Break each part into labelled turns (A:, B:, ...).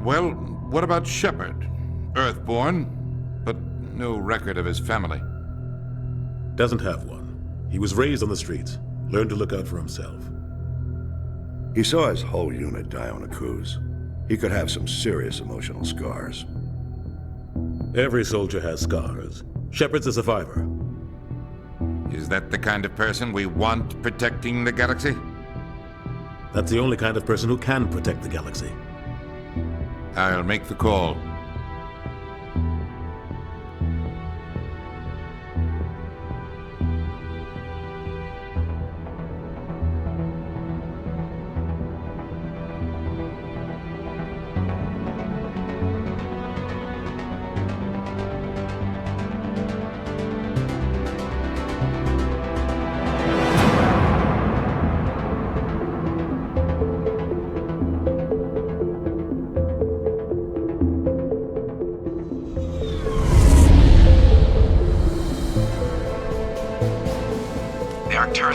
A: Well, what about Shepard? Earthborn, but no record of his family.
B: Doesn't have one. He was raised on the streets, learned to look out for himself.
C: He saw his whole unit die on a cruise. He could have some serious emotional scars.
B: Every soldier has scars. Shepard's a survivor.
A: Is that the kind of person we want protecting the galaxy?
B: That's the only kind of person who can protect the galaxy.
A: I'll make the call.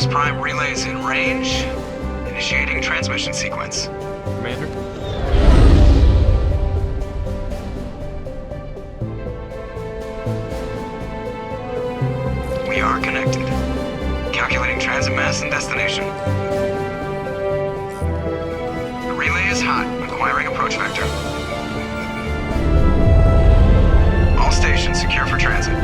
D: Prime relays in range. Initiating transmission sequence.
E: Commander?
D: We are connected. Calculating transit mass and destination. The relay is hot, acquiring approach vector. All stations secure for transit.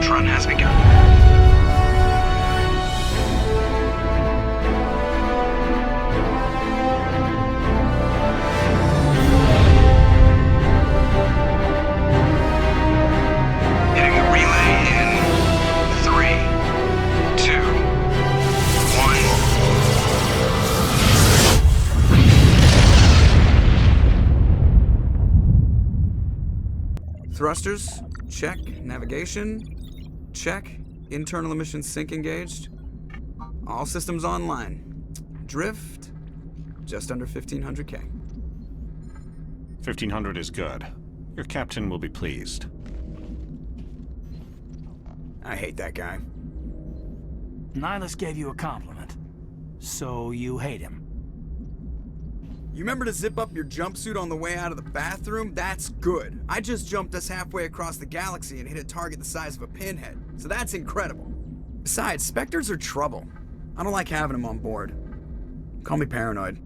D: Run has begun. Hitting the relay in 3, 2, 1.
F: Thrusters, check. Navigation, check. Internal emission sync engaged. All systems online. Drift, just under 1,500K.
G: 1,500 is good. Your captain will be pleased.
F: I hate that guy.
H: Nihilus gave you a compliment. So you hate him.
F: You remember to zip up your jumpsuit on the way out of the bathroom? That's good. I just jumped us halfway across the galaxy and hit a target the size of a pinhead, so that's incredible. Besides, Spectres are trouble. I don't like having them on board. Call me paranoid.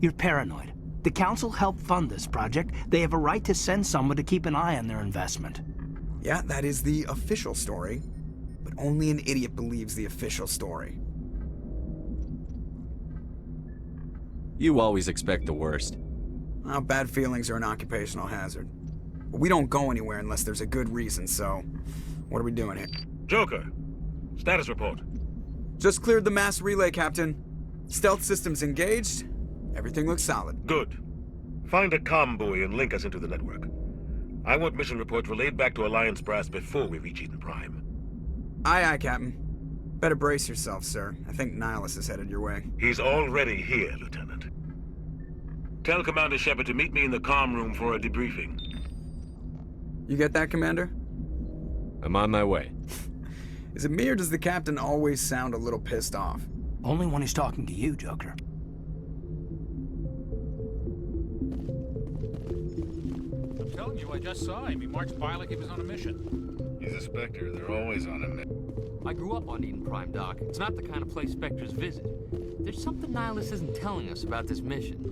H: You're paranoid. The Council helped fund this project. They have a right to send someone to keep an eye on their investment.
F: Yeah, that is the official story. But only an idiot believes the official story.
E: You always expect the worst.
F: Well, bad feelings are an occupational hazard. But we don't go anywhere unless there's a good reason, so what are we doing here?
I: Joker, status report.
F: Just cleared the mass relay, Captain. Stealth systems engaged. Everything looks solid.
I: Good. Find a comm buoy and link us into the network. I want mission reports relayed back to Alliance brass before we reach Eden Prime.
F: Aye, aye, Captain. Better brace yourself, sir. I think Nihilus is headed your way.
I: He's already here, Lieutenant. Tell Commander Shepard to meet me in the comm room for a debriefing.
F: You get that, Commander?
E: I'm on my way.
F: Is it me or does the Captain always sound a little pissed off?
H: Only when he's talking to you, Joker.
J: I'm telling you, I just saw him. He marched by like he was on a mission.
K: He's a Spectre. They're always on a mission.
L: I grew up on Eden Prime, Doc. It's not the kind of place Spectres visit. There's something Nihilus isn't telling us about this mission.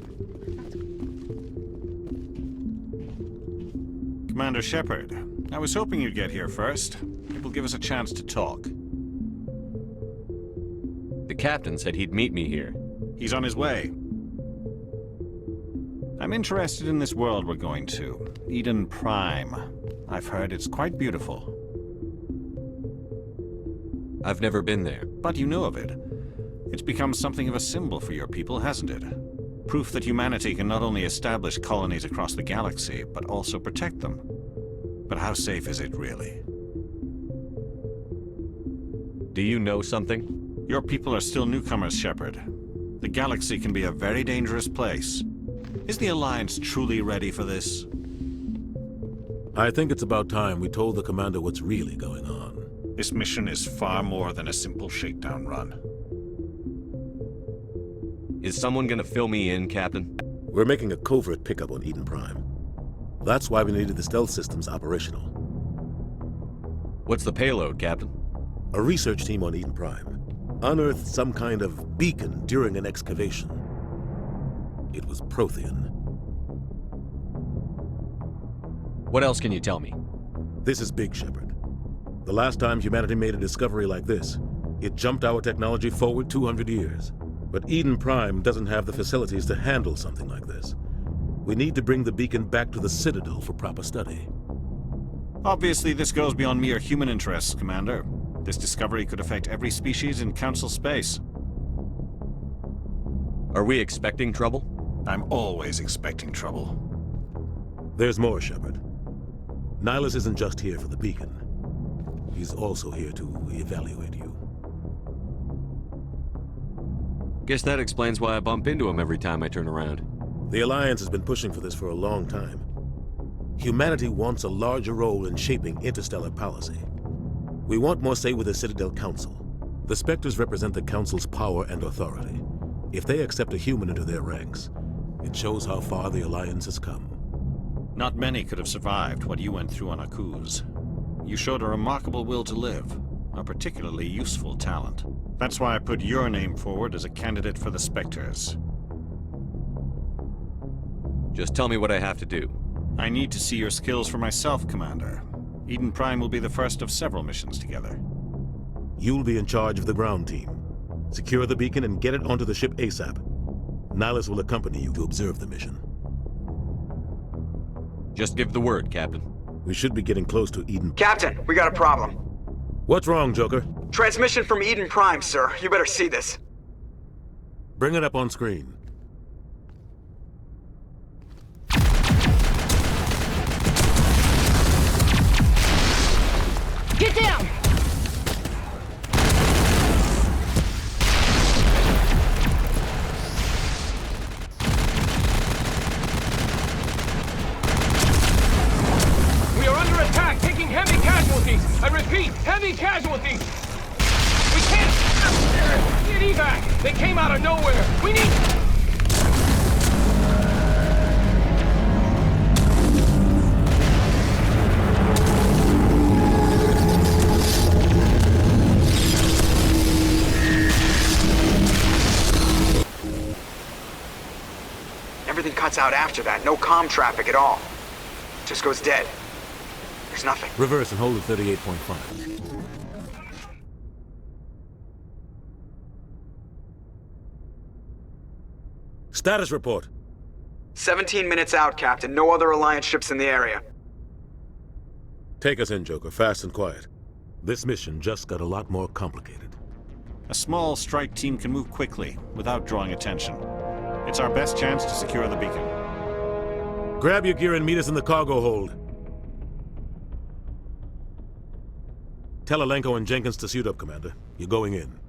G: Commander Shepard, I was hoping you'd get here first. It will give us a chance to talk.
E: The captain said he'd meet me here.
G: He's on his way. I'm interested in this world we're going to, Eden Prime. I've heard it's quite beautiful.
E: I've never been there.
G: But you know of it. It's become something of a symbol for your people, hasn't it? Proof that humanity can not only establish colonies across the galaxy, but also protect them. But how safe is it, really?
E: Do you know something?
G: Your people are still newcomers, Shepard. The galaxy can be a very dangerous place. Is the Alliance truly ready for this?
B: I think it's about time we told the commander what's really going on.
G: This mission is far more than a simple shakedown run.
E: Is someone gonna fill me in, Captain?
B: We're making a covert pickup on Eden Prime. That's why we needed the stealth systems operational.
E: What's the payload, Captain?
B: A research team on Eden Prime unearthed some kind of beacon during an excavation. It was Prothean.
E: What else can you tell me?
B: This is big, Shepard. The last time humanity made a discovery like this, it jumped our technology forward 200 years. But Eden Prime doesn't have the facilities to handle something like this. We need to bring the beacon back to the Citadel for proper study.
G: Obviously, this goes beyond mere human interests, Commander. This discovery could affect every species in Council space.
E: Are we expecting trouble?
G: I'm always expecting trouble.
B: There's more, Shepard. Nihilus isn't just here for the beacon. He's also here to evaluate you.
E: Guess that explains why I bump into him every time I turn around.
B: The Alliance has been pushing for this for a long time. Humanity wants a larger role in shaping interstellar policy. We want more say with the Citadel Council. The Spectres represent the Council's power and authority. If they accept a human into their ranks, it shows how far the Alliance has come.
G: Not many could have survived what you went through on Akuz. You showed a remarkable will to live, a particularly useful talent. That's why I put your name forward as a candidate for the Spectres.
E: Just tell me what I have to do.
G: I need to see your skills for myself, Commander. Eden Prime will be the first of several missions together.
B: You'll be in charge of the ground team. Secure the beacon and get it onto the ship ASAP. Nihilus will accompany you to observe the mission.
E: Just give the word, Captain.
B: We should be getting close to Eden.
F: Captain, we got a problem.
B: What's wrong, Joker?
F: Transmission from Eden Prime, sir. You better see this.
B: Bring it up on screen.
M: Get down!
N: We are under attack, taking heavy casualties. I repeat, heavy casualties. We can't get evac. They came out of nowhere. We need...
F: Everything cuts out after that. No comm traffic at all. Just goes dead. There's nothing.
B: Reverse and hold at 38.5. Status report.
F: 17 minutes out, Captain. No other Alliance ships in the area.
B: Take us in, Joker, fast and quiet. This mission just got a lot more complicated.
G: A small strike team can move quickly, without drawing attention. It's our best chance to secure the beacon.
B: Grab your gear and meet us in the cargo hold. Tell Alenko and Jenkins to suit up, Commander. You're going in.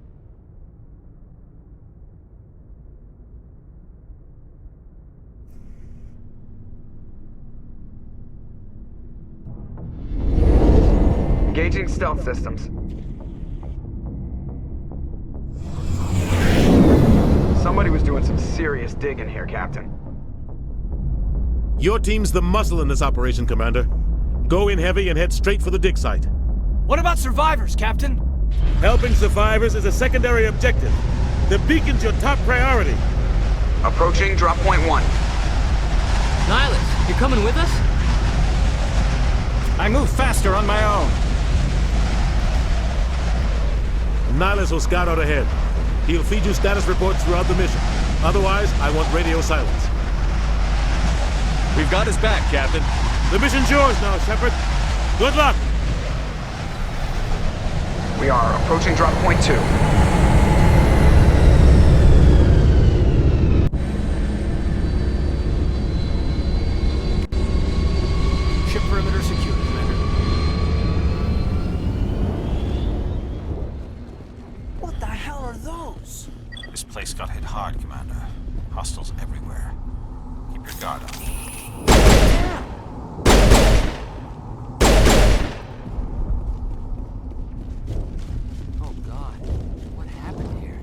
F: Engaging stealth systems. Somebody was doing some serious digging here, Captain.
B: Your team's the muscle in this operation, Commander. Go in heavy and head straight for the dig site.
H: What about survivors, Captain?
B: Helping survivors is a secondary objective. The beacon's your top priority.
F: Approaching drop point 1.
L: Nihilus, you coming with us?
G: I move faster on my own.
B: Nihilus will scout out ahead. He'll feed you status reports throughout the mission. Otherwise, I want radio silence.
E: We've got his back, Captain.
B: The mission's yours now, Shepard. Good luck!
F: We are approaching drop point 2.
H: Ship perimeter secure, Commander. What the hell are those?
G: This place got hit hard, Commander. Hostiles everywhere. Keep your guard up.
L: Oh God, what happened here?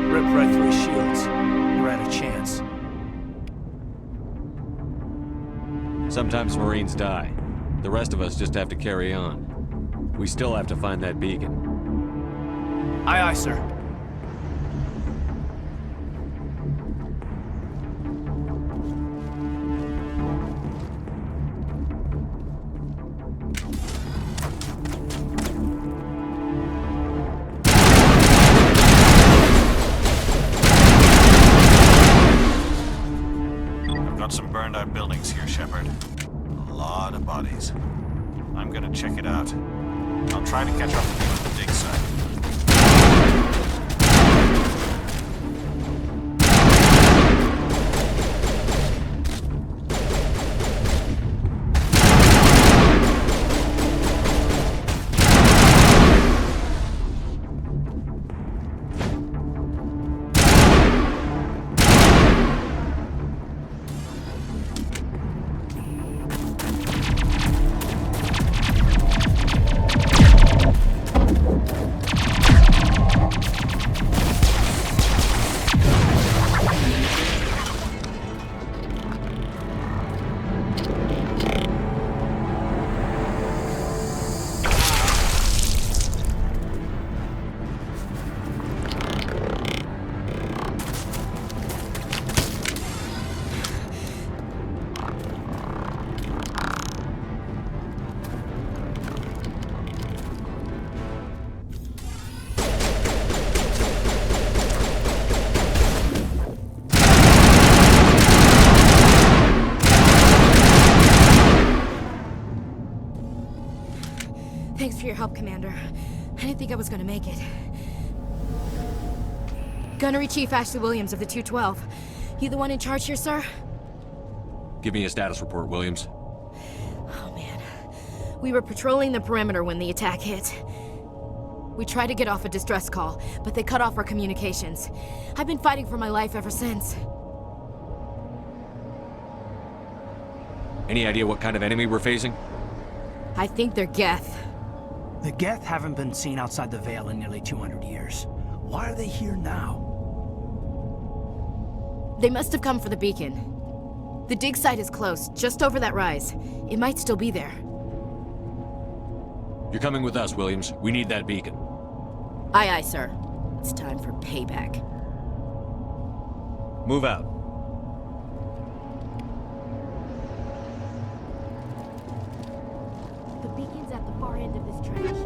H: Rip right through his shields. You're at a chance.
E: Sometimes Marines die. The rest of us just have to carry on. We still have to find that beacon.
H: Aye, aye, sir.
G: I've got some burned out buildings here, Shepard. A lot of bodies. I'm gonna check it out. I'll try to catch up with you at the dig site.
M: Thanks for your help, Commander. I didn't think I was gonna make it. Gunnery Chief Ashley Williams of the 212. You the one in charge here, sir?
E: Give me a status report, Williams.
M: Oh, man. We were patrolling the perimeter when the attack hit. We tried to get off a distress call, but they cut off our communications. I've been fighting for my life ever since.
E: Any idea what kind of enemy we're facing?
M: I think they're Geth.
H: The Geth haven't been seen outside the Veil in nearly 200 years. Why are they here now?
M: They must have come for the beacon. The dig site is close, just over that rise. It might still be there.
E: You're coming with us, Williams. We need that beacon.
M: Aye, aye, sir. It's time for payback.
E: Move out.
M: The beacon's at the far end of this trench.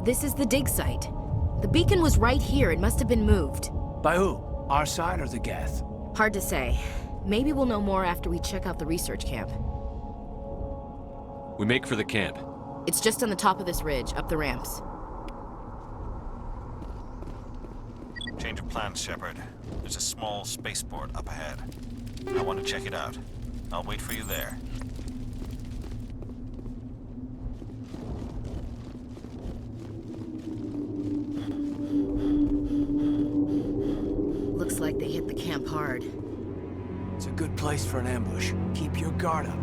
M: This is the dig site. The beacon was right here. It must have been moved.
H: By who? Our side or the Geth?
M: Hard to say. Maybe we'll know more after we check out the research camp.
E: We make for the camp.
M: It's just on the top of this ridge, up the ramps.
G: Change of plans, Shepard. There's a small spaceport up ahead. I want to check it out. I'll wait for you there.
M: Looks like they hit the camp hard.
H: It's a good place for an ambush. Keep your guard up.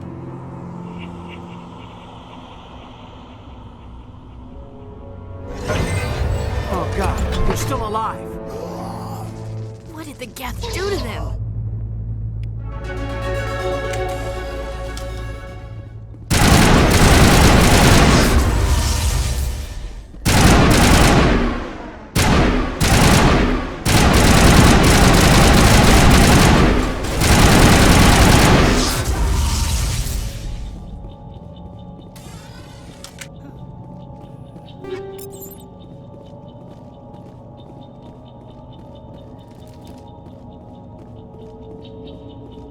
H: Oh God, they're still alive!
M: What did the Geth do to them?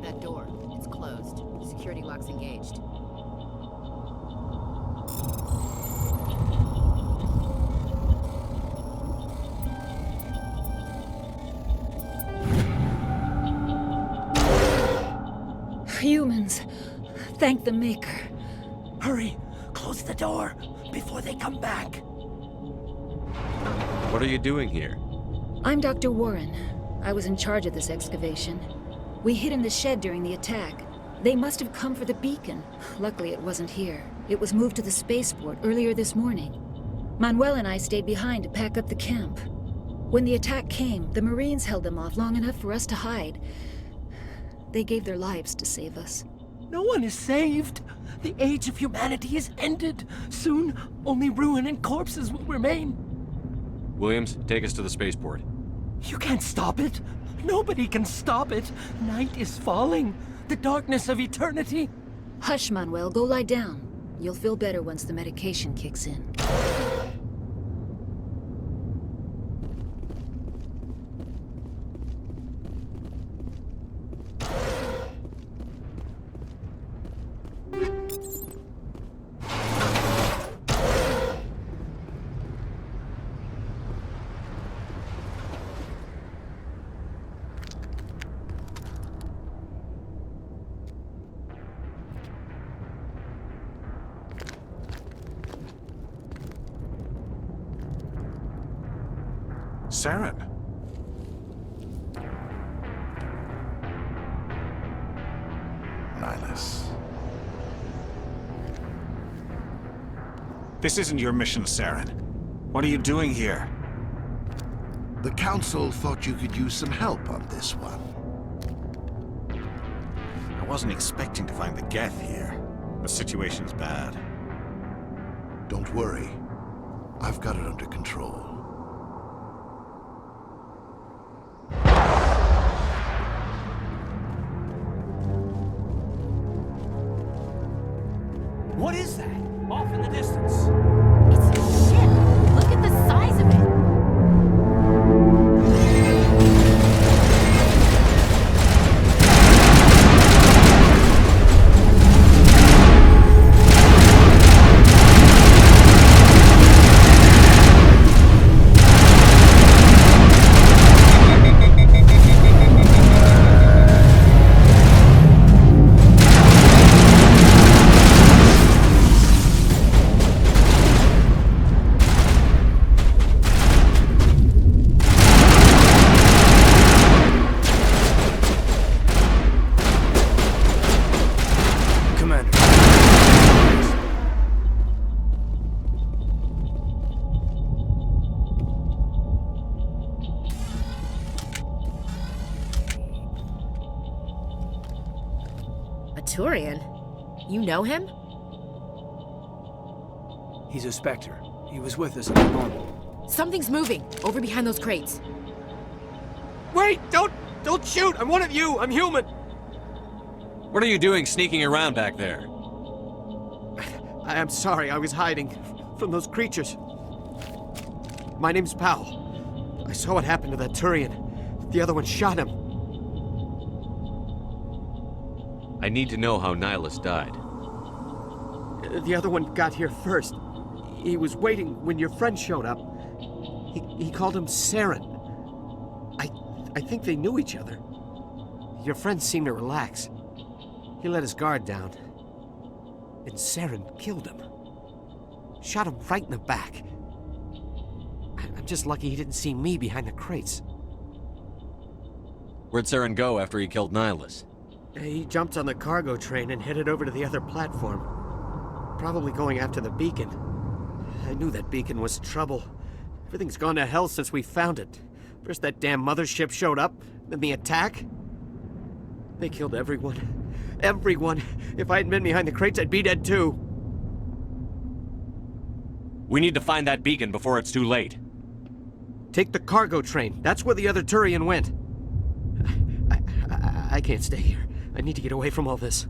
M: That door, it's closed. Security lock's engaged.
O: Humans. Thank the Maker.
H: Hurry! Close the door before they come back.
E: What are you doing here?
O: I'm Dr. Warren. I was in charge of this excavation. We hid in the shed during the attack. They must have come for the beacon. Luckily, it wasn't here. It was moved to the spaceport earlier this morning. Manuel and I stayed behind to pack up the camp. When the attack came, the Marines held them off long enough for us to hide. They gave their lives to save us.
H: No one is saved. The age of humanity is ended. Soon, only ruin and corpses will remain.
E: Williams, take us to the spaceport.
H: You can't stop it. Nobody can stop it. Night is falling. The darkness of eternity.
O: Hush, Manuel. Go lie down. You'll feel better once the medication kicks in.
G: Saren.
C: Nihilus.
G: This isn't your mission, Saren. What are you doing here?
C: The Council thought you could use some help on this one.
G: I wasn't expecting to find the Geth here. The situation's bad.
C: Don't worry. I've got it under control.
H: What is that? Off in the distance.
M: It's a ship. Look at the size of it. Turian? You know him?
H: He's a Spectre. He was with us at the moment.
M: Something's moving, over behind those crates.
N: Wait! Don't shoot! I'm one of you! I'm human!
E: What are you doing sneaking around back there?
N: I'm sorry, I was hiding from those creatures.
P: My name's Powell. I saw what happened to that Turian. The other one shot him.
E: I need to know how Nihilus died.
P: The other one got here first. He was waiting when your friend showed up. He called him Saren. I think they knew each other. Your friend seemed to relax. He let his guard down. And Saren killed him. Shot him right in the back. I'm just lucky he didn't see me behind the crates.
E: Where'd Saren go after he killed Nihilus?
P: He jumped on the cargo train and headed over to the other platform. Probably going after the beacon. I knew that beacon was trouble. Everything's gone to hell since we found it. First that damn mothership showed up, then the attack. They killed everyone. Everyone. If I hadn't been behind the crates, I'd be dead too.
E: We need to find that beacon before it's too late.
P: Take the cargo train. That's where the other Turian went. I can't stay here. I need to get away from all this.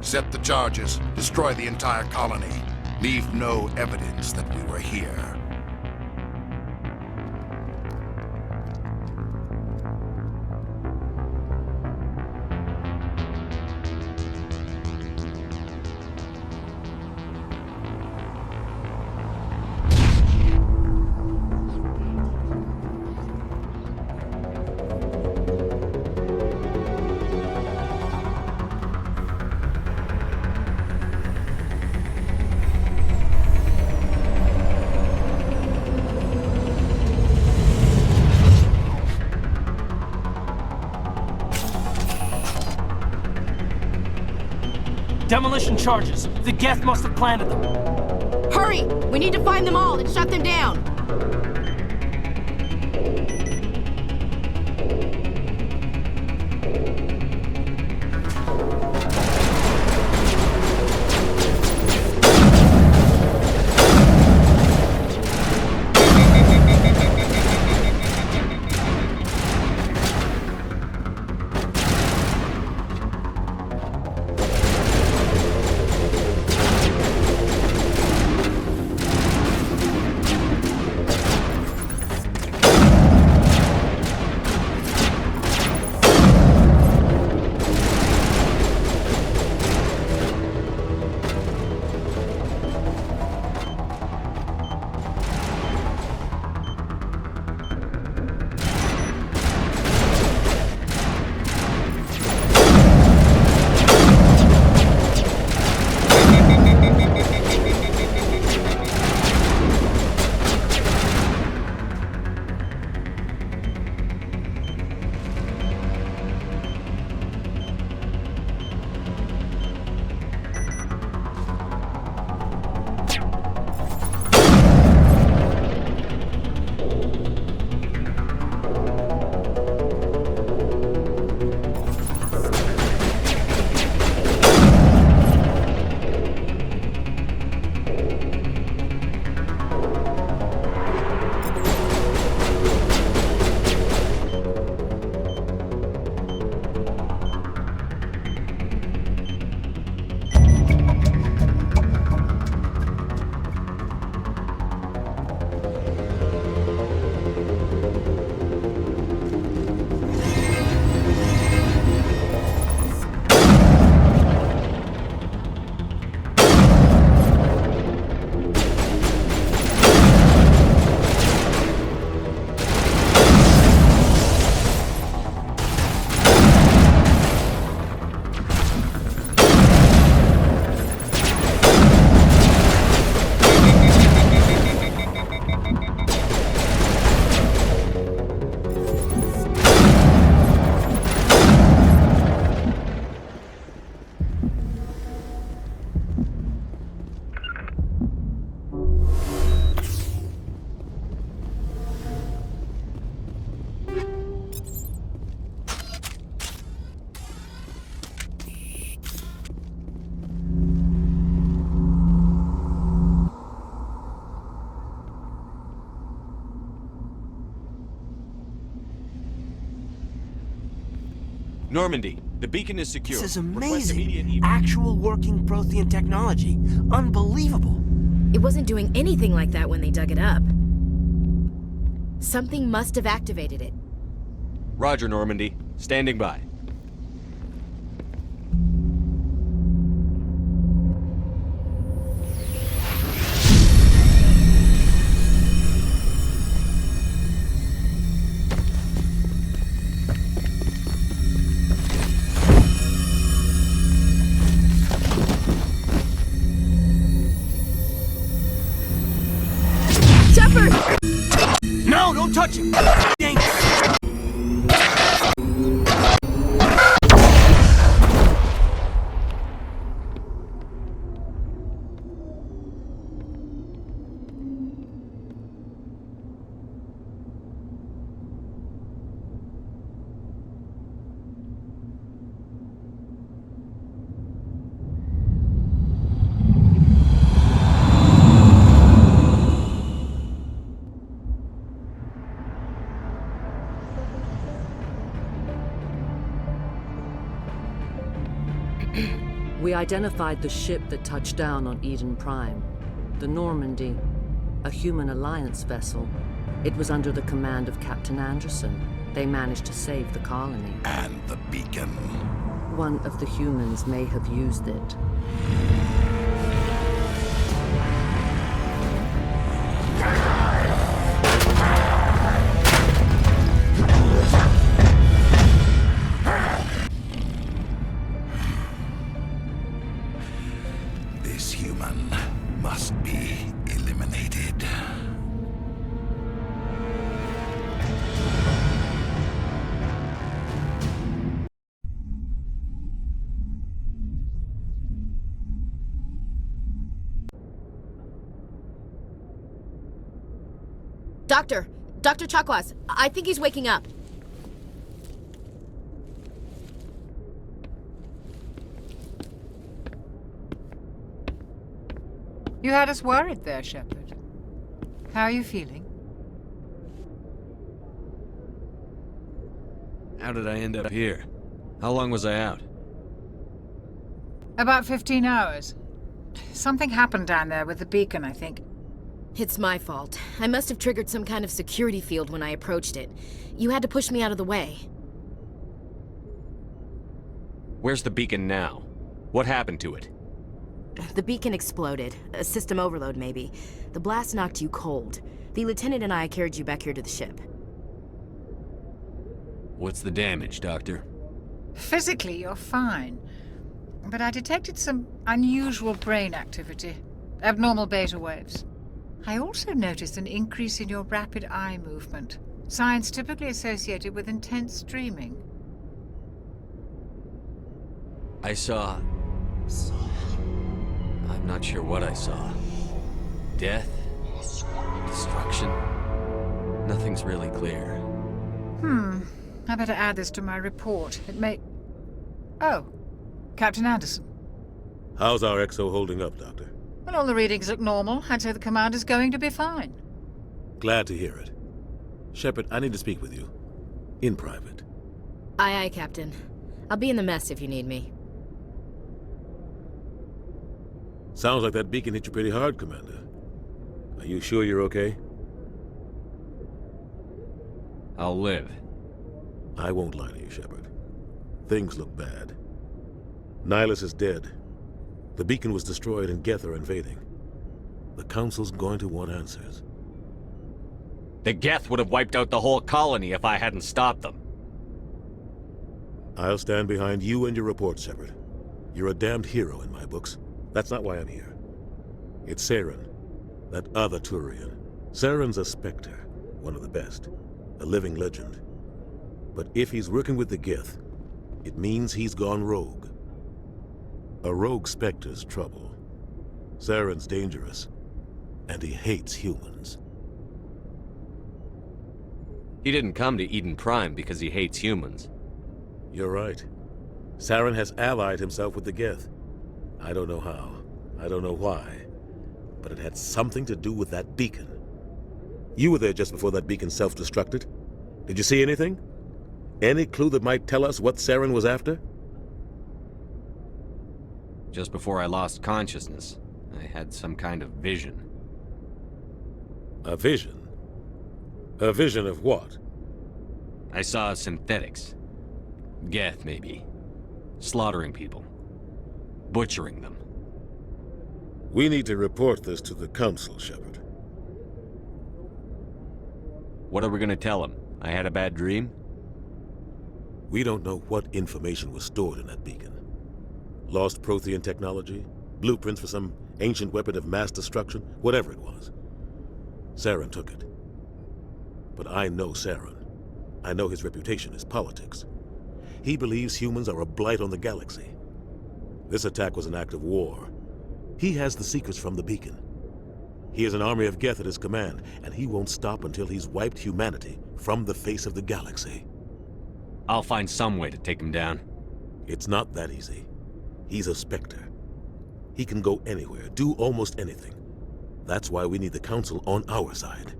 C: Set the charges, destroy the entire colony. Leave no evidence that we were here.
H: Demolition charges. The Geth must have planted them.
M: Hurry! We need to find them all and shut them down!
E: Normandy, the beacon is secure.
H: This is
E: Request immediate
H: amazing. Actual working Prothean technology. Unbelievable.
M: It wasn't doing anything like that when they dug it up. Something must have activated it.
E: Roger, Normandy. Standing by.
M: Shepard!
H: No, don't touch him! Dangerous!
Q: We identified the ship that touched down on Eden Prime. The Normandy, a human alliance vessel. It was under the command of Captain Anderson. They managed to save the colony.
C: And the beacon.
Q: One of the humans may have used it.
C: This human must be eliminated.
M: Dr. Chakwas, I think he's waking up.
R: You had us worried there, Shepard. How are you feeling?
E: How did I end up here? How long was I out?
R: About 15 hours. Something happened down there with the beacon, I think.
M: It's my fault. I must have triggered some kind of security field when I approached it. You had to push me out of the way.
E: Where's the beacon now? What happened to it?
M: The beacon exploded. A system overload, maybe. The blast knocked you cold. The lieutenant and I carried you back here to the ship.
E: What's the damage, Doctor?
R: Physically, you're fine. But I detected some unusual brain activity. Abnormal beta waves. I also noticed an increase in your rapid eye movement. Signs typically associated with intense dreaming.
E: I saw... I'm not sure what I saw. Death? Destruction? Nothing's really clear.
R: I better add this to my report. It may... Oh, Captain Anderson.
B: How's our XO holding up, Doctor?
R: Well, all the readings look normal. I'd say the commander's going to be fine.
B: Glad to hear it. Shepard, I need to speak with you. In private.
M: Aye, aye, Captain. I'll be in the mess if you need me.
B: Sounds like that beacon hit you pretty hard, Commander. Are you sure you're okay?
E: I'll live.
B: I won't lie to you, Shepard. Things look bad. Nihilus is dead. The beacon was destroyed and Geth are invading. The Council's going to want answers.
E: The Geth would have wiped out the whole colony if I hadn't stopped them.
B: I'll stand behind you and your report, Shepard. You're a damned hero in my books. That's not why I'm here. It's Saren, that other Turian. Saren's a Spectre, one of the best, a living legend. But if he's working with the Geth, it means he's gone rogue. A rogue Spectre's trouble. Saren's dangerous, and he hates humans.
E: He didn't come to Eden Prime because he hates humans.
B: You're right. Saren has allied himself with the Geth. I don't know how. I don't know why. But it had something to do with that beacon. You were there just before that beacon self-destructed. Did you see anything? Any clue that might tell us what Saren was after?
E: Just before I lost consciousness, I had some kind of vision.
B: A vision? A vision of what?
E: I saw synthetics. Geth, maybe. Slaughtering people. Butchering them.
B: We need to report this to the Council, Shepard.
E: What are we gonna tell him? I had a bad dream?
B: We don't know what information was stored in that beacon. Lost Prothean technology? Blueprints for some ancient weapon of mass destruction? Whatever it was. Saren took it. But I know Saren. I know his reputation is politics. He believes humans are a blight on the galaxy. This attack was an act of war. He has the secrets from the beacon. He has an army of Geth at his command, and he won't stop until he's wiped humanity from the face of the galaxy.
E: I'll find some way to take him down.
B: It's not that easy. He's a Spectre. He can go anywhere, do almost anything. That's why we need the Council on our side.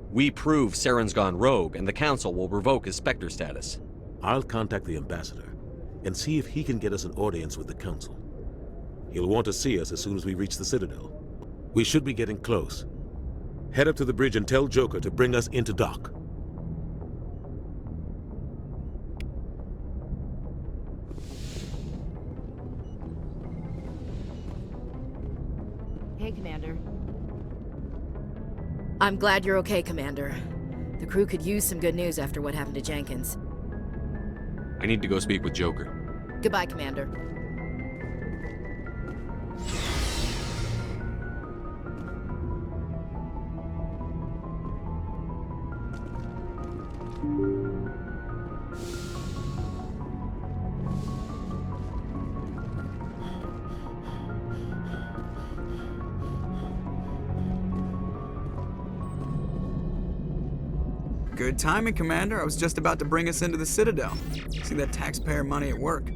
E: We prove Saren's gone rogue, and the Council will revoke his Spectre status.
B: I'll contact the Ambassador, and see if he can get us an audience with the Council. He'll want to see us as soon as we reach the Citadel. We should be getting close. Head up to the bridge and tell Joker to bring us into dock.
M: Hey, Commander. I'm glad you're okay, Commander. The crew could use some good news after what happened to Jenkins.
E: I need to go speak with Joker.
M: Goodbye, Commander.
F: Good timing, Commander. I was just about to bring us into the Citadel. See that taxpayer money at work.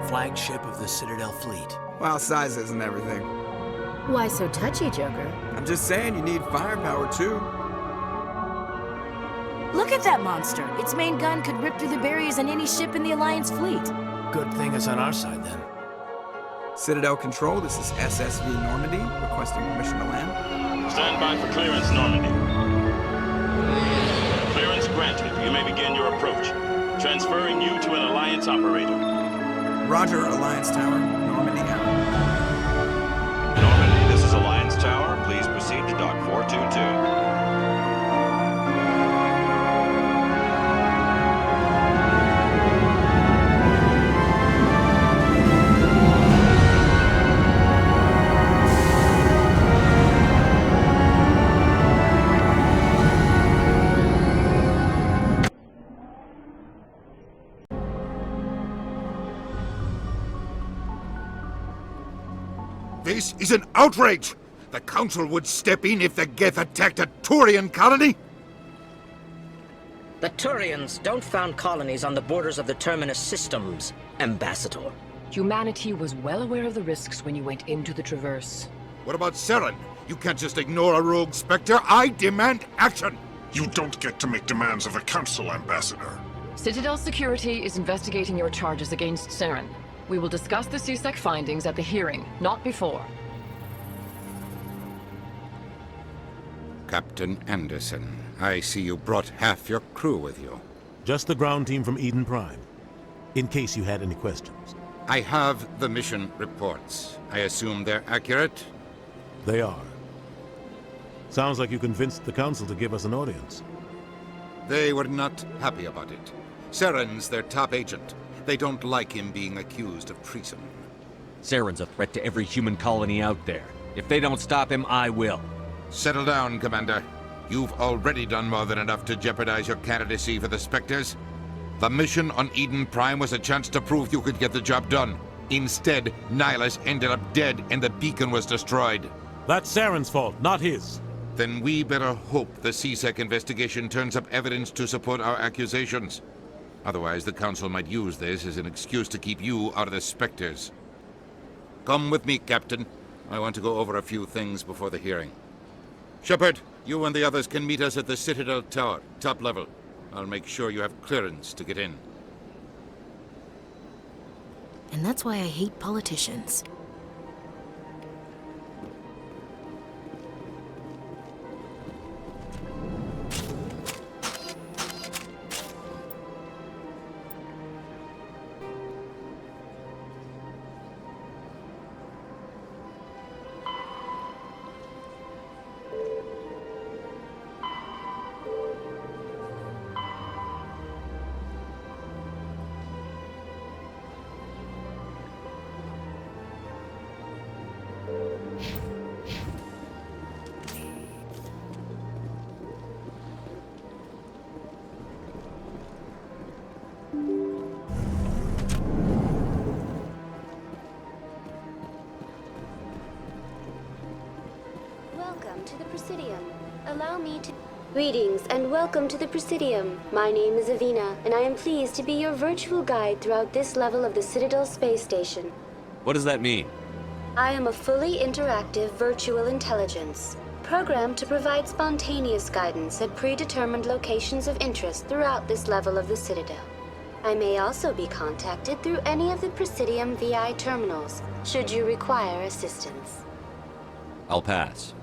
H: Flagship of the Citadel fleet.
F: Well, size isn't everything.
M: Why so touchy, Joker?
F: I'm just saying you need firepower, too.
M: Look at that monster. Its main gun could rip through the barriers in any ship in the Alliance fleet.
H: Good thing it's on our side, then.
F: Citadel Control, this is SSV Normandy, requesting permission to land.
S: Stand by for clearance, Normandy. Clearance granted. You may begin your approach. Transferring you to an Alliance operator.
F: Roger, Alliance Tower. Normandy out.
S: Normandy, this is Alliance Tower. Please proceed to Dock 422.
T: This is an outrage! The Council would step in if the Geth attacked a Turian colony?
U: The Turians don't found colonies on the borders of the Terminus systems, Ambassador.
V: Humanity was well aware of the risks when you went into the Traverse.
T: What about Saren? You can't just ignore a rogue Spectre. I demand action!
W: You don't get to make demands of a Council, Ambassador.
V: Citadel Security is investigating your charges against Saren. We will discuss the CSEC findings at the hearing, not before.
A: Captain Anderson, I see you brought half your crew with you.
B: Just the ground team from Eden Prime, in case you had any questions.
A: I have the mission reports. I assume they're accurate?
B: They are. Sounds like you convinced the Council to give us an audience.
A: They were not happy about it. Saren's their top agent. They don't like him being accused of treason.
E: Saren's a threat to every human colony out there. If they don't stop him, I will.
A: Settle down, Commander. You've already done more than enough to jeopardize your candidacy for the Spectres. The mission on Eden Prime was a chance to prove you could get the job done. Instead, Nihilus ended up dead and the beacon was destroyed.
B: That's Saren's fault, not his.
A: Then we better hope the CSEC investigation turns up evidence to support our accusations. Otherwise, the Council might use this as an excuse to keep you out of the Spectres. Come with me, Captain. I want to go over a few things before the hearing. Shepard, you and the others can meet us at the Citadel Tower, top level. I'll make sure you have clearance to get in.
M: And that's why I hate politicians.
D: Welcome to the Presidium. Allow me to... Greetings and welcome to the Presidium. My name is Avina, and I am pleased to be your virtual guide throughout this level of the Citadel space station.
E: What does that mean?
D: I am a fully interactive virtual intelligence, programmed to provide spontaneous guidance at predetermined locations of interest throughout this level of the Citadel. I may also be contacted through any of the Presidium VI terminals, should you require assistance.
E: I'll pass.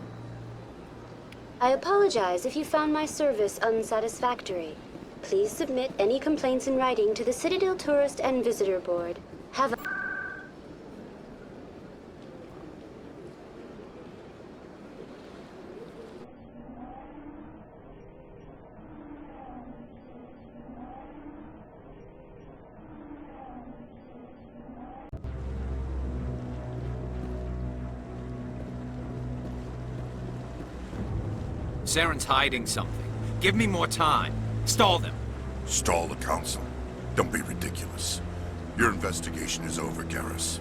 D: I apologize if you found my service unsatisfactory. Please submit any complaints in writing to the Citadel Tourist and Visitor Board. Have a...
I: Saren's hiding something. Give me more time. Stall them.
W: Stall the Council? Don't be ridiculous. Your investigation is over, Garrus.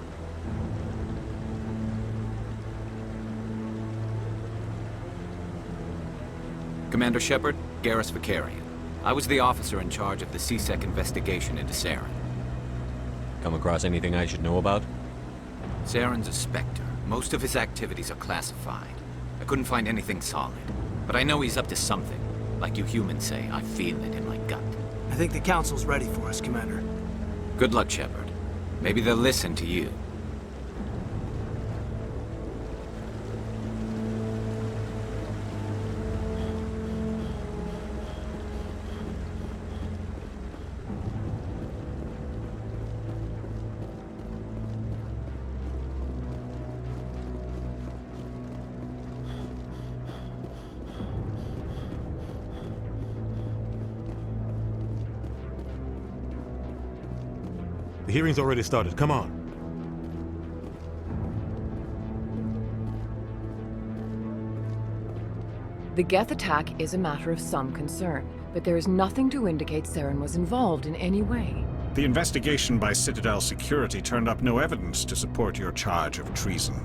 I: Commander Shepard, Garrus Vicarian. I was the officer in charge of the CSEC investigation into Saren.
E: Come across anything I should know about?
I: Saren's a Spectre. Most of his activities are classified. I couldn't find anything solid. But I know he's up to something. Like you humans say, I feel it in my gut.
H: I think the Council's ready for us, Commander.
I: Good luck, Shepard. Maybe they'll listen to you.
B: The hearing's already started. Come on.
V: The Geth attack is a matter of some concern, but there is nothing to indicate Saren was involved in any way.
G: The investigation by Citadel Security turned up no evidence to support your charge of treason.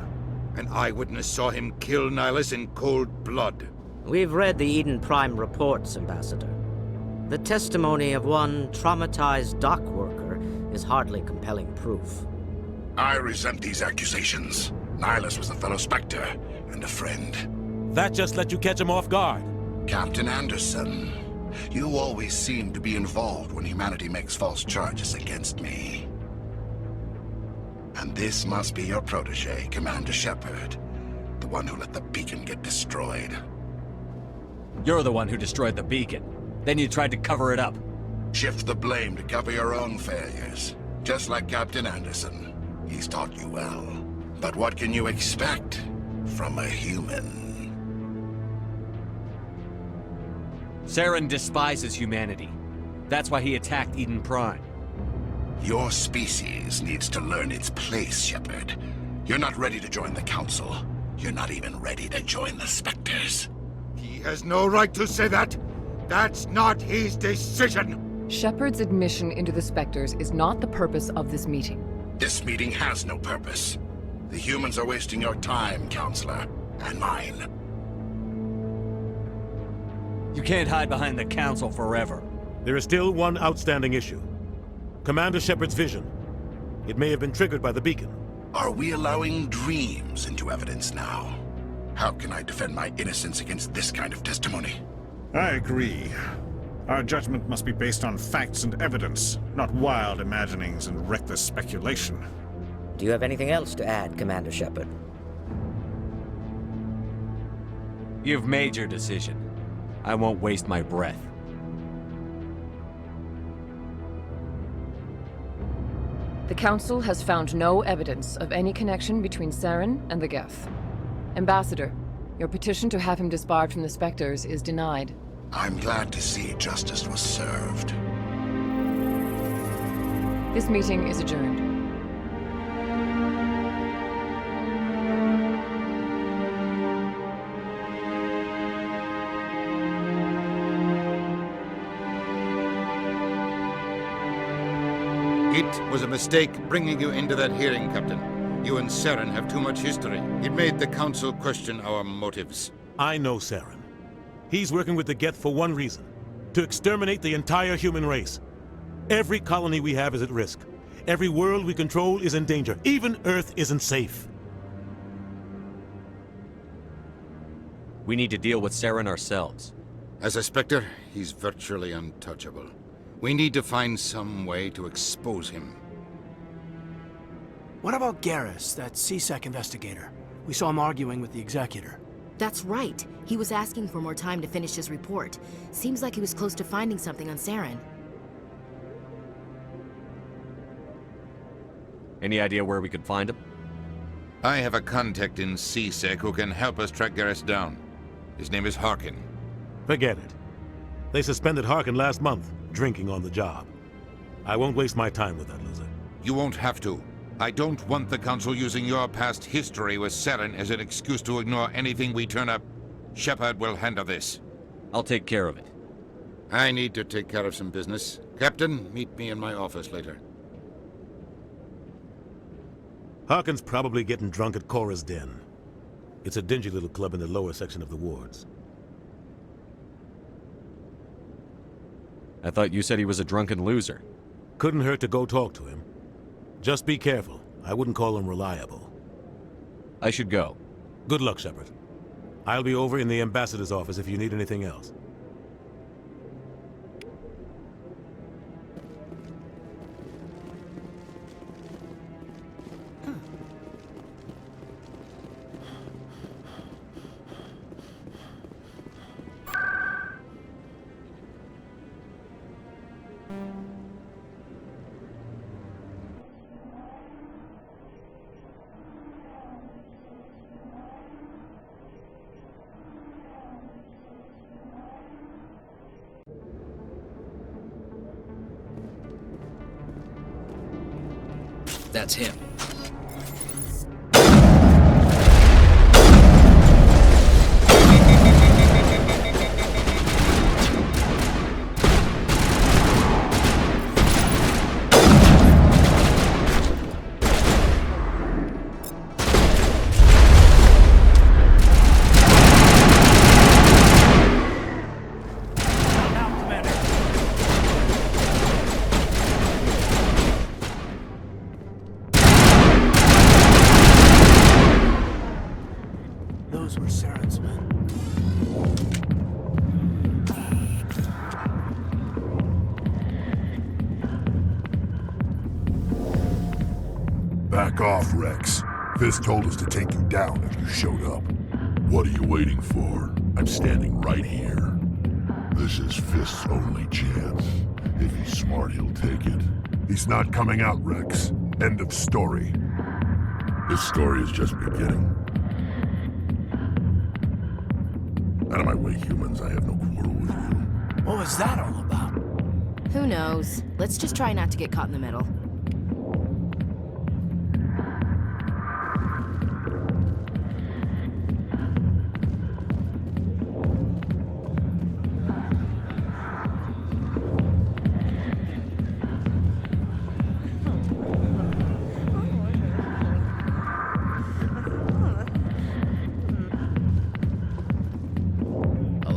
A: An eyewitness saw him kill Nihilus in cold blood.
U: We've read the Eden Prime reports, Ambassador. The testimony of one traumatized dock worker is hardly compelling proof.
W: I resent these accusations. Nihilus was a fellow Spectre and a friend.
B: That just let you catch him off guard.
W: Captain Anderson, you always seem to be involved when humanity makes false charges against me. And this must be your protege, Commander Shepard, the one who let the beacon get destroyed.
E: You're the one who destroyed the beacon. Then you tried to cover it up.
W: Shift the blame to cover your own failures. Just like Captain Anderson. He's taught you well. But what can you expect from a human?
E: Saren despises humanity. That's why he attacked Eden Prime.
W: Your species needs to learn its place, Shepard. You're not ready to join the Council. You're not even ready to join the Spectres.
T: He has no right to say that. That's not his decision.
V: Shepard's admission into the Spectres is not the purpose of this meeting.
W: This meeting has no purpose. The humans are wasting your time, Counselor, and mine.
E: You can't hide behind the Council forever.
B: There is still one outstanding issue. Commander Shepard's vision. It may have been triggered by the beacon.
W: Are we allowing dreams into evidence now? How can I defend my innocence against this kind of testimony?
G: I agree. Our judgment must be based on facts and evidence, not wild imaginings and reckless speculation.
U: Do you have anything else to add, Commander Shepard?
E: You've made your decision. I won't waste my breath.
V: The Council has found no evidence of any connection between Saren and the Geth. Ambassador, your petition to have him disbarred from the Spectres is denied.
W: I'm glad to see justice was served.
V: This meeting is adjourned.
A: It was a mistake bringing you into that hearing, Captain. You and Saren have too much history. It made the Council question our motives.
B: I know Saren. He's working with the Geth for one reason. To exterminate the entire human race. Every colony we have is at risk. Every world we control is in danger. Even Earth isn't safe.
E: We need to deal with Saren ourselves.
A: As a Spectre, he's virtually untouchable. We need to find some way to expose him.
H: What about Garrus, that CSEC investigator? We saw him arguing with the Executor.
M: That's right. He was asking for more time to finish his report. Seems like he was close to finding something on Saren.
E: Any idea where we could find him?
A: I have a contact in CSEC who can help us track Garrus down. His name is Harkin.
B: Forget it. They suspended Harkin last month, drinking on the job. I won't waste my time with that loser.
A: You won't have to. I don't want the Council using your past history with Saren as an excuse to ignore anything we turn up. Shepard will handle this.
E: I'll take care of it.
A: I need to take care of some business. Captain, meet me in my office later.
B: Harkin's probably getting drunk at Cora's Den. It's a dingy little club in the lower section of the wards.
E: I thought you said he was a drunken loser.
B: Couldn't hurt to go talk to him. Just be careful. I wouldn't call him reliable.
E: I should go.
B: Good luck, Shepard. I'll be over in the ambassador's office if you need anything else.
I: That's him.
H: Those were Saren's men.
J: Back off, Rex. Fisk told us to take you down if you showed up. What are you waiting for? I'm standing right here. This is Fisk's only chance. If he's smart, he'll take it. He's not coming out, Rex. End of story. This story is just beginning. Out of my way, humans. I have no quarrel with you.
H: What was that all about?
M: Who knows? Let's just try not to get caught in the middle.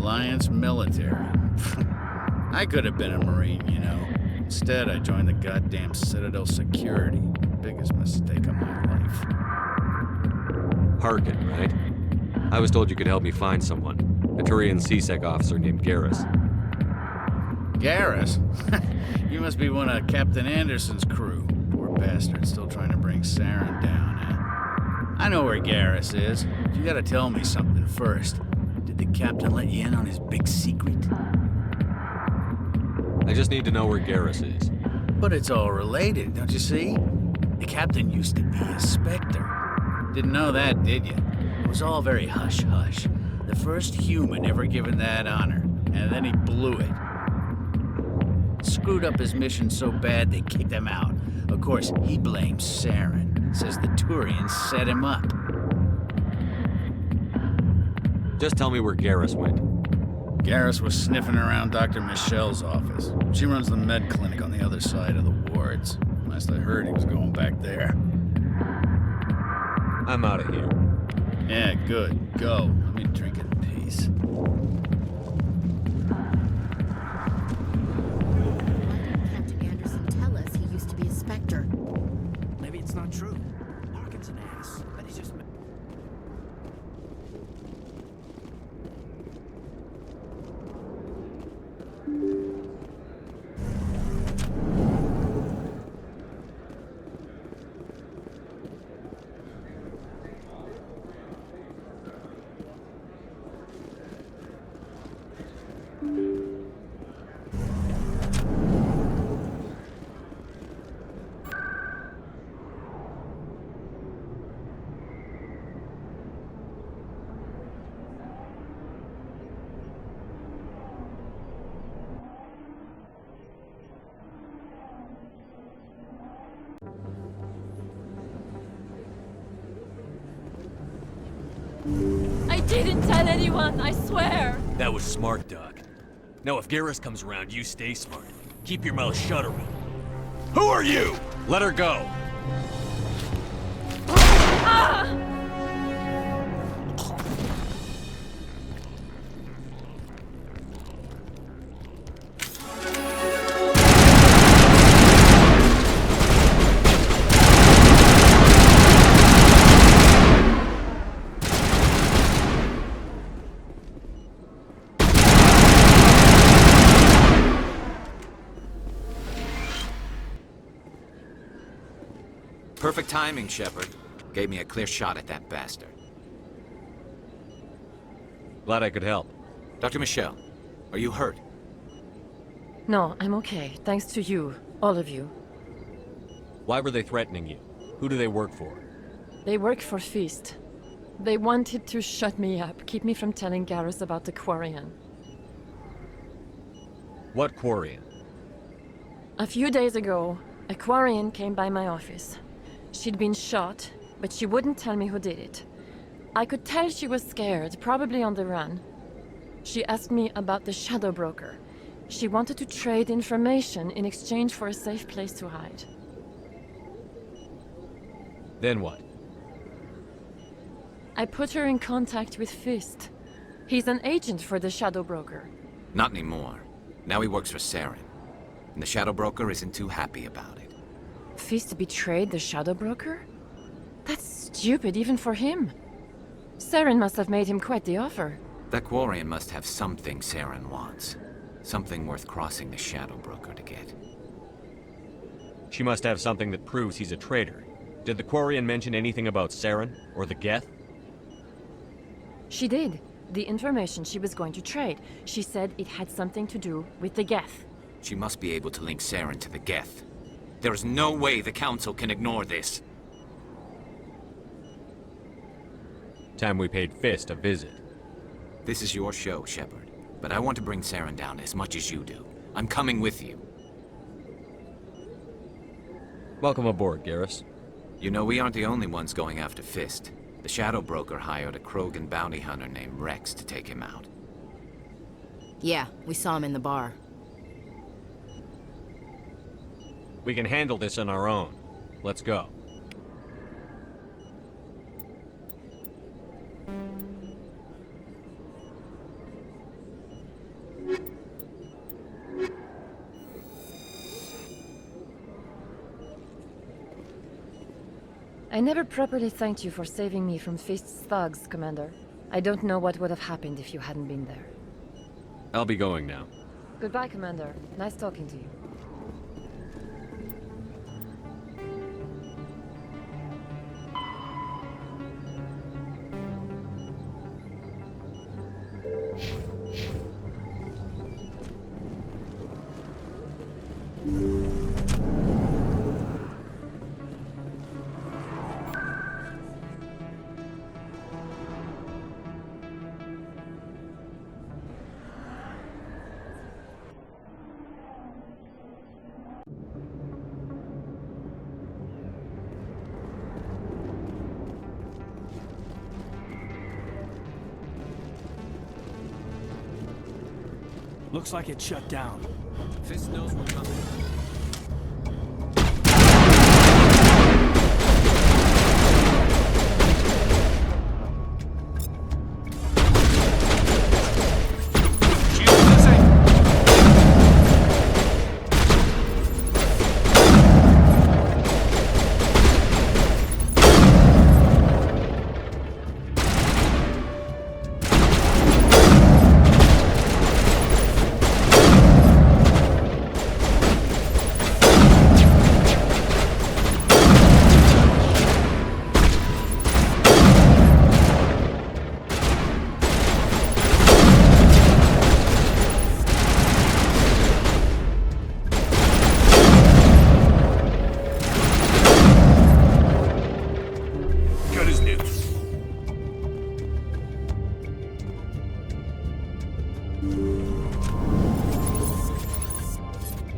K: Alliance military. I could have been a Marine, you know. Instead, I joined the goddamn Citadel security. Biggest mistake of my life.
E: Harkin, right? I was told you could help me find someone. A Turian CSEC officer named Garrus.
K: Garrus? You must be one of Captain Anderson's crew. Poor bastard, still trying to bring Saren down, huh? I know where Garrus is. You gotta tell me something first. Did the captain let you in on his big secret?
E: I just need to know where Garrus is.
K: But it's all related, don't you see? The captain used to be a Spectre. Didn't know that, did you? It was all very hush-hush. The first human ever given that honor, and then he blew it. Screwed up his mission so bad they kicked him out. Of course, he blames Saren. Says the Turians set him up.
E: Just tell me where Garrus went.
K: Garrus was sniffing around Dr. Michelle's office. She runs the med clinic on the other side of the wards. Last I heard, he was going back there.
E: I'm out of here.
K: Yeah, good. Go. Let me drink in peace.
M: Captain Anderson tell us he used to be a Spectre?
H: Maybe it's not true. Harkin's an ass. But he's just...
V: I didn't tell anyone, I swear!
L: That was smart, Doc. Now if Garrus comes around, you stay smart. Keep your mouth shut around. Who are you?
E: Let her go!
V: Ah!
I: Perfect timing, Shepard. Gave me a clear shot at that bastard.
E: Glad I could help.
I: Dr. Michelle, are you hurt?
V: No, I'm okay. Thanks to you. All of you.
E: Why were they threatening you? Who do they work for?
V: They work for Feast. They wanted to shut me up, keep me from telling Garrus about the Quarian.
E: What Quarian?
V: A few days ago, a Quarian came by my office. She'd been shot, but she wouldn't tell me who did it. I could tell she was scared, probably on the run. She asked me about the Shadow Broker. She wanted to trade information in exchange for a safe place to hide.
E: Then what?
V: I put her in contact with Fist. He's an agent for the Shadow Broker.
I: Not anymore. Now he works for Saren. And the Shadow Broker isn't too happy about it.
V: Fist betrayed the Shadow Broker? That's stupid even for him. Saren must have made him quite the offer.
I: That Quarian must have something Saren wants. Something worth crossing the Shadow Broker to get.
E: She must have something that proves he's a traitor. Did the Quarian mention anything about Saren or the Geth?
V: She did. The information she was going to trade. She said it had something to do with the Geth.
I: She must be able to link Saren to the Geth. There is no way the Council can ignore this.
E: Time we paid Fist a visit.
I: This is your show, Shepard. But I want to bring Saren down as much as you do. I'm coming with you.
E: Welcome aboard, Garrus.
I: You know, we aren't the only ones going after Fist. The Shadow Broker hired a Krogan bounty hunter named Rex to take him out.
M: Yeah, we saw him in the bar.
E: We can handle this on our own. Let's go.
V: I never properly thanked you for saving me from Fist's thugs, Commander. I don't know what would have happened if you hadn't been there.
E: I'll be going now.
V: Goodbye, Commander. Nice talking to you.
H: Looks like it's shut down.
L: Fist knows we're coming.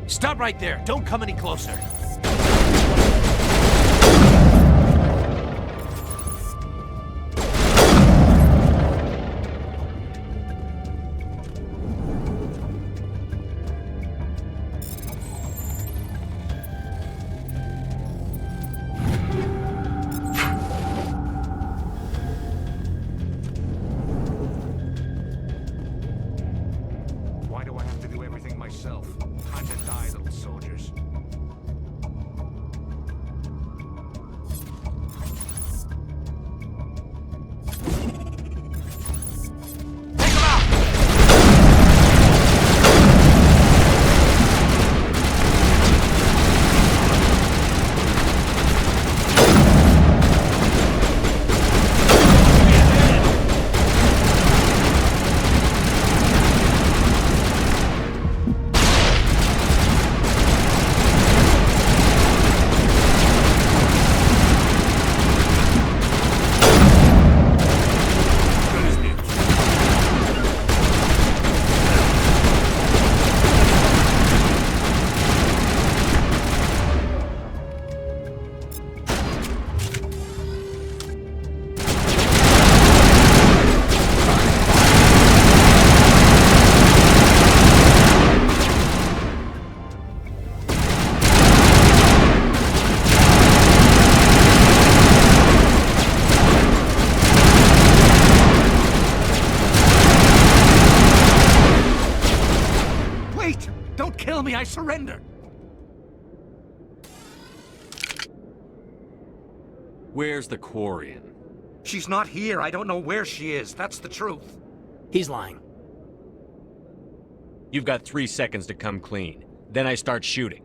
L: Stop right there. Don't come any closer.
N: Why do I have to do everything myself? Time to die, little soldiers.
L: Kill me, I surrender!
E: Where's the Quarian?
L: She's not here. I don't know where she is. That's the truth.
H: He's lying.
E: You've got 3 seconds to come clean. Then I start shooting.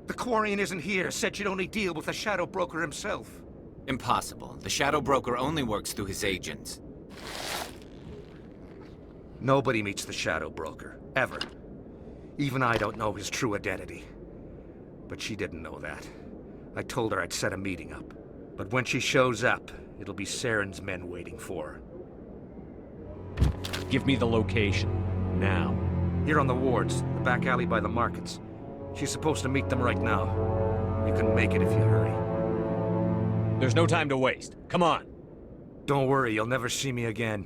L: The Quarian isn't here. Said she'd only deal with the Shadow Broker himself.
I: Impossible. The Shadow Broker only works through his agents.
L: Nobody meets the Shadow Broker. Ever. Even I don't know his true identity. But she didn't know that. I told her I'd set a meeting up. But when she shows up, it'll be Saren's men waiting for her.
E: Give me the location. Now.
L: Here on the wards, the back alley by the markets. She's supposed to meet them right now. You can make it if you hurry.
E: There's no time to waste. Come on.
L: Don't worry, you'll never see me again.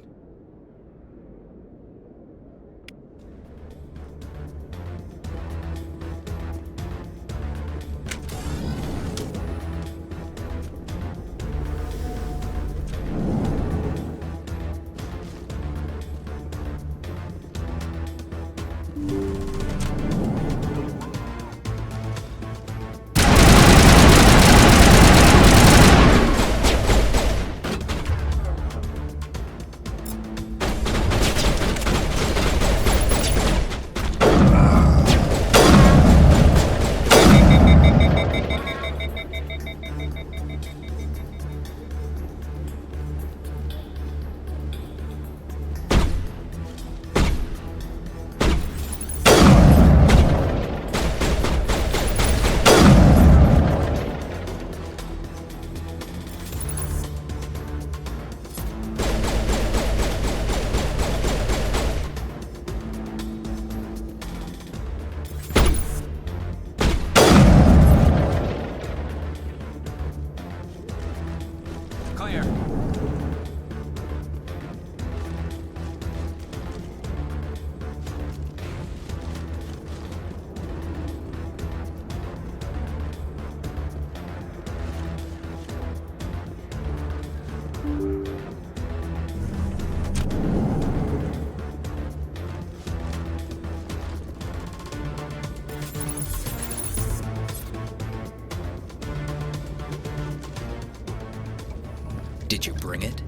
O: Did you bring it?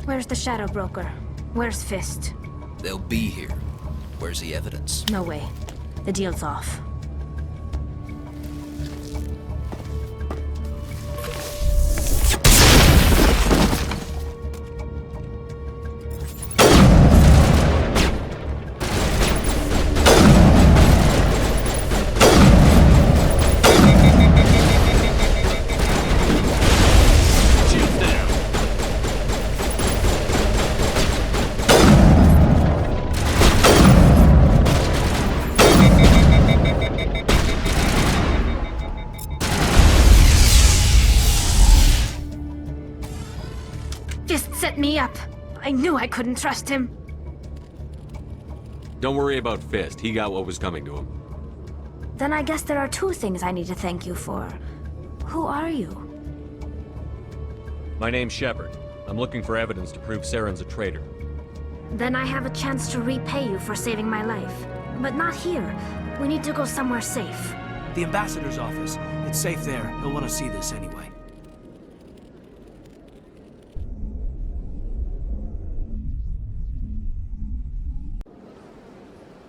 P: Where's the Shadow Broker? Where's Fist?
O: They'll be here. Where's the evidence?
P: No way. The deal's off. Set me up. I knew I couldn't trust him.
E: Don't worry about Fist. He got what was coming to him.
P: Then I guess there are two things I need to thank you for. Who are you?
E: My name's Shepard. I'm looking for evidence to prove Saren's a traitor.
P: Then I have a chance to repay you for saving my life. But not here. We need to go somewhere safe.
H: The ambassador's office. It's safe there. He'll want to see this anyway.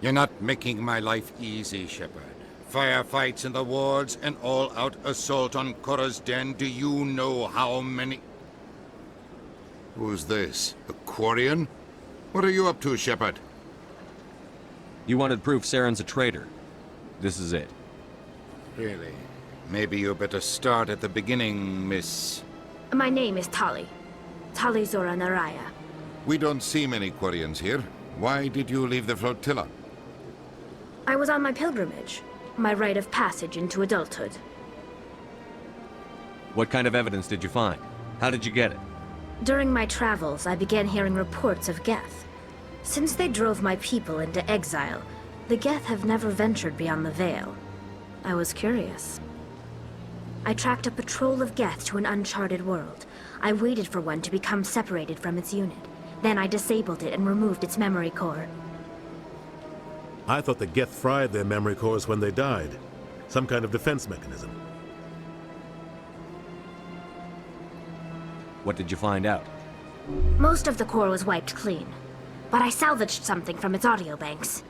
A: You're not making my life easy, Shepard. Firefights in the wards, an all-out assault on Korra's den. Do you know how many... Who's this? A Quarian? What are you up to, Shepard?
E: You wanted proof Saren's a traitor. This is it.
A: Really? Maybe you better start at the beginning, Miss...
P: My name is Tali. Tali Zora Naraya.
A: We don't see many Quarians here. Why did you leave the flotilla?
P: I was on my pilgrimage. My rite of passage into adulthood.
E: What kind of evidence did you find? How did you get it?
P: During my travels, I began hearing reports of Geth. Since they drove my people into exile, the Geth have never ventured beyond the Veil. I was curious. I tracked a patrol of Geth to an uncharted world. I waited for one to become separated from its unit. Then I disabled it and removed its memory core.
B: I thought the Geth fried their memory cores when they died. Some kind of defense mechanism.
E: What did you find out?
P: Most of the core was wiped clean, but I salvaged something from its audio banks.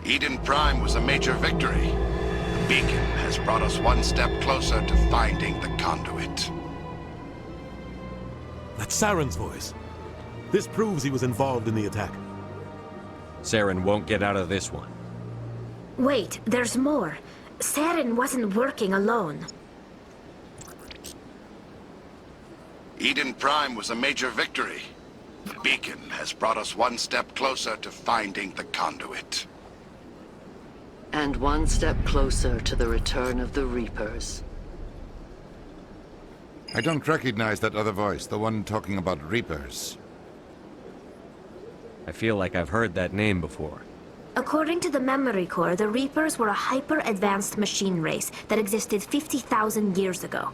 W: Eden Prime was a major victory. The beacon has brought us one step closer to finding the conduit.
B: That's Saren's voice. This proves he was involved in the attack.
E: Saren won't get out of this one.
P: Wait, there's more. Saren wasn't working alone.
W: Eden Prime was a major victory. The beacon has brought us one step closer to finding the conduit.
Q: And one step closer to the return of the Reapers.
A: I don't recognize that other voice, the one talking about Reapers.
E: I feel like I've heard that name before.
P: According to the memory core, the Reapers were a hyper-advanced machine race that existed 50,000 years ago.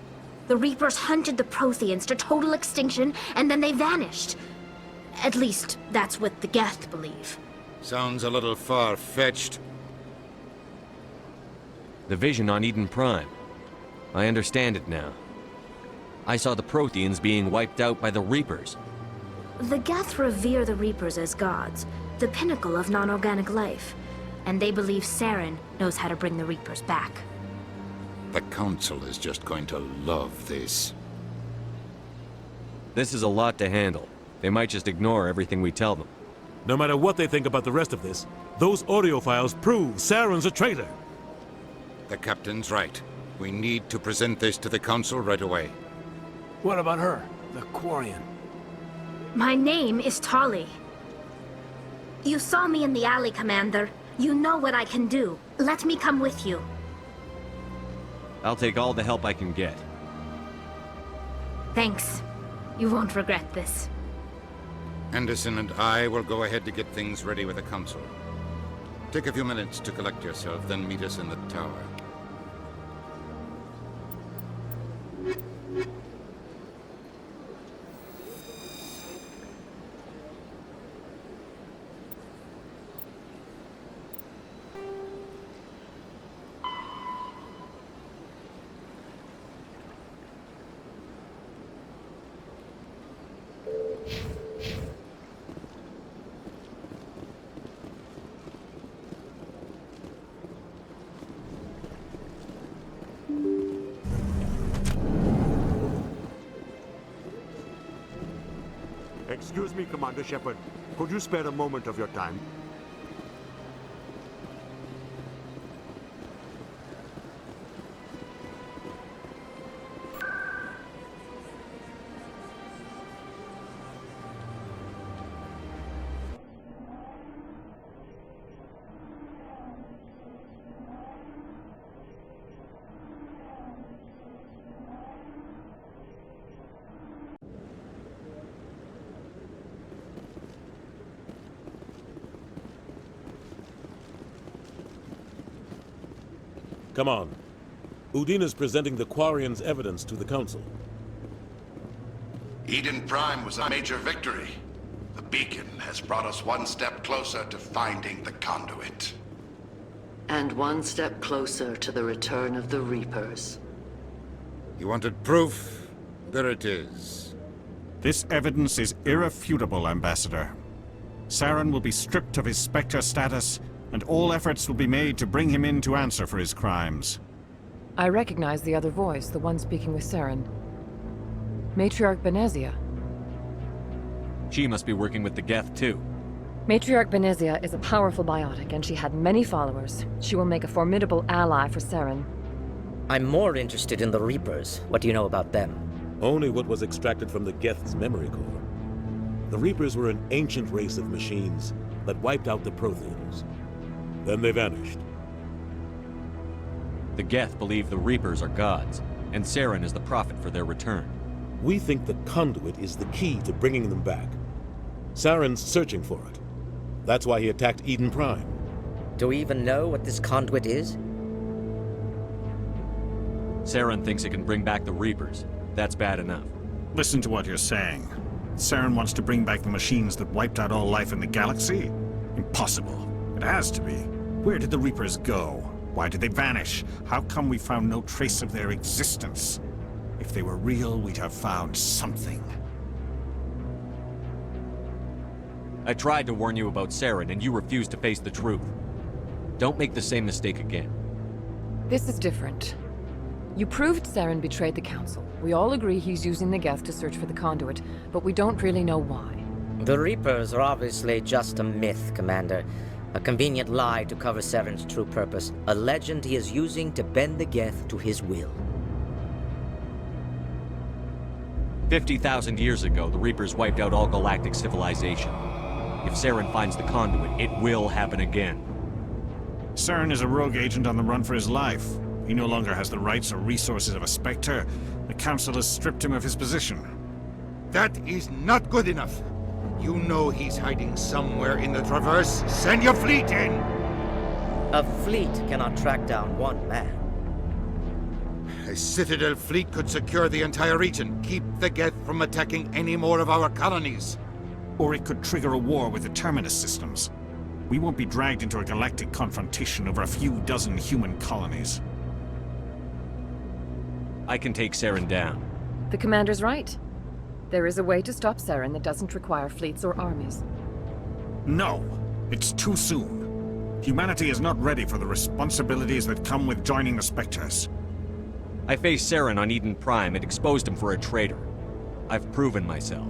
P: The Reapers hunted the Protheans to total extinction, and then they vanished. At least, that's what the Geth believe.
A: Sounds a little far-fetched.
E: The vision on Eden Prime. I understand it now. I saw the Protheans being wiped out by the Reapers.
P: The Geth revere the Reapers as gods, the pinnacle of non-organic life. And they believe Saren knows how to bring the Reapers back.
A: The Council is just going to love this.
E: This is a lot to handle. They might just ignore everything we tell them.
B: No matter what they think about the rest of this, those audio files prove Saren's a traitor.
A: The Captain's right. We need to present this to the Council right away.
H: What about her, the Quarian?
P: My name is Tali. You saw me in the alley, Commander. You know what I can do. Let me come with you.
E: I'll take all the help I can get.
P: Thanks. You won't regret this.
A: Anderson and I will go ahead to get things ready with the Council. Take a few minutes to collect yourself, then meet us in the tower.
C: Excuse me, Commander Shepard. Could you spare a moment of your time?
B: Come on. Udina's presenting the Quarians' evidence to the Council.
W: Eden Prime was a major victory. The beacon has brought us one step closer to finding the conduit.
Q: And one step closer to the return of the Reapers.
A: You wanted proof? There it is.
G: This evidence is irrefutable, Ambassador. Saren will be stripped of his Spectre status, and all efforts will be made to bring him in to answer for his crimes.
V: I recognize the other voice, the one speaking with Saren. Matriarch Benezia.
E: She must be working with the Geth, too.
V: Matriarch Benezia is a powerful biotic, and she had many followers. She will make a formidable ally for Saren.
U: I'm more interested in the Reapers. What do you know about them?
B: Only what was extracted from the Geth's memory core. The Reapers were an ancient race of machines that wiped out the Protheans. Then they vanished.
E: The Geth believe the Reapers are gods, and Saren is the prophet for their return.
B: We think the conduit is the key to bringing them back. Saren's searching for it. That's why he attacked Eden Prime.
U: Do we even know what this conduit is?
E: Saren thinks it can bring back the Reapers. That's bad enough.
G: Listen to what you're saying. Saren wants to bring back the machines that wiped out all life in the galaxy? Impossible. It has to be. Where did the Reapers go? Why did they vanish? How come we found no trace of their existence? If they were real, we'd have found something.
E: I tried to warn you about Saren, and you refused to face the truth. Don't make the same mistake again.
V: This is different. You proved Saren betrayed the Council. We all agree he's using the Geth to search for the conduit, but we don't really know why.
U: The Reapers are obviously just a myth, Commander. A convenient lie to cover Saren's true purpose. A legend he is using to bend the Geth to his will.
E: 50,000 years ago, the Reapers wiped out all galactic civilization. If Saren finds the conduit, it will happen again.
G: Saren is a rogue agent on the run for his life. He no longer has the rights or resources of a Spectre. The Council has stripped him of his position.
T: That is not good enough. You know he's hiding somewhere in the Traverse. Send your fleet in!
U: A fleet cannot track down one man.
T: A Citadel fleet could secure the entire region, keep the Geth from attacking any more of our colonies.
G: Or it could trigger a war with the Terminus systems. We won't be dragged into a galactic confrontation over a few dozen human colonies.
E: I can take Saren down.
V: The Commander's right. There is a way to stop Saren that doesn't require fleets or armies.
G: No, it's too soon. Humanity is not ready for the responsibilities that come with joining the Spectres.
E: I faced Saren on Eden Prime and exposed him for a traitor. I've proven myself.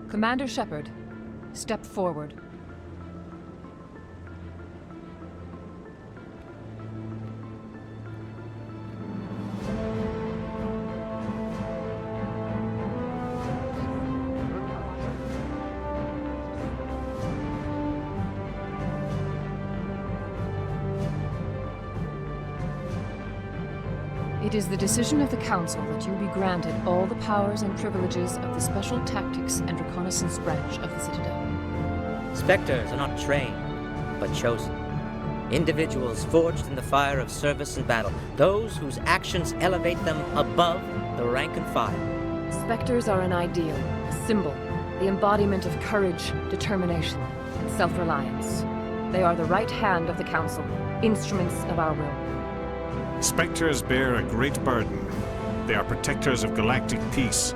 V: Commander Shepard, step forward. It is the decision of the Council that you be granted all the powers and privileges of the Special Tactics and Reconnaissance branch of the Citadel.
U: Spectres are not trained, but chosen. Individuals forged in the fire of service and battle. Those whose actions elevate them above the rank and file.
V: Spectres are an ideal, a symbol, the embodiment of courage, determination, and self-reliance. They are the right hand of the Council, instruments of our will.
G: Spectres bear a great burden. They are protectors of galactic peace,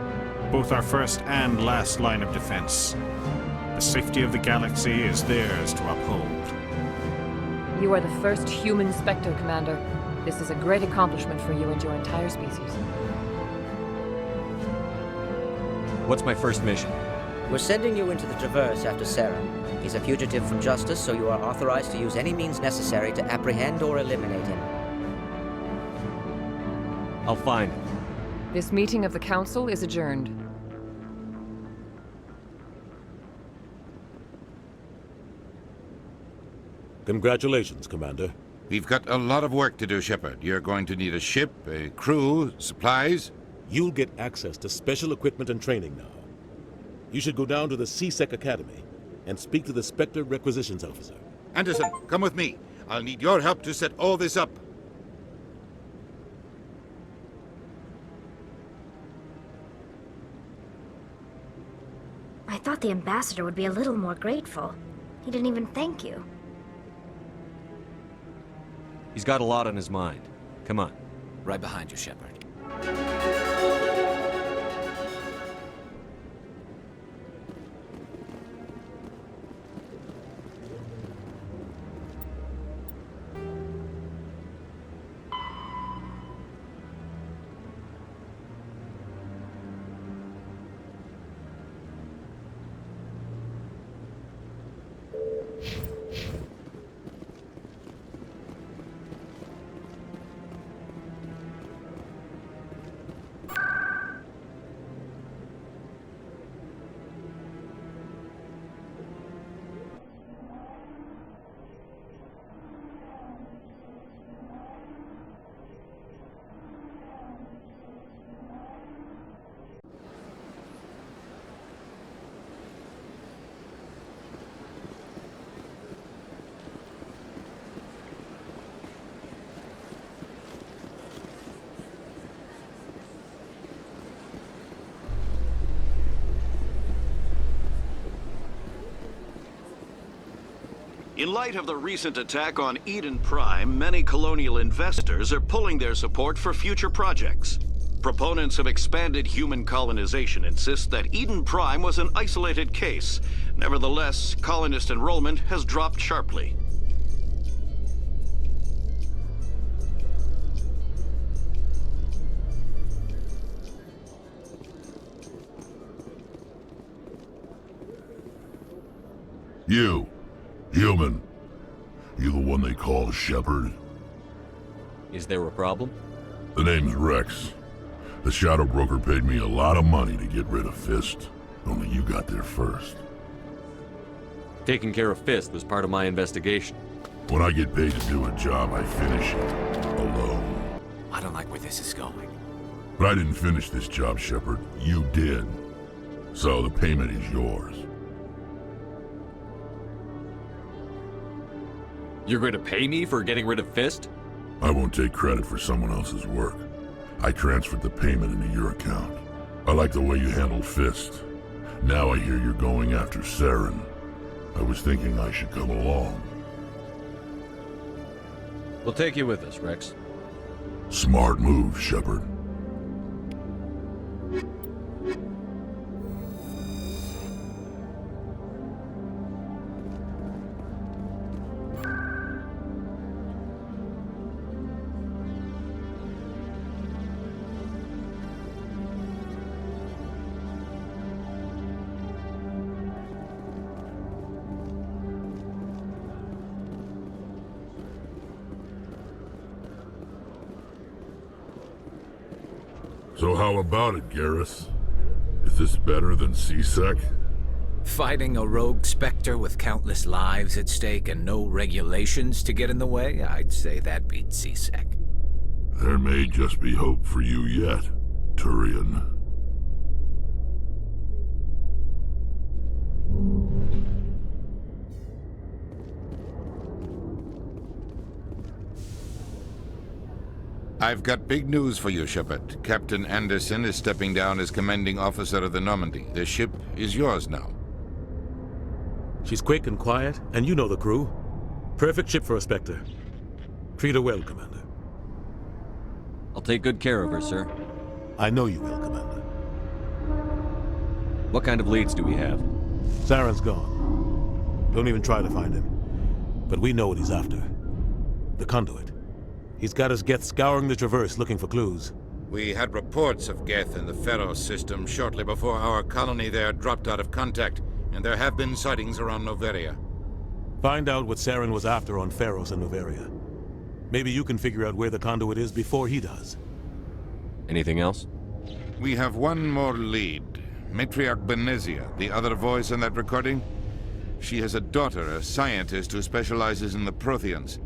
G: both our first and last line of defense. The safety of the galaxy is theirs to uphold.
V: You are the first human Spectre, Commander. This is a great accomplishment for you and your entire species.
E: What's my first mission?
U: We're sending you into the Traverse after Saren. He's a fugitive from justice, so you are authorized to use any means necessary to apprehend or eliminate him.
E: I'll find him.
V: This meeting of the Council is adjourned.
B: Congratulations, Commander.
A: We've got a lot of work to do, Shepard. You're going to need a ship, a crew, supplies.
B: You'll get access to special equipment and training now. You should go down to the CSEC Academy and speak to the Spectre Requisitions Officer.
A: Anderson, come with me. I'll need your help to set all this up.
P: I thought the ambassador would be a little more grateful. He didn't even thank you.
E: He's got a lot on his mind. Come on.
I: Right behind you, Shepard.
F: In light of the recent attack on Eden Prime, many colonial investors are pulling their support for future projects. Proponents of expanded human colonization insist that Eden Prime was an isolated case. Nevertheless, colonist enrollment has dropped sharply.
J: You. Human. You the one they call Shepard?
E: Is there a problem?
J: The name's Rex. The Shadow Broker paid me a lot of money to get rid of Fist. Only you got there first.
E: Taking care of Fist was part of my investigation.
J: When I get paid to do a job, I finish it. Alone.
I: I don't like where this is going.
J: But I didn't finish this job, Shepard. You did. So the payment is yours.
E: You're going to pay me for getting rid of Fist?
J: I won't take credit for someone else's work. I transferred the payment into your account. I like the way you handled Fist. Now I hear you're going after Saren. I was thinking I should come along.
E: We'll take you with us, Rex.
J: Smart move, Shepard. So how about it, Garrus? Is this better than CSEC?
I: Fighting a rogue Spectre with countless lives at stake and no regulations to get in the way? I'd say that beats CSEC.
J: There may just be hope for you yet, Turian.
A: I've got big news for you, Shepard. Captain Anderson is stepping down as commanding officer of the Normandy. The ship is yours now.
B: She's quick and quiet, and you know the crew. Perfect ship for a Spectre. Treat her well, Commander.
E: I'll take good care of her, sir.
B: I know you will, Commander.
E: What kind of leads do we have?
B: Saren's gone. Don't even try to find him. But we know what he's after. The conduit. He's got his Geth scouring the Traverse looking for clues.
A: We had reports of Geth in the Pharaoh system shortly before our colony there dropped out of contact, and there have been sightings around Noveria.
B: Find out what Saren was after on Pharos and Noveria. Maybe you can figure out where the conduit is before he does.
E: Anything else?
A: We have one more lead. Matriarch Benezia, the other voice in that recording. She has a daughter, a scientist who specializes in the Protheans.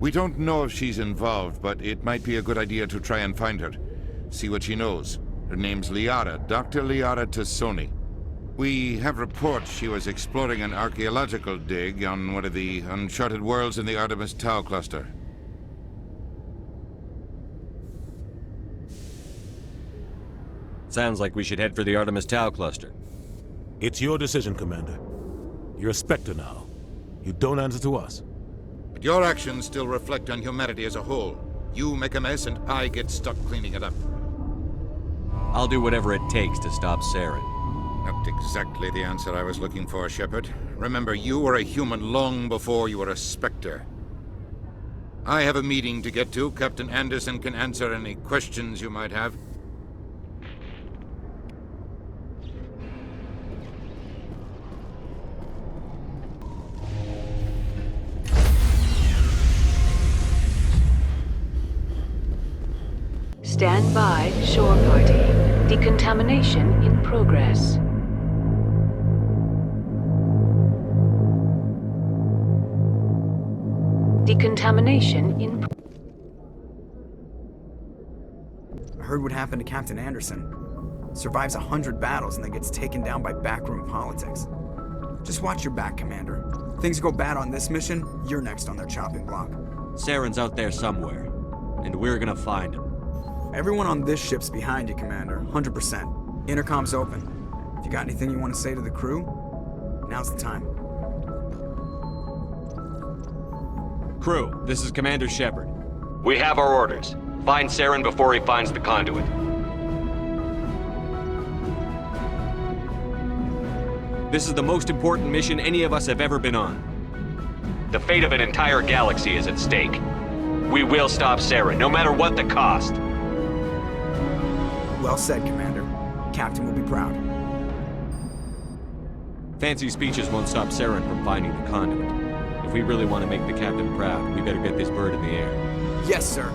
A: We don't know if she's involved, but it might be a good idea to try and find her. See what she knows. Her name's Liara, Dr. Liara Tassoni. We have reports she was exploring an archaeological dig on one of the uncharted worlds in the Artemis Tau cluster.
E: Sounds like we should head for the Artemis Tau cluster.
B: It's your decision, Commander. You're a Spectre now. You don't answer to us.
A: But your actions still reflect on humanity as a whole. You make a mess and I get stuck cleaning it up.
E: I'll do whatever it takes to stop Saren.
A: Not exactly the answer I was looking for, Shepard. Remember, you were a human long before you were a Spectre. I have a meeting to get to. Captain Anderson can answer any questions you might have.
D: Stand by, shore party. Decontamination in progress. Decontamination in
R: I heard what happened to Captain Anderson. Survives 100 battles and then gets taken down by backroom politics. Just watch your back, Commander. Things go bad on this mission, you're next on their chopping block.
E: Saren's out there somewhere, and we're gonna find him.
R: Everyone on this ship's behind you, Commander. 100%. Intercom's open. If you got anything you want to say to the crew, now's the time.
E: Crew, this is Commander Shepard. We have our orders. Find Saren before he finds the conduit. This is the most important mission any of us have ever been on. The fate of an entire galaxy is at stake. We will stop Saren, no matter what the cost.
R: Well said, Commander. Captain will be proud.
E: Fancy speeches won't stop Saren from finding the conduit. If we really want to make the captain proud, we better get this bird in the air.
R: Yes, sir.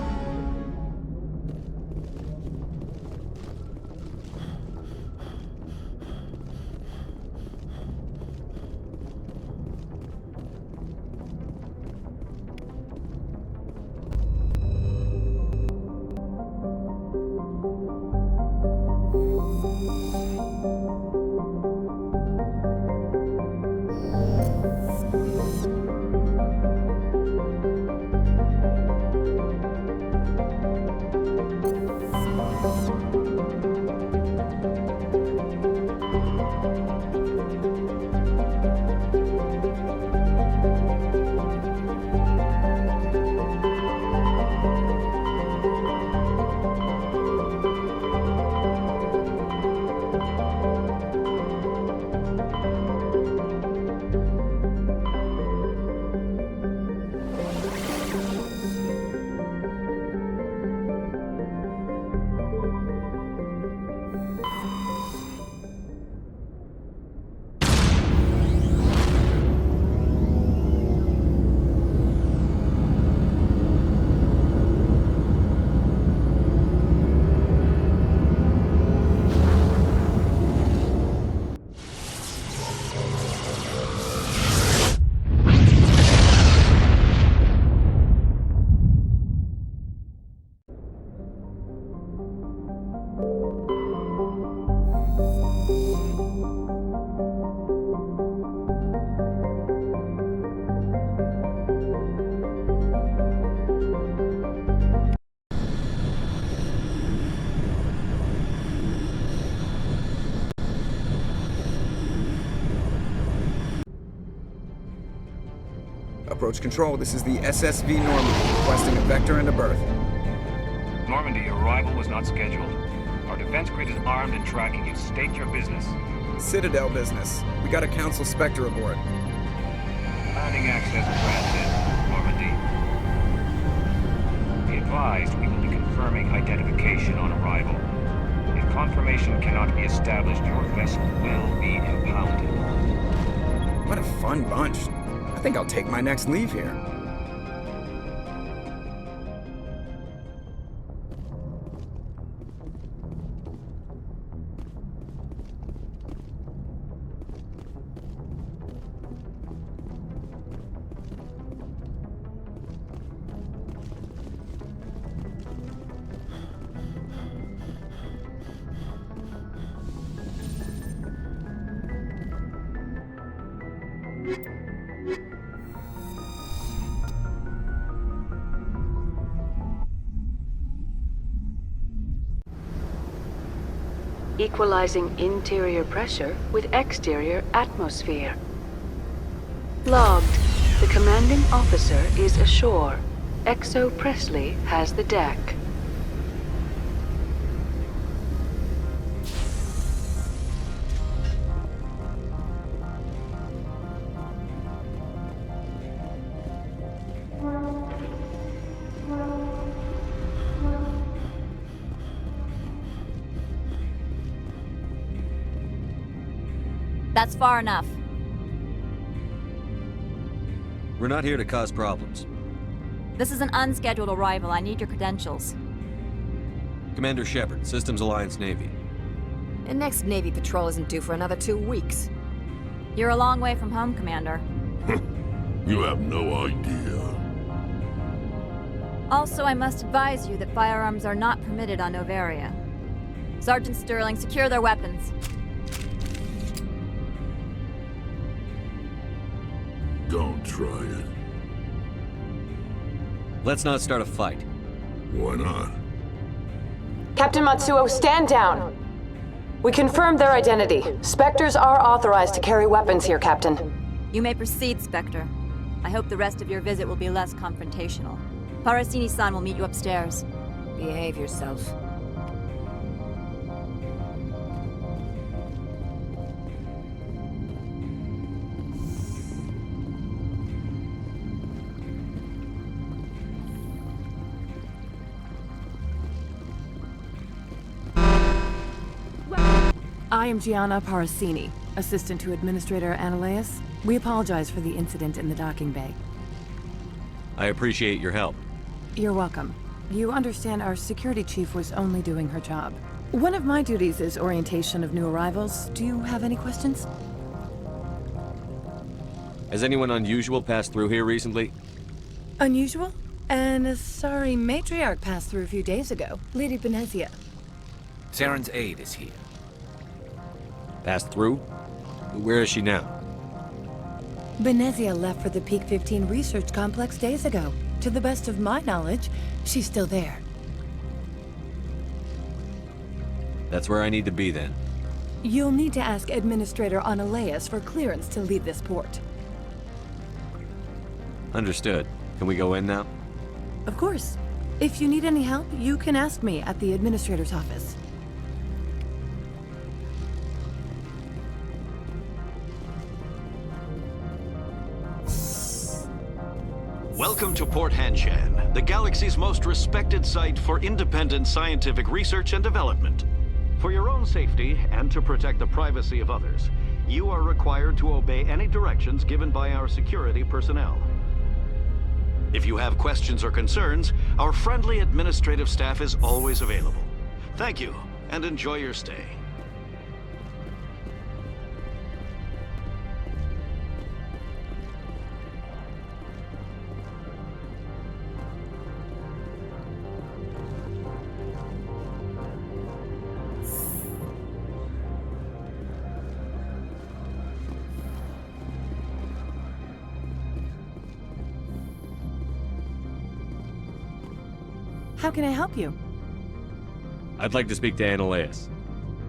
R: Approach control, this is the SSV Normandy, requesting a vector and a berth.
N: Normandy, your arrival was not scheduled. Our defense grid is armed and tracking you. State your business.
R: Citadel business. We got a Council Spectre aboard.
N: Landing access granted, Normandy. Be advised we will be confirming identification on arrival. If confirmation cannot be established, your vessel will be impounded.
R: What a fun bunch. I think I'll take my next leave here.
D: Equalizing interior pressure with exterior atmosphere. Logged. The commanding officer is ashore. Exo Presley has the deck.
K: That's far enough.
E: We're not here to cause problems.
K: This is an unscheduled arrival. I need your credentials.
E: Commander Shepard, Systems Alliance Navy.
K: The next Navy patrol isn't due for another 2 weeks. You're a long way from home, Commander.
J: You have no idea.
K: Also, I must advise you that firearms are not permitted on Novaria. Sergeant Sterling, secure their weapons.
J: Don't try it.
E: Let's not start a fight.
J: Why not?
M: Captain Matsuo, stand down! We confirmed their identity. Spectres are authorized to carry weapons here, Captain.
K: You may proceed, Spectre. I hope the rest of your visit will be less confrontational. Parasini-san will meet you upstairs. Behave yourself.
S: I am Gianna Parasini, assistant to Administrator Ananias. We apologize for the incident in the docking bay.
E: I appreciate your help.
S: You're welcome. You understand our security chief was only doing her job. One of my duties is orientation of new arrivals. Do you have any questions?
E: Has anyone unusual passed through here recently?
S: Unusual? And a sorry matriarch passed through a few days ago. Lady Benezia.
I: Saren's aide is here.
E: Passed through? Where is she now?
S: Benezia left for the Peak 15 research complex days ago. To the best of my knowledge, she's still there.
E: That's where I need to be then.
S: You'll need to ask Administrator Ananias for clearance to leave this port.
E: Understood. Can we go in now?
S: Of course. If you need any help, you can ask me at the Administrator's office.
F: Welcome to Port Hanshan, the galaxy's most respected site for independent scientific research and development. For your own safety and to protect the privacy of others, you are required to obey any directions given by our security personnel. If you have questions or concerns, our friendly administrative staff is always available. Thank you, and enjoy your stay.
S: How can I help you?
E: I'd like to speak to Ananias.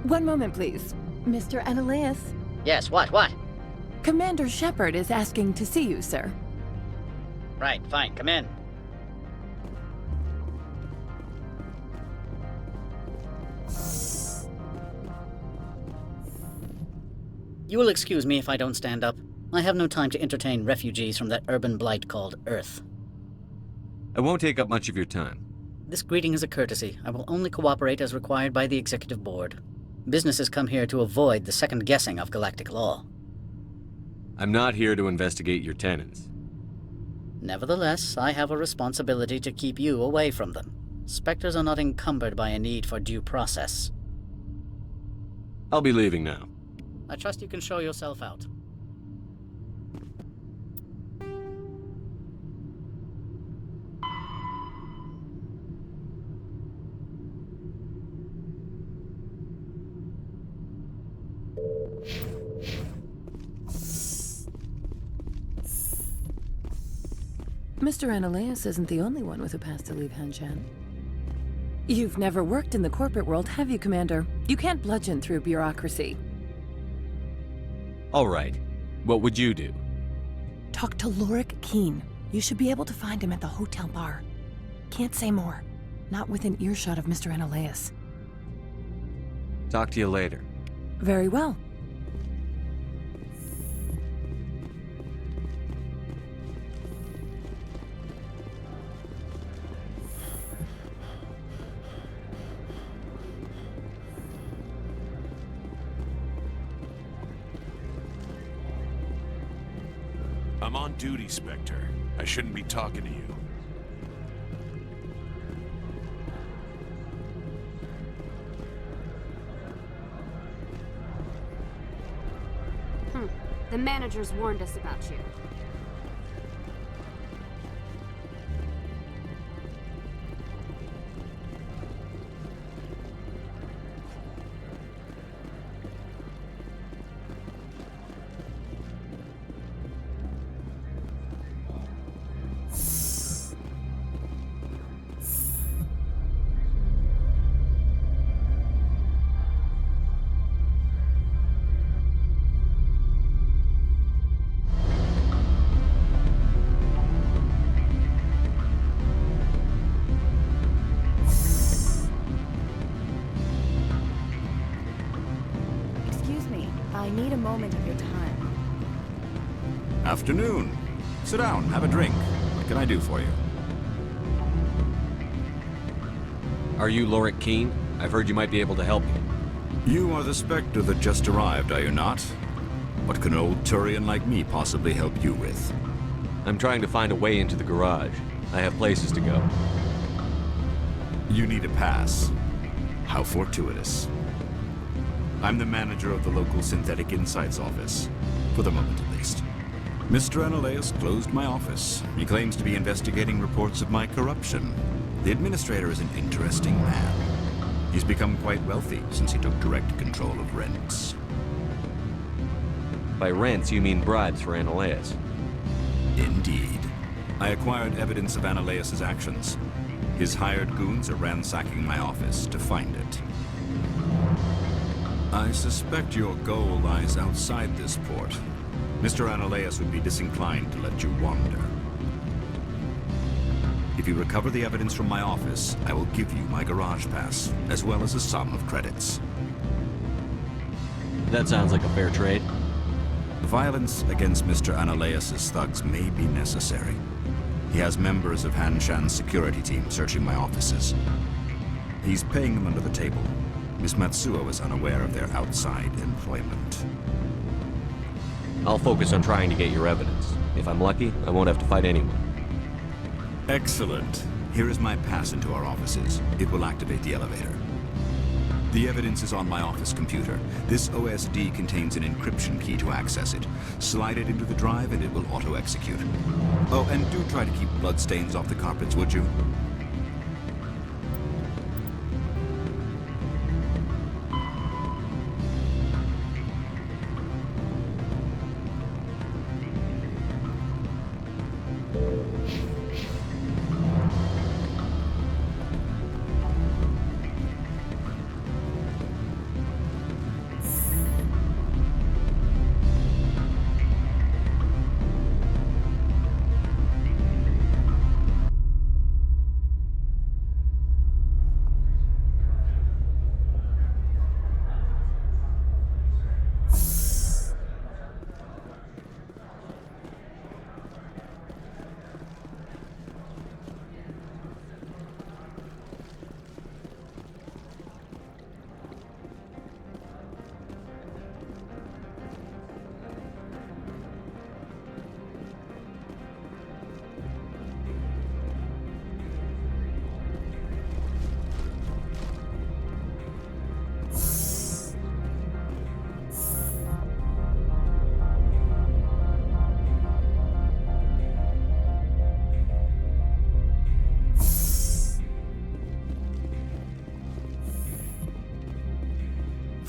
S: One moment, please. Mr. Ananias?
U: Yes, what?
S: Commander Shepard is asking to see you, sir.
U: Right, fine, come in.
H: You will excuse me if I don't stand up. I have no time to entertain refugees from that urban blight called Earth.
E: I won't take up much of your time.
H: This greeting is a courtesy. I will only cooperate as required by the Executive Board. Businesses come here to avoid the second guessing of galactic law.
E: I'm not here to investigate your tenants.
H: Nevertheless, I have a responsibility to keep you away from them. Spectres are not encumbered by a need for due process.
E: I'll be leaving now.
H: I trust you can show yourself out.
S: Mr. Annaleus isn't the only one with a pass to leave Hanshan. You've never worked in the corporate world, have you, Commander? You can't bludgeon through bureaucracy.
E: All right. What would you do?
S: Talk to Lorik Keen. You should be able to find him at the hotel bar. Can't say more. Not within earshot of Mr. Annaleus.
E: Talk to you later.
S: Very well.
L: I'm on duty, Spectre. I shouldn't be talking to you.
O: The managers warned us about you.
G: Afternoon. Sit down, have a drink. What can I do for you?
E: Are you Lorik Keen? I've heard you might be able to help me.
G: You are the Spectre that just arrived, are you not? What can an old Turian like me possibly help you with?
E: I'm trying to find a way into the garage. I have places to go.
G: You need a pass. How fortuitous. I'm the manager of the local Synthetic Insights office. For the moment, at least. Mr. Annaleus closed my office. He claims to be investigating reports of my corruption. The administrator is an interesting man. He's become quite wealthy since he took direct control of rents.
E: By rents, you mean bribes for Annaleus?
G: Indeed. I acquired evidence of Annaleus's actions. His hired goons are ransacking my office to find it. I suspect your goal lies outside this port. Mr. Annaleus would be disinclined to let you wander. If you recover the evidence from my office, I will give you my garage pass, as well as a sum of credits.
E: That sounds like a fair trade.
G: Violence against Mr. Annaleus's thugs may be necessary. He has members of Hanshan's security team searching my offices. He's paying them under the table. Miss Matsuo is unaware of their outside employment.
E: I'll focus on trying to get your evidence. If I'm lucky, I won't have to fight anyone.
G: Excellent. Here is my pass into our offices. It will activate the elevator. The evidence is on my office computer. This OSD contains an encryption key to access it. Slide it into the drive and it will auto-execute. Oh, and do try to keep bloodstains off the carpets, would you?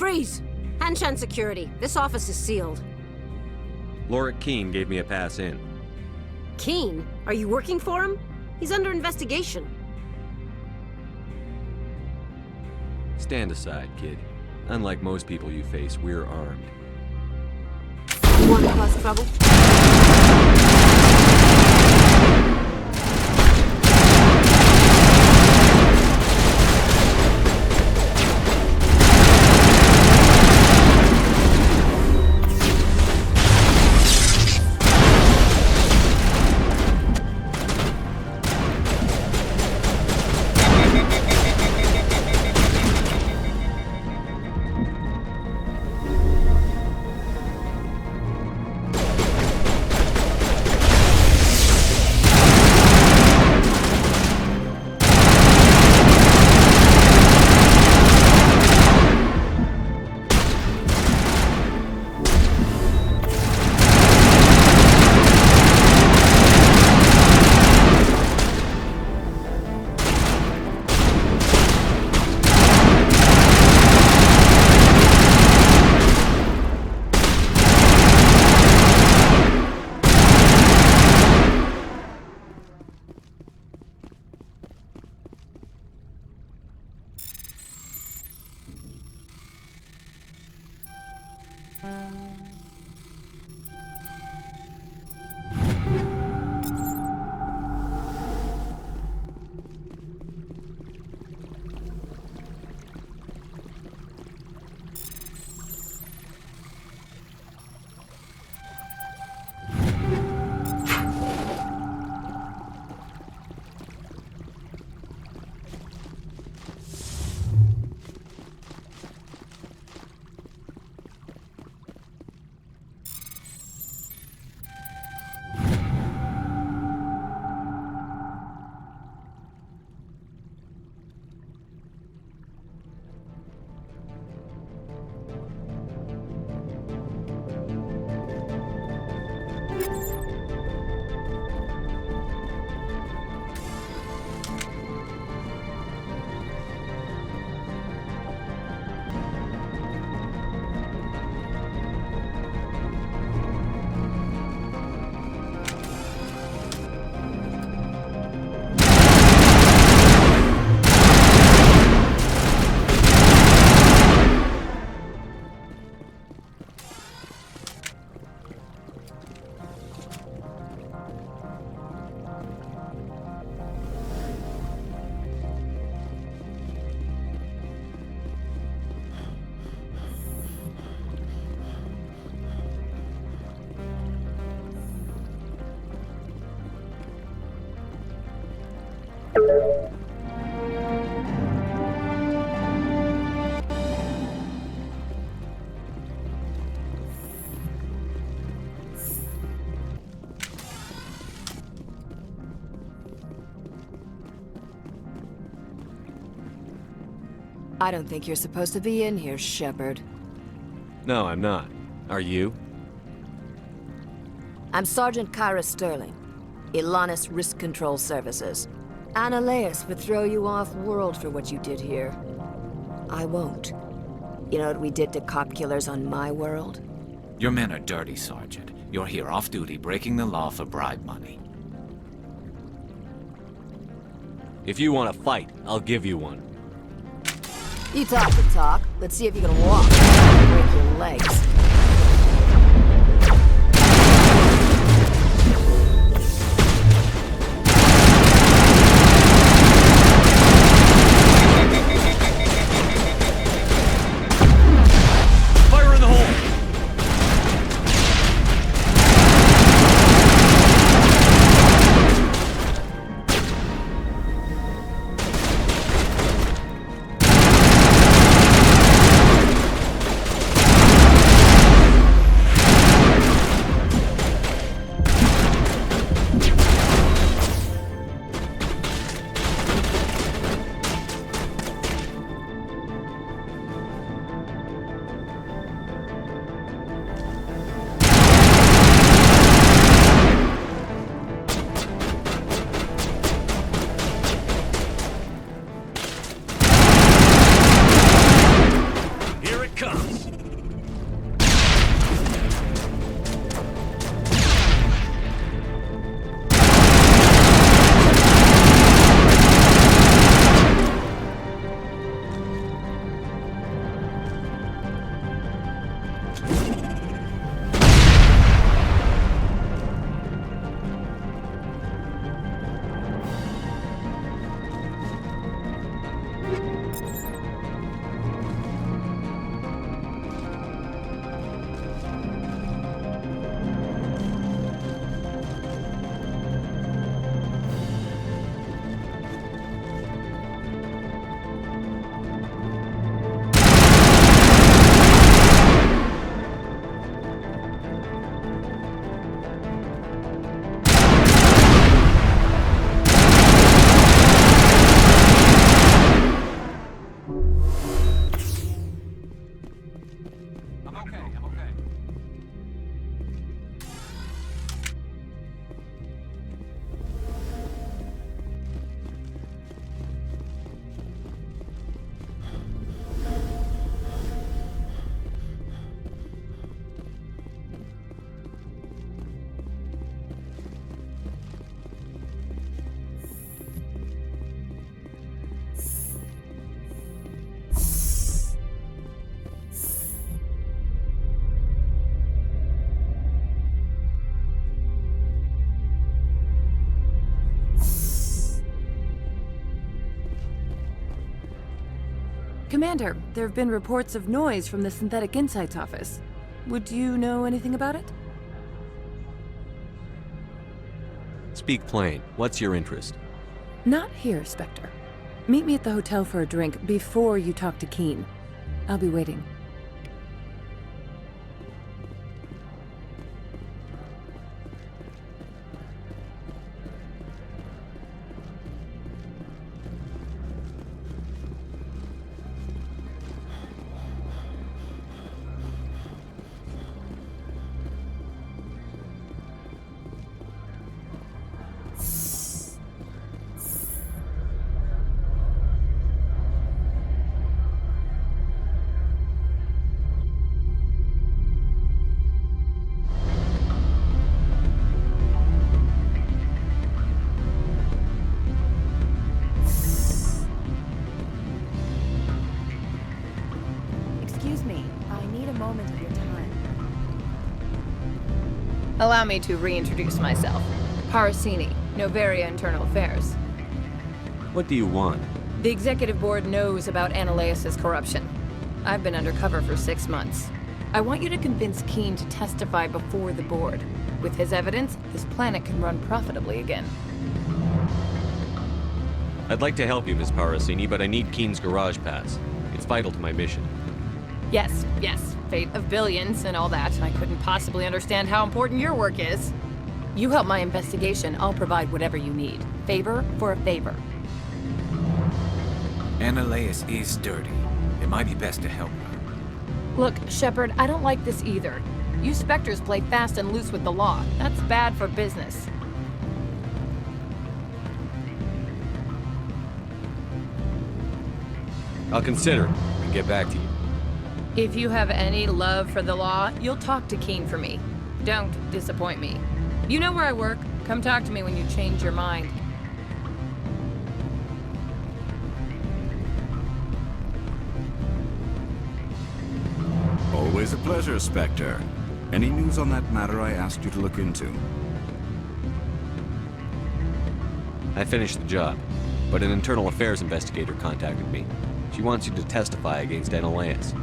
C: Freeze! Hanshan security. This office is sealed.
E: Lorik Keen gave me a pass in.
C: Keen? Are you working for him? He's under investigation.
E: Stand aside, kid. Unlike most people you face, we're armed.
C: Want to cause trouble?
Q: I don't think you're supposed to be in here, Shepard.
E: No, I'm not. Are you?
Q: I'm Sergeant Kyra Sterling, Ilanis Risk Control Services. Annaleus would throw you off-world for what you did here. I won't. You know what we did to cop killers on my world?
I: Your men are dirty, Sergeant. You're here off-duty, breaking the law for bribe money.
E: If you want to fight, I'll give you one.
Q: You talk the talk. Let's see if you can walk. Break your legs.
E: Fire in the hole!
S: Commander, there have been reports of noise from the Synthetic Insights office. Would you know anything about it?
E: Speak plain. What's your interest?
S: Not here, Spectre. Meet me at the hotel for a drink before you talk to Keen. I'll be waiting.
T: Allow me to reintroduce myself. Parasini, Novaria Internal Affairs.
E: What do you want?
T: The Executive Board knows about Ananias' corruption. I've been undercover for 6 months. I want you to convince Keen to testify before the Board. With his evidence, this planet can run profitably again.
E: I'd like to help you, Miss Parasini, but I need Keen's garage pass. It's vital to my mission.
T: Yes, fate of billions and all that. I couldn't possibly understand how important your work is. You help my investigation, I'll provide whatever you need. Favor for a favor.
I: Ananias is dirty. It might be best to help her.
T: Look, Shepard, I don't like this either. You Spectres play fast and loose with the law. That's bad for business.
E: I'll consider it and get back to you.
T: If you have any love for the law, you'll talk to Keen for me. Don't disappoint me. You know where I work. Come talk to me when you change your mind.
V: Always a pleasure, Spectre. Any news on that matter I asked you to look into?
E: I finished the job, but an internal affairs investigator contacted me. She wants you to testify against Ananias.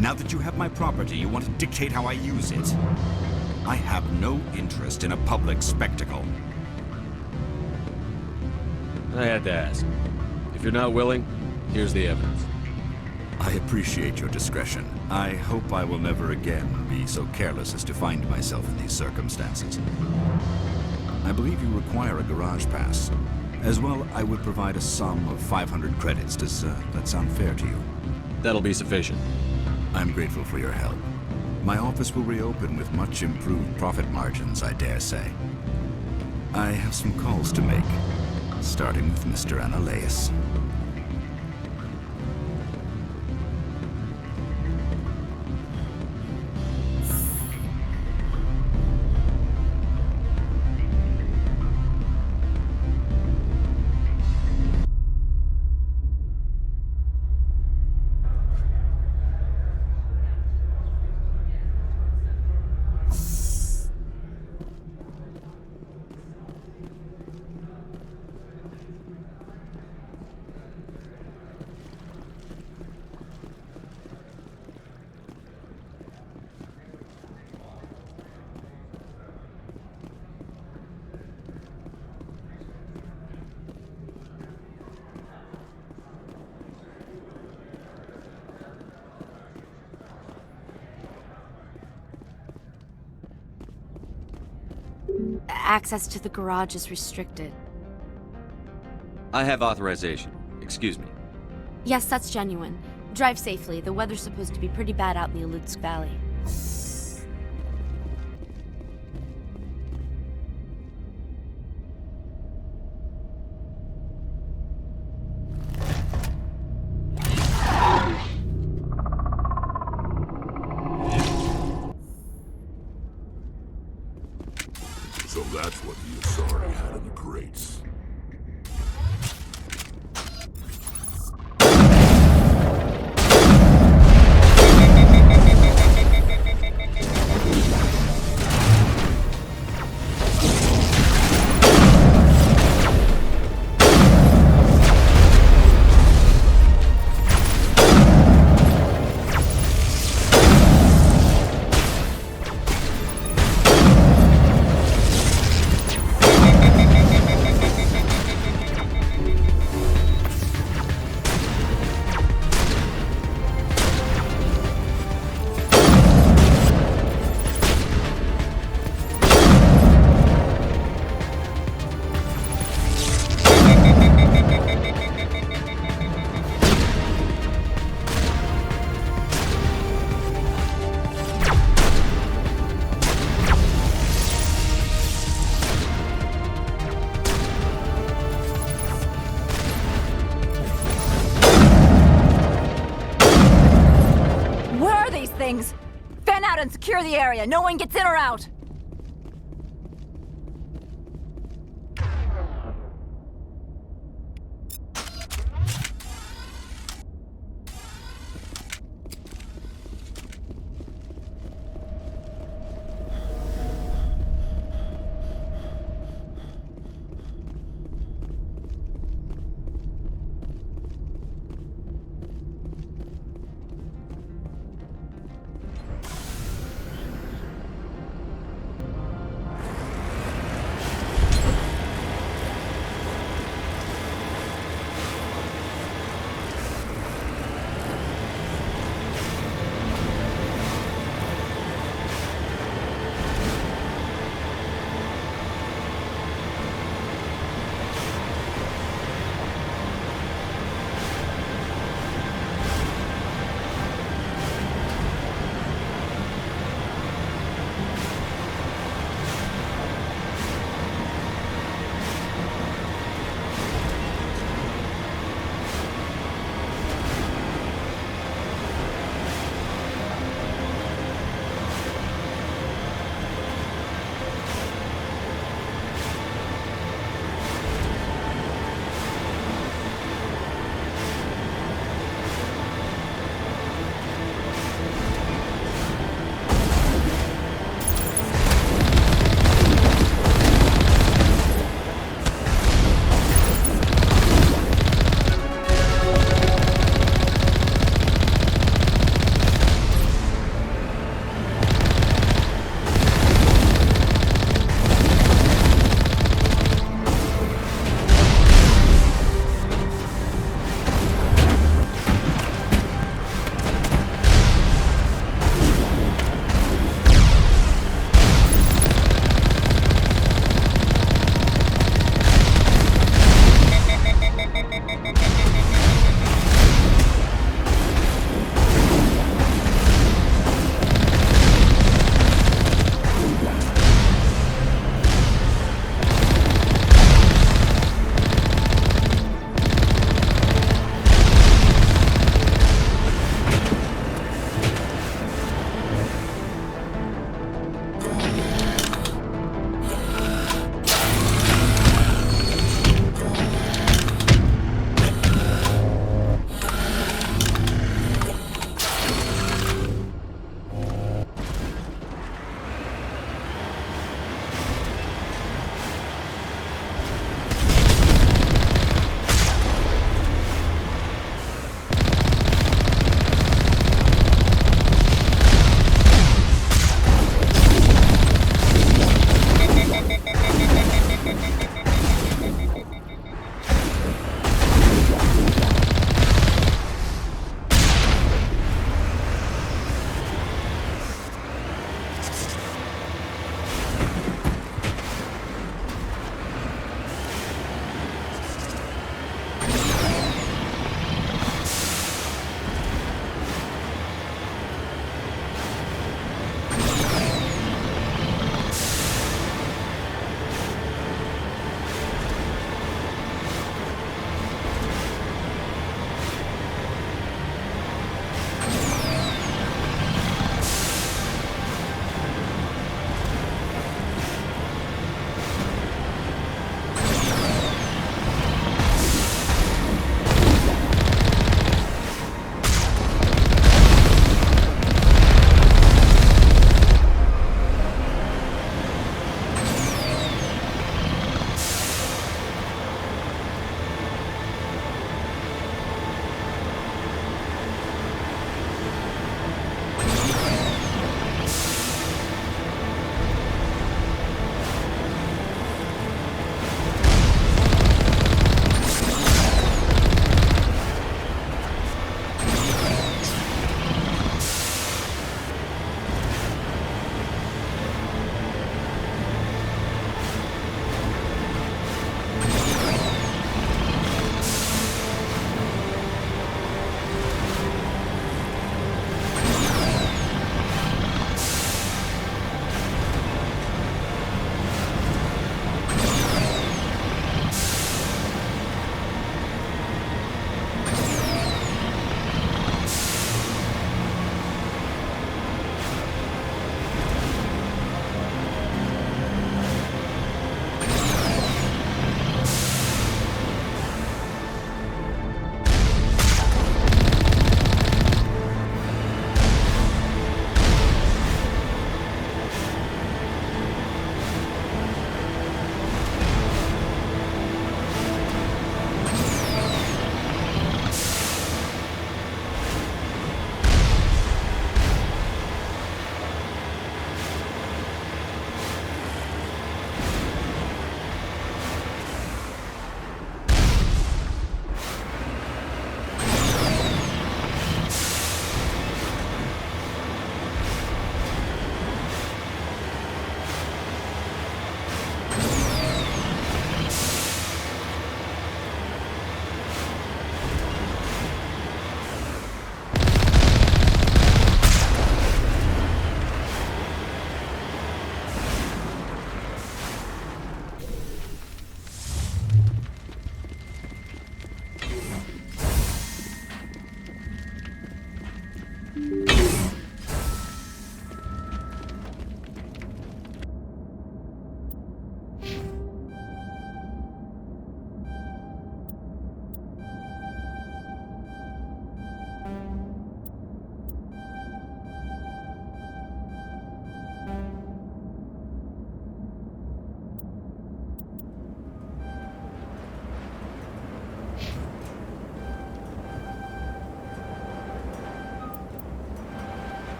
V: Now that you have my property, you want to dictate how I use it? I have no interest in a public spectacle.
E: I had to ask. If you're not willing, here's the evidence.
V: I appreciate your discretion. I hope I will never again be so careless as to find myself in these circumstances. I believe you require a garage pass. As well, I would provide a sum of 500 credits. Does that sound fair to you?
E: That'll be sufficient.
V: I'm grateful for your help. My office will reopen with much improved profit margins, I dare say. I have some calls to make, starting with Mr. Ananias.
O: Access to the garage is restricted.
E: I have authorization. Excuse me.
O: Yes, that's genuine. Drive safely. The weather's supposed to be pretty bad out in the Alutsk Valley.
J: So that's what the Asari had in the crates.
K: things! Fan out and secure the area. No one gets in or out.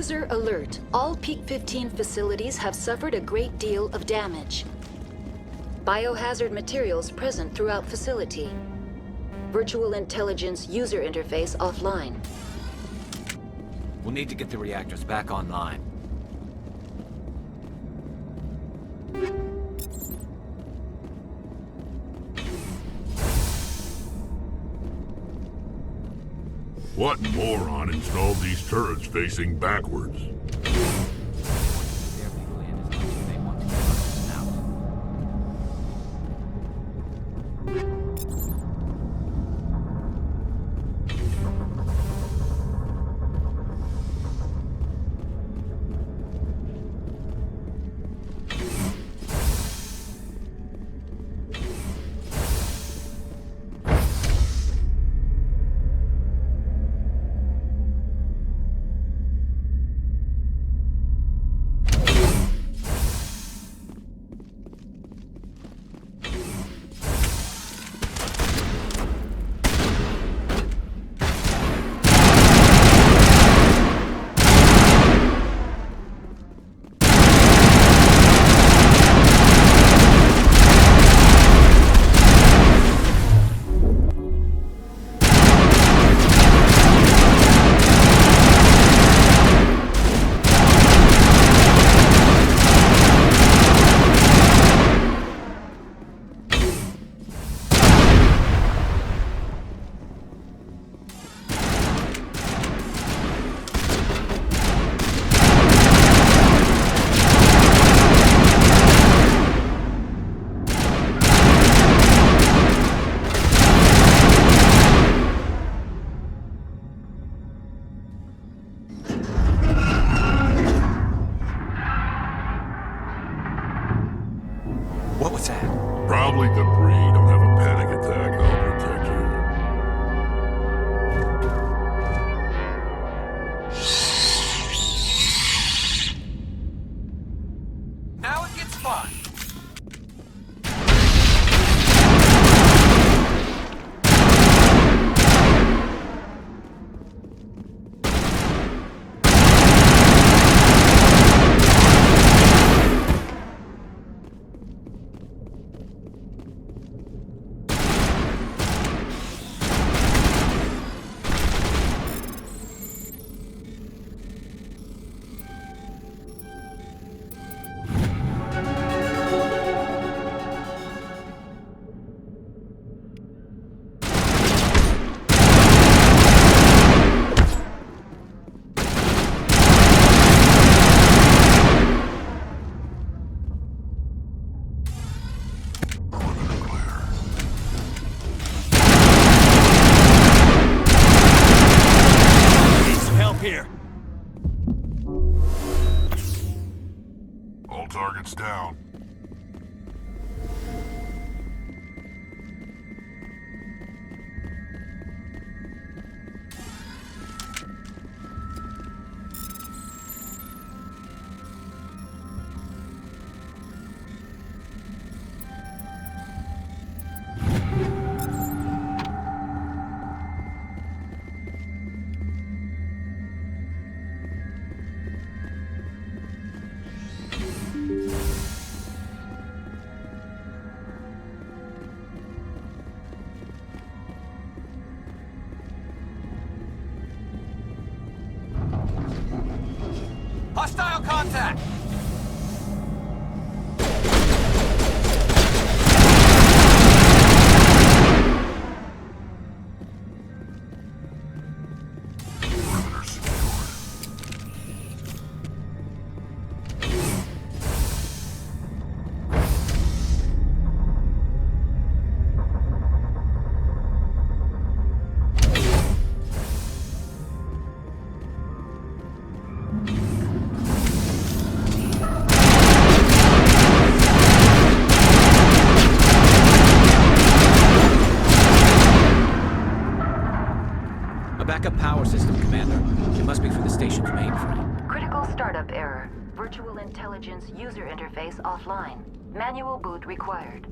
D: User alert. All Peak 15 facilities have suffered a great deal of damage. Biohazard materials present throughout facility. Virtual intelligence user interface offline.
I: We'll need to get the reactors back online.
J: What moron installed these turrets facing backwards? Probably debris. Don't have a panic attack. I'll protect you.
I: Now it gets fun.
L: Here.
J: All targets down.
I: Hostile contact! A backup power system, Commander. It must be for the station's mainframe.
D: Critical startup error. Virtual intelligence user interface offline. Manual boot required.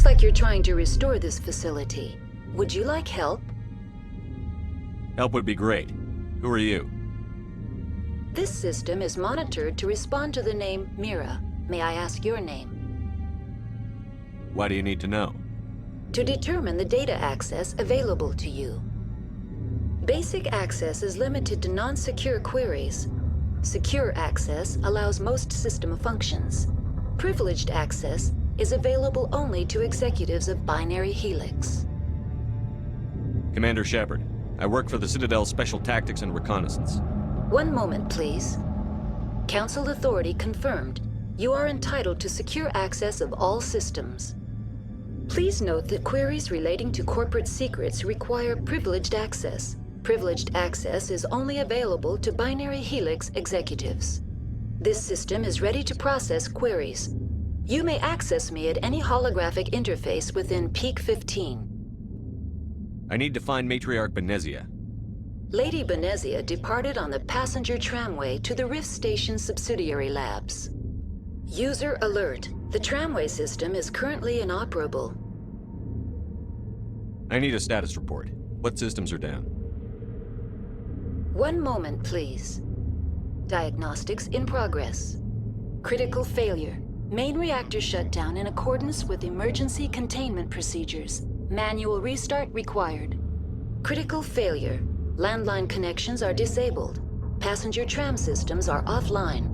D: Looks like you're trying to restore this facility. Would you like help?
E: Help would be great. Who are you?
D: This system is monitored to respond to the name Mira. May I ask your name?
E: Why do you need to know?
D: To determine the data access available to you. Basic access is limited to non-secure queries. Secure access allows most system functions. Privileged access is available only to executives of Binary Helix.
E: Commander Shepard, I work for the Citadel's Special Tactics and Reconnaissance.
D: One moment, please. Council authority confirmed. You are entitled to secure access of all systems. Please note that queries relating to corporate secrets require privileged access. Privileged access is only available to Binary Helix executives. This system is ready to process queries. You may access me at any holographic interface within Peak 15.
E: I need to find Matriarch Benezia.
D: Lady Benezia departed on the passenger tramway to the Rift Station subsidiary labs. User alert. The tramway system is currently inoperable.
E: I need a status report. What systems are down?
D: One moment, please. Diagnostics in progress. Critical failure. Main reactor shut down in accordance with emergency containment procedures. Manual restart required. Critical failure. Landline connections are disabled. Passenger tram systems are offline.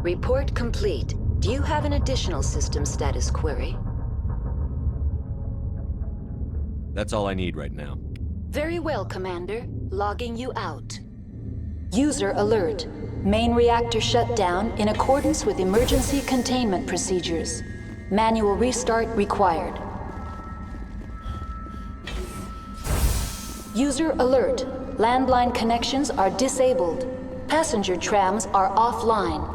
D: Report complete. Do you have an additional system status query?
E: That's all I need right now.
D: Very well, Commander. Logging you out. User alert. Main reactor shut down in accordance with emergency containment procedures. Manual restart required. User alert. Landline connections are disabled. Passenger trams are offline.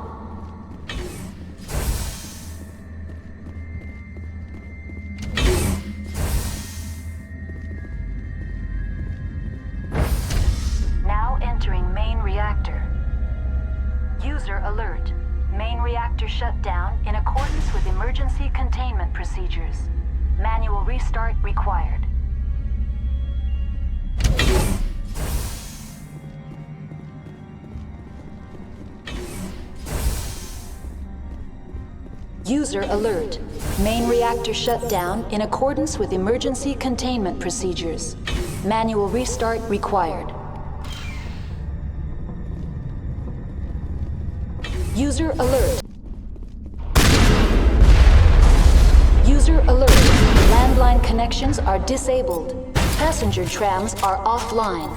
D: Now entering main reactor. User alert. Main reactor shut down in accordance with emergency emergency containment procedures. Manual restart required. User alert. Main reactor shut down in accordance with emergency containment procedures. Manual restart required. User alert. User alert. Landline connections are disabled. Passenger trams are offline.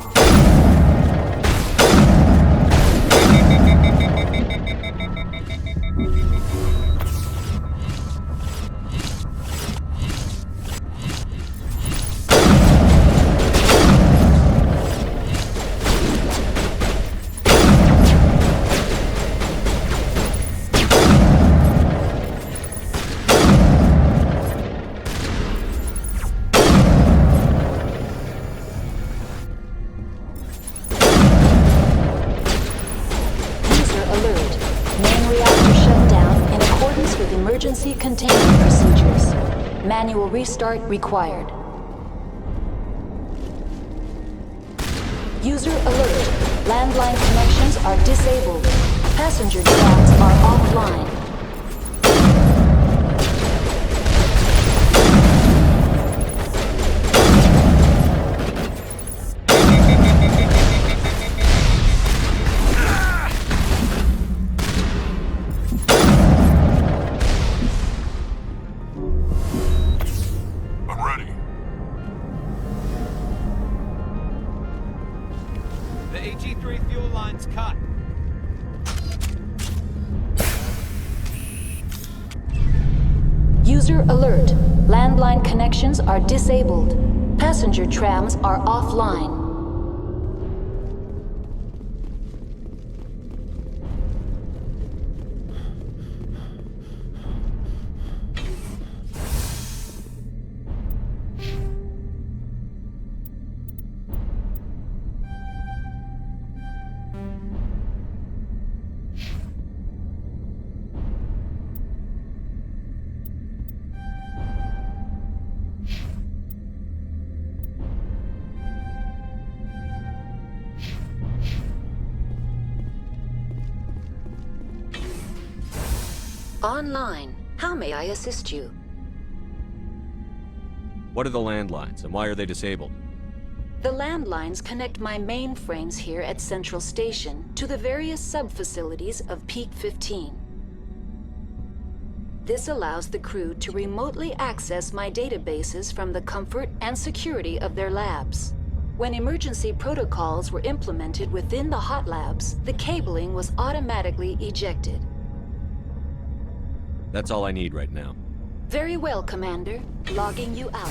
D: Emergency containment procedures. Manual restart required. User alert. Landline connections are disabled. Passenger trams are offline. User alert. Landline connections are disabled. Passenger trams are offline. Online. How may I assist you?
E: What are the landlines, and why are they disabled?
D: The landlines connect my mainframes here at Central Station to the various sub-facilities of Peak 15. This allows the crew to remotely access my databases from the comfort and security of their labs. When emergency protocols were implemented within the hot labs, the cabling was automatically ejected.
E: That's all I need right now.
D: Very well, Commander. Logging you out.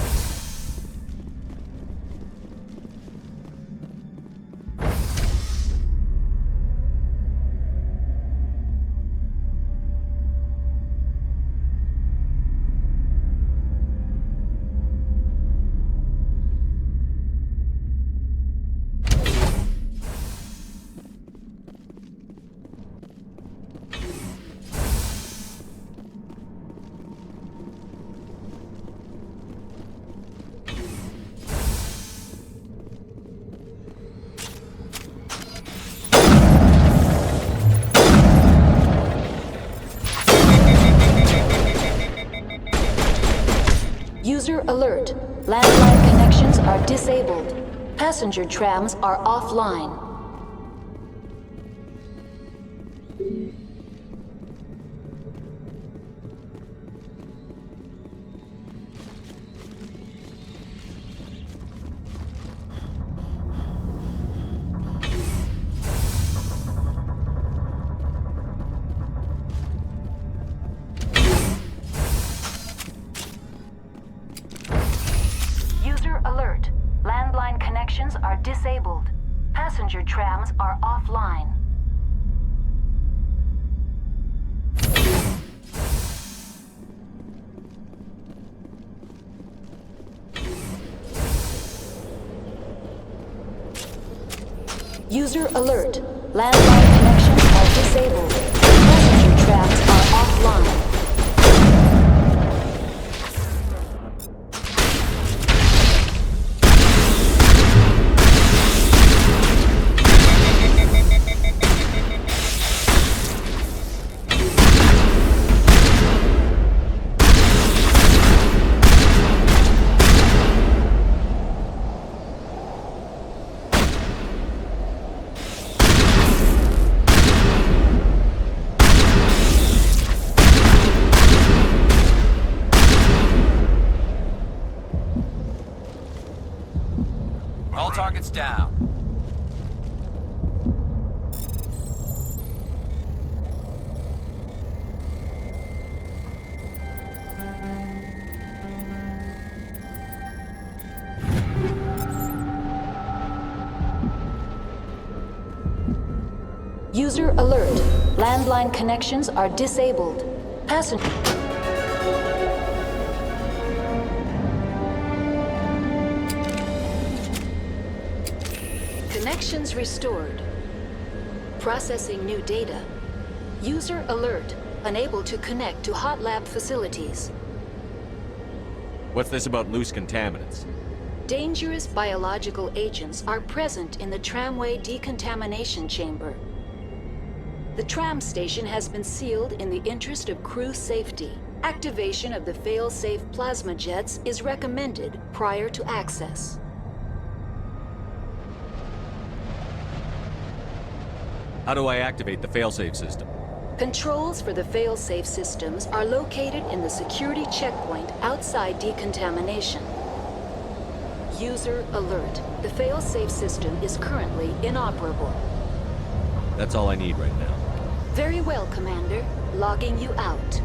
D: User alert. Landline connections are disabled. Passenger trams are offline. Alert. Landline connections are disabled. Passenger trams are offline. User alert. Landline connections are disabled. Passenger trams are offline.
I: down.
D: User alert. Landline connections are disabled. Passenger. Connections restored. Processing new data. User alert. Unable to connect to hot lab facilities.
E: What's this about loose contaminants?
D: Dangerous biological agents are present in the tramway decontamination chamber. The tram station has been sealed in the interest of crew safety. Activation of the fail-safe plasma jets is recommended prior to access.
E: How do I activate the failsafe system?
D: Controls for the fail-safe systems are located in the security checkpoint outside decontamination. User alert. The fail-safe system is currently inoperable.
E: That's all I need right now.
D: Very well, Commander. Logging you out.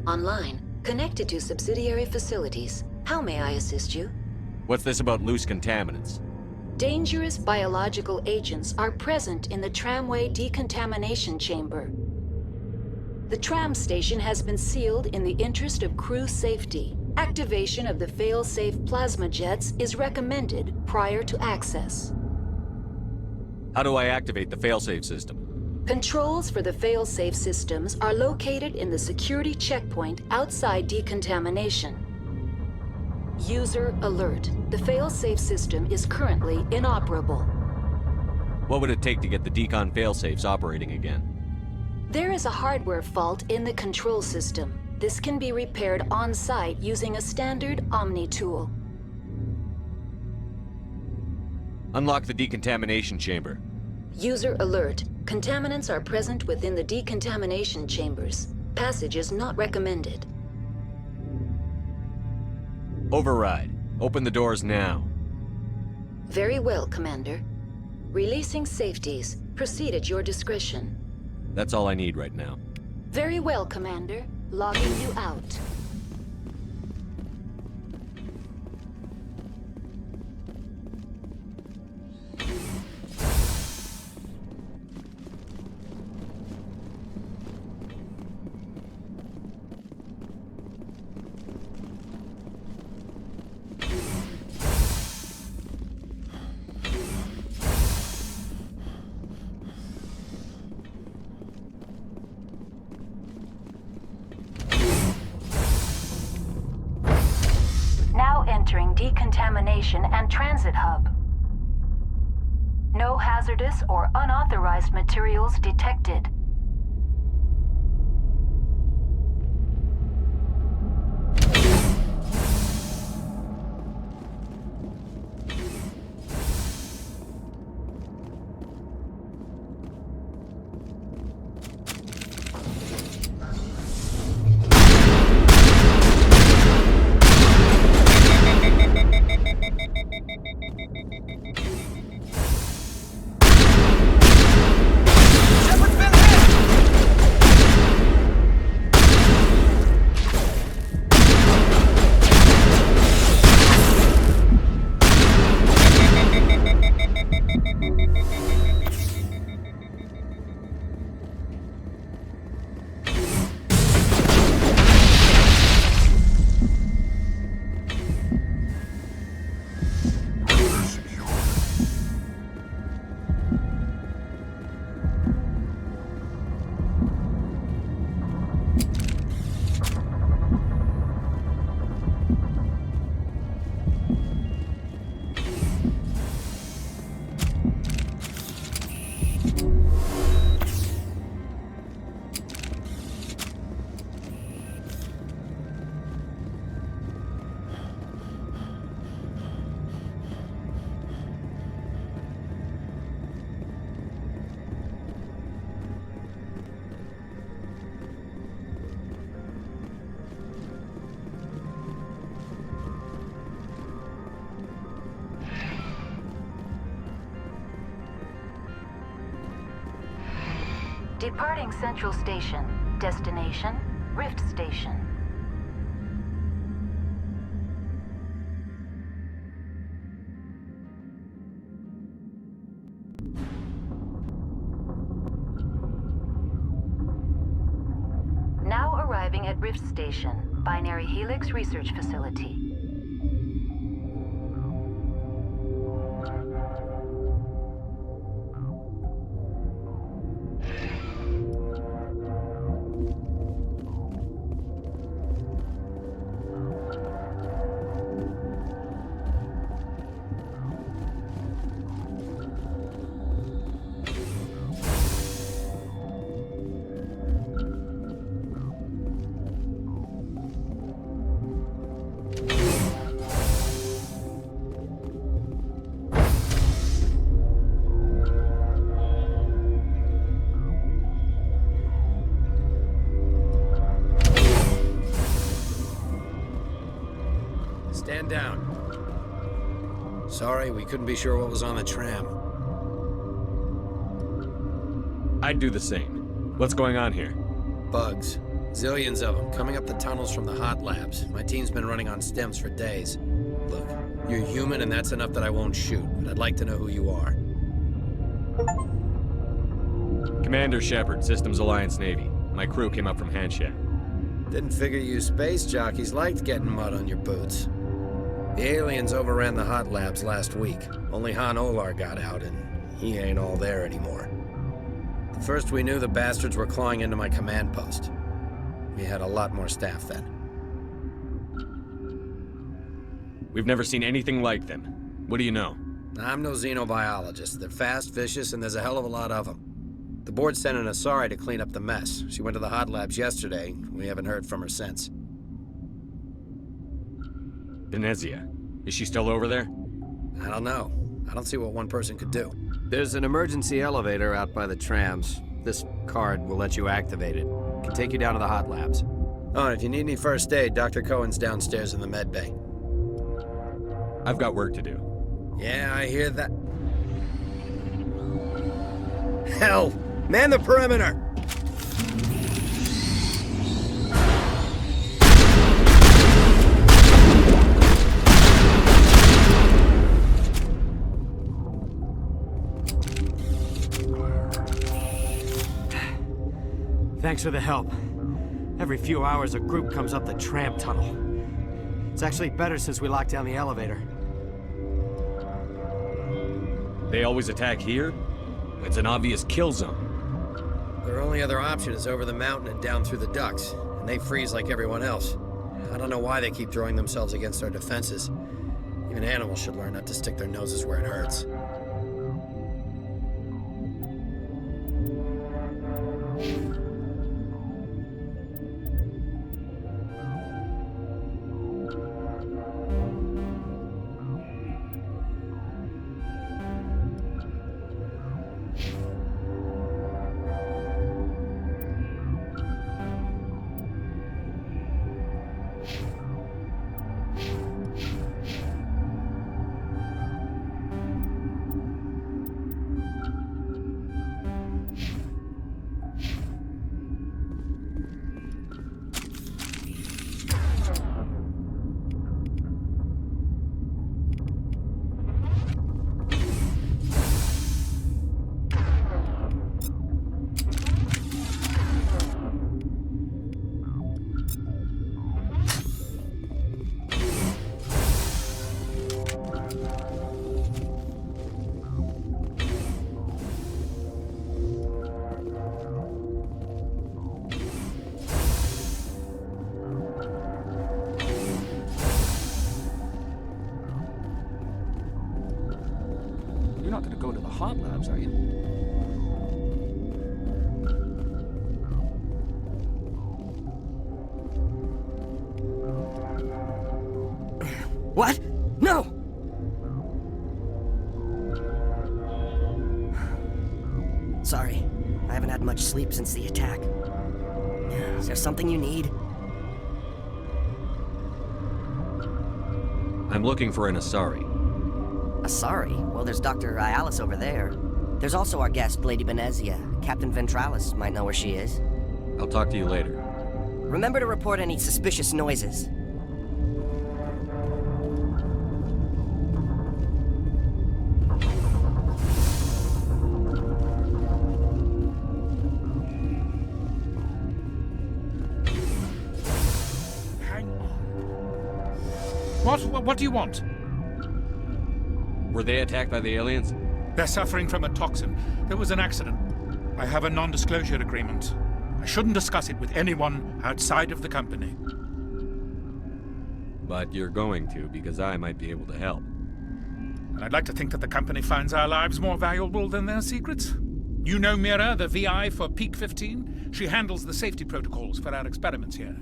D: Online, connected to subsidiary facilities. How may I assist you?
E: What's this about loose contaminants?
D: Dangerous biological agents are present in the tramway decontamination chamber. The tram station has been sealed in the interest of crew safety. Activation of the fail-safe plasma jets is recommended prior to access.
E: How do I activate the failsafe system?
D: Controls for the fail-safe systems are located in the security checkpoint outside decontamination. User alert. The fail-safe system is currently inoperable.
E: What would it take to get the decon failsafes operating again?
D: There is a hardware fault in the control system. This can be repaired on-site using a standard Omni tool.
E: Unlock the decontamination chamber.
D: User alert. Contaminants are present within the decontamination chambers. Passage is not recommended.
E: Override. Open the doors now.
D: Very well, Commander. Releasing safeties. Proceed at your discretion.
E: That's all I need right now.
D: Very well, Commander. Logging you out. Entering decontamination and transit hub. No hazardous or unauthorized materials detected.
B: Shepard's been hit!
D: Departing Central Station. Destination, Rift Station. Now arriving at Rift Station, Binary Helix Research Facility.
B: Stand down. Sorry, we couldn't be sure what was on the tram.
E: I'd do the same. What's going on here?
B: Bugs. Zillions of them, coming up the tunnels from the hot labs. My team's been running on stems for days. Look, you're human and that's enough that I won't shoot, but I'd like to know who you are.
E: Commander Shepard, Systems Alliance Navy. My crew came up from Hanshat.
B: Didn't figure you space jockeys liked getting mud on your boots. The aliens overran the hot labs last week. Only Han Olar got out, and he ain't all there anymore. The first we knew, the bastards were clawing into my command post. We had a lot more staff then.
E: We've never seen anything like them. What do you know?
B: I'm no xenobiologist. They're fast, vicious, and there's a hell of a lot of them. The board sent an Asari to clean up the mess. She went to the hot labs yesterday. We haven't heard from her since.
E: Venezia. Is she still over there?
B: I don't know. I don't see what one person could do. There's an emergency elevator out by the trams. This card will let you activate it. It can take you down to the hot labs. Oh, and if you need any first aid, Dr. Cohen's downstairs in the med bay.
E: I've got work to do.
B: Yeah, I hear that. Hell! Man the perimeter!
P: Thanks for the help. Every few hours, a group comes up the tram tunnel. It's actually better since we locked down the elevator.
E: They always attack here? It's an obvious kill zone.
B: Their only other option is over the mountain and down through the ducts, and they freeze like everyone else. I don't know why they keep throwing themselves against our defenses. Even animals should learn not to stick their noses where it hurts.
W: You're not going to go to the hot labs, are you?
P: What? No!
X: Sorry, I haven't had much sleep since the attack. Is there something you need?
E: I'm looking for an Asari.
X: Asari? Well, there's Dr. Ayalis over there. There's also our guest, Lady Benezia. Captain Ventralis might know where she is.
E: I'll talk to you later.
X: Remember to report any suspicious noises.
A: What do you want?
E: Were they attacked by the aliens?
A: They're suffering from a toxin. There was an accident. I have a non-disclosure agreement. I shouldn't discuss it with anyone outside of the company.
E: But you're going to, because I might be able to help.
A: And I'd like to think that the company finds our lives more valuable than their secrets. You know Mira, the VI for Peak 15? She handles the safety protocols for our experiments here.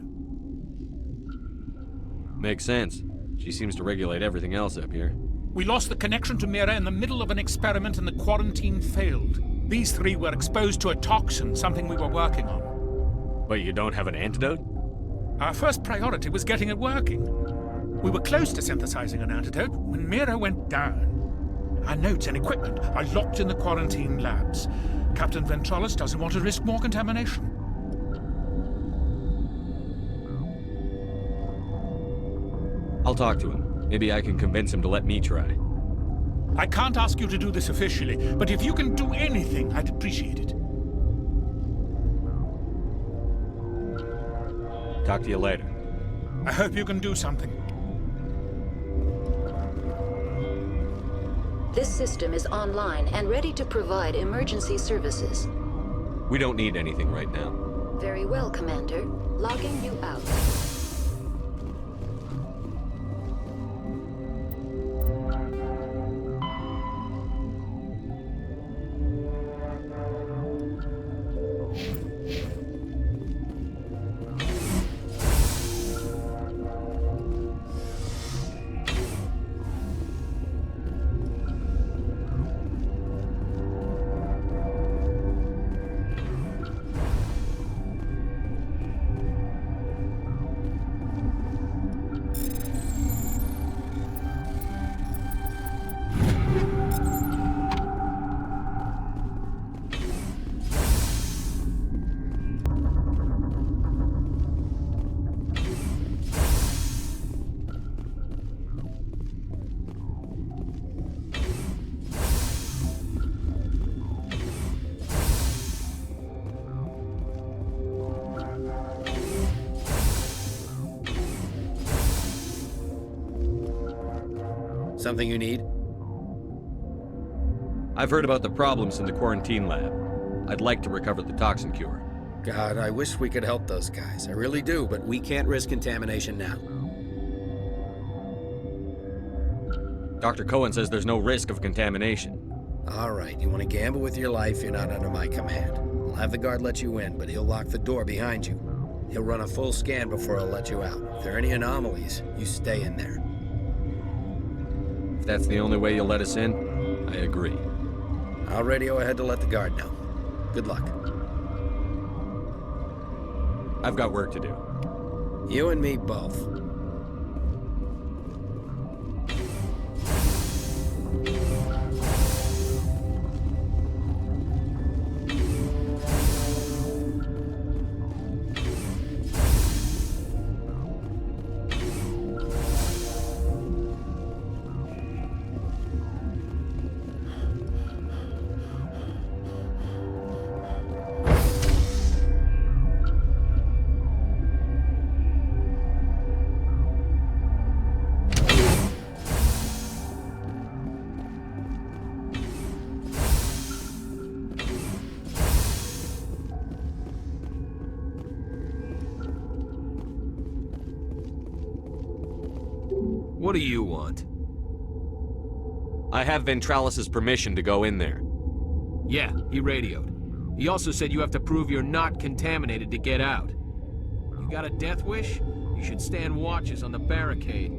E: Makes sense. She seems to regulate everything else up here.
A: We lost the connection to Mira in the middle of an experiment and the quarantine failed. These three were exposed to a toxin, something we were working on.
E: But you don't have an antidote?
A: Our first priority was getting it working. We were close to synthesizing an antidote when Mira went down. Our notes and equipment are locked in the quarantine labs. Captain Ventralis doesn't want to risk more contamination.
E: I'll talk to him. Maybe I can convince him to let me try.
A: I can't ask you to do this officially, but if you can do anything, I'd appreciate it.
E: Talk to you later.
A: I hope you can do something.
D: This system is online and ready to provide emergency services.
E: We don't need anything right now.
D: Very well, Commander. Logging you out.
B: Something you need?
E: I've heard about the problems in the quarantine lab. I'd like to recover the toxin cure.
B: God, I wish we could help those guys. I really do, but we can't risk contamination now.
E: Dr. Cohen says there's no risk of contamination.
B: All right, you want to gamble with your life, you're not under my command. I'll have the guard let you in, but he'll lock the door behind you. He'll run a full scan before he'll let you out. If there are any anomalies, you stay in there.
E: If that's the only way you'll let us in, I agree.
B: I'll radio ahead to let the guard know. Good luck.
E: I've got work to do.
B: You and me both.
I: What do you want?
E: I have Ventralis' permission to go in there.
I: Yeah, he radioed. He also said you have to prove you're not contaminated to get out. You got a death wish? You should stand watches on the barricade.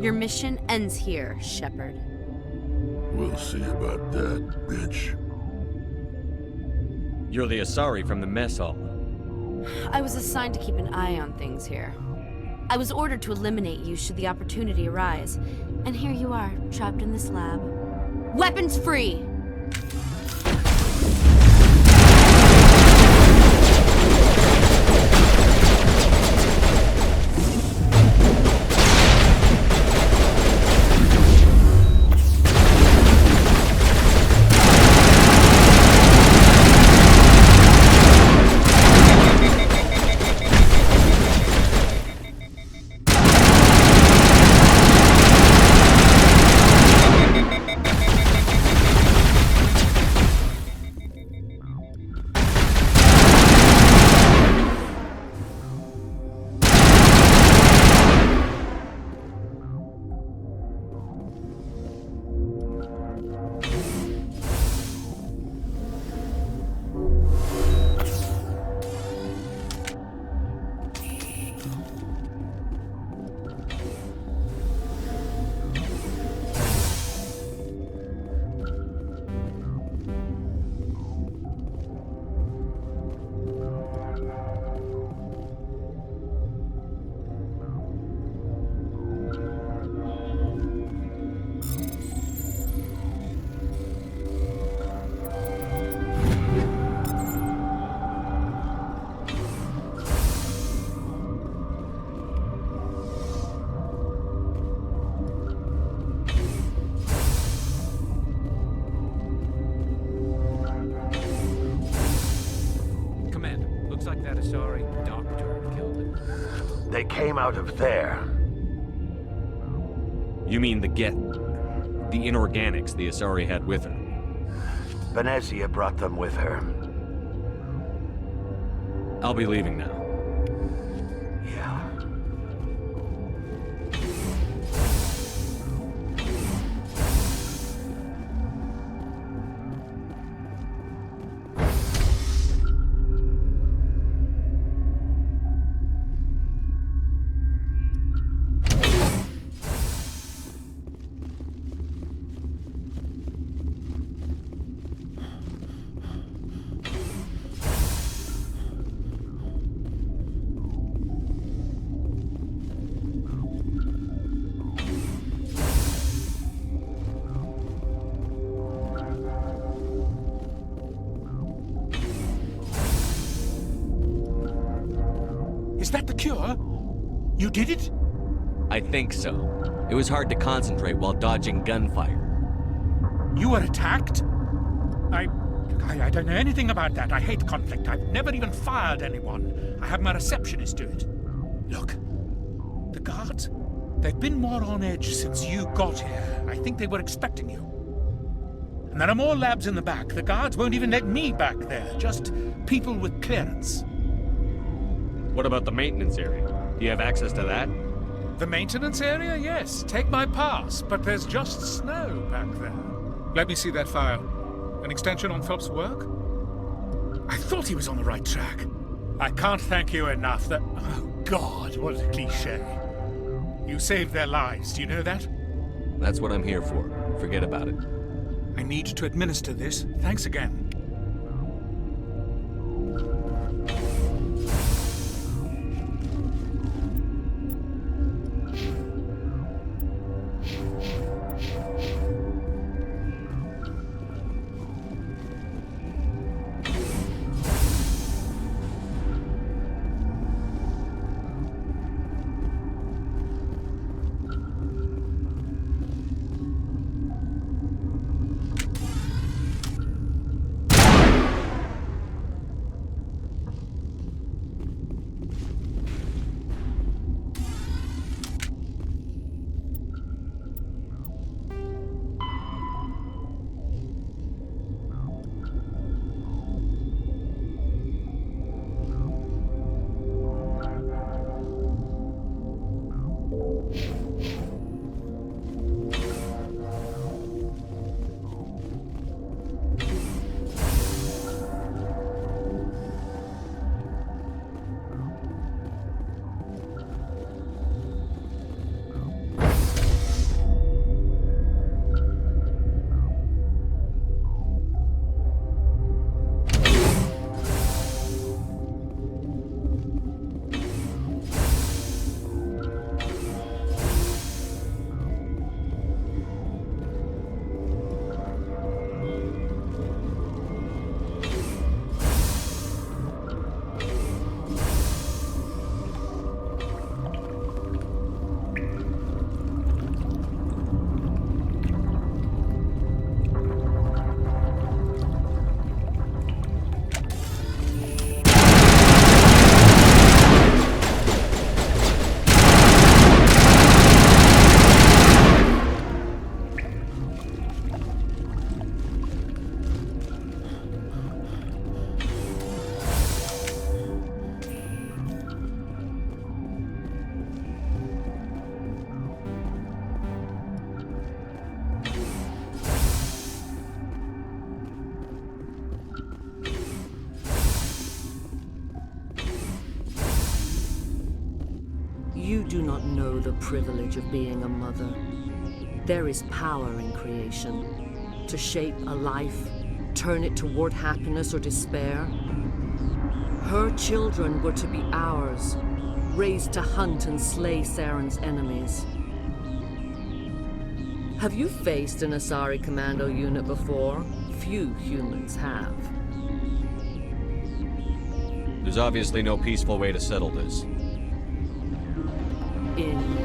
O: Your mission ends here, Shepard.
J: We'll see about that, bitch.
E: You're the Asari from the mess hall.
O: I was assigned to keep an eye on things here. I was ordered to eliminate you should the opportunity arise. And here you are, trapped in this lab. Weapons free!
J: They came out of there.
E: You mean the inorganics the Asari had with her?
J: Venezia brought them with her.
E: I'll be leaving now.
J: Yeah.
A: Is that the cure? You did it?
E: I think so. It was hard to concentrate while dodging gunfire.
A: You were attacked? I don't know anything about that. I hate conflict. I've never even fired anyone. I have my receptionist do it. Look, the guards, they've been more on edge since you got here. I think they were expecting you. And there are more labs in the back. The guards won't even let me back there. Just people with clearance.
E: What about the maintenance area? Do you have access to that?
A: The maintenance area? Yes. Take my pass. But there's just snow back there. Let me see that file. An extension on Phelps' work? I thought he was on the right track. I can't thank you enough that... Oh, God, what a cliché. You saved their lives, do you know that?
E: That's what I'm here for. Forget about it.
A: I need to administer this. Thanks again.
F: You do not know the privilege of being a mother. There is power in creation. To shape a life, turn it toward happiness or despair. Her children were to be ours, raised to hunt and slay Saren's enemies. Have you faced an Asari commando unit before? Few humans have.
E: There's obviously no peaceful way to settle this.
F: Indeed.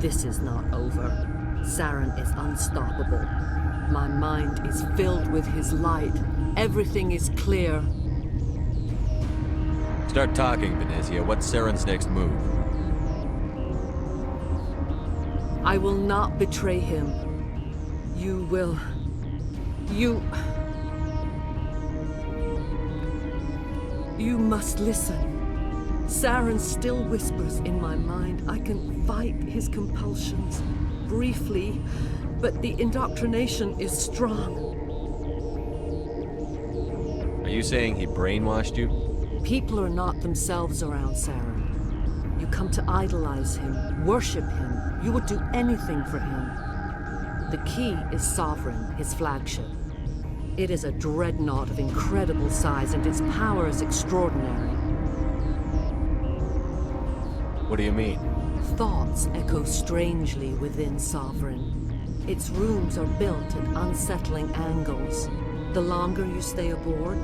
F: This is not over. Saren is unstoppable. My mind is filled with his light. Everything is clear.
E: Start talking, Venezia. What's Saren's next move?
F: I will not betray him. You will... You must listen. Saren still whispers in my mind. I can fight his compulsions briefly, but the indoctrination is strong.
E: Are you saying he brainwashed you?
F: People are not themselves around Saren. You come to idolize him, worship him. You would do anything for him. The key is Sovereign, his flagship. It is a dreadnought of incredible size, and its power is extraordinary.
E: What do you mean?
F: Thoughts echo strangely within Sovereign. Its rooms are built at unsettling angles. The longer you stay aboard,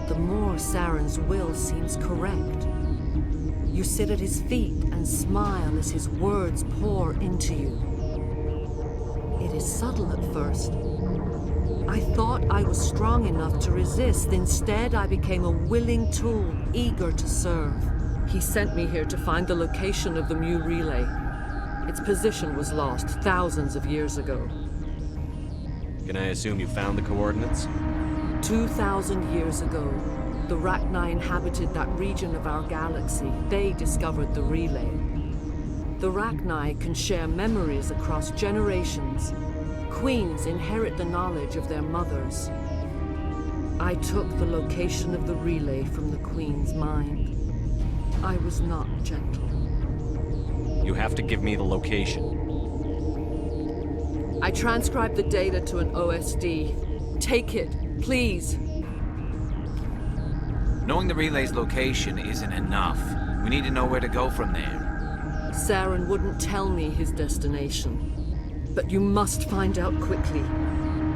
F: the more Saren's will seems correct. You sit at his feet and smile as his words pour into you. It is subtle at first. I thought I was strong enough to resist. Instead, I became a willing tool, eager to serve. He sent me here to find the location of the Mu relay. Its position was lost thousands of years ago.
E: Can I assume you found the coordinates?
F: 2,000 years ago, the Rachni inhabited that region of our galaxy. They discovered the relay. The Rachni can share memories across generations. Queens inherit the knowledge of their mothers. I took the location of the relay from the Queen's mind. I was not gentle.
E: You have to give me the location.
F: I transcribed the data to an OSD. Take it, please.
I: Knowing the relay's location isn't enough. We need to know where to go from there.
F: Saren wouldn't tell me his destination. But you must find out quickly.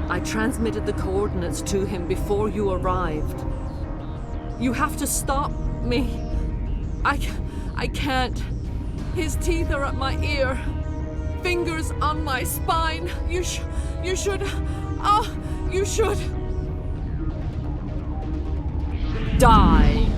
F: I transmitted the coordinates to him before you arrived. You have to stop me. I can't. His teeth are at my ear. Fingers on my spine. You should. Oh, you should. Die.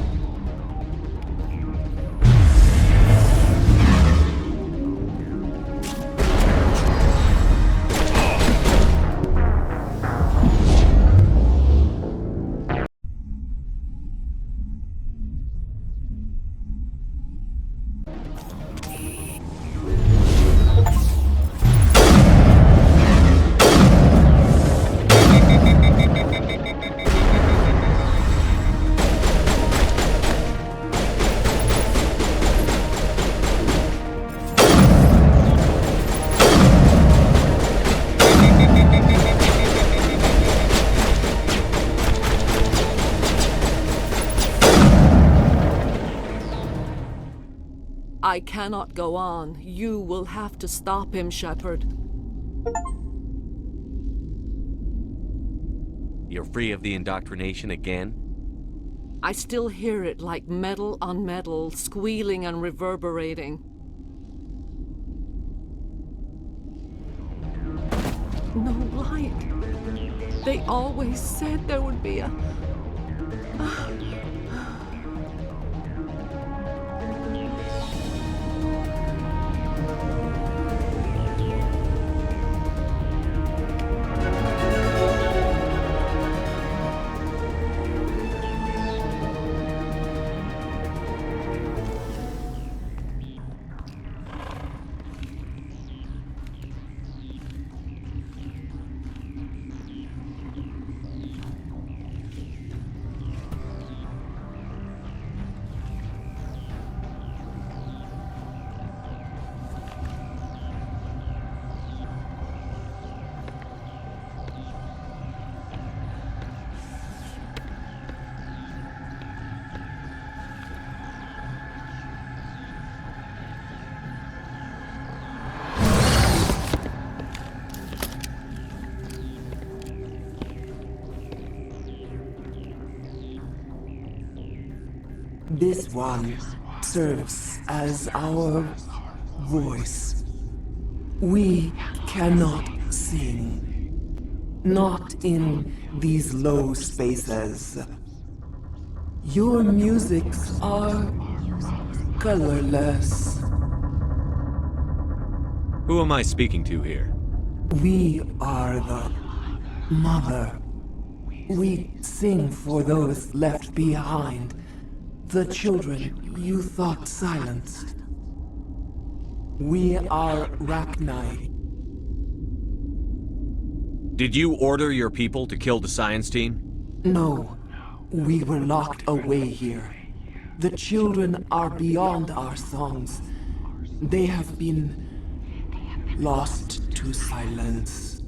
F: I cannot go on. You will have to stop him, Shepard.
E: You're free of the indoctrination again?
F: I still hear it like metal on metal, squealing and reverberating. No light. They always said there would be a...
M: This one serves as our voice. We cannot sing. Not in these low spaces. Your musics are colorless.
E: Who am I speaking to here?
M: We are the mother. We sing for those left behind. The children you thought silenced. We are Rachni.
E: Did you order your people to kill the science team?
M: No. We were locked away here. The children are beyond our songs. They have been lost to silence.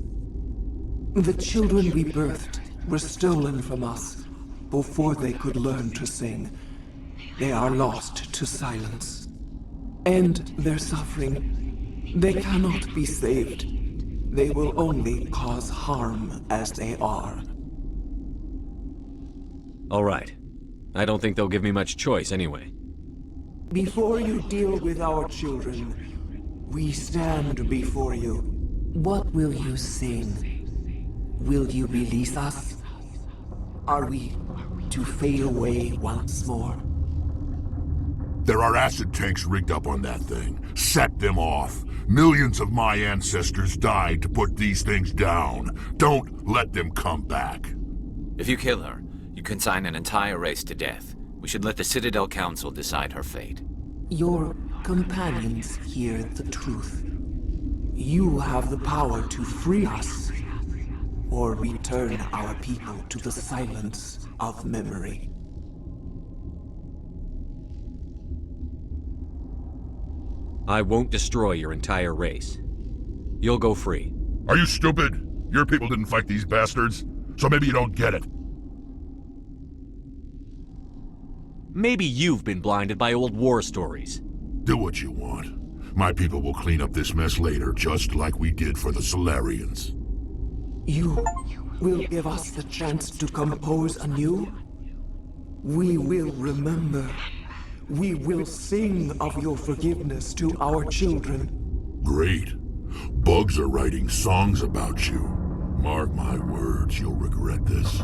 M: The children we birthed were stolen from us before they could learn to sing. They are lost to silence. End their suffering. They cannot be saved. They will only cause harm as they are.
E: All right. I don't think they'll give me much choice anyway.
M: Before you deal with our children, we stand before you. What will you sing? Will you release us? Are we to fade away once more?
J: There are acid tanks rigged up on that thing. Set them off. Millions of my ancestors died to put these things down. Don't let them come back.
I: If you kill her, you consign an entire race to death. We should let the Citadel Council decide her fate.
M: Your companions hear the truth. You have the power to free us, or return our people to the silence of memory.
E: I won't destroy your entire race. You'll go free.
J: Are you stupid? Your people didn't fight these bastards, so maybe you don't get it.
E: Maybe you've been blinded by old war stories.
J: Do what you want. My people will clean up this mess later, just like we did for the Solarians.
M: You will give us the chance to compose anew? We will remember. We will sing of your forgiveness to our children.
J: Great. Bugs are writing songs about you. Mark my words, you'll regret this.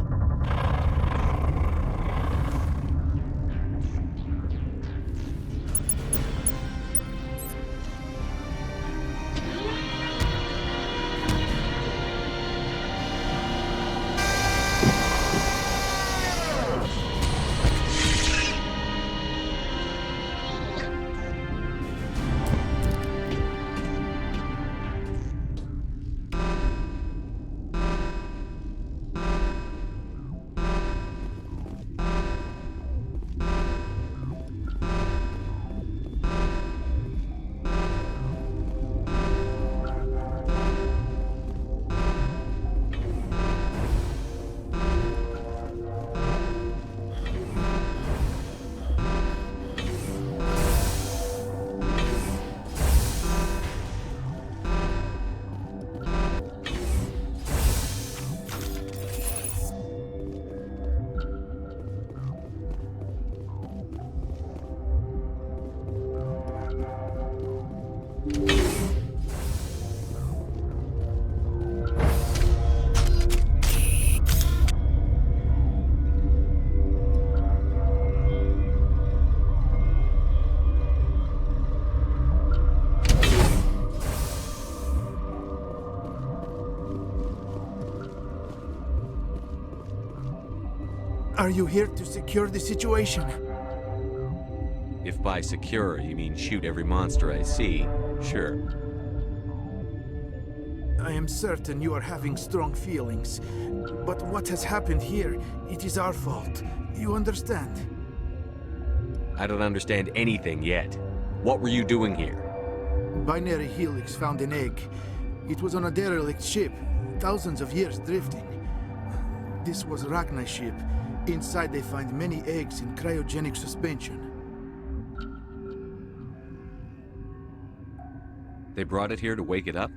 H: Are you here to secure the situation?
E: If by secure you mean shoot every monster I see, sure.
H: I am certain you are having strong feelings. But what has happened here, it is our fault. You understand?
E: I don't understand anything yet. What were you doing here?
H: Binary Helix found an egg. It was on a derelict ship, thousands of years drifting. This was Rachni's ship. Inside they find many eggs in cryogenic suspension.
E: They brought it here to wake it up?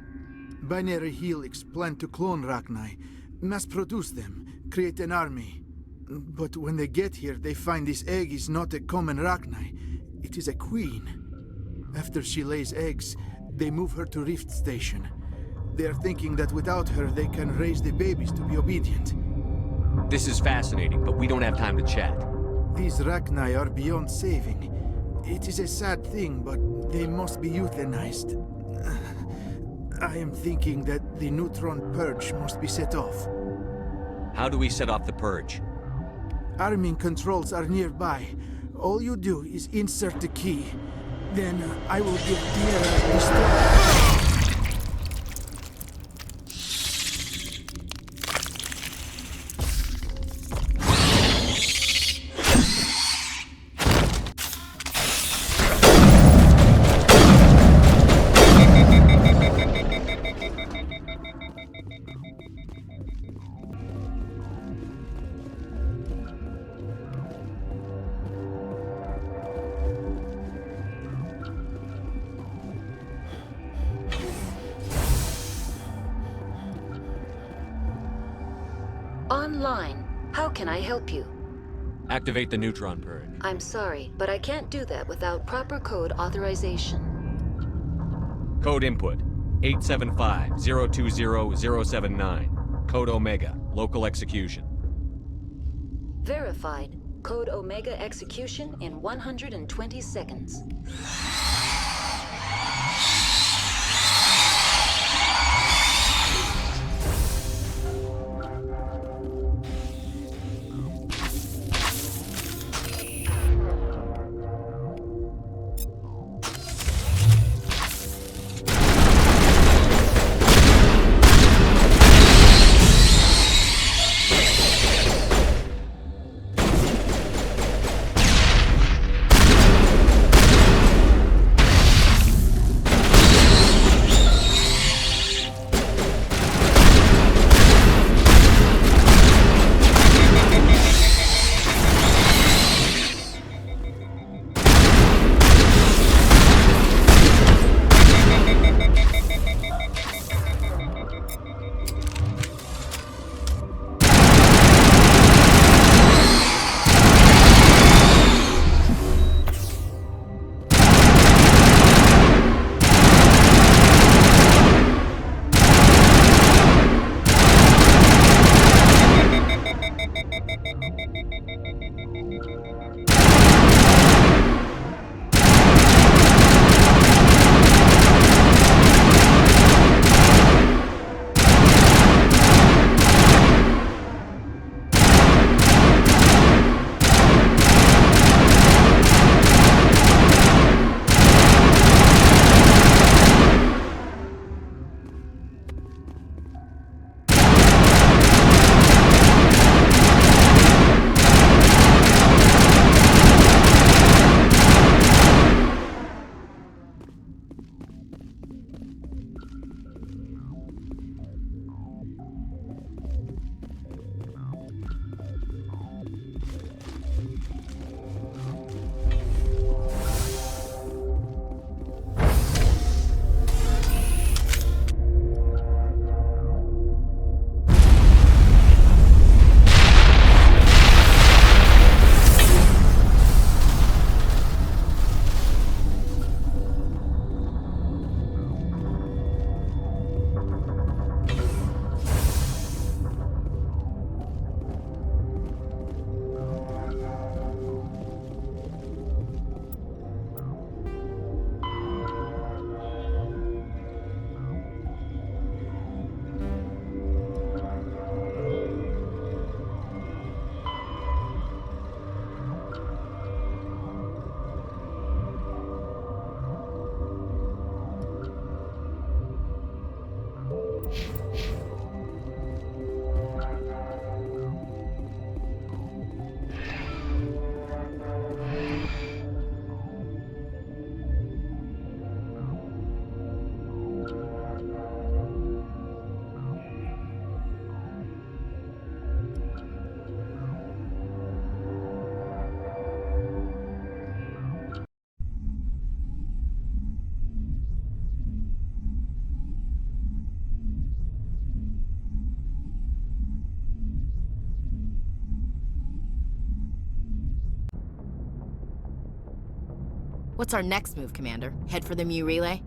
H: Binary Helix planned to clone Rachni, mass-produce them, create an army. But when they get here, they find this egg is not a common Rachni. It is a queen. After she lays eggs, they move her to Rift Station. They are thinking that without her, they can raise the babies to be obedient.
E: This is fascinating, but we don't have time to chat.
H: These Rachni are beyond saving. It is a sad thing, but they must be euthanized. I am thinking that the neutron purge must be set off.
E: How do we set off the purge?
H: Arming controls are nearby. All you do is insert the key. Then I will give Tierra the start.
D: line. How can I help you?
E: Activate the neutron purge.
D: I'm sorry, but I can't do that without proper code authorization.
E: Code input 875-020-079. Code Omega, local execution.
D: Verified. Code Omega execution in 120 seconds.
G: What's our next move, Commander? Head for the Mu relay?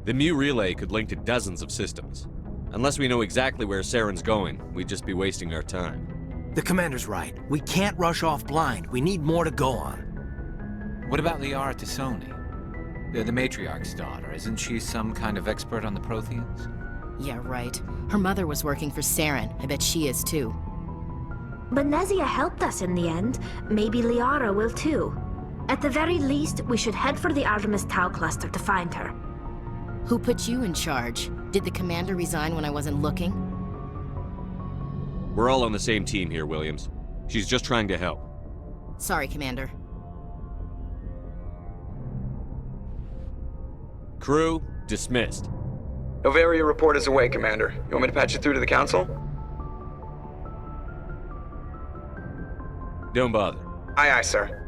E: The Mu relay could link to dozens of systems. Unless we know exactly where Saren's going, we'd just be wasting our time.
N: The Commander's right. We can't rush off blind. We need more to go on.
I: What about Liara Tassoni? The matriarch's daughter. Isn't she some kind of expert on the Protheans?
G: Yeah, right. Her mother was working for Saren. I bet she is too.
R: But Nezia helped us in the end. Maybe Liara will too. At the very least, we should head for the Artemis Tau cluster to find her.
G: Who put you in charge? Did the commander resign when I wasn't looking?
E: We're all on the same team here, Williams. She's just trying to help.
G: Sorry, Commander.
E: Crew, dismissed.
U: Novaria report is away, Commander. You want me to patch you through to the Council?
E: Don't bother.
U: Aye, aye, sir.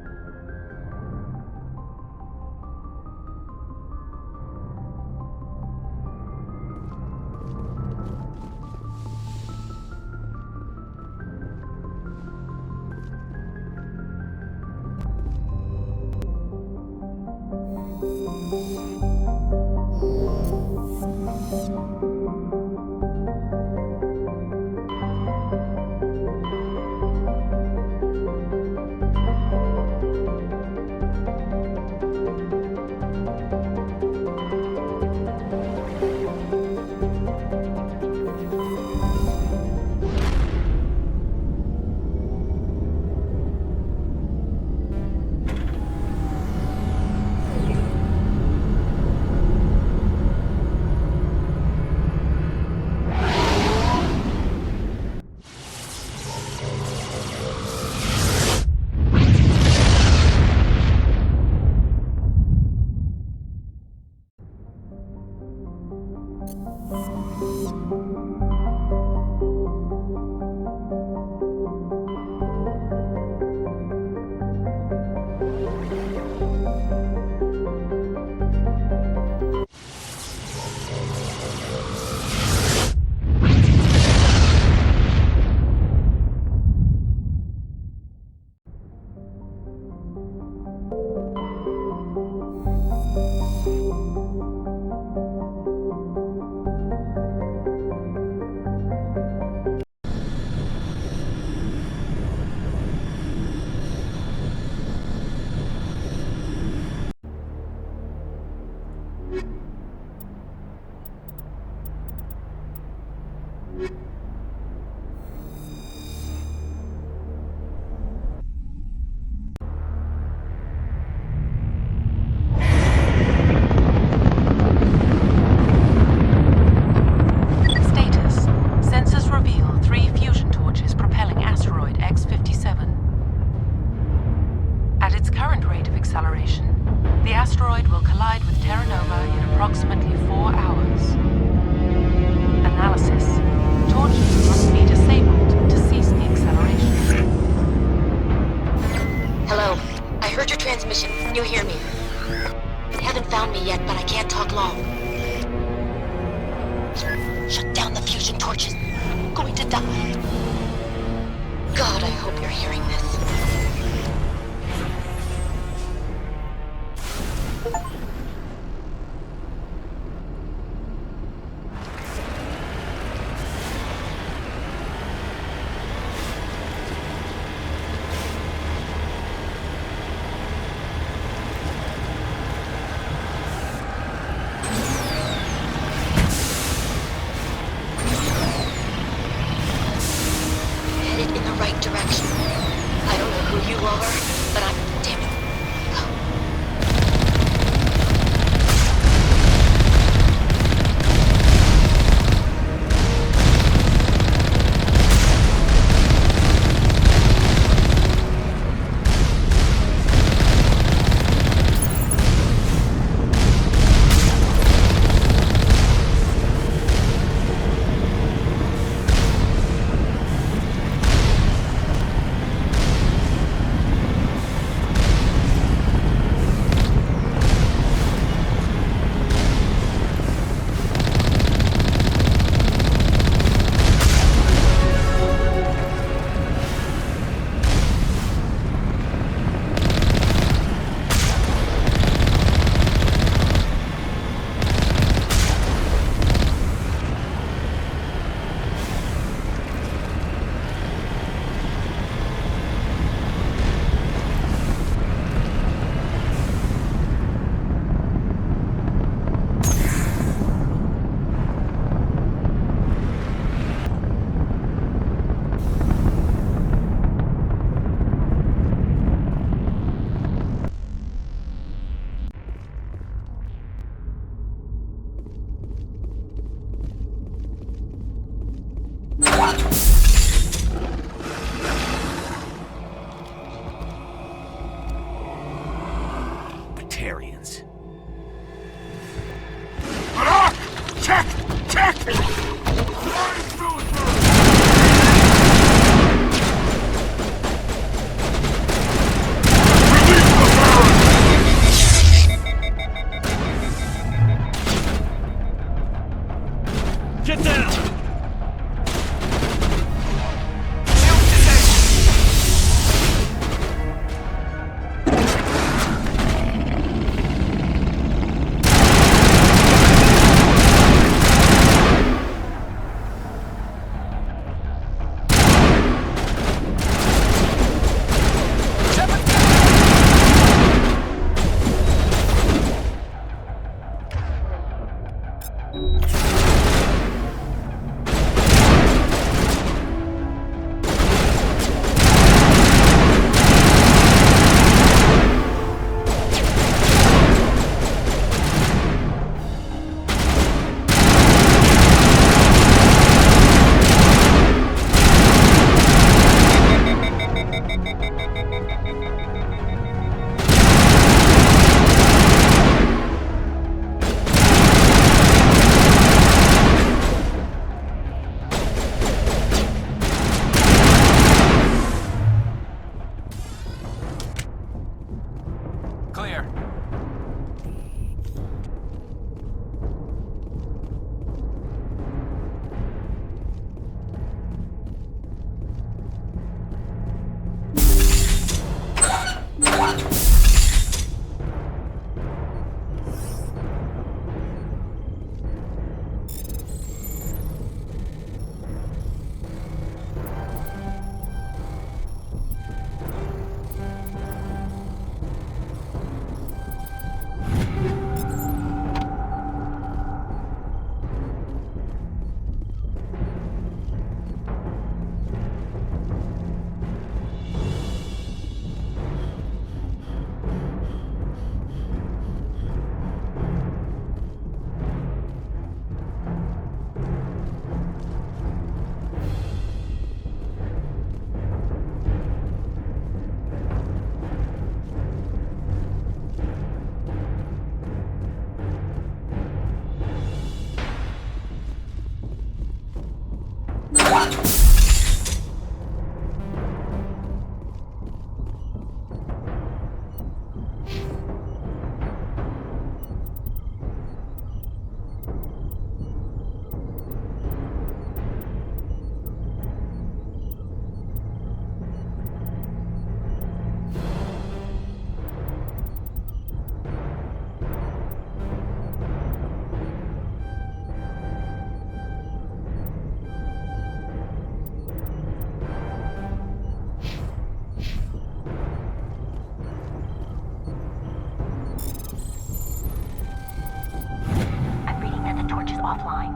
C: offline.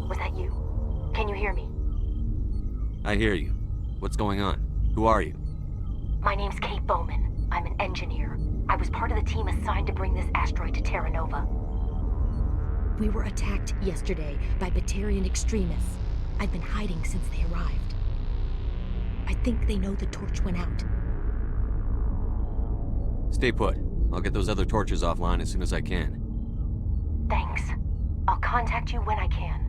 C: Was that you? Can you hear me?
E: I hear you. What's going on? Who are you?
C: My name's Kate Bowman. I'm an engineer. I was part of the team assigned to bring this asteroid to Terra Nova.
Q: We were attacked yesterday by Batarian extremists. I've been hiding since they arrived. I think they know the torch went out.
E: Stay put. I'll get those other torches offline as soon as I can.
C: Thanks. I'll contact you when I can.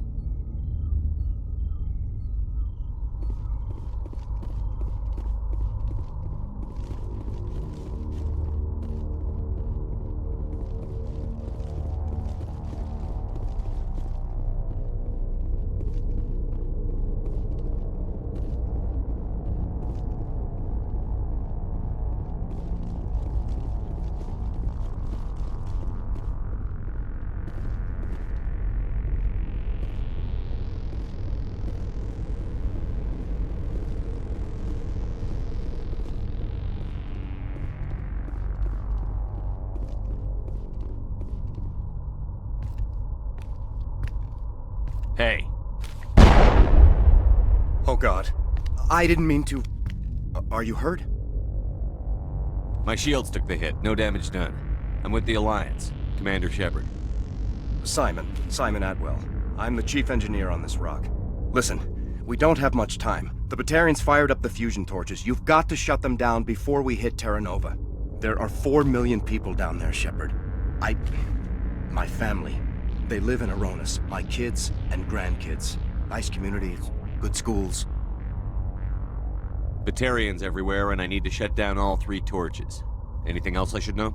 E: Hey.
S: Oh God. I didn't mean to... Are you hurt?
E: My shields took the hit. No damage done. I'm with the Alliance. Commander Shepard.
S: Simon Atwell. I'm the chief engineer on this rock. Listen, we don't have much time. The Batarians fired up the fusion torches. You've got to shut them down before we hit Terra Nova. There are 4 million people down there, Shepard. My family. They live in Aronis. My kids and grandkids. Nice communities, good schools.
E: Batarians everywhere, and I need to shut down all 3 torches. Anything else I should know?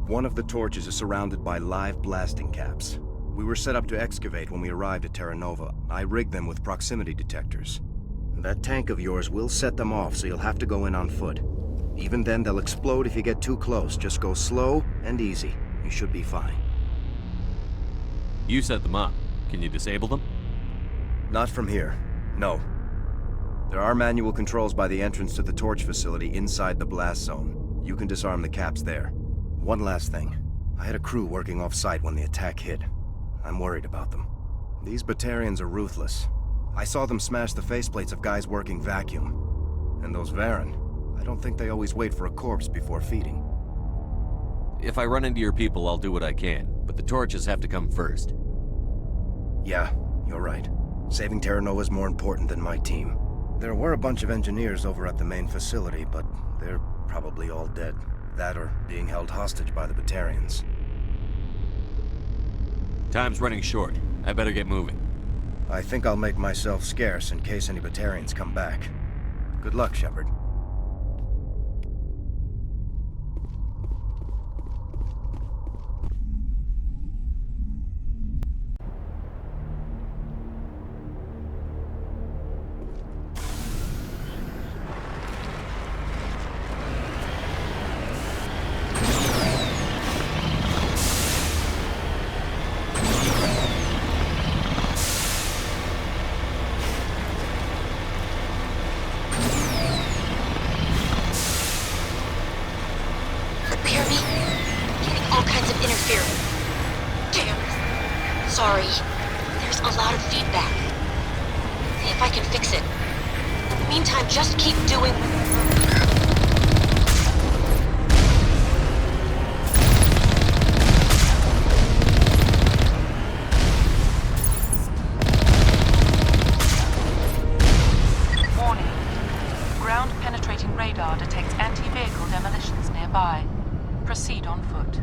S: One of the torches is surrounded by live blasting caps. We were set up to excavate when we arrived at Terra Nova. I rigged them with proximity detectors. That tank of yours will set them off, so you'll have to go in on foot. Even then, they'll explode if you get too close. Just go slow and easy. You should be fine.
E: You set them up. Can you disable them?
S: Not from here. No. There are manual controls by the entrance to the torch facility inside the blast zone. You can disarm the caps there. One last thing. I had a crew working off-site when the attack hit. I'm worried about them. These Batarians are ruthless. I saw them smash the faceplates of guys working vacuum. And those Varen, I don't think they always wait for a corpse before feeding.
E: If I run into your people, I'll do what I can. But the torches have to come first.
S: Yeah, you're right. Saving Terra Nova is more important than my team. There were a bunch of engineers over at the main facility, but they're probably all dead. That or being held hostage by the Batarians.
E: Time's running short. I better get moving.
S: I think I'll make myself scarce in case any Batarians come back. Good luck, Shepard.
C: Sorry. There's a lot of feedback. See if I can fix it. In the meantime, just keep doing...
T: Warning. Ground-penetrating radar detects anti-vehicle demolitions nearby. Proceed on foot.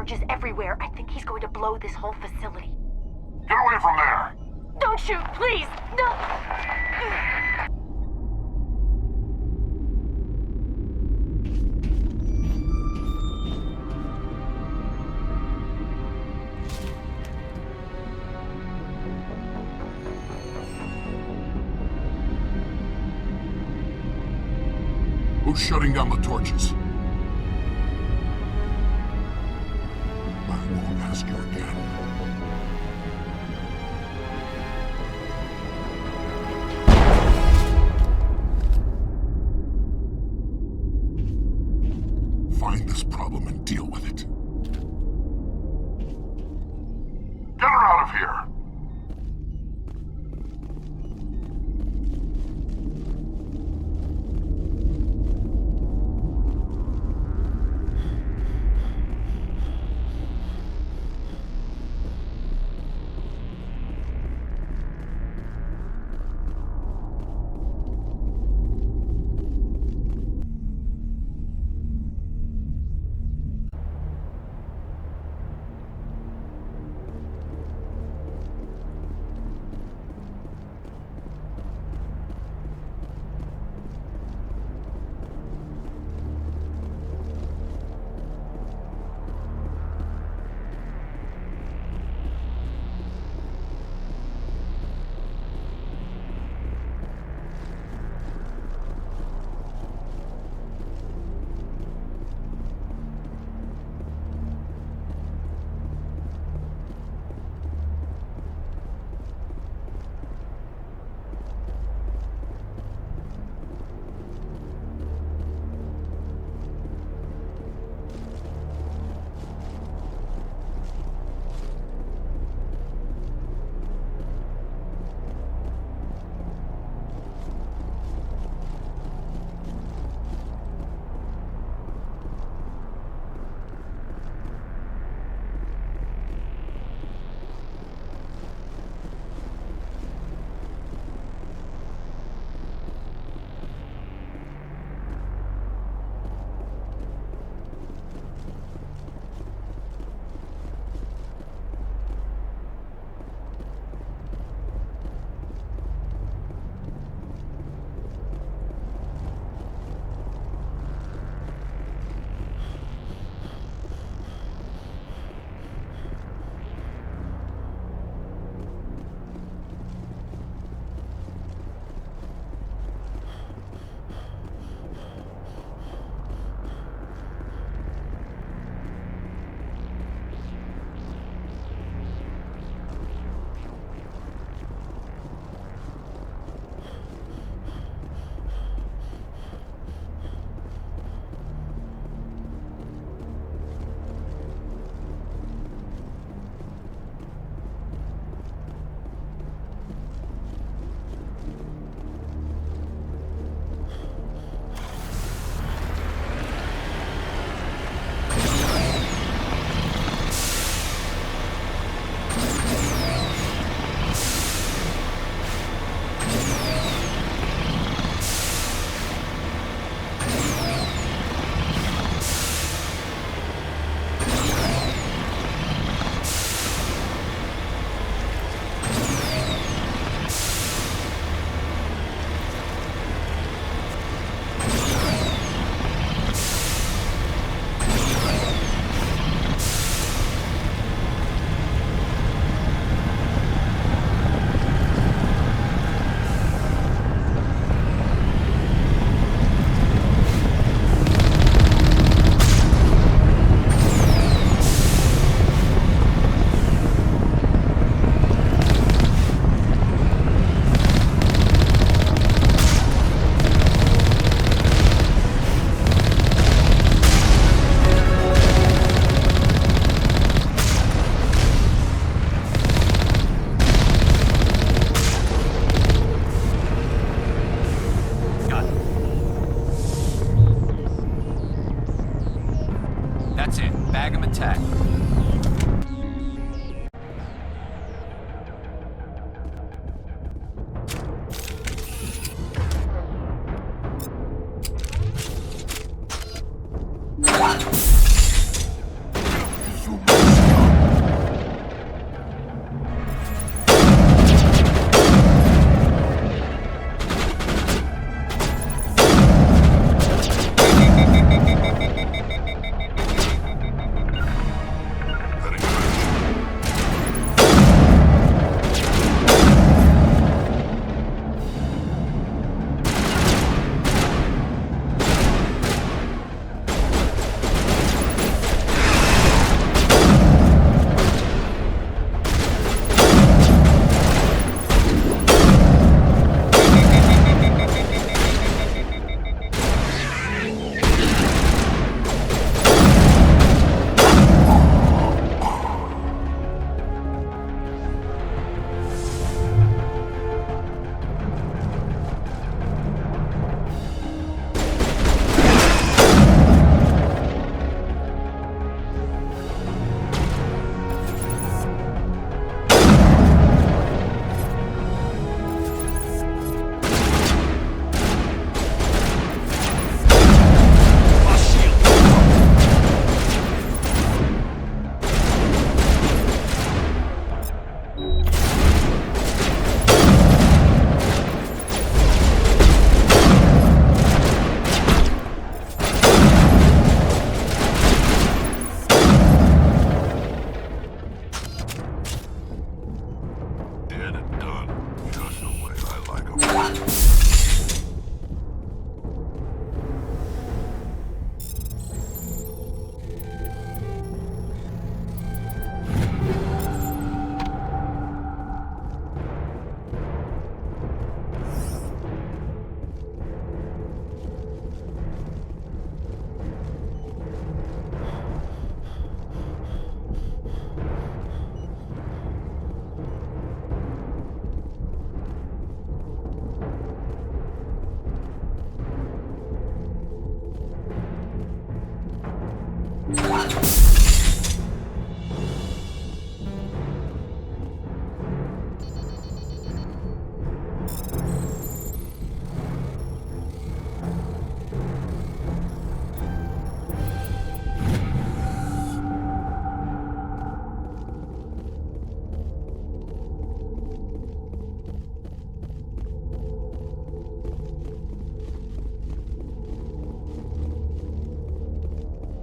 Q: charges everywhere. I think he's going to blow this whole facility.
J: Get away from there!
Q: Don't shoot, please! No!
J: Who's shutting down the torches? I won't ask you again. Find this problem and deal with it. Get her out of here!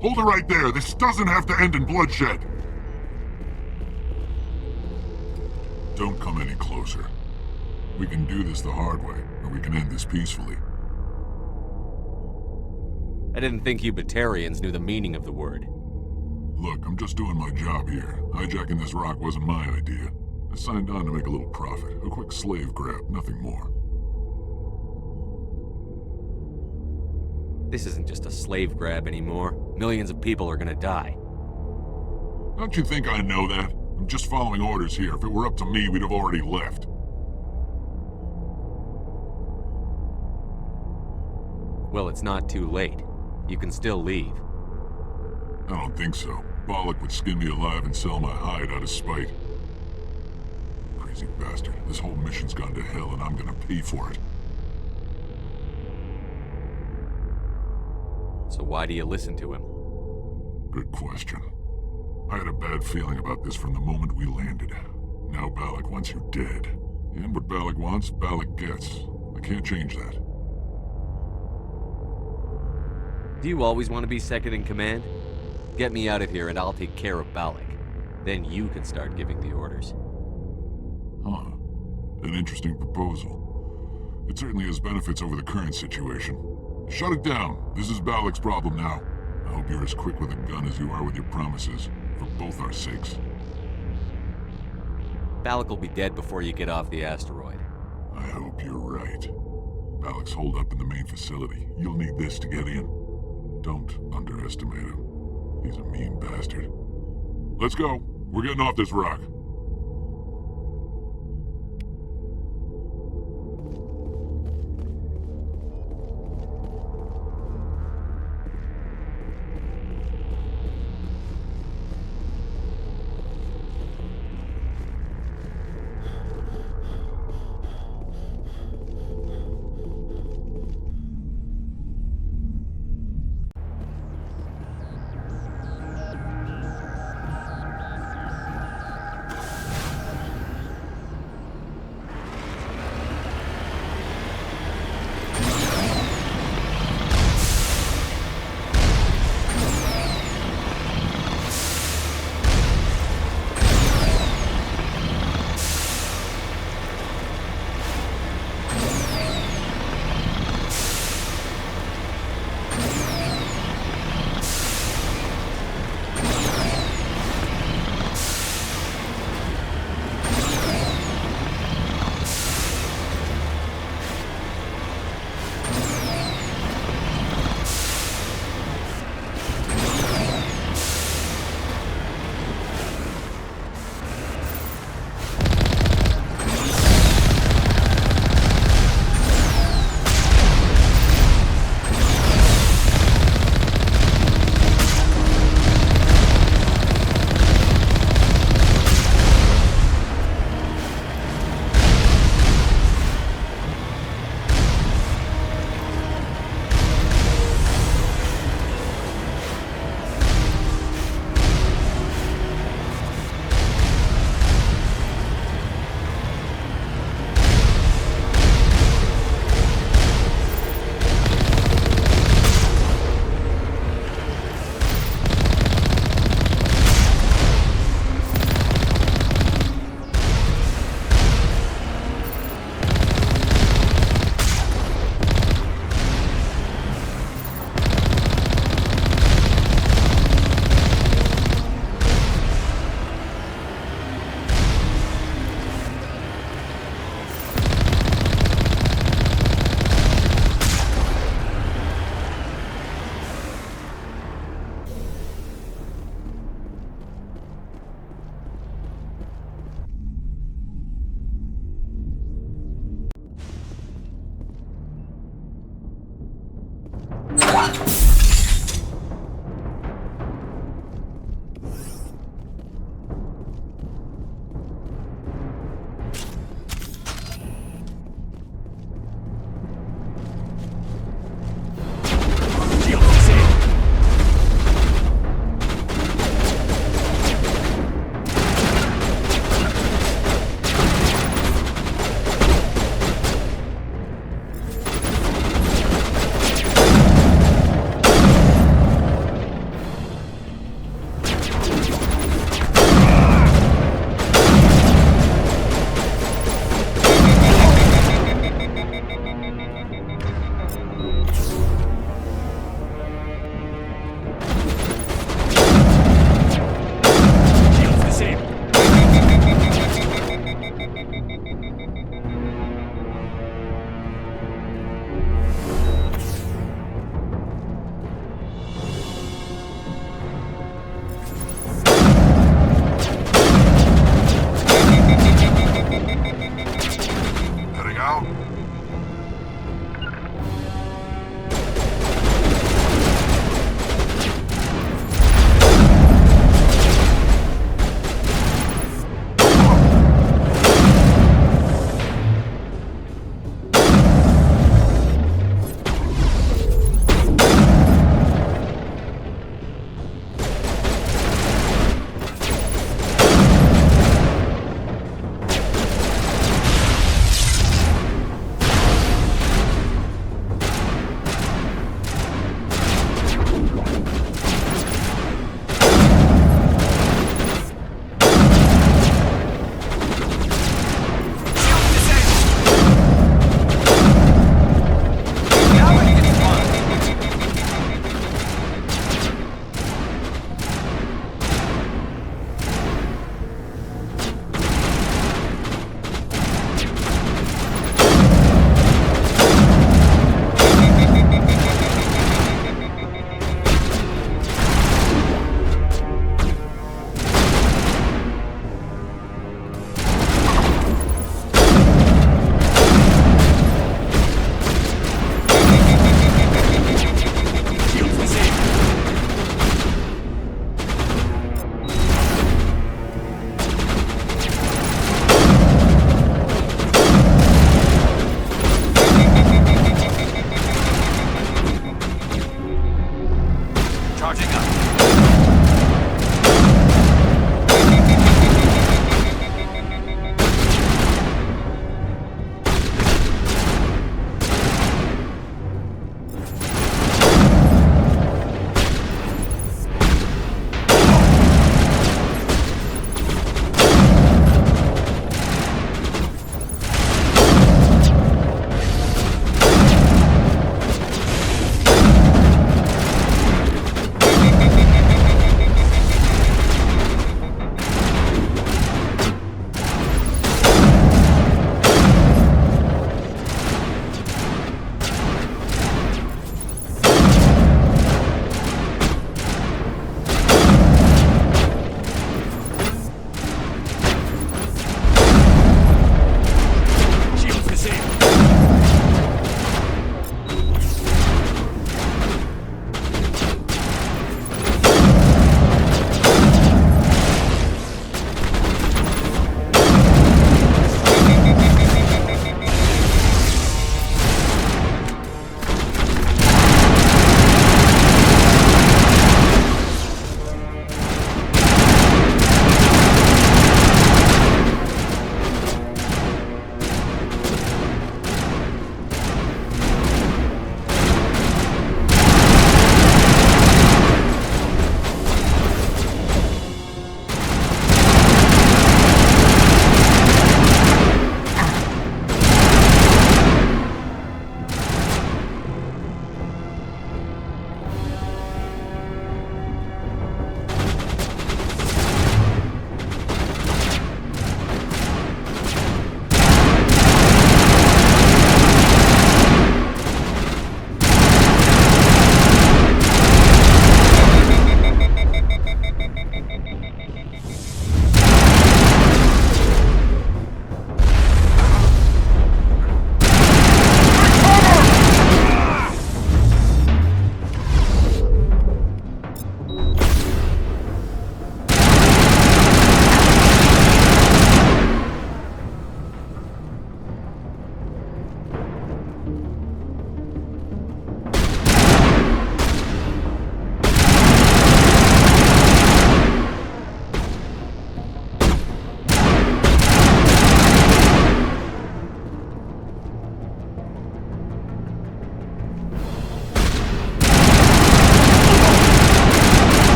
J: Hold it right there. This doesn't have to end in bloodshed. Don't come any closer. We can do this the hard way, or we can end this peacefully.
E: I didn't think you Batarians knew the meaning of the word.
J: Look, I'm just doing my job here. Hijacking this rock wasn't my idea. I signed on to make a little profit. A quick slave grab, nothing more.
E: This isn't just a slave grab anymore. Millions of people are gonna die.
J: Don't you think I know that? I'm just following orders here. If it were up to me, we'd have already left.
E: Well, it's not too late. You can still leave.
J: I don't think so. Bollock would skin me alive and sell my hide out of spite. Crazy bastard. This whole mission's gone to hell and I'm gonna pay for it.
E: So why do you listen to him?
J: Good question. I had a bad feeling about this from the moment we landed. Now Bollock wants you dead. And what Bollock wants, Bollock gets. I can't change that.
E: Do you always want to be second in command? Get me out of here and I'll take care of Bollock. Then you can start giving the orders.
J: Huh. An interesting proposal. It certainly has benefits over the current situation. Shut it down. This is Bollock's problem now. I hope you're as quick with a gun as you are with your promises, for both our sakes.
E: Bollock will be dead before you get off the asteroid.
J: I hope you're right. Bollock's holed up in the main facility. You'll need this to get in. Don't underestimate him. He's a mean bastard. Let's go. We're getting off this rock.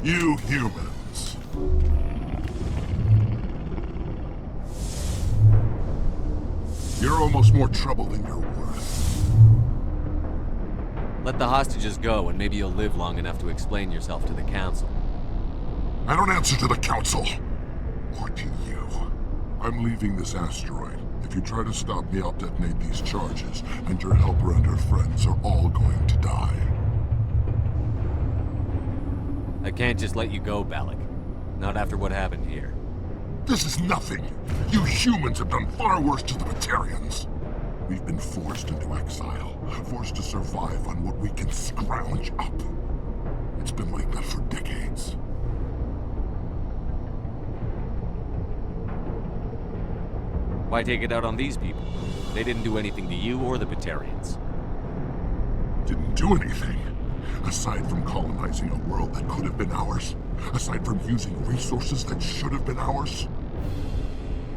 J: You humans. You're almost more trouble than you're worth.
E: Let the hostages go, and maybe you'll live long enough to explain yourself to the Council.
J: I don't answer to the Council. Or to you. I'm leaving this asteroid. If you try to stop me, I'll detonate these charges, and your helper and her friends are all going to die.
E: I can't just let you go, Balak. Not after what happened here.
J: This is nothing. You humans have done far worse to the Batarians. We've been forced into exile, forced to survive on what we can scrounge up. It's been like that for decades.
E: Why take it out on these people? They didn't do anything to you or the Batarians.
J: Didn't do anything. Aside from colonizing a world that could have been ours. Aside from using resources that should have been ours.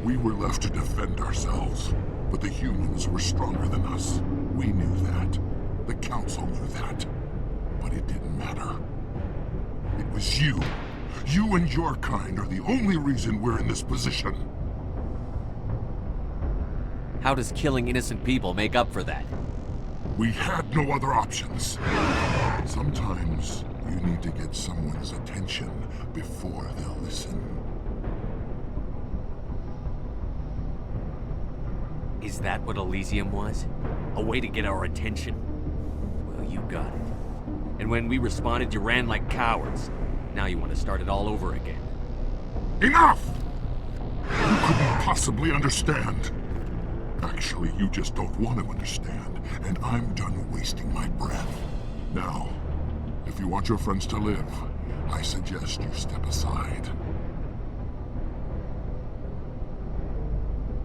J: We were left to defend ourselves. But the humans were stronger than us. We knew that. The Council knew that. But it didn't matter. It was you. You and your kind are the only reason we're in this position.
E: How does killing innocent people make up for that?
J: We had no other options. Sometimes you need to get someone's attention before they'll listen.
E: Is that what Elysium was? A way to get our attention? Well, you got it. And when we responded, you ran like cowards. Now you want to start it all over again.
J: Enough! You couldn't possibly understand. Actually, you just don't want to understand, and I'm done wasting my breath. Now, if you want your friends to live, I suggest you step aside.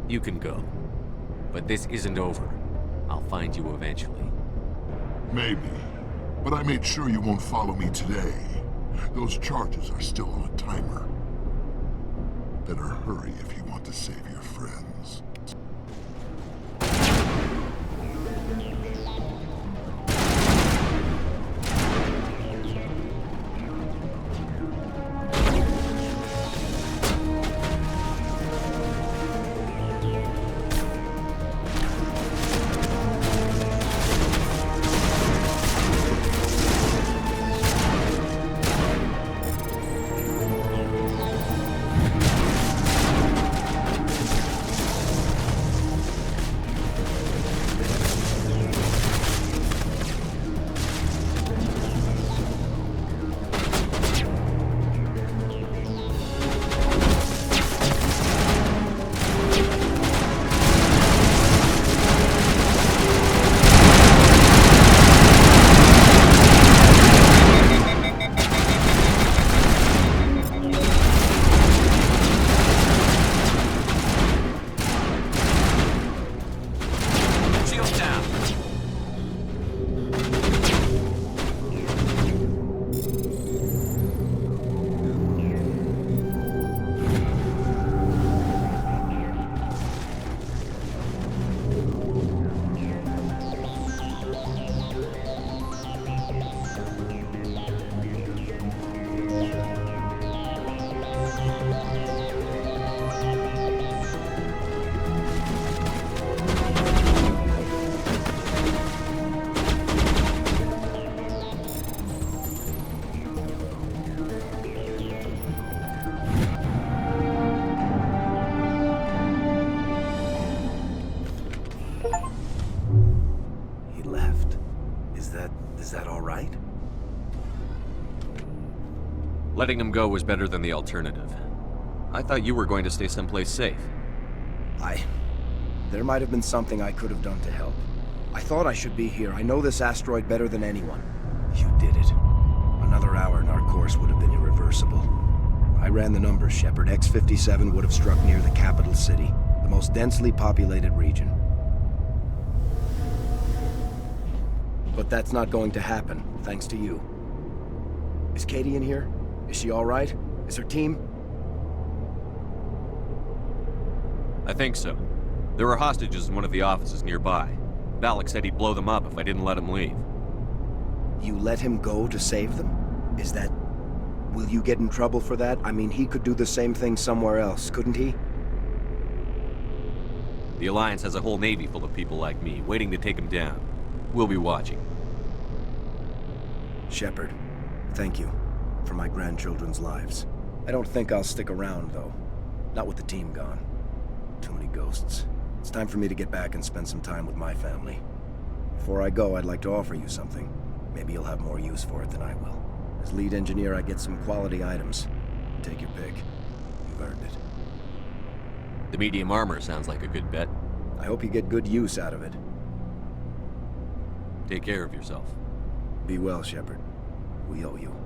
E: You can go. But this isn't over. I'll find you eventually.
J: Maybe. But I made sure you won't follow me today. Those charges are still on a timer. Better hurry if you want to save your friends.
S: Is that all right?
E: Letting him go was better than the alternative. I thought you were going to stay someplace safe.
S: There might have been something I could have done to help. I thought I should be here. I know this asteroid better than anyone. You did it. Another hour and our course would have been irreversible. I ran the numbers, Shepard. X-57 would have struck near the capital city, the most densely populated region. But that's not going to happen, thanks to you. Is Katie in here? Is she all right? Is her team?
E: I think so. There were hostages in one of the offices nearby. Balak said he'd blow them up if I didn't let him leave.
S: You let him go to save them? Is that Will you get in trouble for that? I mean, he could do the same thing somewhere else, couldn't he?
E: The Alliance has a whole navy full of people like me, waiting to take him down. We'll be watching.
S: Shepard, thank you for my grandchildren's lives. I don't think I'll stick around, though. Not with the team gone. Too many ghosts. It's time for me to get back and spend some time with my family. Before I go, I'd like to offer you something. Maybe you'll have more use for it than I will. As lead engineer, I get some quality items. Take your pick. You've earned it.
E: The medium armor sounds like a good bet.
S: I hope you get good use out of it.
E: Take care of yourself.
S: Be well, Shepard. We owe you.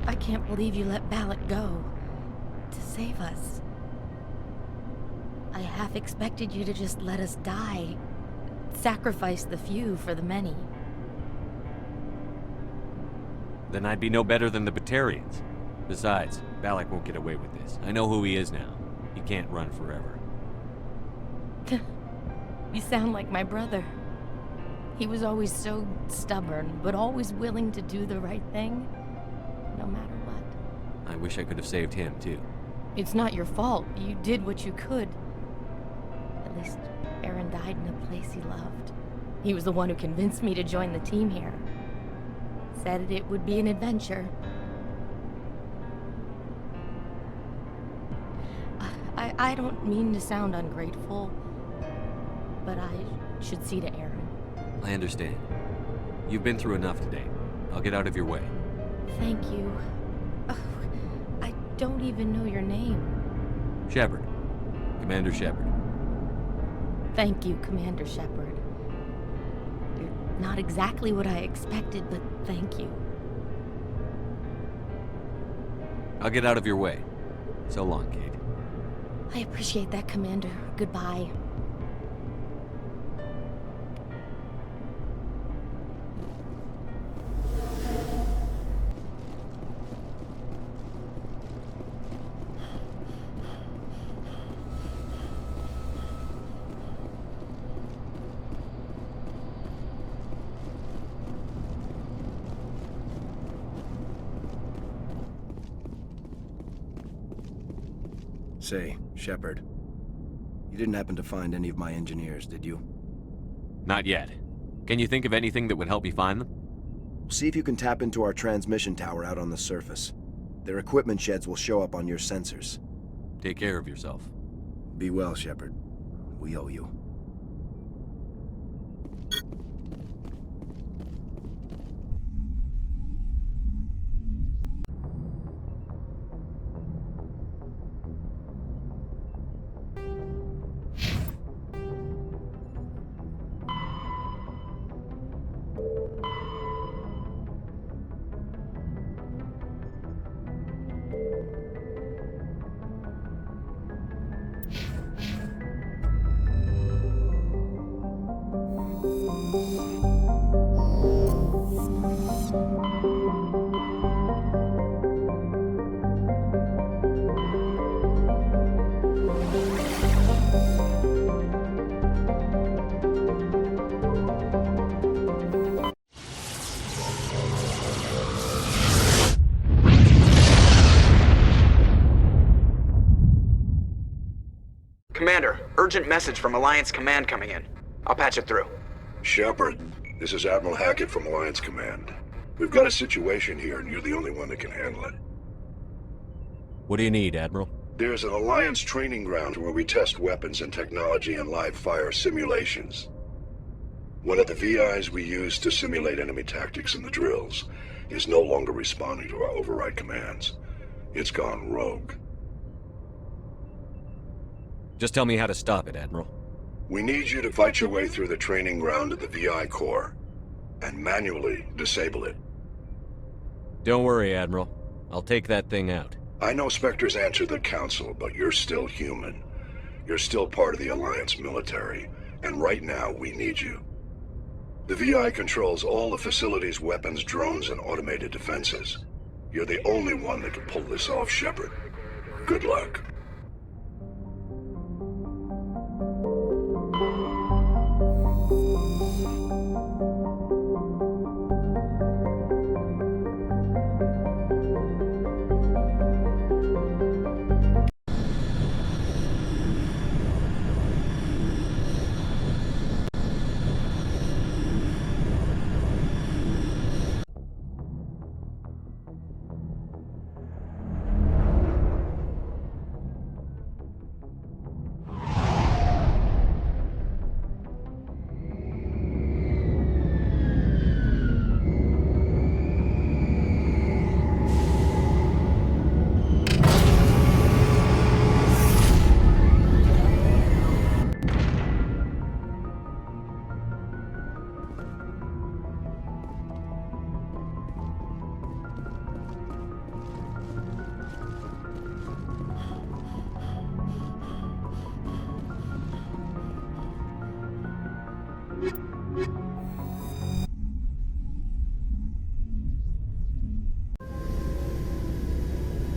Q: I can't believe you let Balak go. To save us. I half expected you to just let us die. Sacrifice the few for the many.
E: Then I'd be no better than the Batarians. Besides, Balak won't get away with this. I know who he is now. He can't run forever.
Q: You sound like my brother. He was always so stubborn, but always willing to do the right thing, no matter what.
E: I wish I could have saved him, too.
Q: It's not your fault. You did what you could. At least Aaron died in a place he loved. He was the one who convinced me to join the team here. Said it would be an adventure. I don't mean to sound ungrateful, but I should see to Aaron.
E: I understand. You've been through enough today. I'll get out of your way.
Q: Thank you. Oh, I don't even know your name.
E: Shepard. Commander Shepard.
Q: Thank you, Commander Shepard. You're not exactly what I expected, but thank you.
E: I'll get out of your way. So long, Kate.
Q: I appreciate that, Commander. Goodbye.
S: Say, Shepard, you didn't happen to find any of my engineers, did you?
E: Not yet. Can you think of anything that would help me find them?
S: See if you can tap into our transmission tower out on the surface. Their equipment sheds will show up on your sensors.
E: Take care of yourself.
S: Be well, Shepard. We owe you.
U: Commander, urgent message from Alliance Command coming in. I'll patch it through.
J: Shepard, this is Admiral Hackett from Alliance Command. We've got a situation here, and you're the only one that can handle it.
K: What do you need, Admiral?
J: There's an Alliance training ground where we test weapons and technology in live-fire simulations. One of the VIs we use to simulate enemy tactics in the drills is no longer responding to our override commands. It's gone rogue.
K: Just tell me how to stop it, Admiral.
J: We need you to fight your way through the training ground of the VI core and manually disable it.
K: Don't worry, Admiral. I'll take that thing out.
J: I know Spectres answer the Council, but you're still human. You're still part of the Alliance military, and right now we need you. The VI controls all the facility's weapons, drones, and automated defenses. You're the only one that can pull this off, Shepard. Good luck.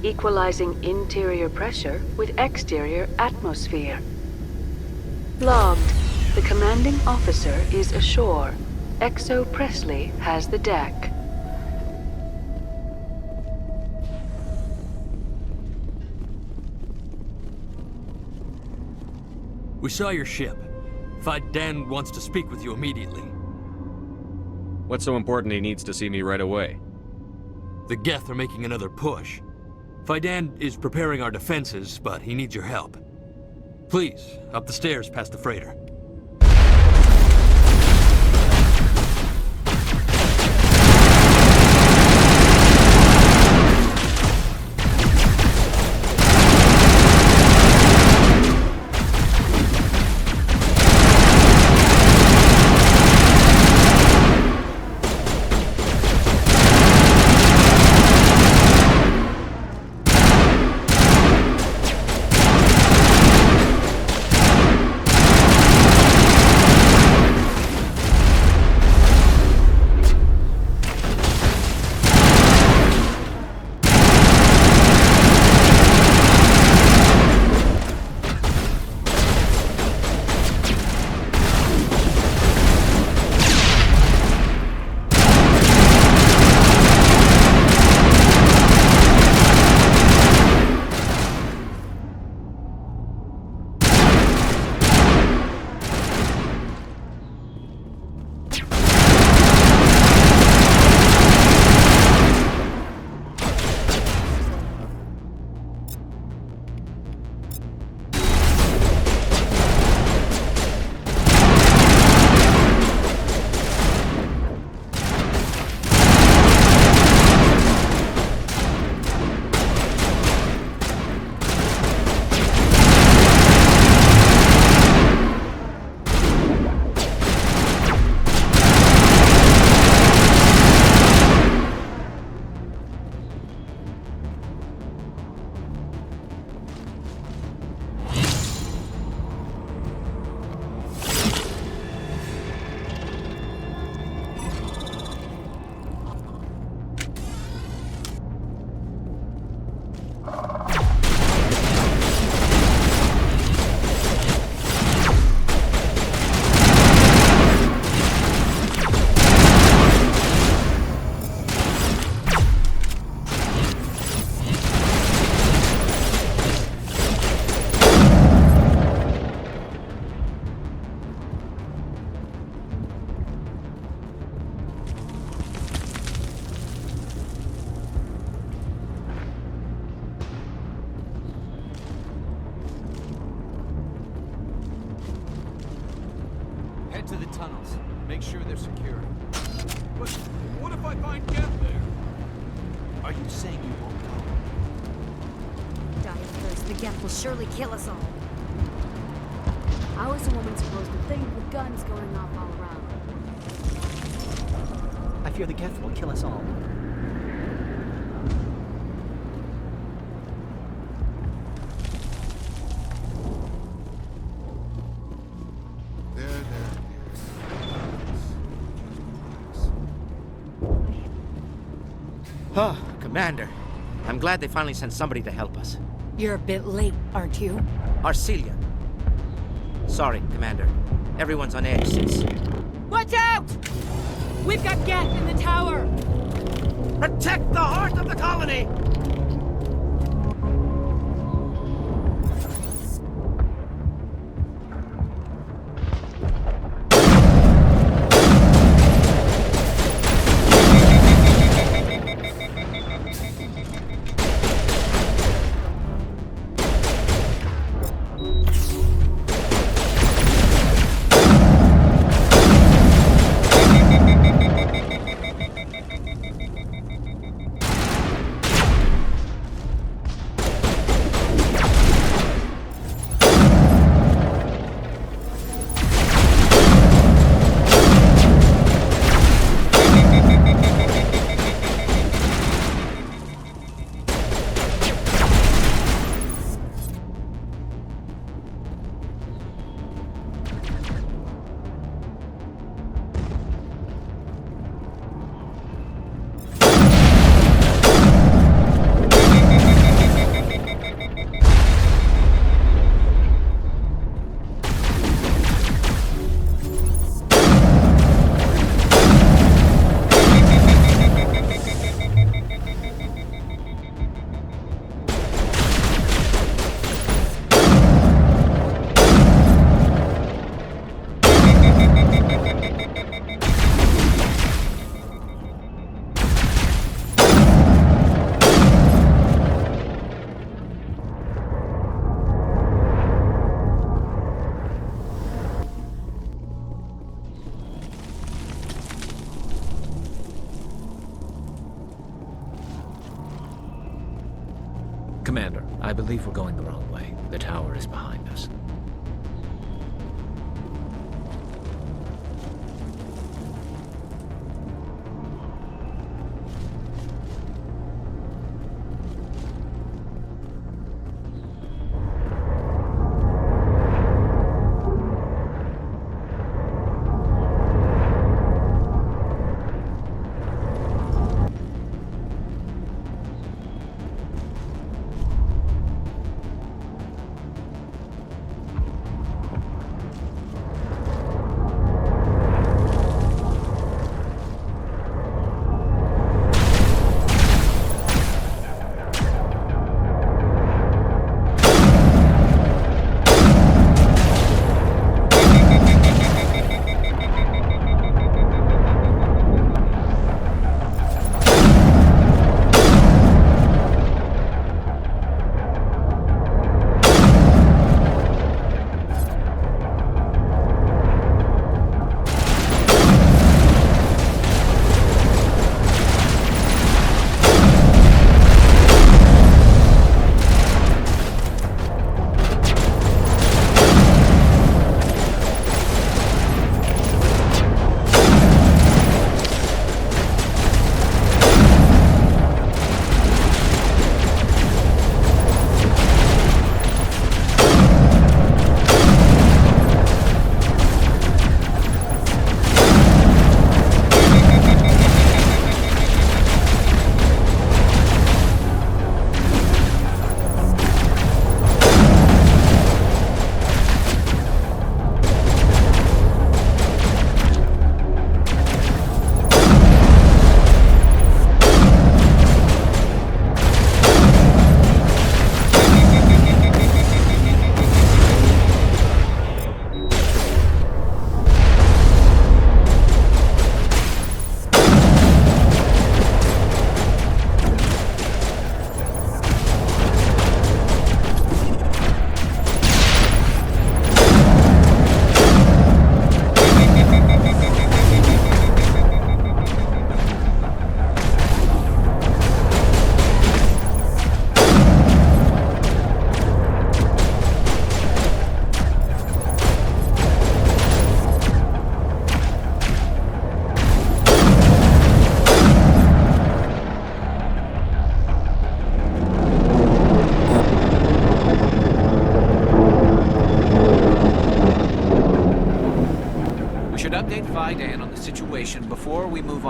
D: Equalizing interior pressure with exterior atmosphere. Logged. The commanding officer is ashore. Exo Presley has the deck.
E: We saw your ship. Dan wants to speak with you immediately.
K: What's so important he needs to see me right away?
E: The Geth are making another push. Dan is preparing our defenses, but he needs your help. Please, up the stairs past the freighter.
I: make sure they're secure.
E: But what if I find Geth there?
I: Are you saying you won't go?
O: Die of thirst. The Geth will surely kill us all. How is a woman supposed to think with guns going off all around?
N: I fear the Geth will kill us all.
L: Oh, Commander. I'm glad they finally sent somebody to help us.
O: You're a bit late, aren't you?
L: Arcelia. Sorry, Commander. Everyone's on edge since...
O: Watch out! We've got Geth in the tower!
L: Protect the heart of the colony!
I: Commander, I believe we're going the wrong way. The tower is behind us.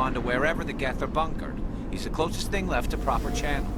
I: on to wherever the Geth are bunkered. He's the closest thing left to proper channels.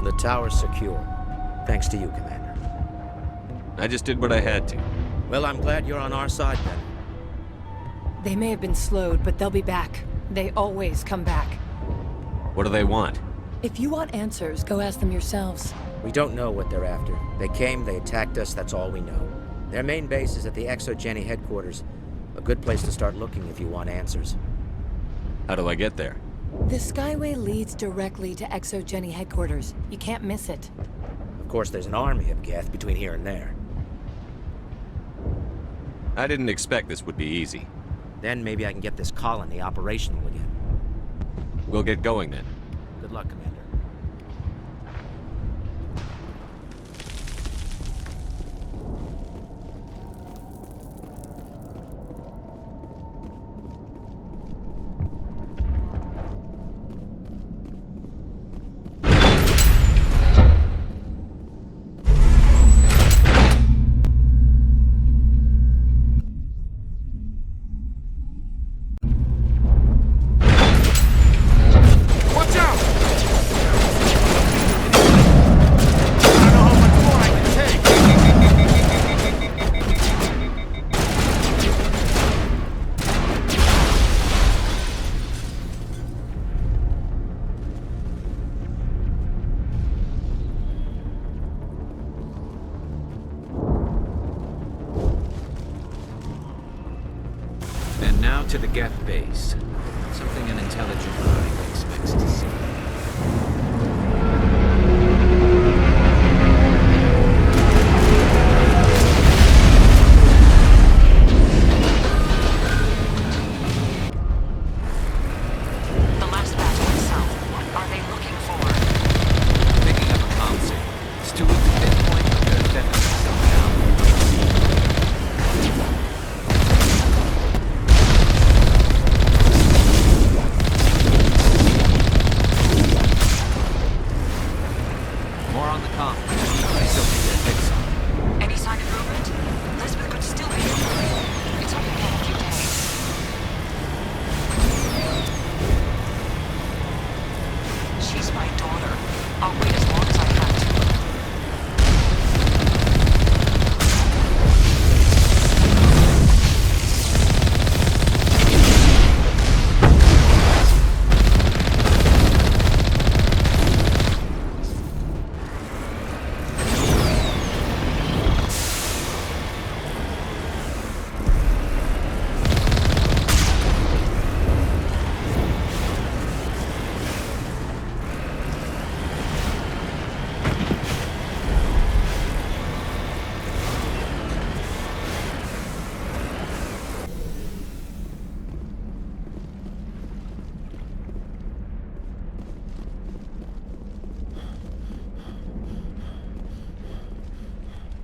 L: The tower's secure. Thanks to you, Commander.
K: I just did what I had to.
L: Well, I'm glad you're on our side, then.
P: They may have been slowed, but they'll be back. They always come back.
K: What do they want?
P: If you want answers, go ask them yourselves.
L: We don't know what they're after. They came, they attacked us, that's all we know. Their main base is at the ExoGeni headquarters. A good place to start looking if you want answers.
K: How do I get there?
P: The Skyway leads directly to ExoGeni headquarters. You can't miss it.
L: Of course, there's an army of Geth between here and there.
K: I didn't expect this would be easy.
L: Then maybe I can get this colony operational again.
K: We'll get going then.
L: Good luck, Commander.
I: To the Geth base. Something an intelligent mind expects to see.
C: The last batch went south. What are they looking for?
I: Picking up a comm signal. It's too weak to pinpoint, but there's definitely something out.
C: Any sign of movement? Elizabeth could still be moving. It's only been a few days. She's my daughter. I'll wait as long as I have to.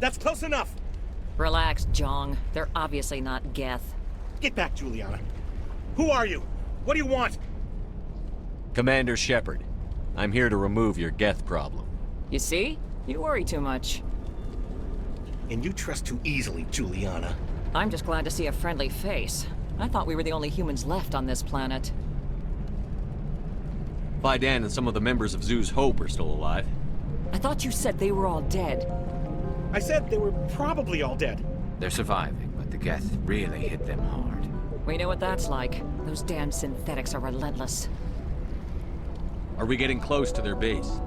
V: That's close enough!
W: Relax, Jong. They're obviously not Geth.
V: Get back, Juliana. Who are you? What do you want?
K: Commander Shepard. I'm here to remove your Geth problem.
W: You see? You worry too much.
V: And you trust too easily, Juliana.
W: I'm just glad to see a friendly face. I thought we were the only humans left on this planet.
K: Vidan and some of the members of Zoo's Hope are still alive.
W: I thought you said they were all dead.
V: I said they were probably all dead.
I: They're surviving, but the Geth really hit them hard.
W: We know what that's like. Those damn synthetics are relentless.
K: Are we getting close to their base?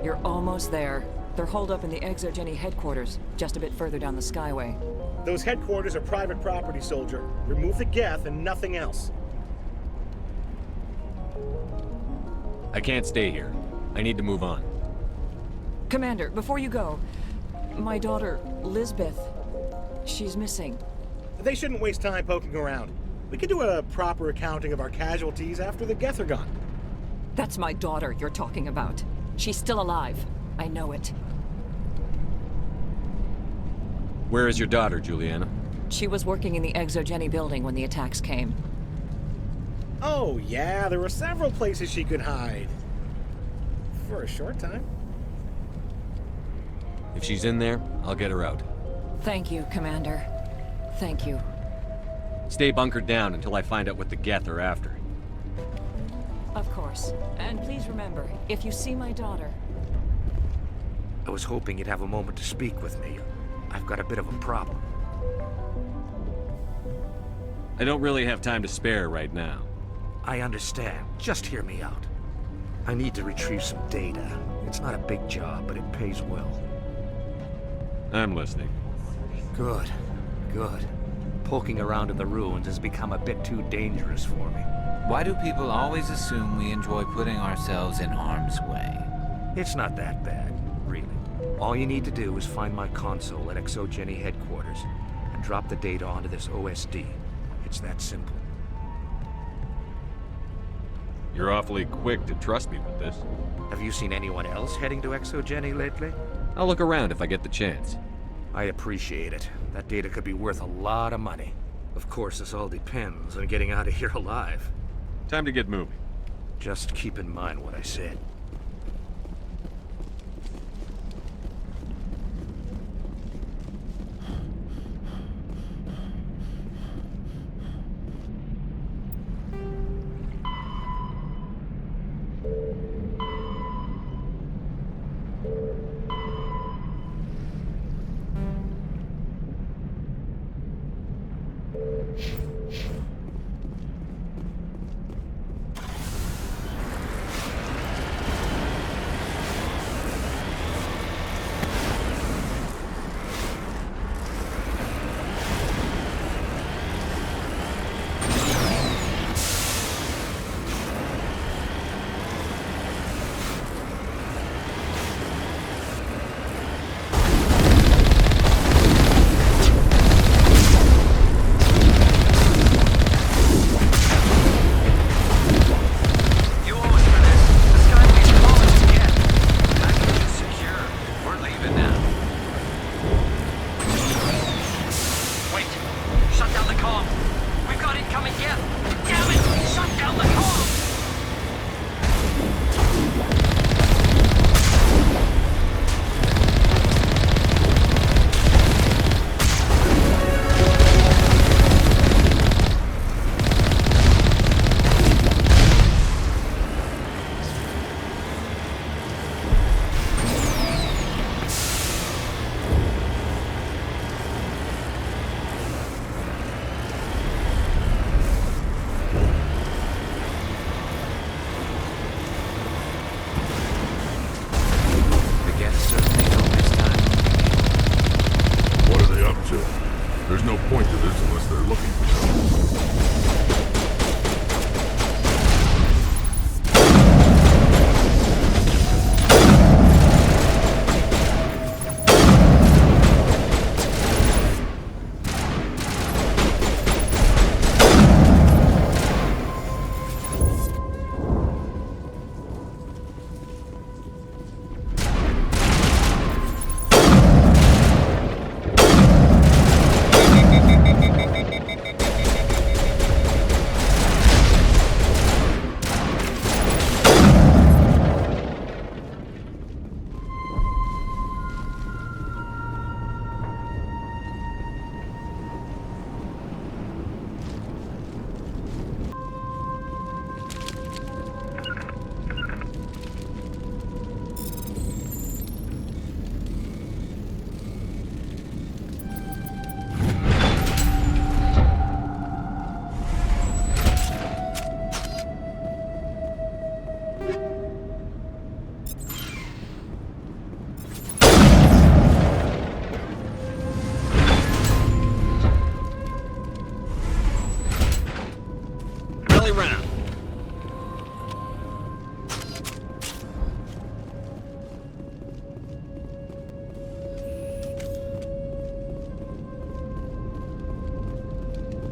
W: You're almost there. They're holed up in the Exogeny headquarters, just a bit further down the Skyway.
V: Those headquarters are private property, soldier. Remove the Geth and nothing else.
K: I can't stay here. I need to move on.
W: Commander, before you go, my daughter, Lisbeth, she's missing.
V: They shouldn't waste time poking around. We could do a proper accounting of our casualties after the Geth are gone.
W: That's my daughter you're talking about. She's still alive. I know it.
K: Where is your daughter, Juliana?
W: She was working in the Exogeny building when the attacks came.
V: Oh, yeah, there were several places she could hide. For a short time.
K: If she's in there, I'll get her out.
W: Thank you, Commander. Thank you.
K: Stay bunkered down until I find out what the Geth are after.
W: Of course. And please remember, if you see my daughter...
V: I was hoping you'd have a moment to speak with me. I've got a bit of a problem.
K: I don't really have time to spare right now.
V: I understand. Just hear me out. I need to retrieve some data. It's not a big job, but it pays well.
K: I'm listening.
V: Good. Good. Poking around in the ruins has become a bit too dangerous for me.
A: Why do people always assume we enjoy putting ourselves in harm's way?
V: It's not that bad, really. All you need to do is find my console at Exogeny headquarters and drop the data onto this OSD. It's that simple.
K: You're awfully quick to trust me with this.
V: Have you seen anyone else heading to Exogeny lately?
K: I'll look around if I get the chance.
V: I appreciate it. That data could be worth a lot of money. Of course, this all depends on getting out of here alive.
K: Time to get moving.
V: Just keep in mind what I said.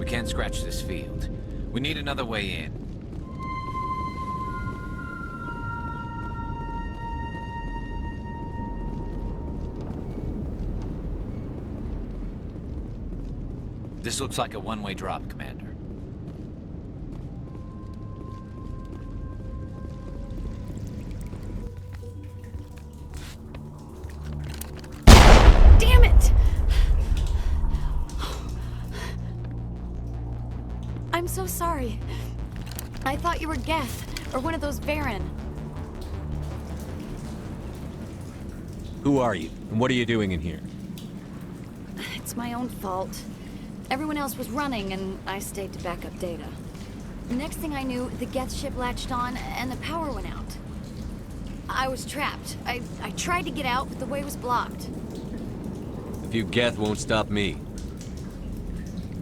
I: We can't scratch this field. We need another way in. This looks like a one-way drop, Commander.
O: Damn it! I'm so sorry. I thought you were Geth, or one of those Varen.
K: Who are you, and what are you doing in here?
O: It's my own fault. Everyone else was running, and I stayed to back up data. Next thing I knew, the Geth ship latched on, and the power went out. I was trapped. I tried to get out, but the way was blocked.
K: A few Geth won't stop me.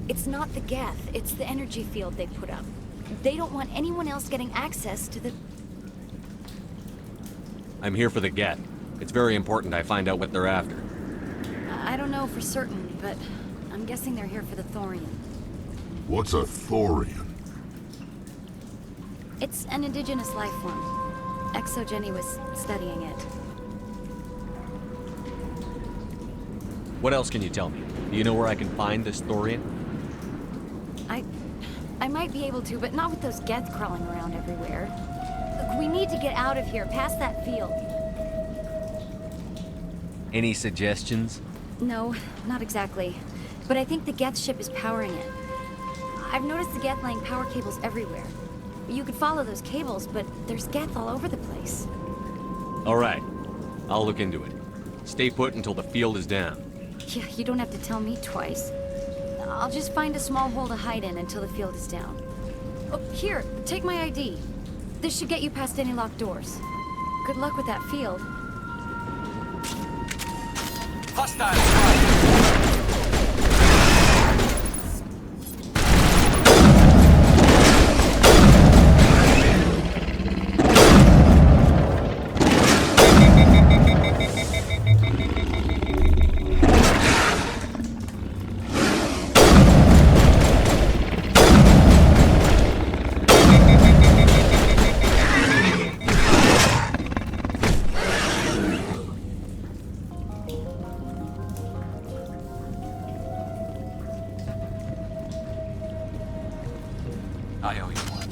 O: It's not the Geth, it's the energy field they put up. They don't want anyone else getting access to the...
K: I'm here for the Geth. It's very important I find out what they're after.
O: I don't know for certain, but I'm guessing they're here for the Thorian.
J: What's a Thorian?
O: It's an indigenous life form. Exogeny was studying it.
K: What else can you tell me? Do you know where I can find this Thorian?
O: I might be able to, but not with those Geth crawling around everywhere. Look, we need to get out of here, past that field.
K: Any suggestions?
O: No, not exactly. But I think the Geth ship is powering it. I've noticed the Geth laying power cables everywhere. You could follow those cables, but there's Geth all over the place.
K: All right. I'll look into it. Stay put until the field is down.
O: Yeah, you don't have to tell me twice. I'll just find a small hole to hide in until the field is down. Oh, here, take my ID. This should get you past any locked doors. Good luck with that field.
E: Hostile!
I: I owe you one.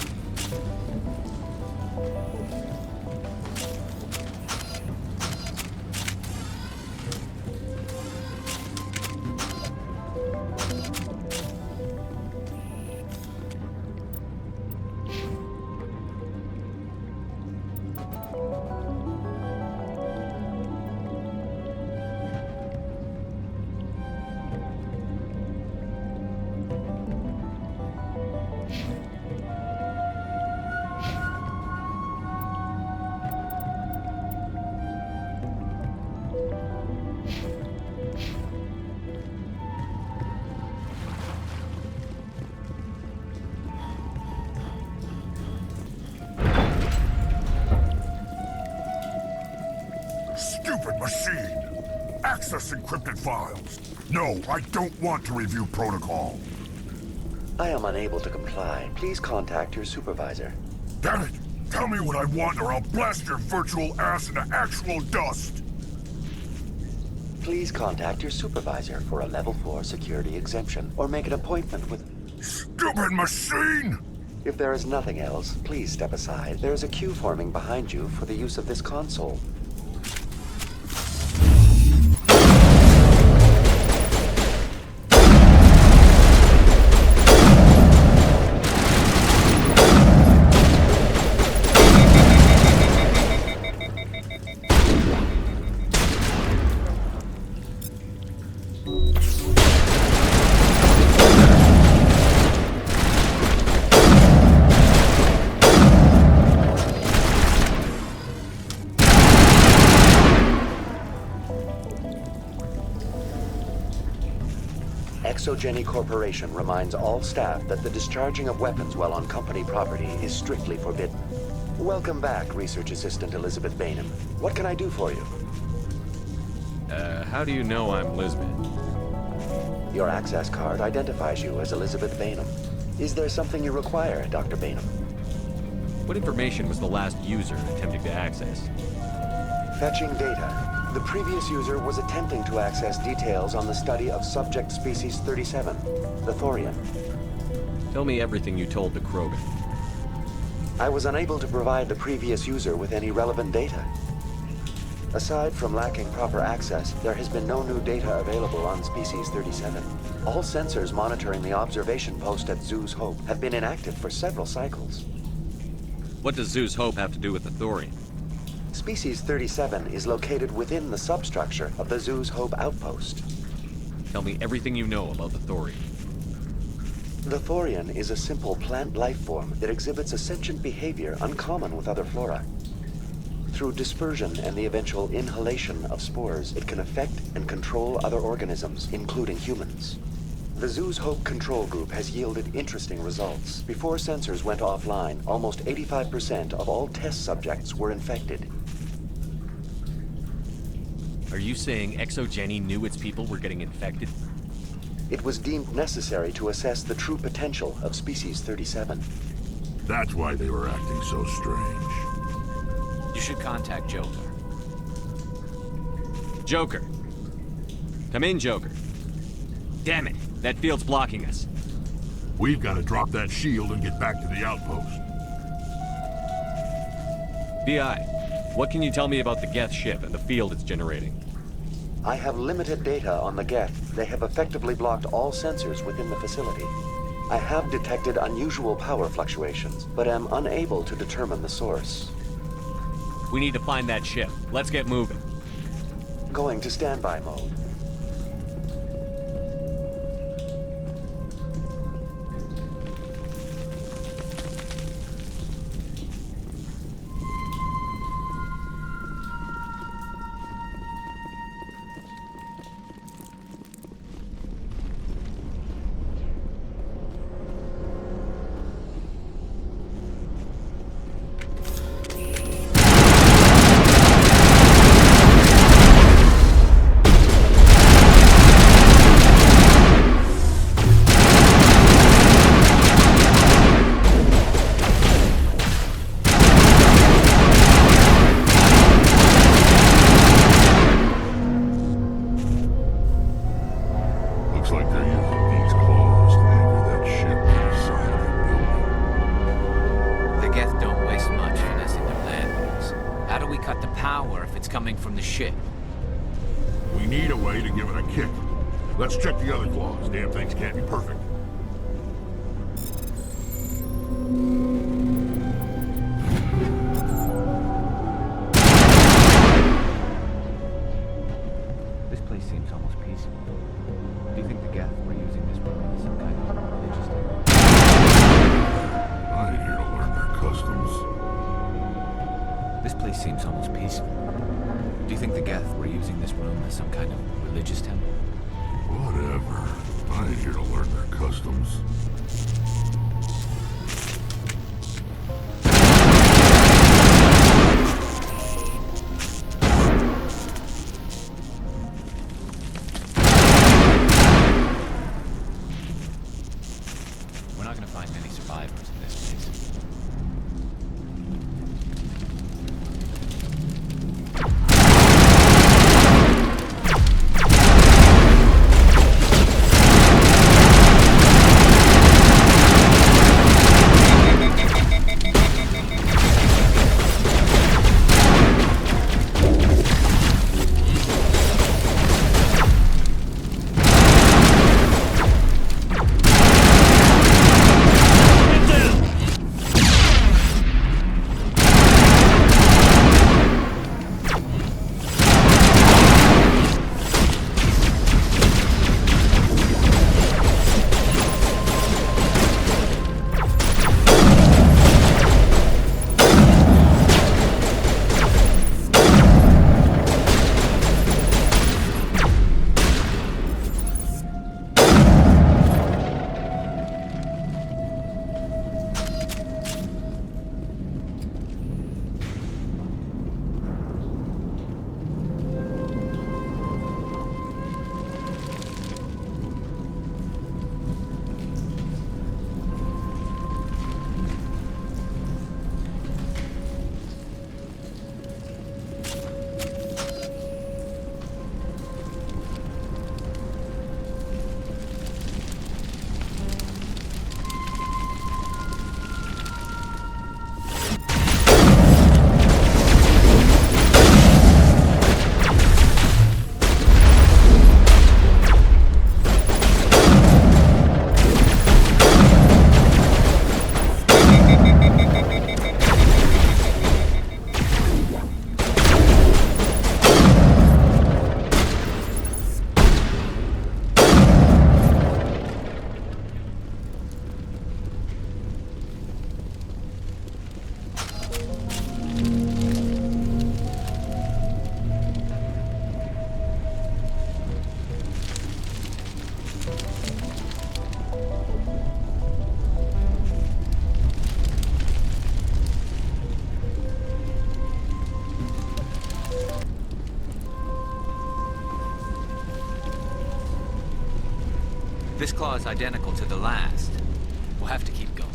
J: Stupid machine! Access encrypted files. No, I don't want to review protocol.
B: I am unable to comply. Please contact your supervisor.
J: Damn it! Tell me what I want or I'll blast your virtual ass into actual dust!
B: Please contact your supervisor for a level 4 security exemption, or make an appointment with...
J: Stupid machine!
B: If there is nothing else, please step aside. There is a queue forming behind you for the use of this console. Exogeny Corporation reminds all staff that the discharging of weapons while on company property is strictly forbidden. Welcome back, Research Assistant Elizabeth Bainham. What can I do for you?
K: How do you know I'm Lisbeth?
B: Your access card identifies you as Elizabeth Bainham. Is there something you require, Dr. Bainham?
K: What information was the last user attempting to access?
B: Fetching data. The previous user was attempting to access details on the study of subject species 37, the Thorian.
K: Tell me everything you told the Krogan.
B: I was unable to provide the previous user with any relevant data. Aside from lacking proper access, there has been no new data available on species 37. All sensors monitoring the observation post at Zoo's Hope have been inactive for several cycles.
K: What does Zoo's Hope have to do with the Thorian?
B: Species 37 is located within the substructure of the Zoo's Hope outpost.
K: Tell me everything you know about the Thorian.
B: The Thorian is a simple plant life form that exhibits a sentient behavior uncommon with other flora. Through dispersion and the eventual inhalation of spores, it can affect and control other organisms, including humans. The Zoo's Hope control group has yielded interesting results. Before sensors went offline, almost 85% of all test subjects were infected.
K: Are you saying ExoGeni knew its people were getting infected?
B: It was deemed necessary to assess the true potential of species 37.
J: That's why they were acting so strange.
I: You should contact Joker.
K: Joker. Come in, Joker. Damn it, that field's blocking us.
J: We've got to drop that shield and get back to the outpost.
K: BI, what can you tell me about the Geth ship and the field it's generating?
B: I have limited data on the Geth. They have effectively blocked all sensors within the facility. I have detected unusual power fluctuations, but am unable to determine the source.
K: We need to find that ship. Let's get moving.
B: Going to standby mode.
J: Let's check the other claws. Damn things can't be perfect.
F: This place seems almost peaceful. Do you think the Geth were using this room as some kind of religious temple?
J: I ain't here to learn their customs.
F: This place seems almost peaceful. Do you think the Geth were using this room as some kind of religious temple?
J: Whatever. I ain't here to learn their customs.
F: We're not going to find many survivors in this place.
I: This claw is identical to the last. We'll have to keep going.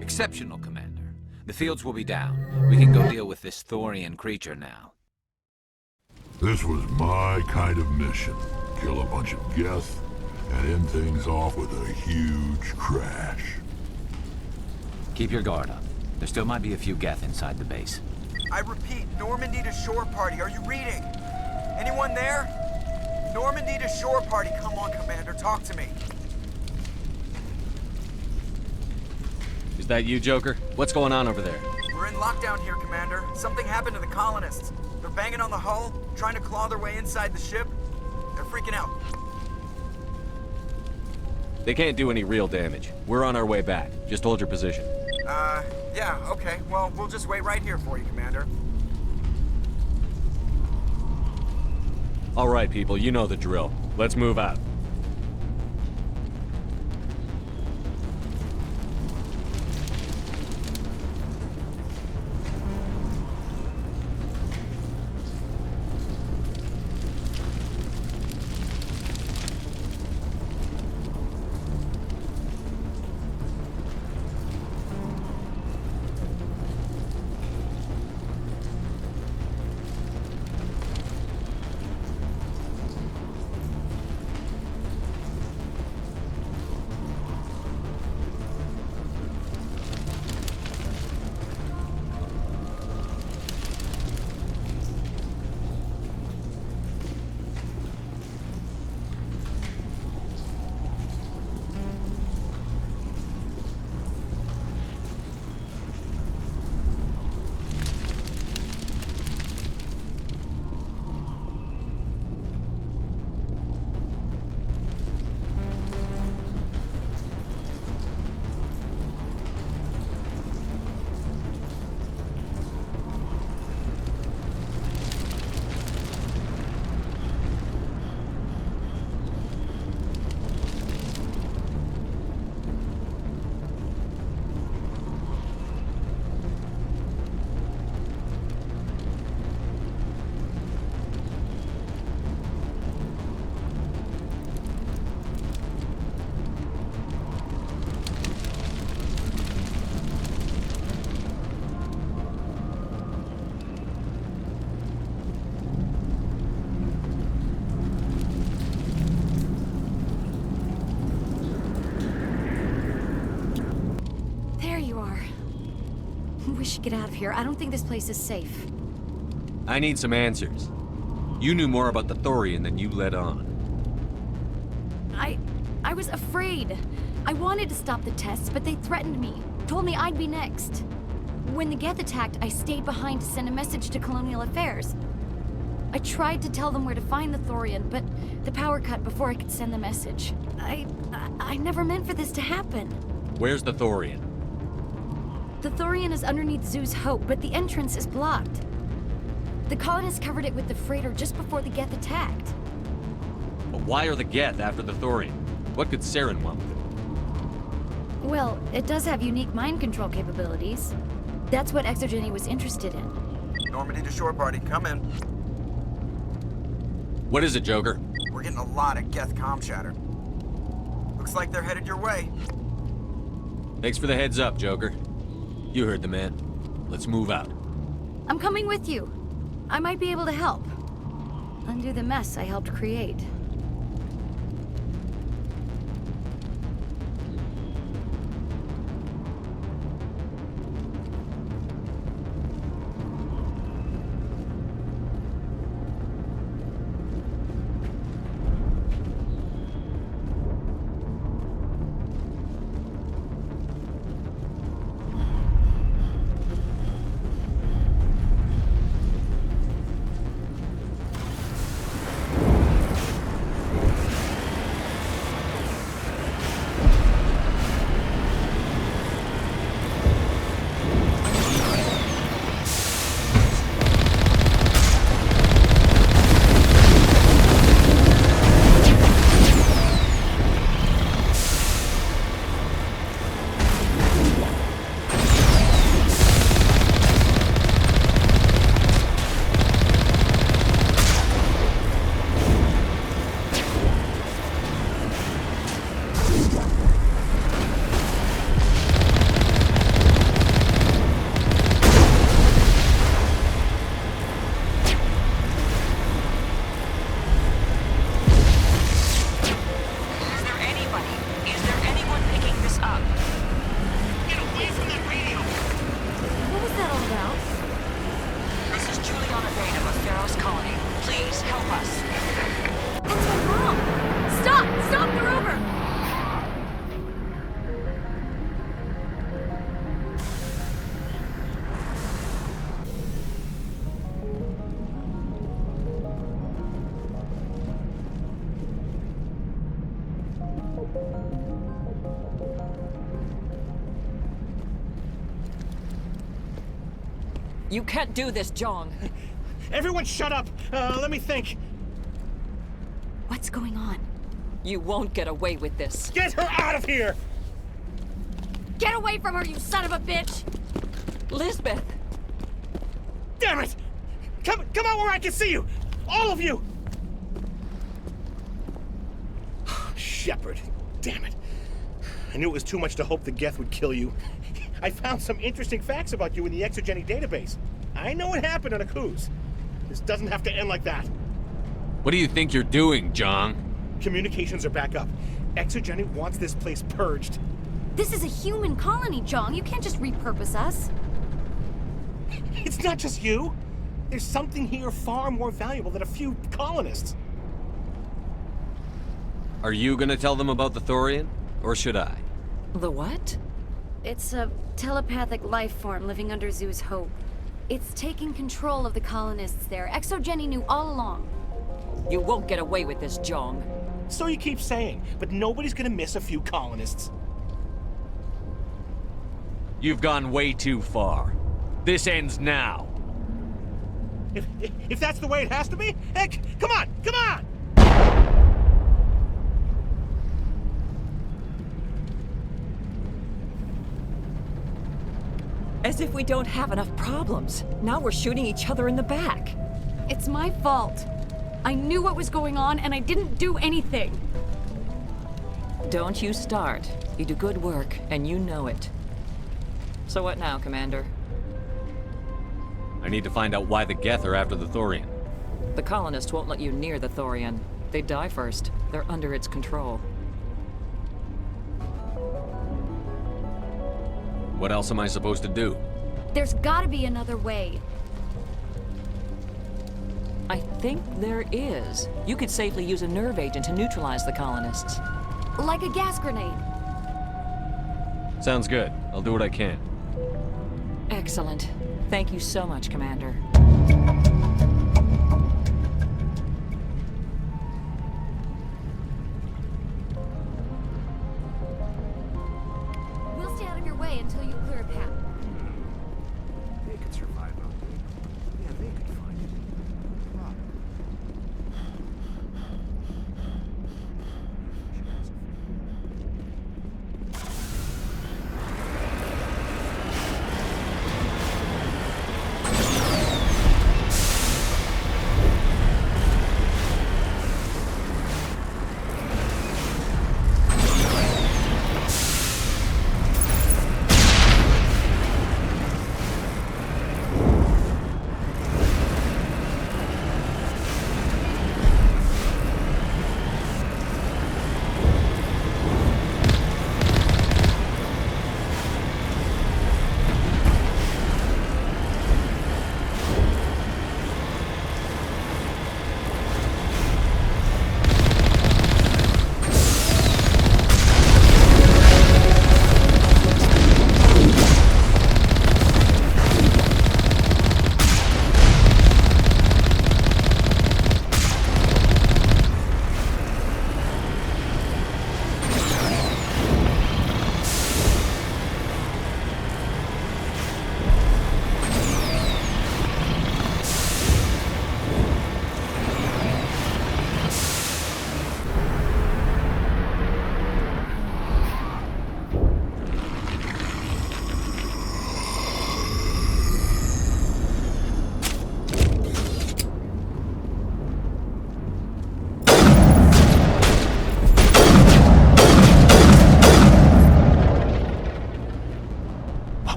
I: Exceptional, Commander. The fields will be down. We can go deal with this Thorian creature now.
J: This was my kind of mission. Kill a bunch of Geth, and end things off with a huge crash.
F: Keep your guard up. There still might be a few Geth inside the base.
H: I repeat, Normandy to shore party. Are you reading? Anyone there? Normandy to shore party. Come on, Commander. Talk to me.
K: Is that you, Joker? What's going on over there?
H: We're in lockdown here, Commander. Something happened to the colonists. They're banging on the hull, trying to claw their way inside the ship. They're freaking out.
K: They can't do any real damage. We're on our way back. Just hold your position.
H: Yeah, okay. Well, we'll just wait right here for you, Commander.
K: All right, people, you know the drill. Let's move out.
O: we should get out of here. I don't think this place is safe.
K: I need some answers. You knew more about the Thorian than you let on.
O: I was afraid. I wanted to stop the tests, but they threatened me. Told me I'd be next. When the Geth attacked, I stayed behind to send a message to Colonial Affairs. I tried to tell them where to find the Thorian, but the power cut before I could send the message. I never meant for this to happen.
K: Where's the Thorian?
O: The Thorian is underneath Zoo's Hope, but the entrance is blocked. The colonists covered it with the freighter just before the Geth attacked.
K: But why are the Geth after the Thorian? What could Saren want with it?
O: Well, it does have unique mind control capabilities. That's what Exogeny was interested in.
H: Normandy to shore party, come in.
K: What is it, Joker?
H: We're getting a lot of Geth comm chatter. Looks like they're headed your way.
K: Thanks for the heads up, Joker. You heard the man. Let's move out.
O: I'm coming with you. I might be able to help. Undo the mess I helped create.
W: You can't do this, Jong.
N: Everyone shut up! Let me think.
O: What's going on?
W: You won't get away with this.
N: Get her out of here!
O: Get away from her, you son of a bitch!
W: Lisbeth!
N: Damn it! Come out where I can see you! All of you! Shepard. Damn it. I knew it was too much to hope the Geth would kill you. I found some interesting facts about you in the Exogeny database. I know what happened on Akuz. This doesn't have to end like that.
K: What do you think you're doing, Jong?
N: Communications are back up. Exogeny wants this place purged.
O: This is a human colony, Jong. You can't just repurpose us.
N: It's not just you. There's something here far more valuable than a few colonists.
K: Are you gonna tell them about the Thorian? Or should I?
W: The what?
O: It's a telepathic life form living under Zoo's Hope. It's taking control of the colonists there. Exogeny knew all along.
W: You won't get away with this, Jong.
N: So you keep saying, but nobody's gonna miss a few colonists.
K: You've gone way too far. This ends now.
N: If that's the way it has to be, heck, come on!
W: As if we don't have enough problems. Now we're shooting each other in the back.
O: It's my fault. I knew what was going on, and I didn't do anything.
W: Don't you start. You do good work, and you know it. So what now, Commander?
K: I need to find out why the Geth are after the Thorian.
W: The colonists won't let you near the Thorian. They die first. They're under its control.
K: What else am I supposed to do?
O: There's gotta be another way.
W: I think there is. You could safely use a nerve agent to neutralize the colonists.
O: Like a gas grenade.
K: Sounds good. I'll do what I can.
W: Excellent. Thank you so much, Commander.
O: We'll stay out of your way until you clear a path.
V: They could survive out there. Yeah, they could find it.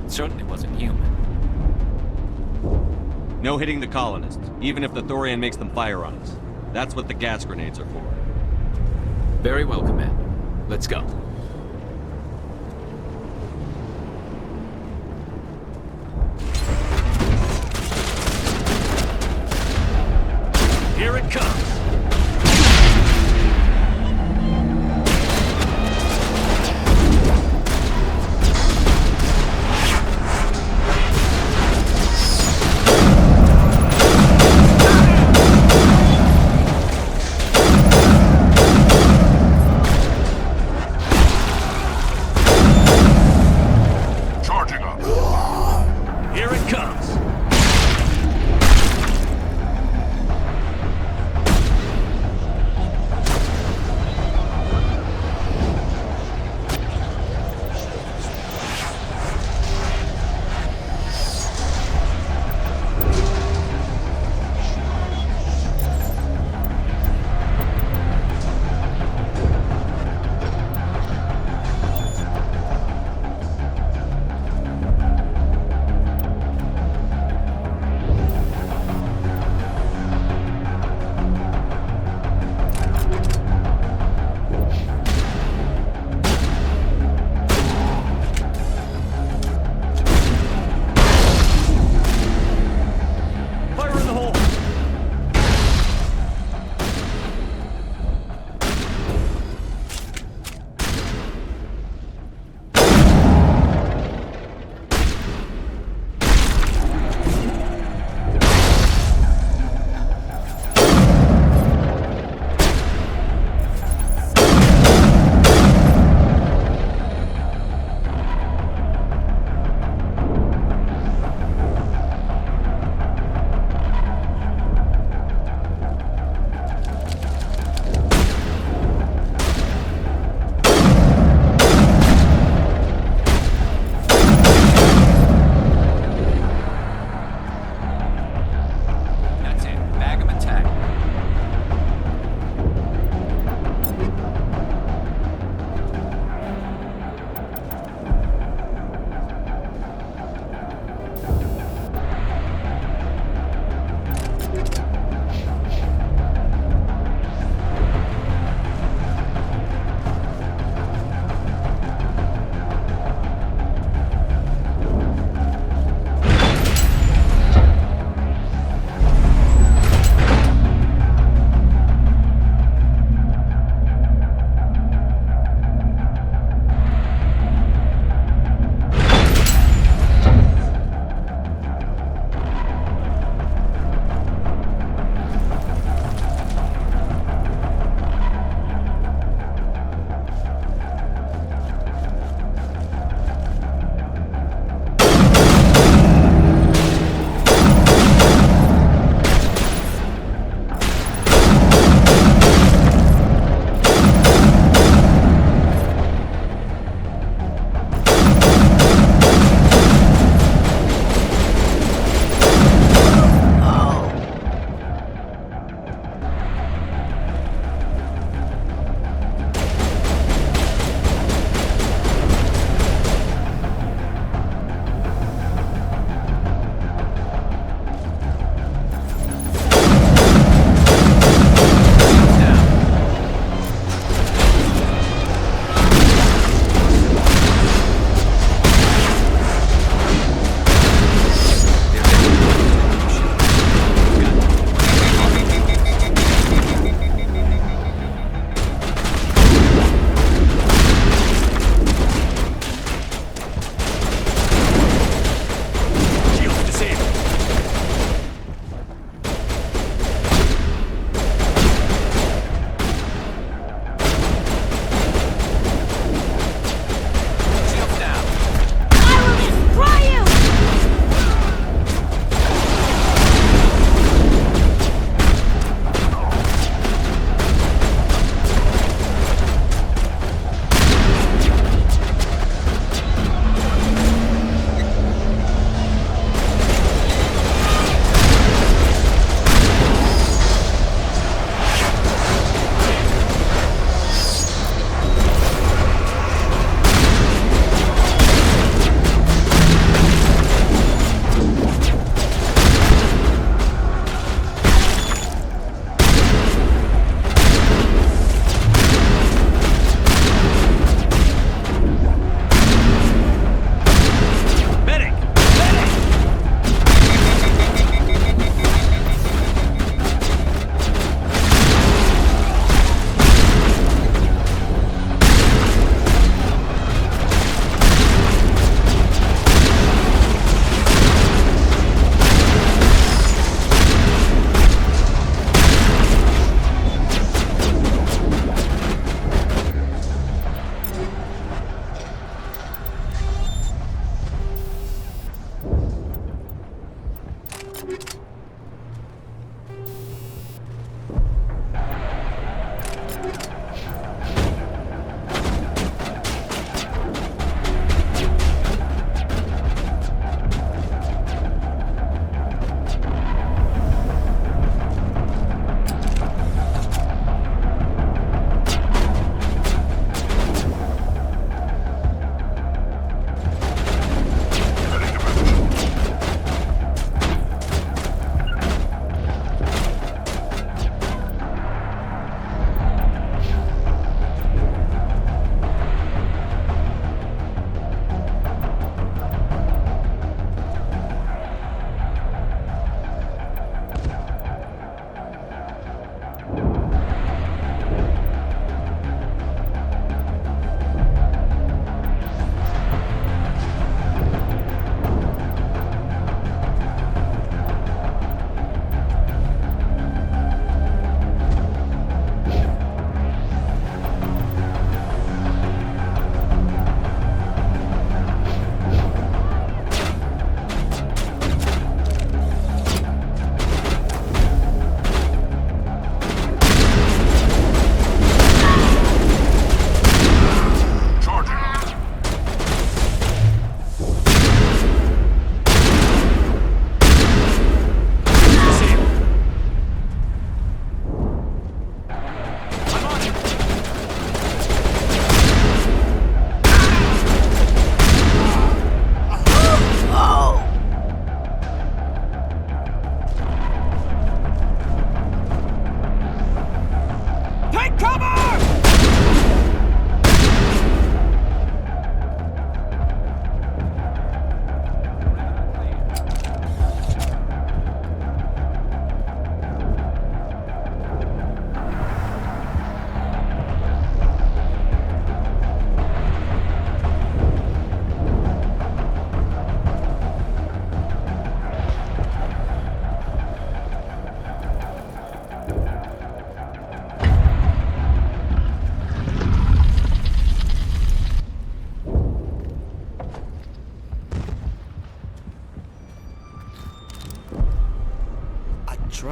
I: Certainly wasn't human.
K: No hitting the colonists, even if the Thorian makes them fire on us. That's what the gas grenades are for.
I: Very well, Commander. Let's go.
K: Here it comes!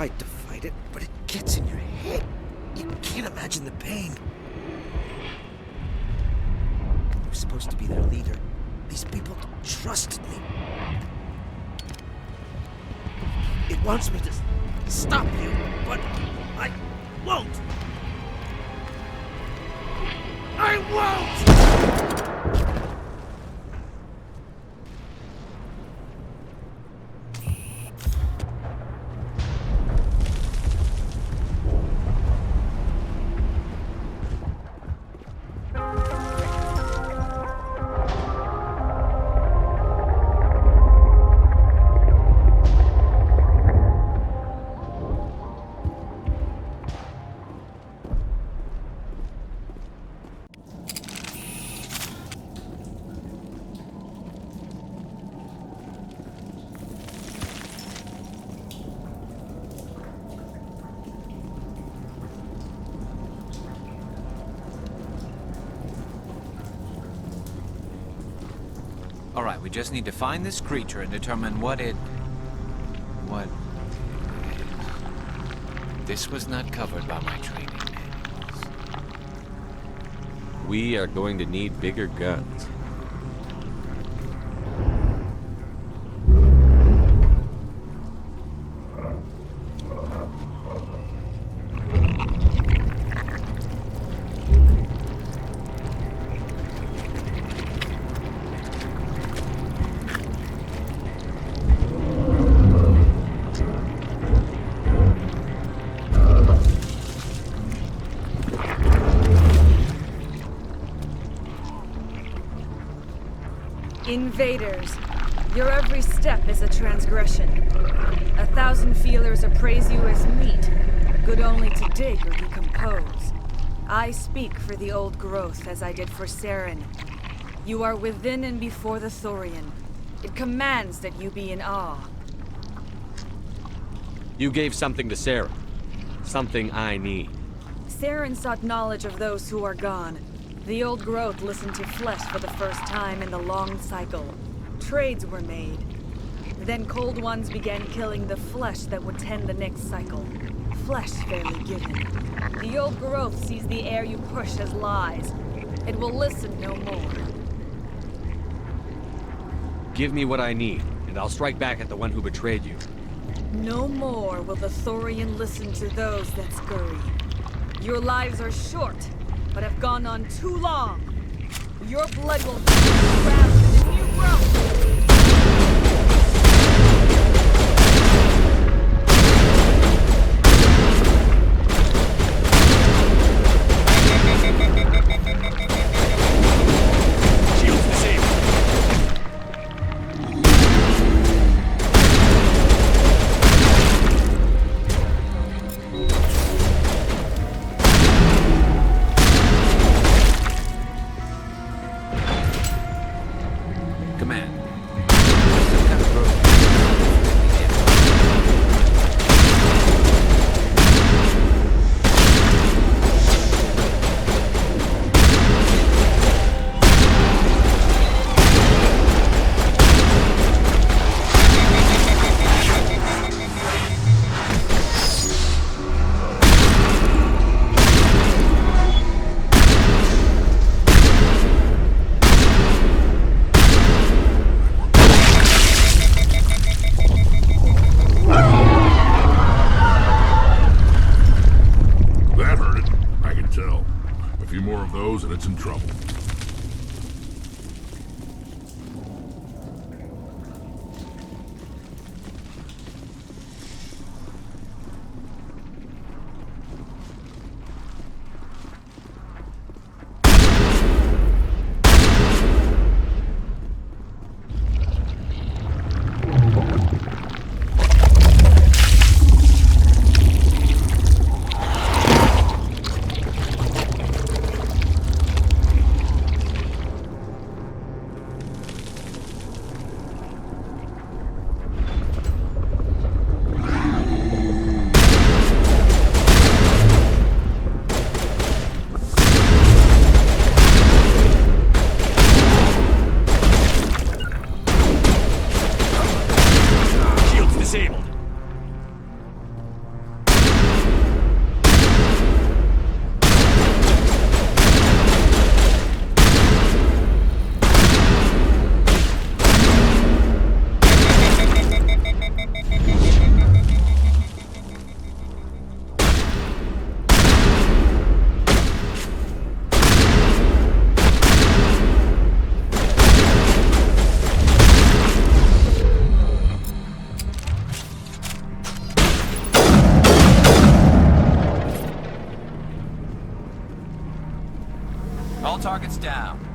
L: tried to fight it, but it gets in your head. You can't imagine the pain. I was supposed to be their leader. These people trusted me. It wants me to stop you, but I won't. I won't!
A: All right, we just need to find this creature and determine what it... This was not covered by my training manuals.
K: We are going to need bigger guns.
G: Invaders, your every step is a transgression. 1,000 feelers appraise you as meat, good only to dig or decompose. I speak for the old growth as I did for Saren. You are within and before the Thorian. It commands that you be in awe.
K: You gave something to Sarah. Something I need.
G: Saren sought knowledge of those who are gone. The old growth listened to flesh for the first time in the long cycle. Trades were made. Then cold ones began killing the flesh that would tend the next cycle. Flesh fairly given. The old growth sees the air you push as lies. It will listen no more.
K: Give me what I need, and I'll strike back at the one who betrayed you.
G: No more will the Thorian listen to those that scurry. Your lives are short, but have gone on too long. Your blood will ground to the new growth.
J: And it's in trouble.
I: All targets down.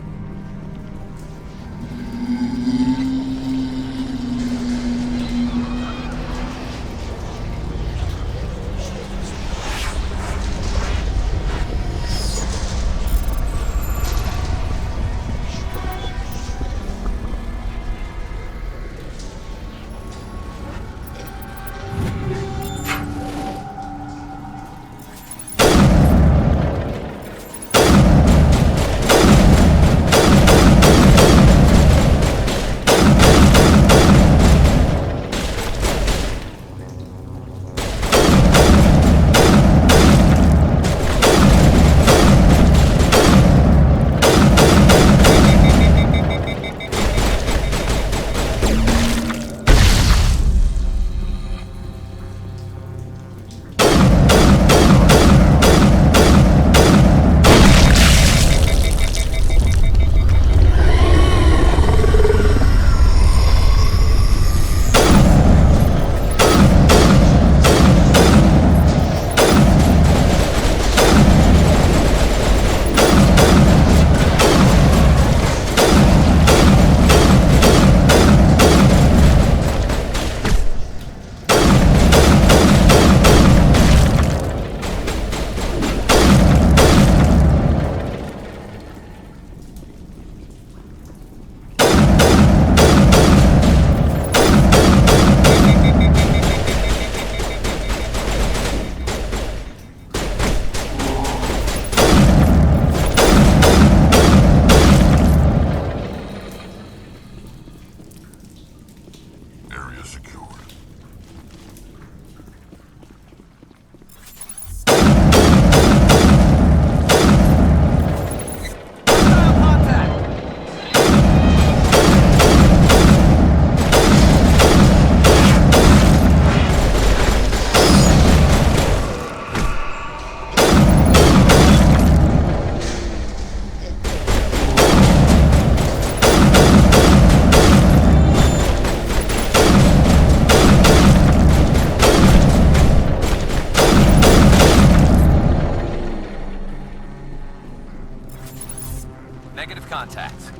I: Negative contact.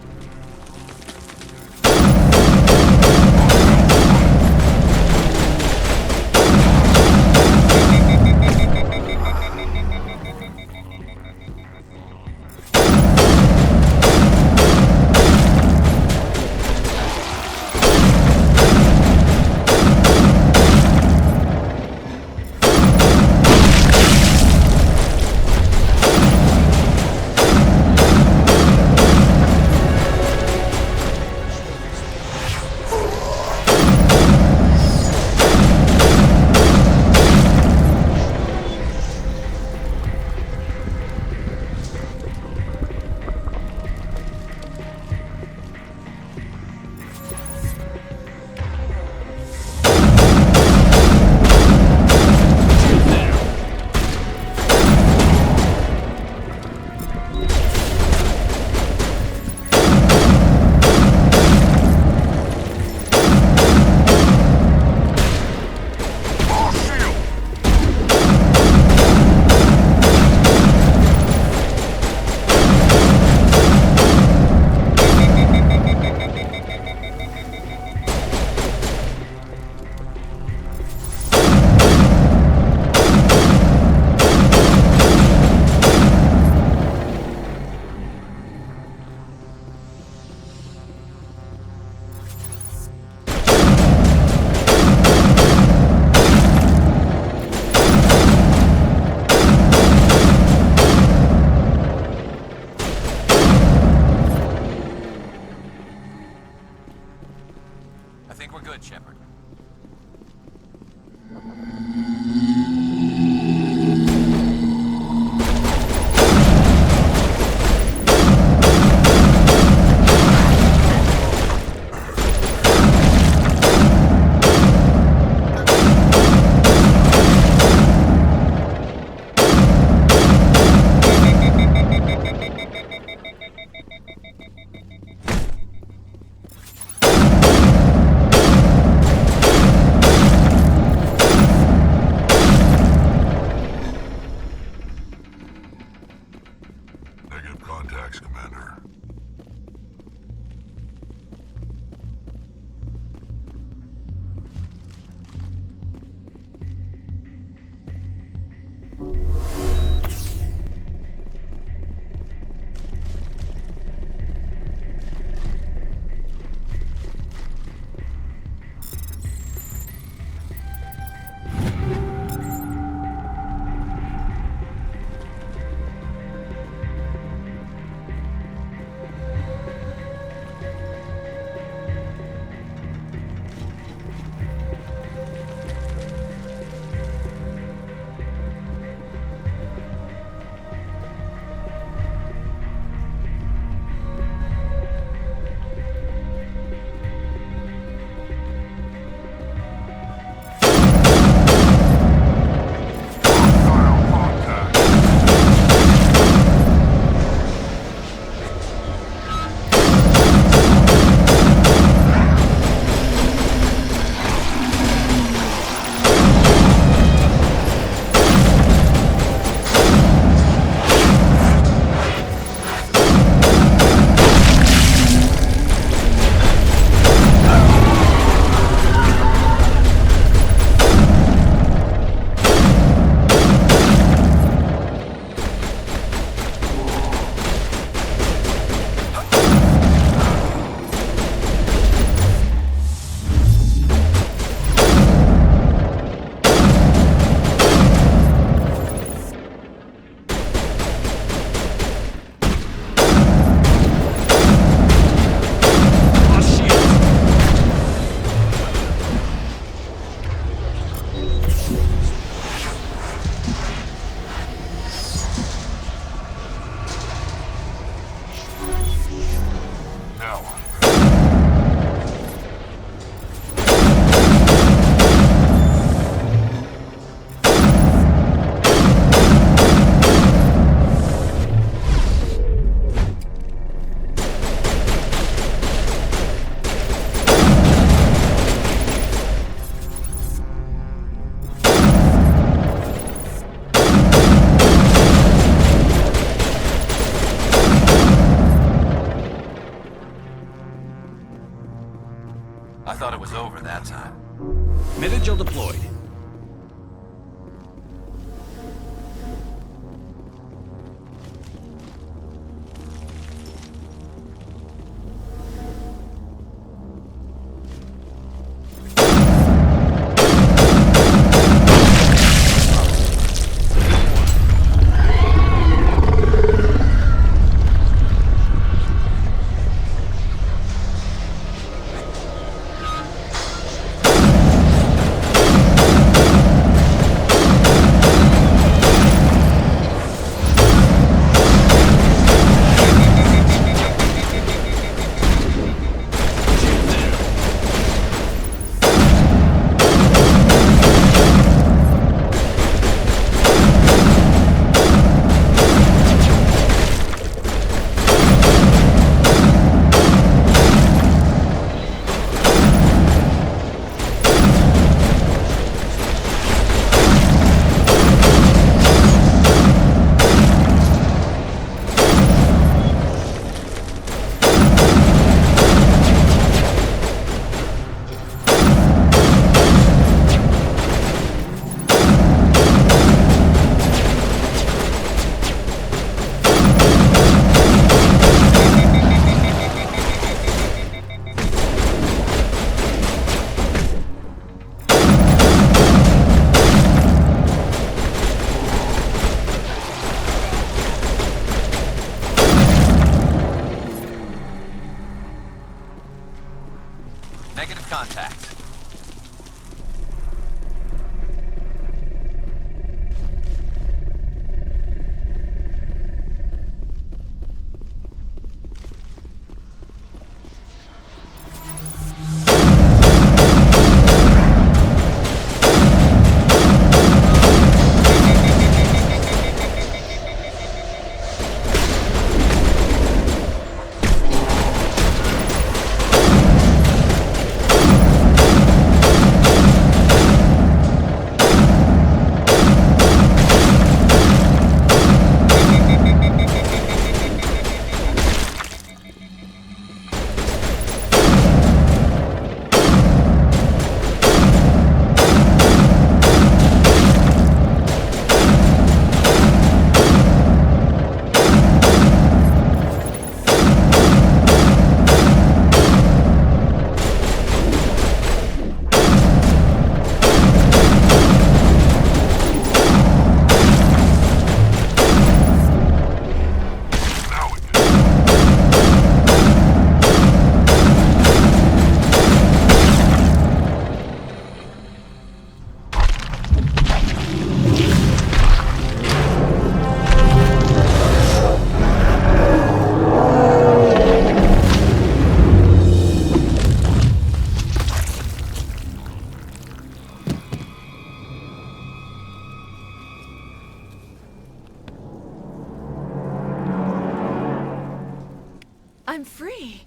G: I'm free.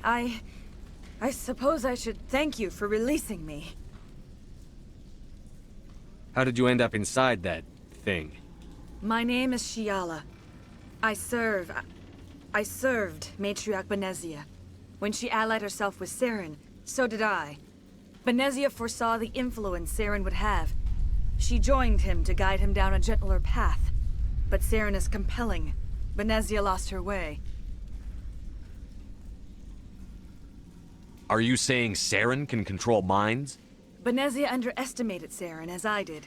G: I suppose I should thank you for releasing me.
K: How did you end up inside that thing?
G: My name is Shiala. I served Matriarch Benezia. When she allied herself with Saren, so did I. Benezia foresaw the influence Saren would have. She joined him to guide him down a gentler path. But Saren is compelling. Benezia lost her way.
K: Are you saying Saren can control minds?
G: Benezia underestimated Saren, as I did.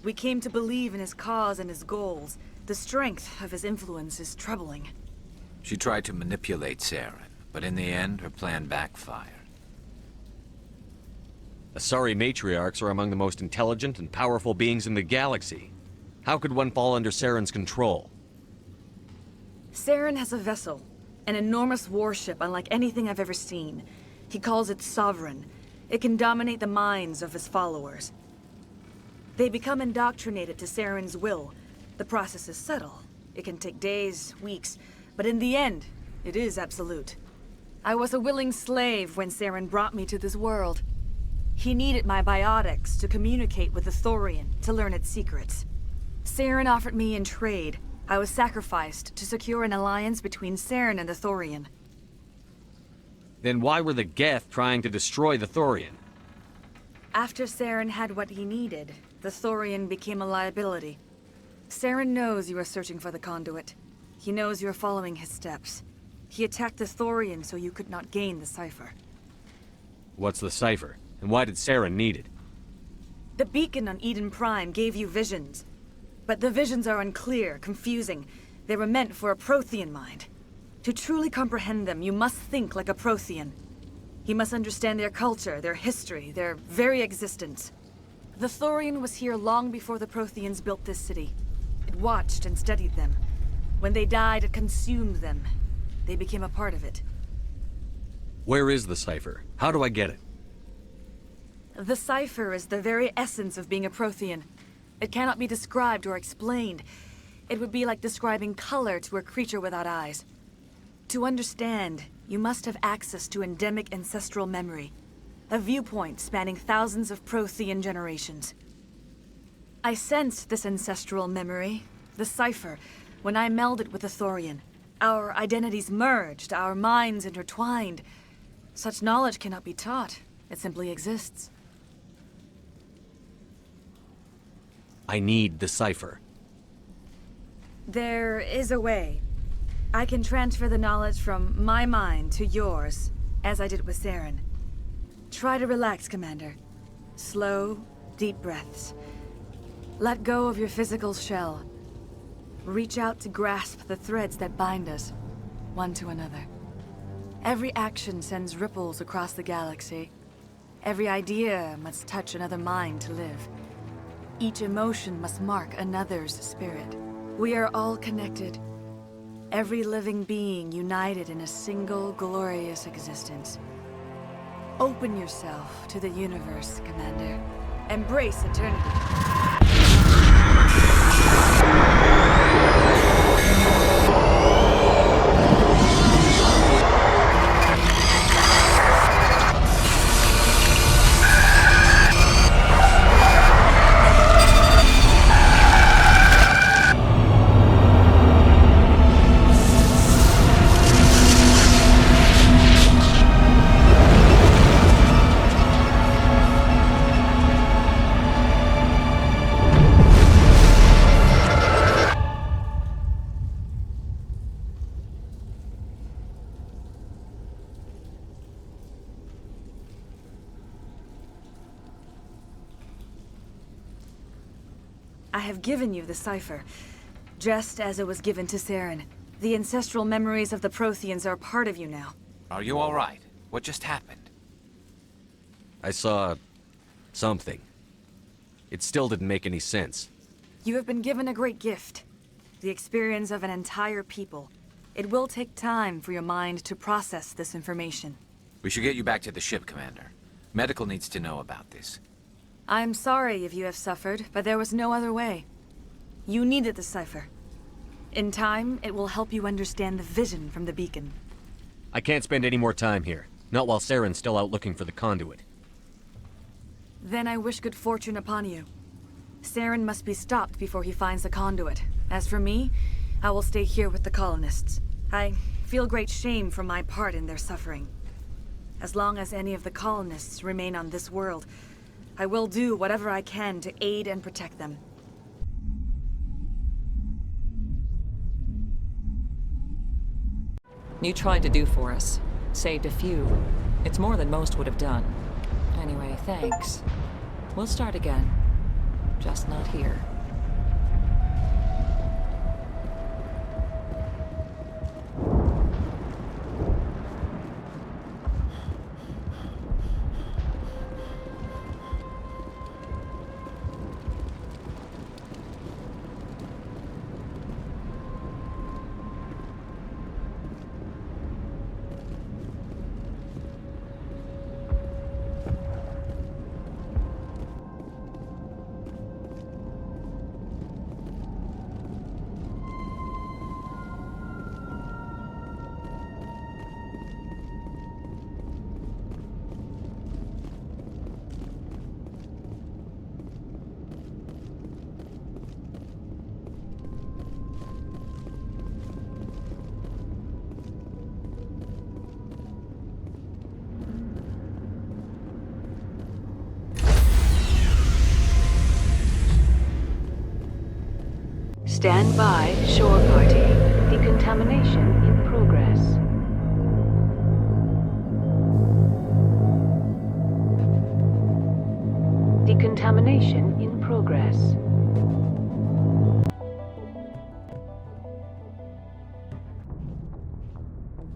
G: We came to believe in his cause and his goals. The strength of his influence is troubling.
I: She tried to manipulate Saren, but in the end, her plan backfired.
K: Asari matriarchs are among the most intelligent and powerful beings in the galaxy. How could one fall under Saren's control?
G: Saren has a vessel, an enormous warship unlike anything I've ever seen. He calls it Sovereign. It can dominate the minds of his followers. They become indoctrinated to Saren's will. The process is subtle. It can take days, weeks, but in the end, it is absolute. I was a willing slave when Saren brought me to this world. He needed my biotics to communicate with the Thorian, to learn its secrets. Saren offered me in trade. I was sacrificed to secure an alliance between Saren and the Thorian.
K: Then why were the Geth trying to destroy the Thorian?
G: After Saren had what he needed, the Thorian became a liability. Saren knows you are searching for the conduit. He knows you are following his steps. He attacked the Thorian so you could not gain the cipher.
K: What's the cipher? And why did Saren need it?
G: The beacon on Eden Prime gave you visions. But the visions are unclear, confusing. They were meant for a Prothean mind. To truly comprehend them, you must think like a Prothean. You must understand their culture, their history, their very existence. The Thorian was here long before the Protheans built this city. It watched and studied them. When they died, it consumed them. They became a part of it.
K: Where is the cipher? How do I get it?
G: The cipher is the very essence of being a Prothean. It cannot be described or explained. It would be like describing color to a creature without eyes. To understand, you must have access to endemic ancestral memory, a viewpoint spanning thousands of Prothean generations. I sensed this ancestral memory, the cipher, when I melded with the Thorian. Our identities merged, our minds intertwined. Such knowledge cannot be taught. It simply exists.
K: I need the cipher.
G: There is a way. I can transfer the knowledge from my mind to yours, as I did with Saren. Try to relax, Commander. Slow, deep breaths. Let go of your physical shell. Reach out to grasp the threads that bind us, one to another. Every action sends ripples across the galaxy. Every idea must touch another mind to live. Each emotion must mark another's spirit. We are all connected. Every living being united in a single glorious existence. Open yourself to the universe, Commander. Embrace eternity. I have given you the cipher, just as it was given to Saren. The ancestral memories of the Protheans are part of you now.
I: Are you all right? What just happened?
K: I saw something. It still didn't make any sense.
G: You have been given a great gift. The experience of an entire people. It will take time for your mind to process this information.
I: We should get you back to the ship, Commander. Medical needs to know about this.
G: I'm sorry if you have suffered, but there was no other way. You needed the cipher. In time, it will help you understand the vision from the beacon.
K: I can't spend any more time here. Not while Saren's still out looking for the conduit.
G: Then I wish good fortune upon you. Saren must be stopped before he finds the conduit. As for me, I will stay here with the colonists. I feel great shame for my part in their suffering. As long as any of the colonists remain on this world, I will do whatever I can to aid and protect them.
W: You tried to do for us. Saved a few. It's more than most would have done. Anyway, thanks. We'll start again. Just not here.
D: Stand by, shore party. Decontamination in progress. Decontamination in progress.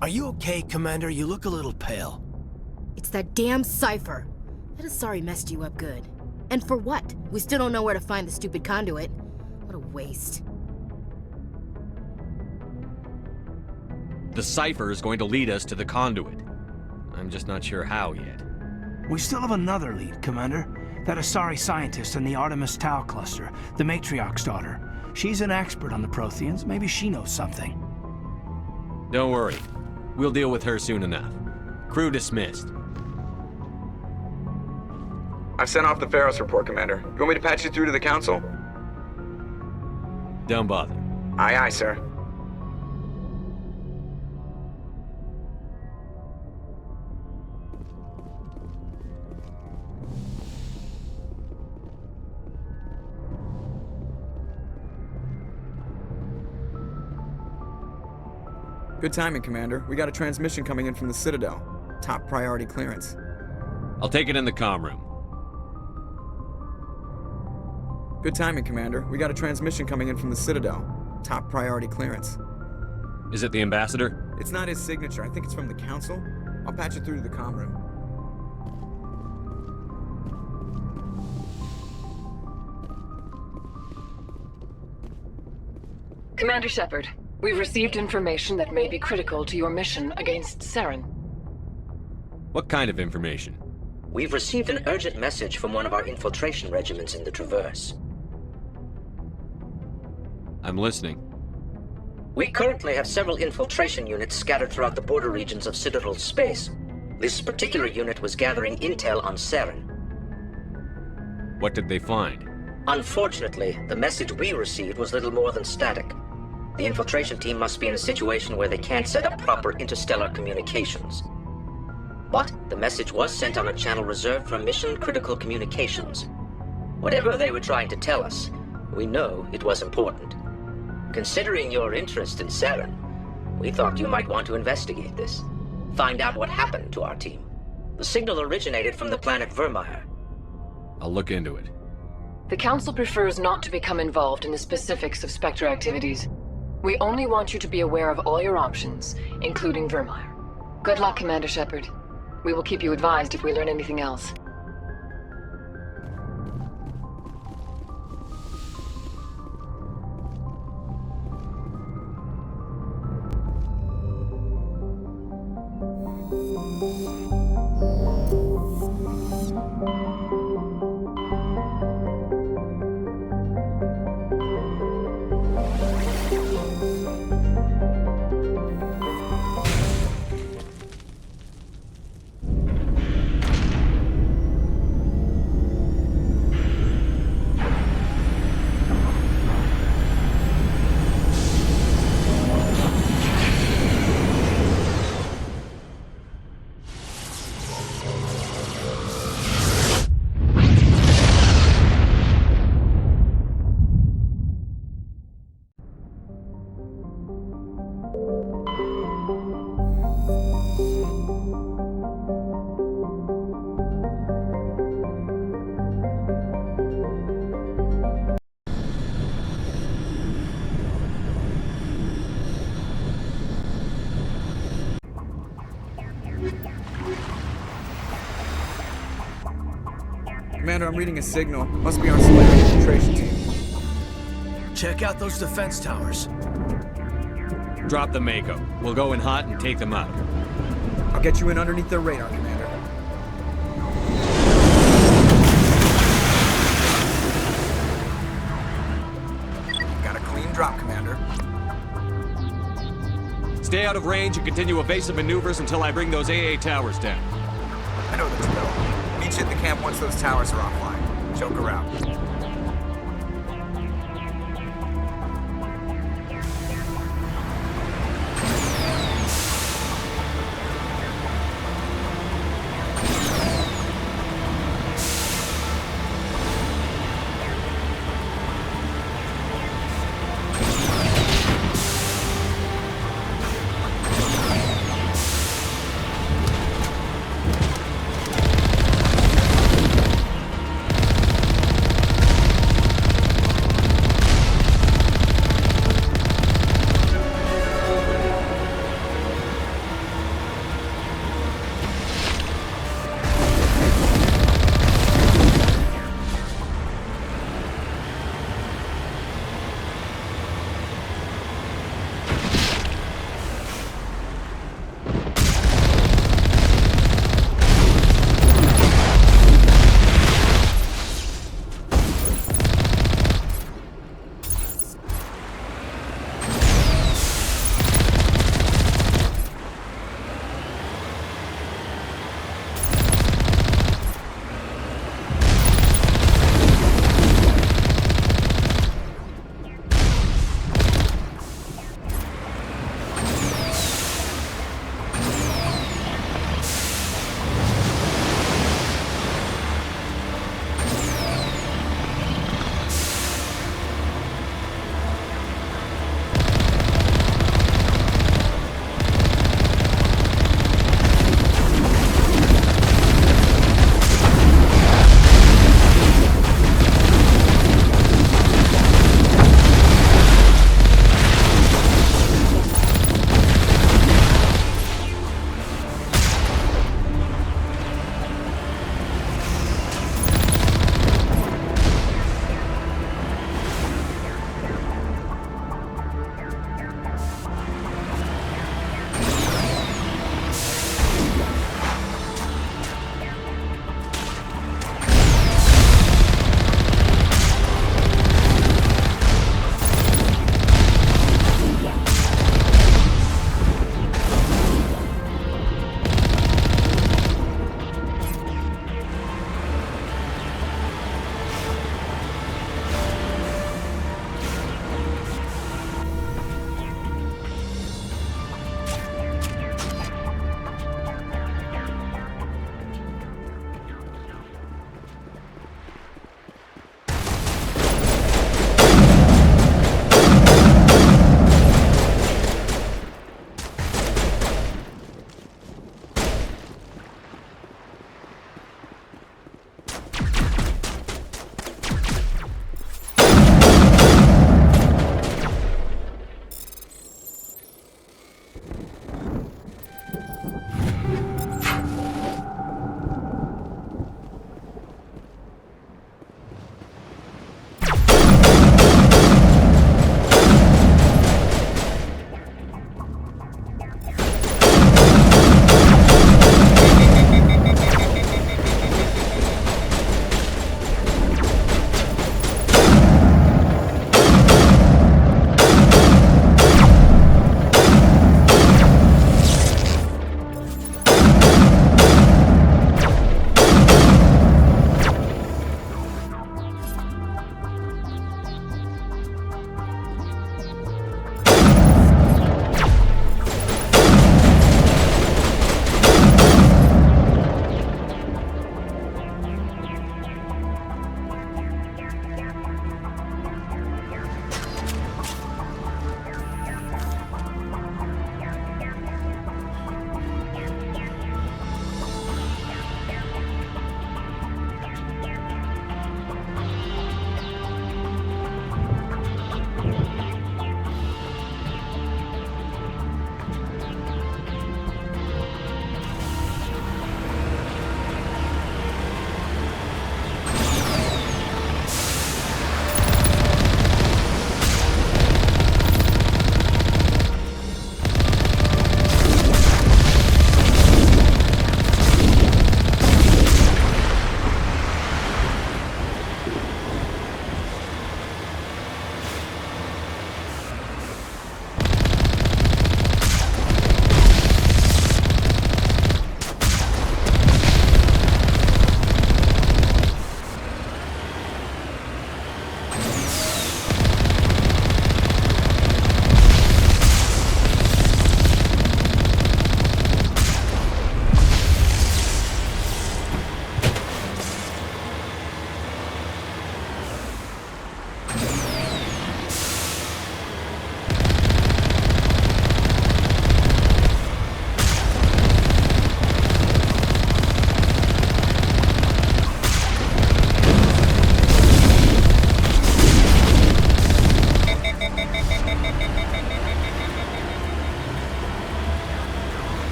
M: Are you okay, Commander? You look a little pale.
P: It's that damn cipher. That is sorry messed you up good. And for what? We still don't know where to find the stupid conduit. What a waste.
K: The cipher is going to lead us to the conduit. I'm just not sure how yet.
M: We still have another lead, Commander. That Asari scientist in the Artemis Tau cluster, the Matriarch's daughter. She's an expert on the Protheans. Maybe she knows something.
K: Don't worry. We'll deal with her soon enough. Crew dismissed.
U: I've sent off the Pharos report, Commander. You want me to patch you through to the Council?
K: Don't bother.
U: Aye, aye, sir. Good timing, Commander. We got a transmission coming in from the Citadel. Top priority clearance.
K: I'll take it in the comm room.
U: Good timing, Commander. We got a transmission coming in from the Citadel. Top priority clearance.
K: Is it the Ambassador?
U: It's not his signature. I think it's from the Council. I'll patch it through to the comm room.
R: Commander Shepard, we've received information that may be critical to your mission against Saren.
K: What kind of information?
L: We've received an urgent message from one of our infiltration regiments in the Traverse.
K: I'm listening.
L: We currently have several infiltration units scattered throughout the border regions of Citadel's space. This particular unit was gathering intel on Saren.
K: What did they find?
L: Unfortunately, the message we received was little more than static. The infiltration team must be in a situation where they can't set up proper interstellar communications. But the message was sent on a channel reserved for mission-critical communications. Whatever they were trying to tell us, we know it was important. Considering your interest in Saren, we thought you might want to investigate this. Find out what happened to our team. The signal originated from the planet Vermeer.
K: I'll look into it.
R: The Council prefers not to become involved in the specifics of Spectre activities. We only want you to be aware of all your options, including Vermeer. Good luck, Commander Shepard. We will keep you advised if we learn anything else.
U: Commander, I'm reading a signal. Must be our select infiltration team.
M: Check out those defense towers.
K: Drop the Mako. We'll go in hot and take them out.
U: I'll get you in underneath their radar, Commander. Got a clean drop, Commander.
K: Stay out of range and continue evasive maneuvers until I bring those AA towers down.
U: I know the drill. Meet you at the camp once those towers are offline. Joke around.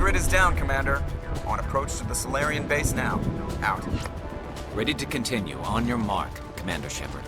U: grid is down, Commander. On approach to the Solarian base now. Out.
I: Ready to continue. On your mark, Commander Shepard.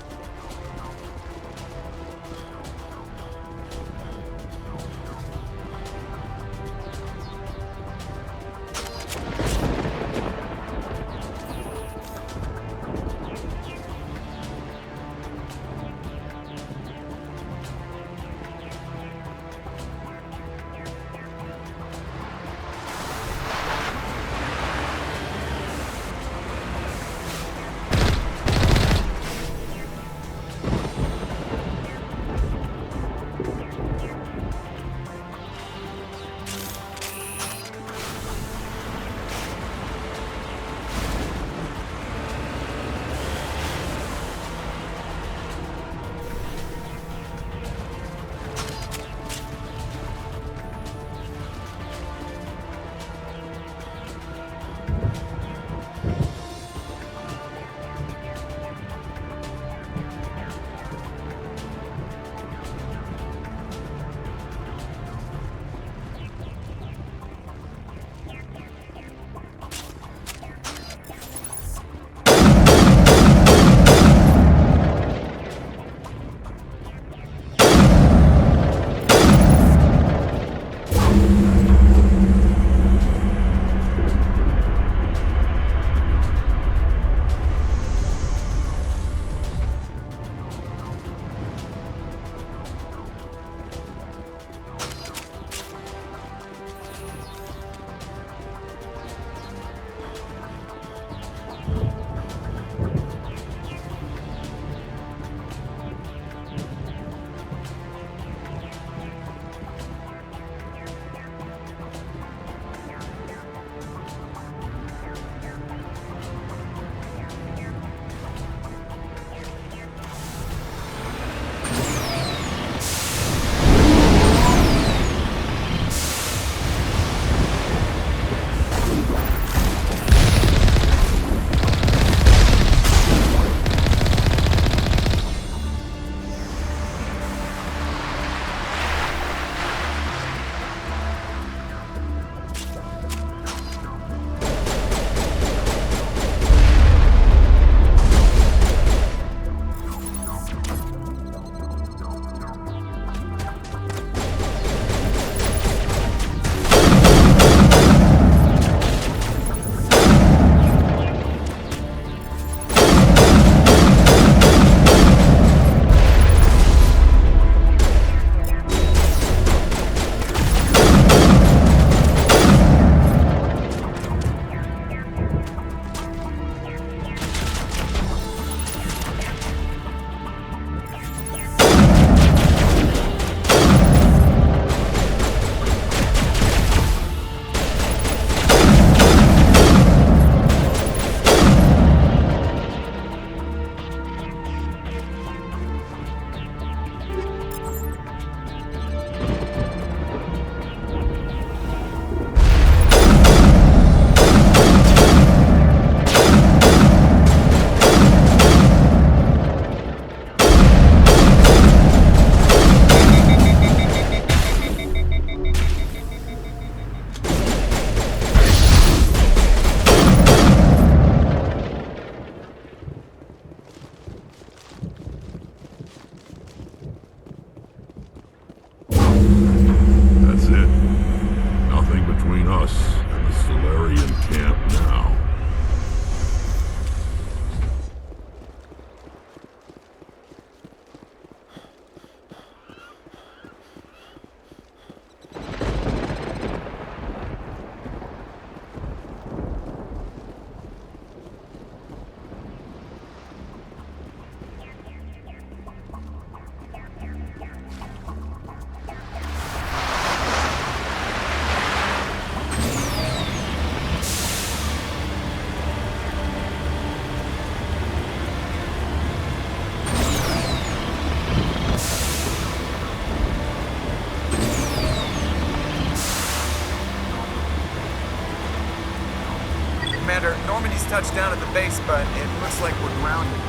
U: touched down at the base, but it looks like we're grounded.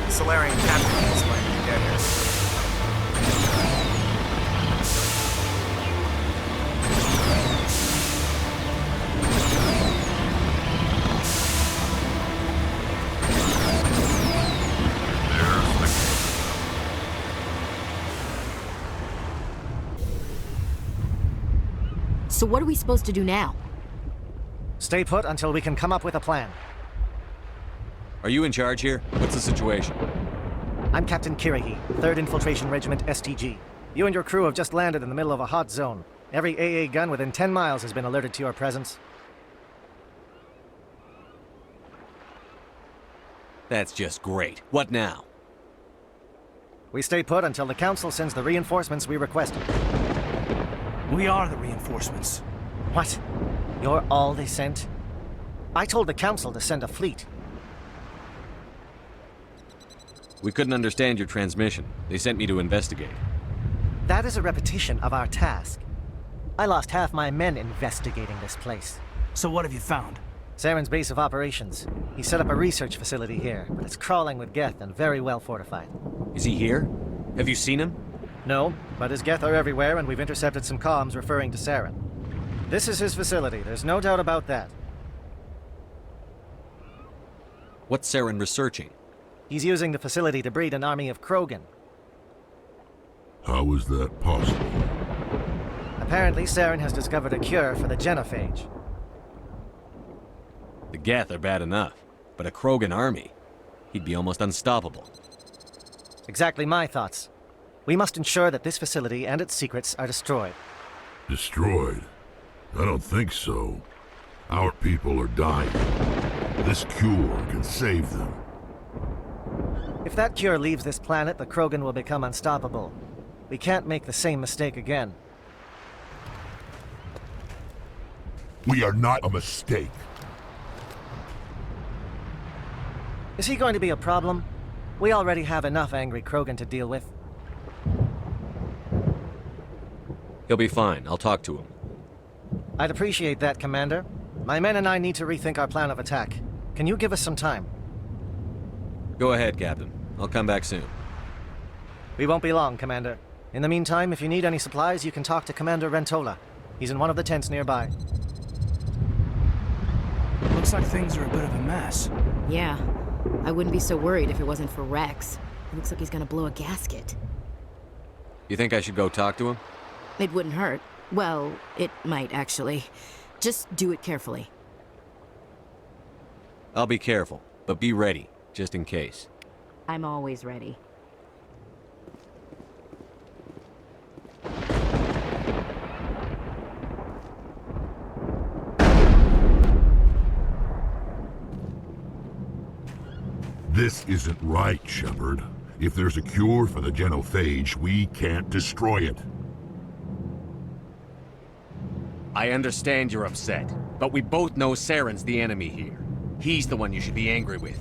U: The Solarian captain is planning to get here.
P: So what are we supposed to do now?
Q: Stay put until we can come up with a plan.
K: Are you in charge here? What's the situation?
Q: I'm Captain Kirigi, 3rd Infiltration Regiment STG. You and your crew have just landed in the middle of a hot zone. Every AA gun within 10 miles has been alerted to your presence.
K: That's just great. What now?
Q: We stay put until the Council sends the reinforcements we requested.
M: We are the reinforcements.
Q: What? You're all they sent? I told the Council to send a fleet.
K: We couldn't understand your transmission. They sent me to investigate.
Q: That is a repetition of our task. I lost half my men investigating this place.
M: So what have you found?
Q: Saren's base of operations. He set up a research facility here, but it's crawling with Geth and very well fortified.
K: Is he here? Have you seen him?
Q: No, but his Geth are everywhere and we've intercepted some comms referring to Saren. This is his facility, there's no doubt about that.
K: What's Saren researching?
Q: He's using the facility to breed an army of Krogan.
J: How is that possible?
Q: Apparently, Saren has discovered a cure for the genophage.
K: The Geth are bad enough, but a Krogan army? He'd be almost unstoppable.
Q: Exactly my thoughts. We must ensure that this facility and its secrets are destroyed.
J: Destroyed? I don't think so. Our people are dying. This cure can save them.
Q: If that cure leaves this planet, the Krogan will become unstoppable. We can't make the same mistake again.
J: We are not a mistake.
Q: Is he going to be a problem? We already have enough angry Krogan to deal with.
K: He'll be fine. I'll talk to him.
Q: I'd appreciate that, Commander. My men and I need to rethink our plan of attack. Can you give us some time?
K: Go ahead, Captain. I'll come back soon.
Q: We won't be long, Commander. In the meantime, if you need any supplies, you can talk to Commander Rentola. He's in one of the tents nearby.
M: Looks like things are a bit of a mess.
P: Yeah. I wouldn't be so worried if it wasn't for Rex. It looks like he's gonna blow a gasket.
K: You think I should go talk to him?
P: It wouldn't hurt. Well, it might, actually. Just do it carefully.
K: I'll be careful, but be ready, just in case.
P: I'm always ready.
J: This isn't right, Shepard. If there's a cure for the genophage, we can't destroy it.
K: I understand you're upset, but we both know Saren's the enemy here. He's the one you should be angry with.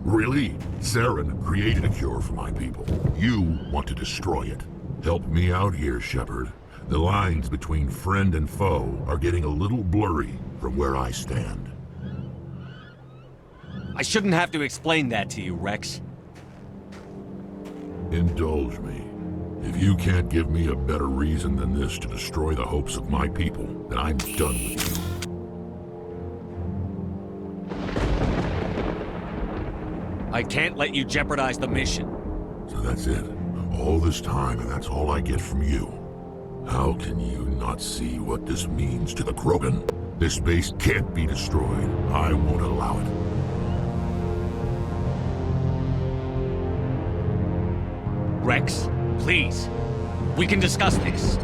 J: Really? Saren created a cure for my people. You want to destroy it. Help me out here, Shepard. The lines between friend and foe are getting a little blurry from where I stand.
K: I shouldn't have to explain that to you, Rex.
J: Indulge me. If you can't give me a better reason than this to destroy the hopes of my people, then I'm done with you.
K: I can't let you jeopardize the mission.
J: So that's it. All this time, and that's all I get from you. How can you not see what this means to the Krogan? This base can't be destroyed. I won't allow it.
K: Rex, please. We can discuss this.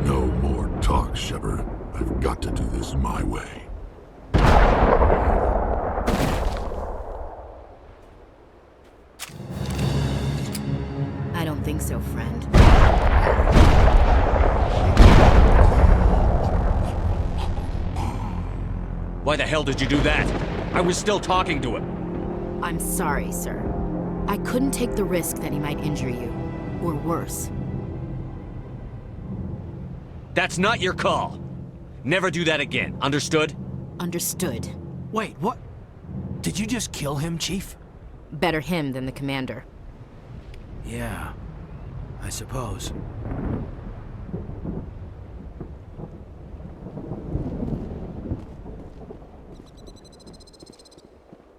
J: No more talk, Shepard. I've got to do this my way.
P: I don't think so, friend.
K: Why the hell did you do that? I was still talking to him.
P: I'm sorry, sir. I couldn't take the risk that he might injure you. Or worse.
K: That's not your call. Never do that again. Understood?
P: Understood.
M: Wait, what? Did you just kill him, Chief?
P: Better him than the commander.
M: Yeah, I suppose.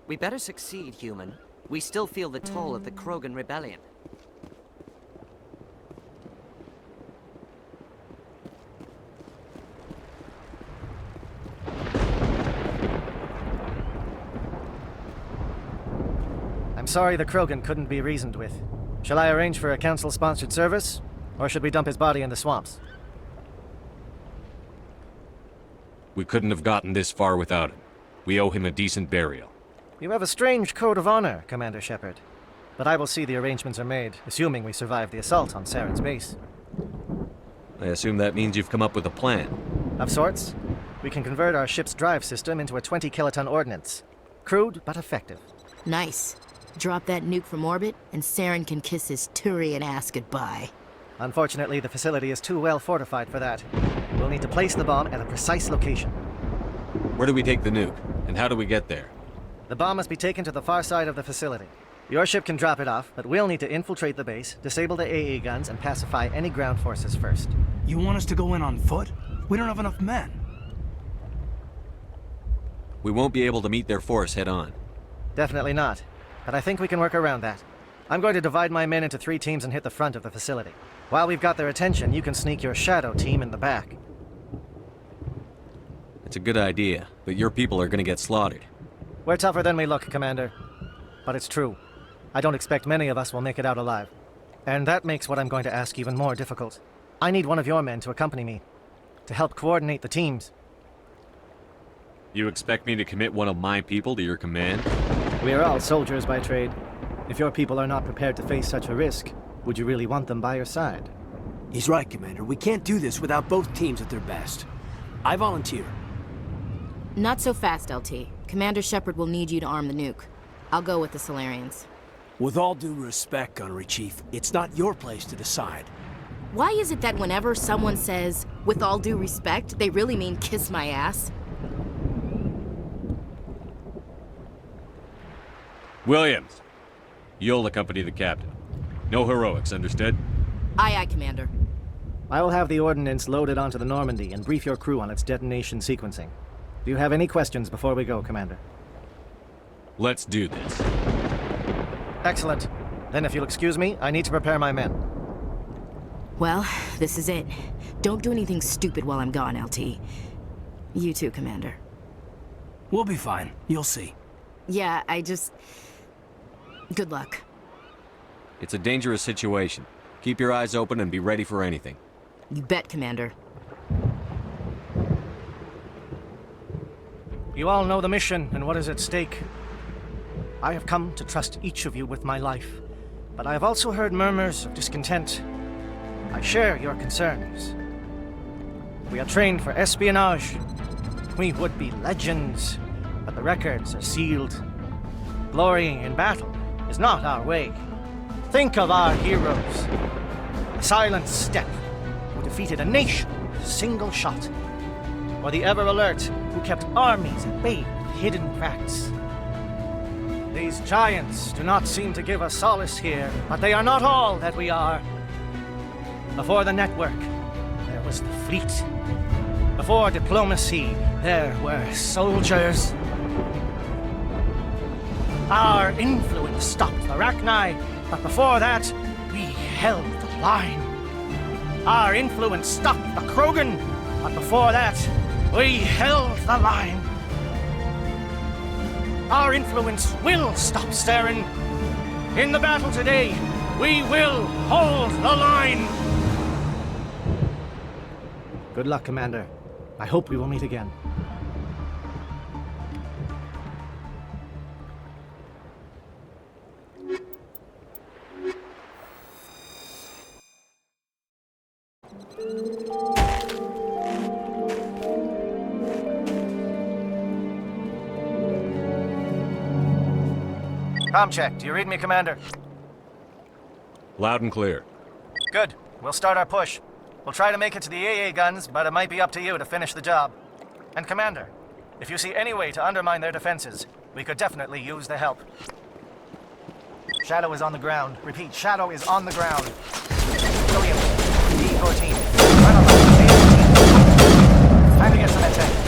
S: We better succeed, human. We still feel the toll of the Krogan rebellion.
Q: sorry the Krogan couldn't be reasoned with. Shall I arrange for a council-sponsored service? Or should we dump his body in the swamps?
K: We couldn't have gotten this far without him. We owe him a decent burial.
Q: You have a strange code of honor, Commander Shepard. But I will see the arrangements are made, assuming we survive the assault on Saren's base.
K: I assume that means you've come up with a plan.
Q: Of sorts. We can convert our ship's drive system into a 20-kiloton ordnance. Crude, but effective.
P: Nice. Drop that nuke from orbit, and Saren can kiss his Turian ass goodbye.
Q: Unfortunately, the facility is too well fortified for that. We'll need to place the bomb at a precise location.
K: Where do we take the nuke? And how do we get there?
Q: The bomb must be taken to the far side of the facility. Your ship can drop it off, but we'll need to infiltrate the base, disable the AA guns, and pacify any ground forces first.
M: You want us to go in on foot? We don't have enough men.
K: We won't be able to meet their force head-on.
Q: Definitely not. But I think we can work around that. I'm going to divide my men into 3 teams and hit the front of the facility. While we've got their attention, you can sneak your shadow team in the back.
K: It's a good idea, but your people are gonna get slaughtered.
Q: We're tougher than we look, Commander. But it's true. I don't expect many of us will make it out alive. And that makes what I'm going to ask even more difficult. I need one of your men to accompany me, to help coordinate the teams.
K: You expect me to commit one of my people to your command?
Q: We are all soldiers by trade. If your people are not prepared to face such a risk, would you really want them by your side?
M: He's right, Commander. We can't do this without both teams at their best. I volunteer.
P: Not so fast, LT. Commander Shepard will need you to arm the nuke. I'll go with the Solarians.
M: With all due respect, Gunnery Chief, it's not your place to decide.
P: Why is it that whenever someone says, with all due respect, they really mean kiss my ass?
K: Williams, you'll accompany the captain. No heroics, understood?
P: Aye, aye, Commander.
Q: I will have the ordnance loaded onto the Normandy and brief your crew on its detonation sequencing. Do you have any questions before we go, Commander?
K: Let's do this.
Q: Excellent. Then if you'll excuse me, I need to prepare my men.
P: Well, this is it. Don't do anything stupid while I'm gone, LT. You too, Commander.
M: We'll be fine. You'll see.
P: Yeah, Good luck.
K: It's a dangerous situation. Keep your eyes open and be ready for anything.
P: You bet, Commander.
Q: You all know the mission and what is at stake. I have come to trust each of you with my life, but I have also heard murmurs of discontent. I share your concerns. We are trained for espionage. We would be legends, but the records are sealed. Glorying in battle is not our way. Think of our heroes. The silent step who defeated a nation with a single shot. Or the ever-alert who kept armies at bay with hidden cracks. These giants do not seem to give us solace here, but they are not all that we are. Before the network, there was the fleet. Before diplomacy, there were soldiers. Our influence stopped the Rachni, but before that, we held the line. Our influence stopped the Krogan, but before that, we held the line. Our influence will stop Saren. In the battle today, we will hold the line. Good luck, Commander. I hope we will meet again. Comm check. Do you read me, Commander?
K: Loud and clear.
Q: Good. We'll start our push. We'll try to make it to the AA guns, but it might be up to you to finish the job. And Commander, if you see any way to undermine their defenses, we could definitely use the help. Shadow is on the ground. Repeat, Shadow is on the ground. Williams, D14. Time to get some intel.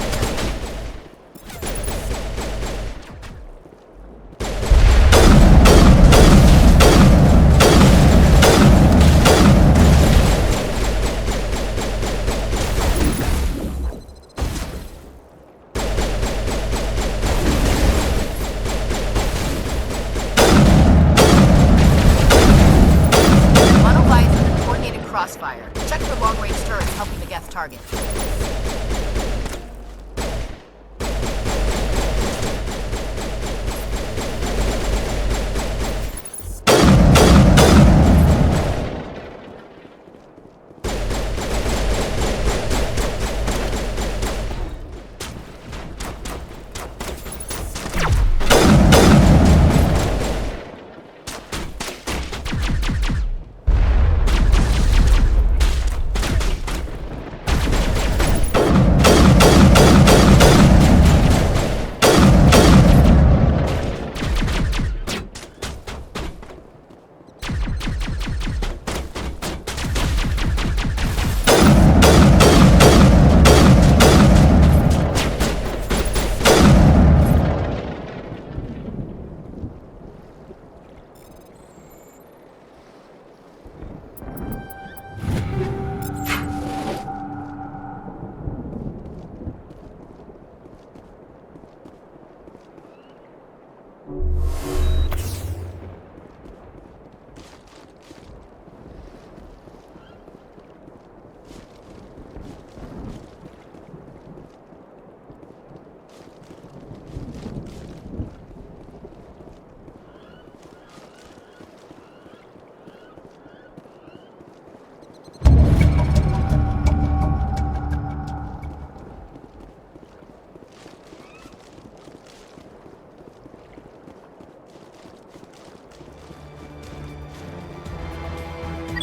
C: target.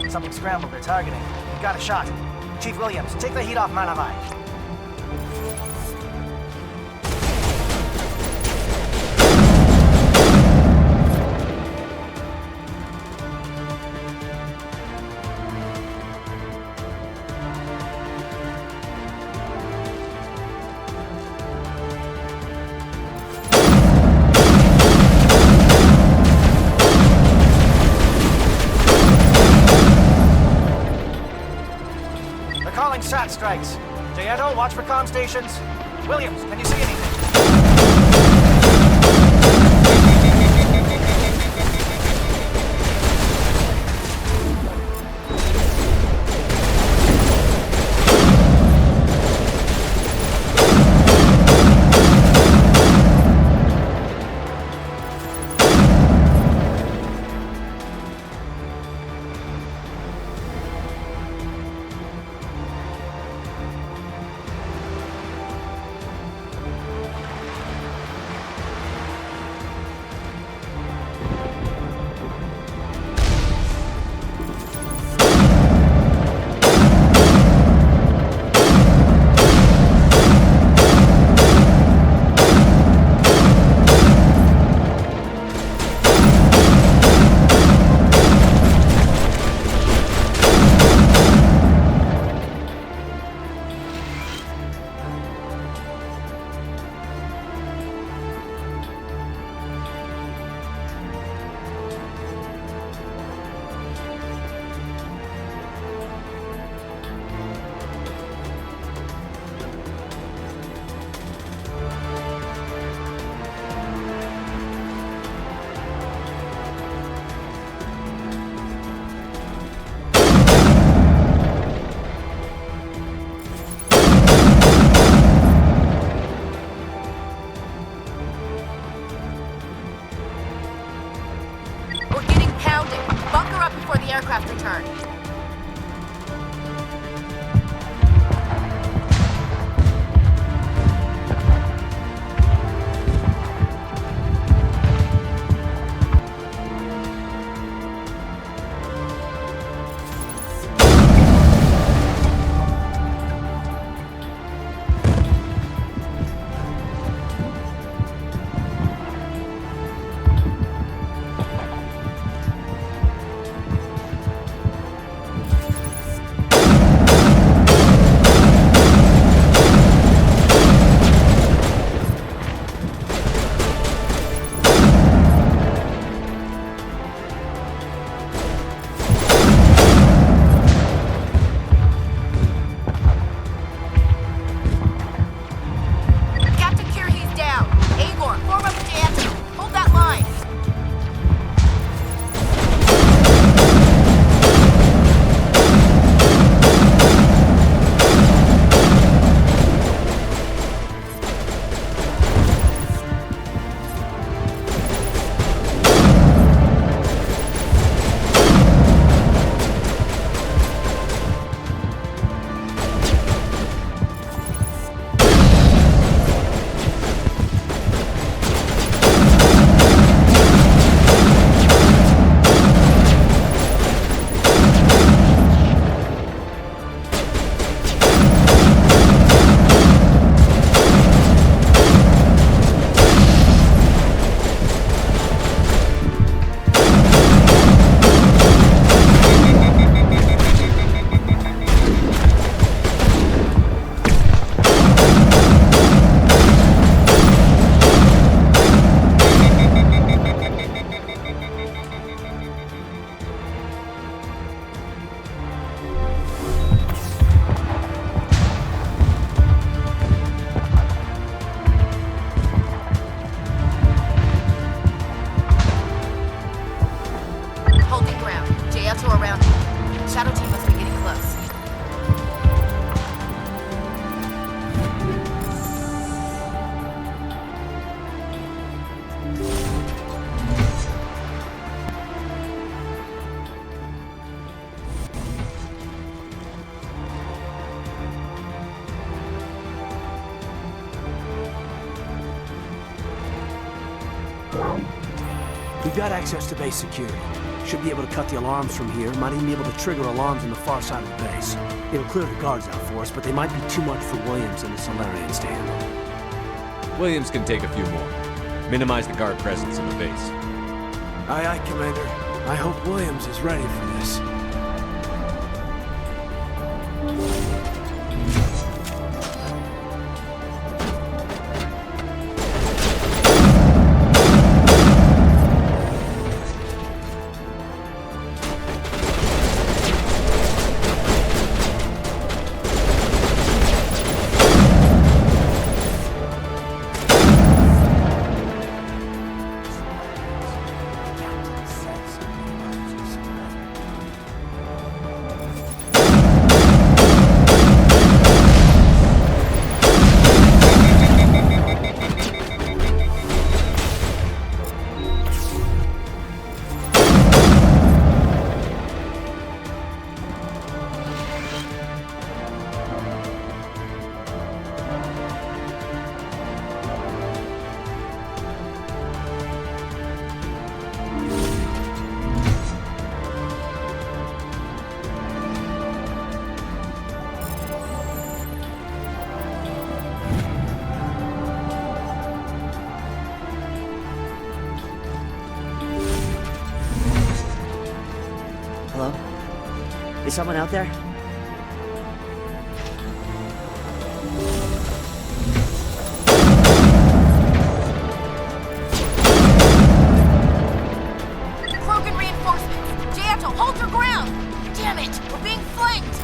Q: Something scrambled their targeting. Got a shot. Chief Williams, take the heat off Manavai. SAT strikes. Jayeto, watch for comm stations. Williams, can you see anything?
C: aircraft return.
M: We've got access to base security. Should be able to cut the alarms from here. Might even be able to trigger alarms on the far side of the base. It'll clear the guards out for us, but they might be too much for Williams and the Solarians to handle.
K: Williams can take a few more. Minimize the guard presence in the base.
M: Aye, aye, Commander. I hope Williams is ready for this.
B: Hello? Is someone out there?
C: Krogan reinforcements! Jato, hold your ground! Damn it! We're being flanked!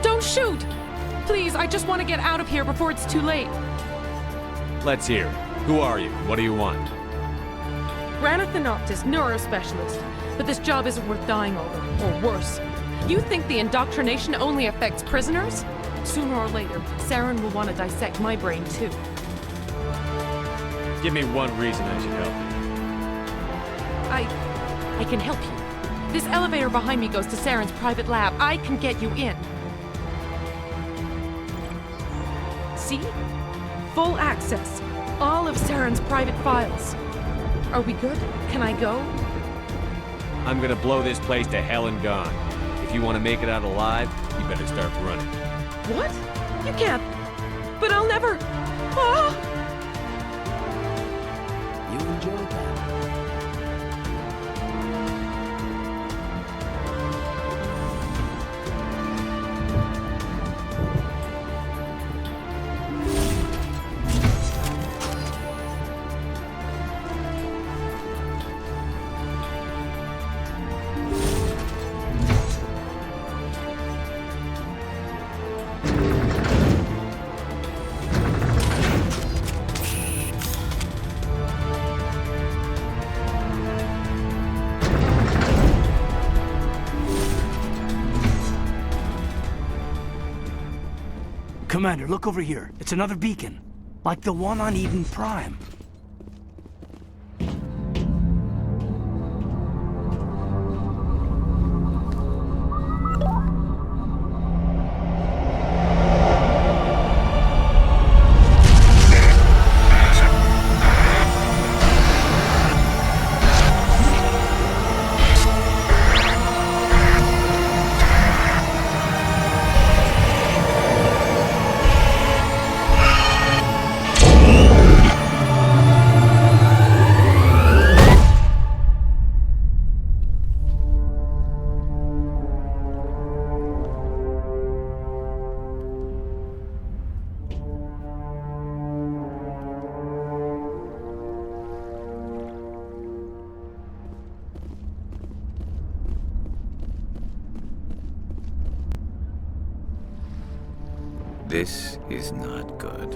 E: Don't shoot! Please, I just want to get out of here before it's too late.
K: Let's hear it. Who are you? What do you want?
E: Ranathanoptis, neurospecialist. But this job isn't worth dying over, or worse. You think the indoctrination only affects prisoners? Sooner or later, Saren will want to dissect my brain too.
K: Give me one reason I should help you.
E: I can help you. This elevator behind me goes to Saren's private lab. I can get you in. See? Full access. All of Saren's private files. Are we good? Can I go?
K: I'm gonna blow this place to hell and gone. If you want to make it out alive, you better start running.
E: What? You can't. But I'll never. Ah!
M: You enjoyed that. Commander, look over here. It's another beacon. Like the one on Eden Prime.
I: This is not good.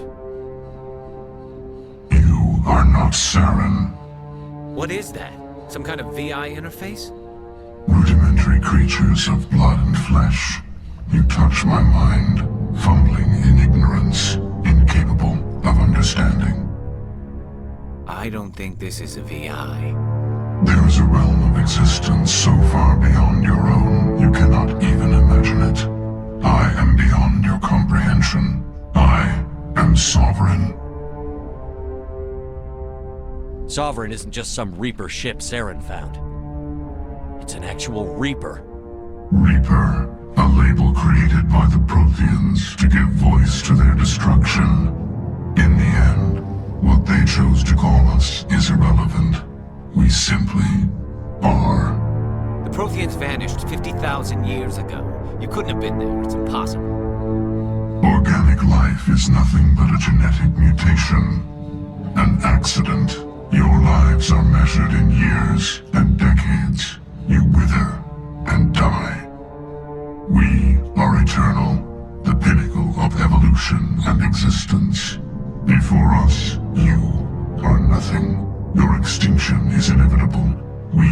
J: You are not Saren.
I: What is that? Some kind of VI interface?
J: Rudimentary creatures of blood and flesh. You touch my mind, fumbling in ignorance, incapable of understanding.
I: I don't think this is a VI.
J: There is a realm of existence so far beyond your own, you cannot even imagine it. I am beyond your comprehension. I am sovereign.
K: Sovereign isn't just some Reaper ship Saren found. It's an actual Reaper.
J: Reaper, a label created by the Protheans to give voice to their destruction. In the end, what they chose to call us is irrelevant. We simply are.
I: The Protheans vanished 50,000 years ago. You couldn't have been there. It's impossible.
J: Organic life is nothing but a genetic mutation. An accident. Your lives are measured in years and decades. You wither and die. We are eternal, the pinnacle of evolution and existence. Before us, you are nothing. Your extinction is inevitable. We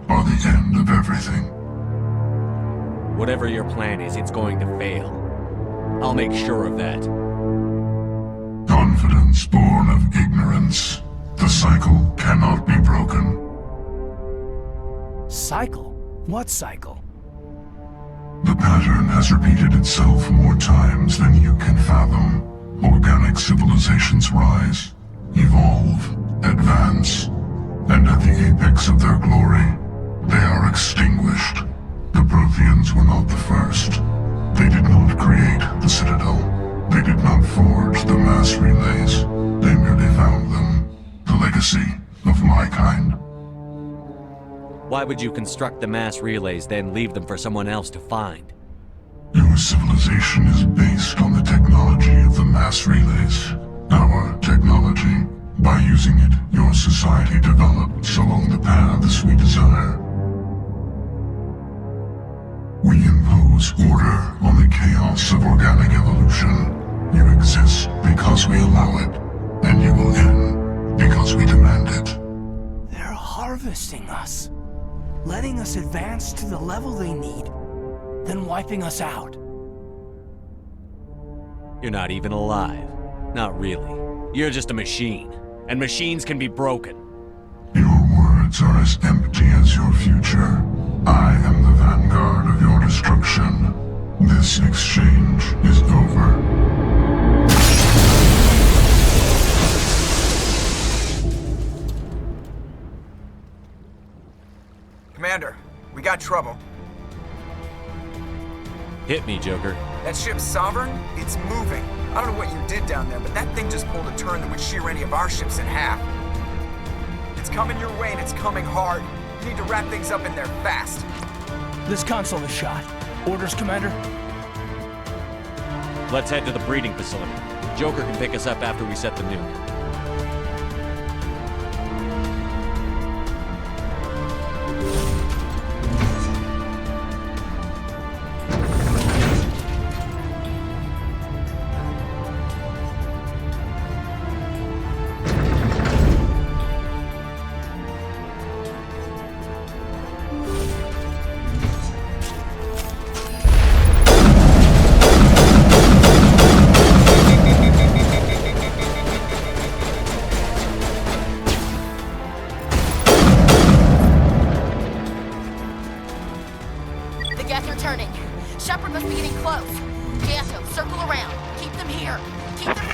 J: are the end of everything.
K: Whatever your plan is, it's going to fail. I'll make sure of that.
J: Confidence born of ignorance. The cycle cannot be broken.
M: Cycle? What cycle?
J: The pattern has repeated itself more times than you can fathom. Organic civilizations rise, evolve, advance, and at the apex of their glory, they are extinguished. The Protheans were not the first. They did not create the Citadel. They did not forge the mass relays. They merely found them. The legacy of my kind.
K: Why would you construct the mass relays, then leave them for someone else to find?
J: Your civilization is based on the technology of the mass relays. Our technology. By using it, your society develops along the paths we desire. We impose impose order on the chaos of organic evolution. You exist because we allow it, and you will end because we demand it.
M: They're harvesting us. Letting us advance to the level they need, then wiping us out.
K: You're not even alive. Not really. You're just a machine. And machines can be broken.
J: Your words are as empty as your future. I am the vanguard of your destruction. This exchange is over.
U: Commander, we got trouble.
K: Hit me, Joker.
U: That ship's Sovereign? It's moving. I don't know what you did down there, but that thing just pulled a turn that would shear any of our ships in half. It's coming your way and it's coming hard. You need to wrap things up in there fast.
M: This console is shot. Orders, Commander?
K: Let's head to the breeding facility. Joker can pick us up after we set the nuke.
C: Turning. Shepard must be getting close. Jato, circle around. Keep them here. Keep them...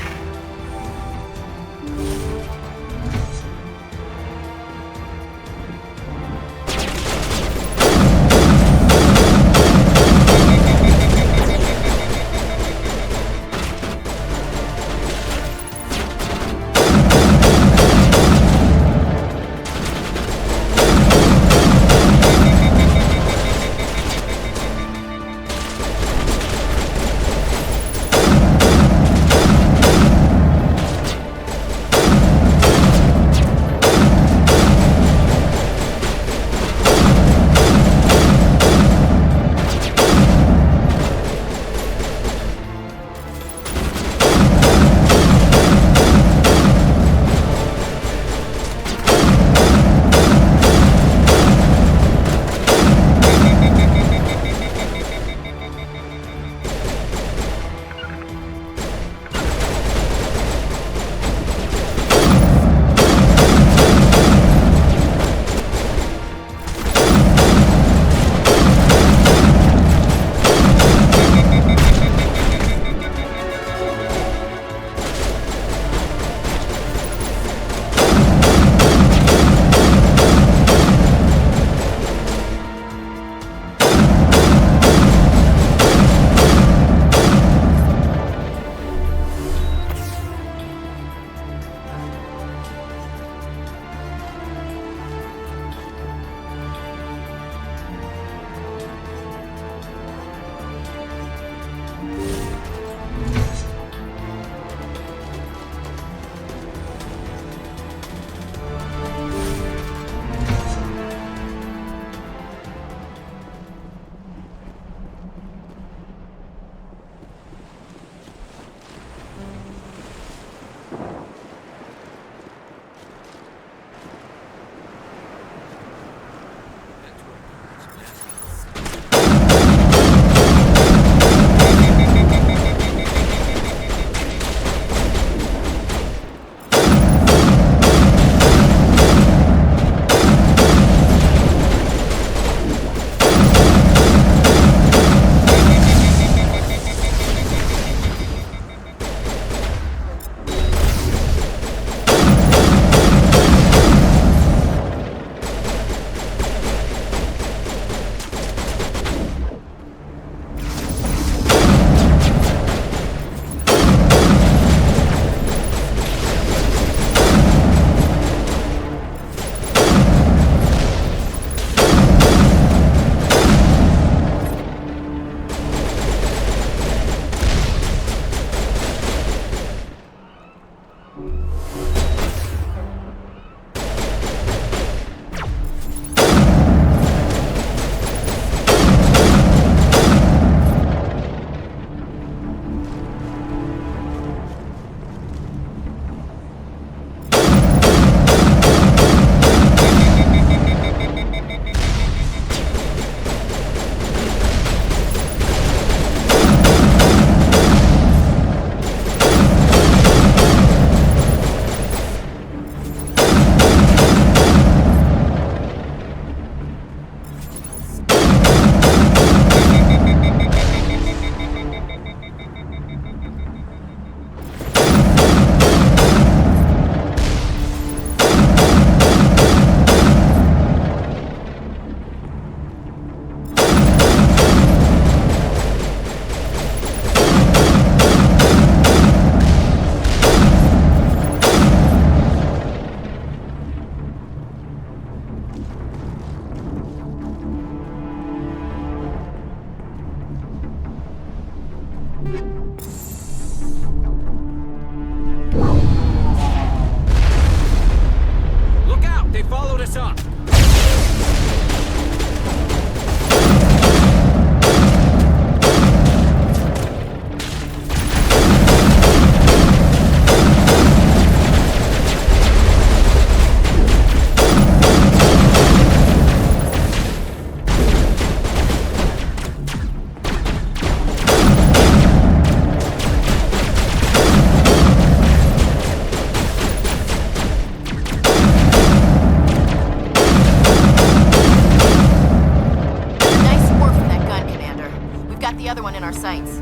C: got the other one in our sights.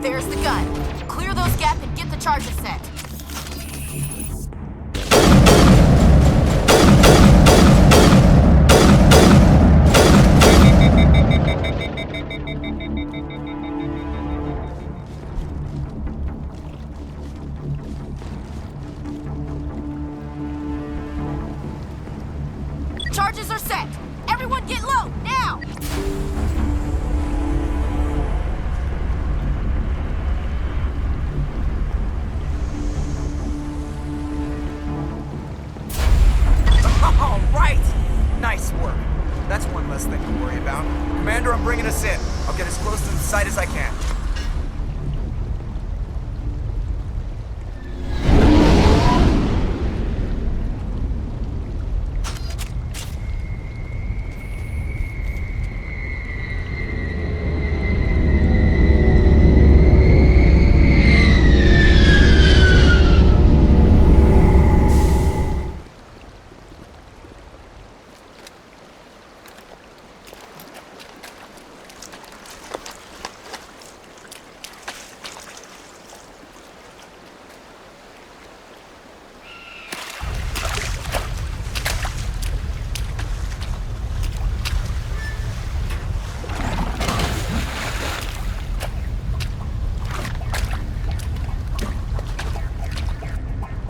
C: There's the gun. Clear those gaps and get the charges set. Charges are set. Everyone get low, now!
U: All right! Nice work. That's one less thing to worry about. Commander, I'm bringing us in. I'll get as close to the site as I can.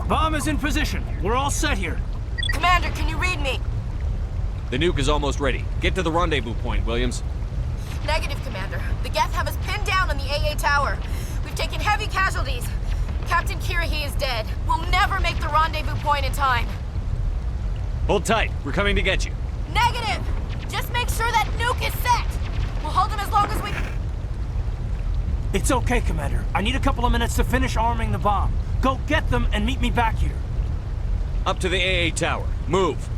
M: Bomb is in position. We're all set here.
C: Commander, can you read me?
K: The nuke is almost ready. Get to the rendezvous point, Williams.
C: Negative, Commander. The Geth have us pinned down on the AA tower. We've taken heavy casualties. Captain Kirahi is dead. We'll never make the rendezvous point in time.
K: Hold tight. We're coming to get you.
C: Negative! Just make sure that nuke is set! We'll hold them as long as we...
M: It's okay, Commander. I need a couple of minutes to finish arming the bomb. Go get them and meet me back here.
K: Up to the AA tower. Move.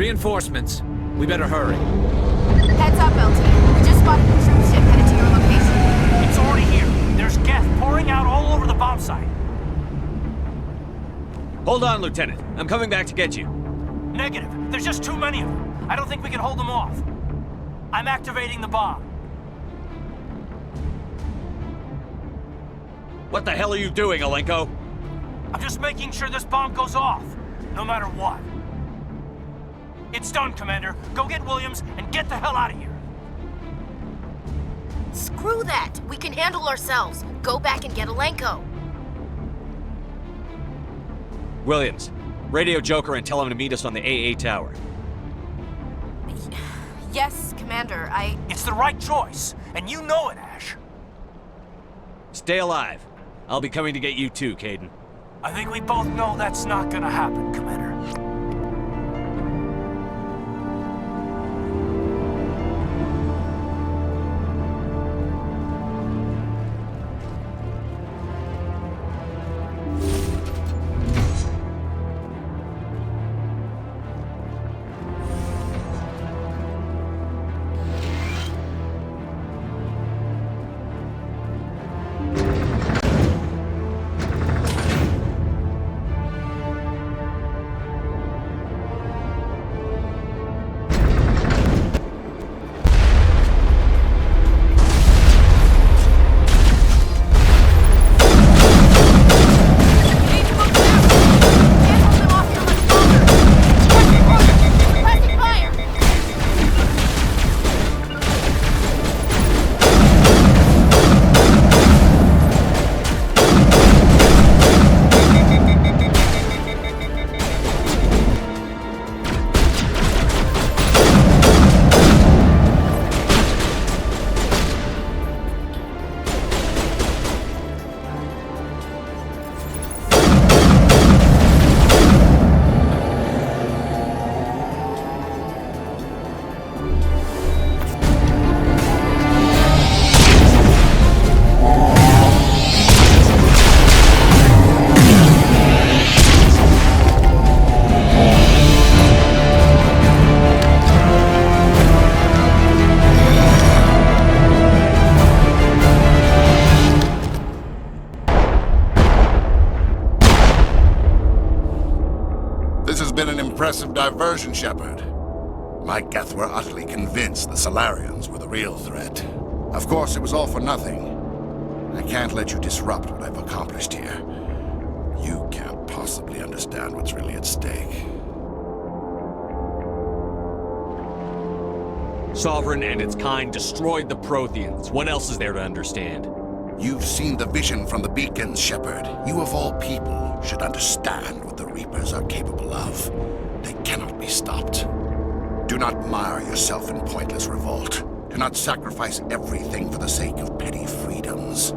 A: Reinforcements. We better hurry.
C: Heads up, LT. We just spotted a troop ship headed to your location.
F: It's already here. There's Geth pouring out all over the bomb site.
K: Hold on, Lieutenant. I'm coming back to get you.
F: Negative. There's just too many of them. I don't think we can hold them off. I'm activating the bomb.
K: What the hell are you doing, Alenko?
F: I'm just making sure this bomb goes off, no matter what. It's done, Commander. Go get Williams and get the hell out of here.
C: Screw that. We can handle ourselves. Go back and get Alenko.
K: Williams, radio Joker and tell him to meet us on the AA tower.
C: Yes, Commander,
F: It's the right choice, and you know it, Ash.
K: Stay alive. I'll be coming to get you too, Caden.
F: I think we both know that's not gonna happen, Commander.
J: Impressive diversion, Shepard. My Geth were utterly convinced the Solarians were the real threat. Of course, it was all for nothing. I can't let you disrupt what I've accomplished here. You can't possibly understand what's really at stake.
K: Sovereign and its kind destroyed the Protheans. What else is there to understand?
J: You've seen the vision from the beacons, Shepard. You of all people should understand what the Reapers are capable of. They cannot be stopped. Do not mire yourself in pointless revolt. Do not sacrifice everything for the sake of petty freedoms.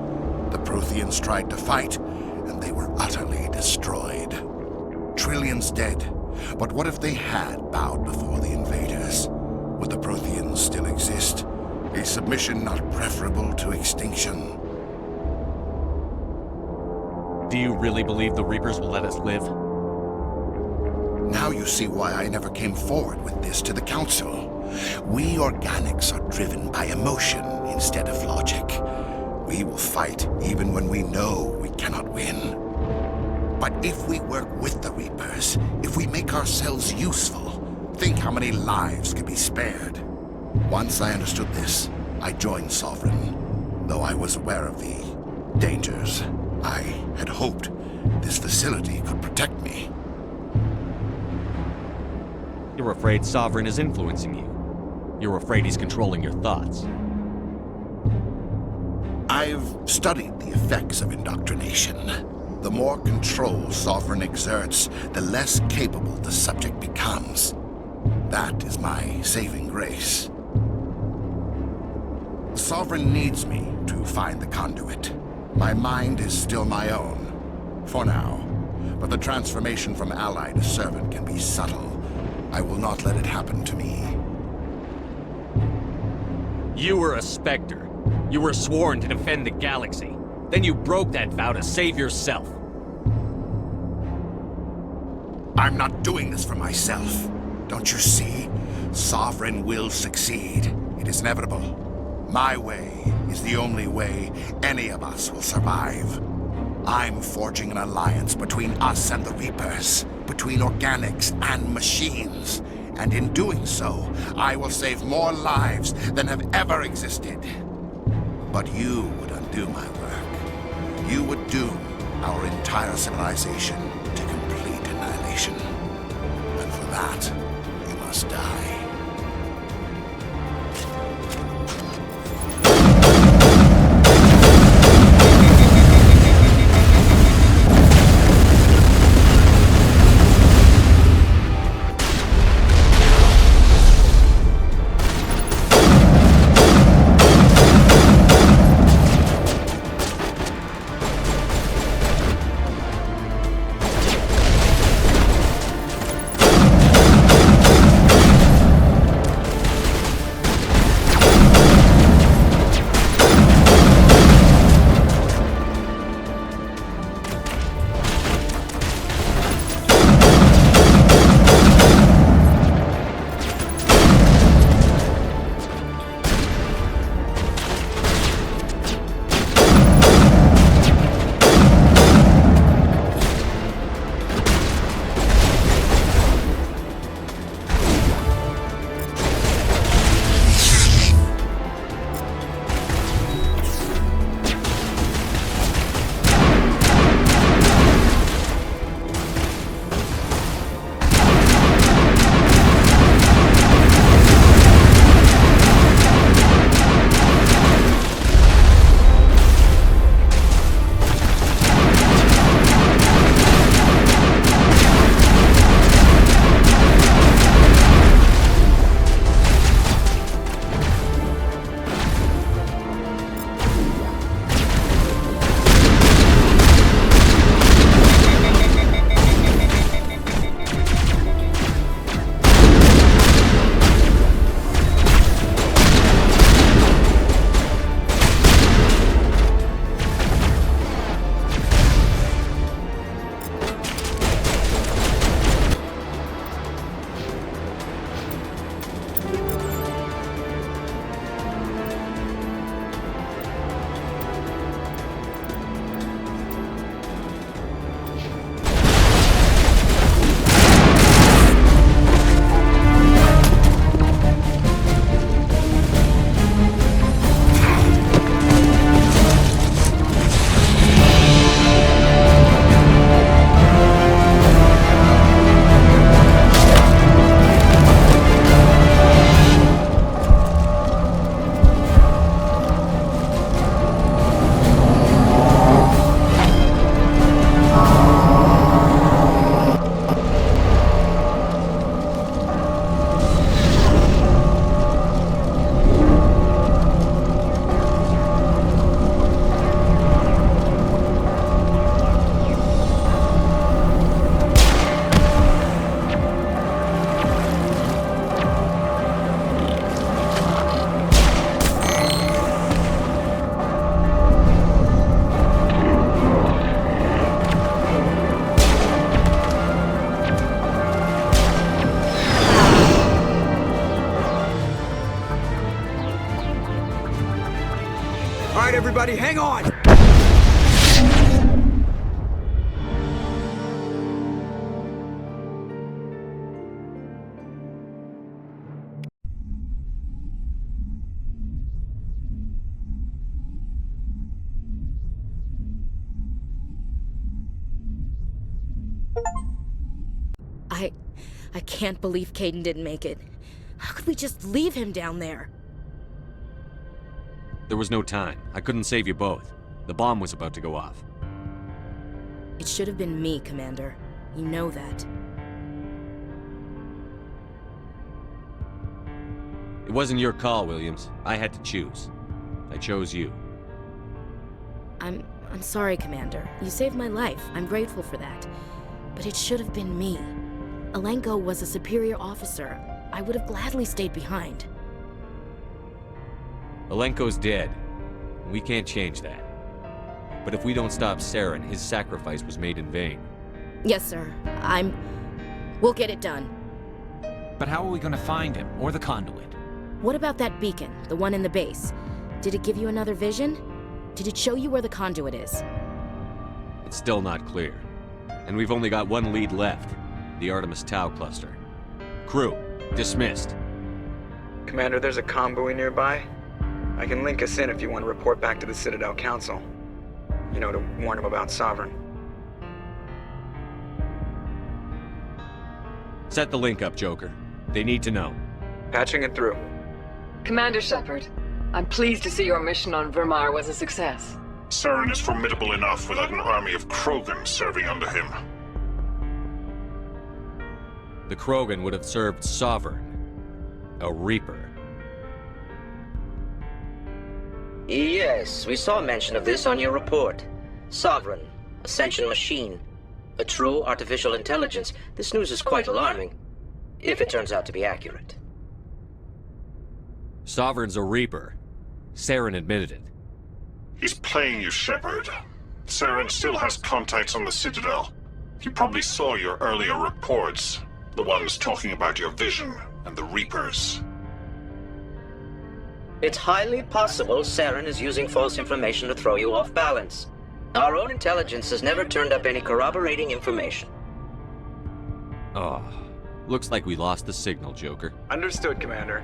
J: The Protheans tried to fight, and they were utterly destroyed. Trillions dead. But what if they had bowed before the invaders? Would the Protheans still exist? A submission not preferable to extinction?
K: Do you really believe the Reapers will let us live?
J: Now you see why I never came forward with this to the Council. We organics are driven by emotion instead of logic. We will fight even when we know we cannot win. But if we work with the Reapers, if we make ourselves useful, think how many lives could be spared. Once I understood this, I joined Sovereign, though I was aware of the dangers. I had hoped this facility could protect me.
K: You're afraid Sovereign is influencing you. You're afraid he's controlling your thoughts.
J: I've studied the effects of indoctrination. The more control Sovereign exerts, the less capable the subject becomes. That is my saving grace. Sovereign needs me to find the conduit. My mind is still my own, for now. But the transformation from ally to servant can be subtle. I will not let it happen to me.
K: You were a Spectre. You were sworn to defend the galaxy. Then you broke that vow to save yourself.
J: I'm not doing this for myself.
H: Don't you see? Sovereign will succeed. It is inevitable. My way is the only way any of us will survive. I'm forging an alliance between us and the Reapers, between organics and machines. And in doing so, I will save more lives than have ever existed. But you would undo my work. You would doom our entire civilization to complete annihilation. And for that, you must die.
U: Everybody, hang on!
P: I can't believe Caden didn't make it. How could we just leave him down there?
K: There was no time. I couldn't save you both. The bomb was about to go off.
P: It should have been me, Commander. You know that.
K: It wasn't your call, Williams. I had to choose. I chose you.
P: I'm sorry, Commander. You saved my life. I'm grateful for that. But it should have been me. Alenko was a superior officer. I would have gladly stayed behind.
K: Alenko's dead. We can't change that. But if we don't stop Saren, his sacrifice was made in vain.
P: Yes, sir. We'll get it done.
A: But how are we gonna find him, or the conduit?
P: What about that beacon, the one in the base? Did it give you another vision? Did it show you where the conduit is?
K: It's still not clear. And we've only got one lead left, the Artemis Tau cluster. Crew, dismissed.
U: Commander, there's a comm buoy nearby. I can link us in if you want to report back to the Citadel Council. You know, to warn them about Sovereign.
K: Set the link up, Joker. They need to know.
U: Patching it through.
R: Commander Shepard, I'm pleased to see your mission on Virmire was a success.
J: Saren is formidable enough without an army of Krogan serving under him.
K: The Krogan would have served Sovereign, a Reaper.
L: Yes, we saw mention of this on your report. Sovereign, Ascension machine, a true artificial intelligence. This news is quite alarming, if it turns out to be accurate.
K: Sovereign's a Reaper. Saren admitted it.
J: He's playing you, Shepard. Saren still has contacts on the Citadel. He probably saw your earlier reports. The ones talking about your vision and the Reapers.
L: It's highly possible Saren is using false information to throw you off balance. Our own intelligence has never turned up any corroborating information.
K: Oh, looks like we lost the signal, Joker.
U: Understood, Commander.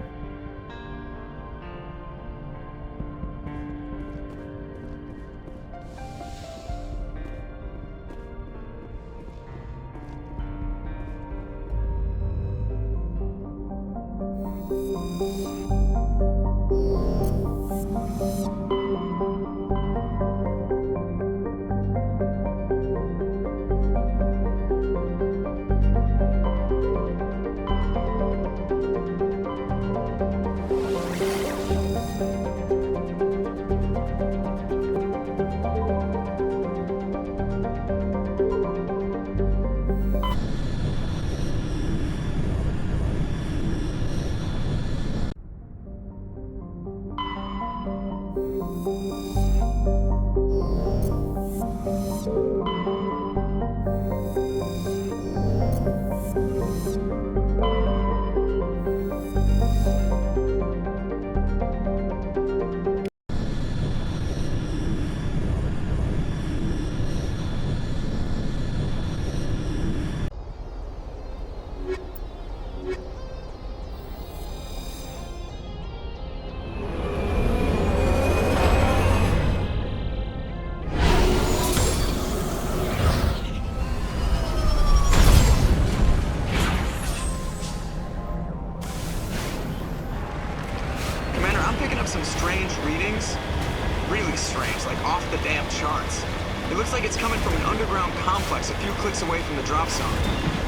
U: Some strange readings. Really strange, like off the damn charts. It looks like it's coming from an underground complex a few clicks away from the drop zone.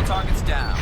N: targets down.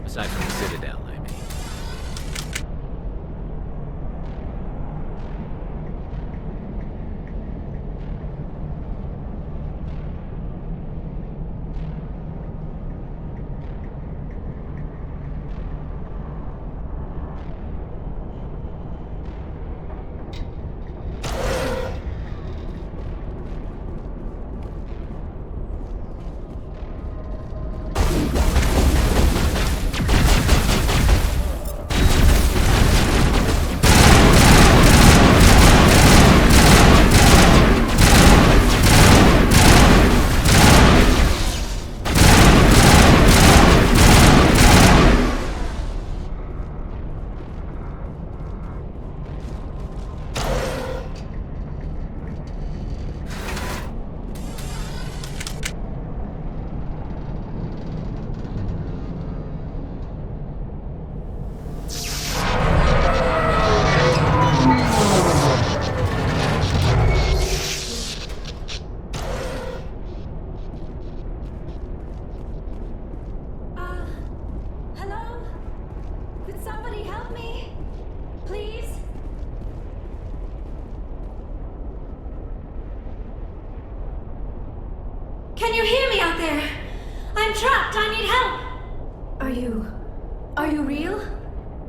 I: Aside from the Citadel, I mean.
N: Can you hear me out there? I'm trapped. I need help. Are you real?